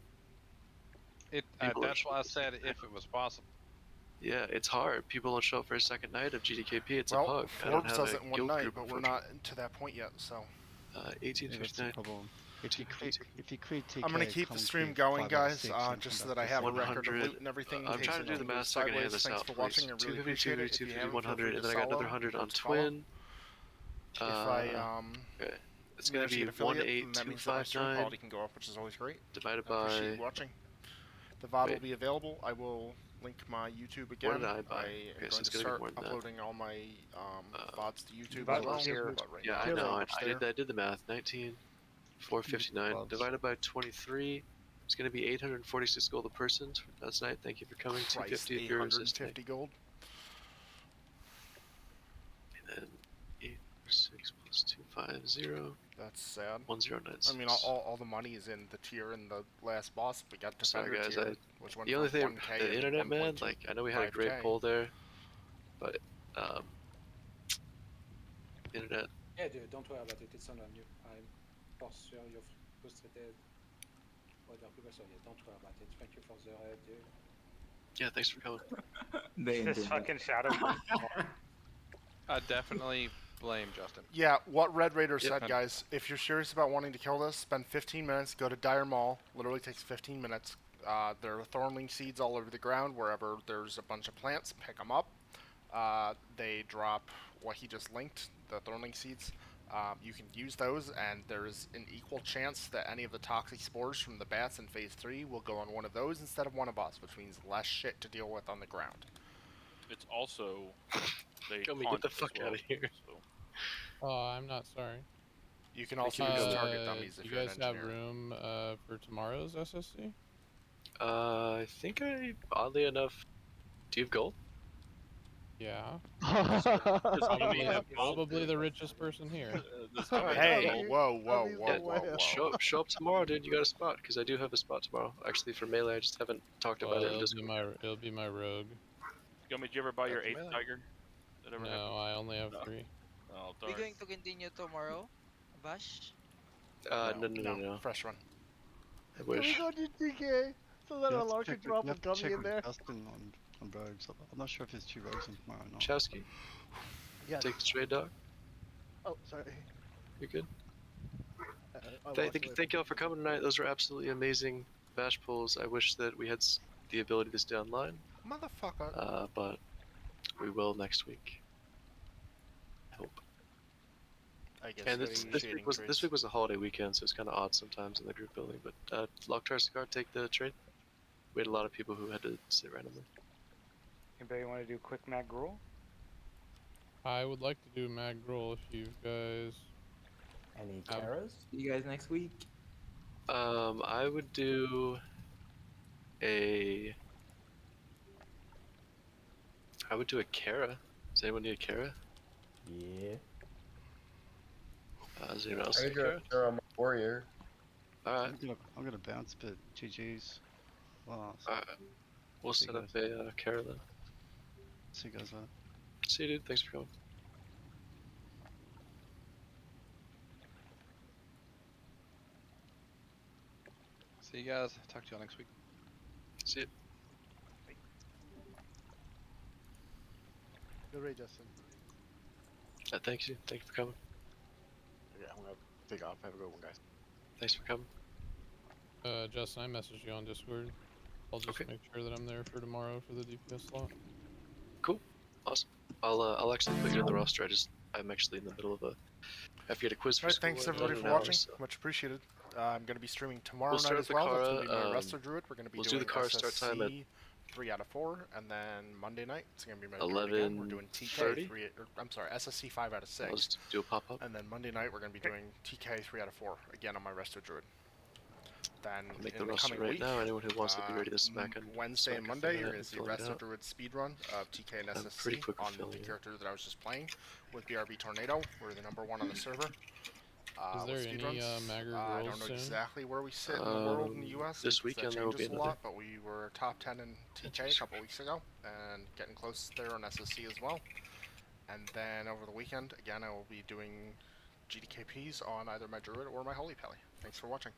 People That's don't why I show- said if it was possible. Yeah, it's hard. People don't show up for a second night of GDKP. It's a Well, pug. I don't Forbes have does a it in one guild night, group, but we're unfortunately. not to that point yet. So. Yeah, that's the 1859. problem. If you create TK, I'm gonna keep the come stream with going, 5 out of guys, 6 and just so come that back I to have a 7. record of 100. loot and everything. in I'm case trying to do the anything math goes so I can hand sideways. this Thanks out, for please. watching. I really 250, appreciate it. If you 250, haven't, feel 100, free to and then I got another solo. 100 If on it's follow. Twin. If I Okay. It's going manage to to be get affiliate, then that means that my stream 18259 quality can go up, which is always great. divided I appreciate you by. watching. The VOD will Wait. be available. I will link my YouTube again. What did I buy? I Okay, am so going it's to gonna be start more than that. uploading all my VODs to YouTube But as well. here- But right Yeah, now, I there's know. not I much did. there. I did the math. 19,459 divided by 23. It's going to be 846 gold a person for last night. Thank you for coming. Christ, 250 if you're resisting. 850 gold. And then 846 plus 250. That's sad. 1096. I mean, all the money is in the tier and the last boss. We got Sorry Defender guys, tier, which went the only from thing, 1K the to internet, man, 1.25K. like, I know we had a great poll there, but, internet. Yeah, dude, don't worry about it. It's not on you. I'm for sure you're frustrated. Other people, so yeah, don't worry about it. Thank you for the raid, dude. Yeah, thanks for coming. This fucking shadow. I definitely blame Justin. Yeah, what Red Raider Yeah, said, man. guys. If you're serious about wanting to kill this, spend 15 minutes, go to Dire Mall. Literally takes 15 minutes. There are thornling seeds all over the ground. Wherever there's a bunch of plants, pick them up. They drop what he just linked, the thornling seeds. You can use those, and there is an equal chance that any of the toxic spores from the bats in Phase 3 will go on one of those instead of one of us, which means less shit to deal with on the ground. It's also they Tell me, haunt get the as fuck well, outta here. So. I'm not sorry. You can also use target dummies if you you're an guys have engineer. room for tomorrow's SSC? I think oddly enough, do you have gold? Yeah. I Probably the richest person here. Hey, whoa. Show up tomorrow, dude. You got a spot, because I do have a spot tomorrow. Actually, for Melee, I just haven't talked about it in Discord. It'll be my rogue. Did you ever buy your That's 8th melee. tiger? That ever happened? No, I only have 3. Oh, We're darn. going to continue tomorrow, Bash? No. Fresh run. I Can we wish. go to TK so that You a have to large check drop you a have to gummy check in with there? Justin on rogues. I'm not sure if there's 2 rogues in tomorrow or not. Chowski, Yes. take the trade dog. Oh, sorry. You're good. I Thank y'all for coming tonight. Those were absolutely amazing bash pulls. I wish that we had the ability to stay online. Motherfucker. But we will next week. I hope. I guess And this week was a holiday weekend, so it's kind of odd sometimes in the group building. But Locktar Cigar, take the trade. We had a lot of people who had to sit randomly. Anybody want to do quick mag gruel? I would like to do mag roll if you guys. Any have- caras? See you guys next week. I would do a. I would do a Kara. Does anyone need a Kara? Yeah. Does anyone else need a Kara? I'm a warrior. Alright. I'm gonna bounce, but GG's. Well, Alright. We'll see set you up a Kara then. See you guys later. See you, dude. Thanks for coming. See you guys. Talk to y'all next week. See you. Good raid, Justin. Thank you. Thank you for coming. Yeah, I'm gonna take off. Have a good one, guys. Thanks for coming. Justin, I messaged you on Discord. I'll just make sure that I'm there for tomorrow for the DPS slot. Cool. Awesome. I'll actually put you in the roster. I'm actually in the middle of a. I have to get a quiz for Alright, school thanks in everybody an for hour, watching. so- Much appreciated. I'm going to be streaming tomorrow We'll start night with as the well. That's Kara, going to be my Resto Druid. We're going to be we'll do doing the Kara start time at SSC 3 out of 4, and then Monday night it's going to be my Druid again. We're doing TK 11:30? I'm sorry, SSC 5 out of 6. I'll just do a pop-up. And then Monday night we're going to be doing TK 3 out of 4 again on my Resto Druid. Then I'll make in the the roster coming right week, now. Anyone who wants to be ready to smack on Wednesday and smack Monday, a you're thing going to see fill it Resto out. Druid speedrun of TK and I'm SSC pretty quick with on the filling it. character that I was just playing with BRB Tornado. We're the #1 on the server. Is there with any speedruns. Magger I girls don't know soon? exactly where we sit in the world in the US. This because weekend that there will be changes a another. lot, but we were top 10 in TK a couple weeks ago and getting close there on SSC as well. And then over the weekend, again, I will be doing GDKPs on either my Druid or my Holy Pally. Thanks for watching.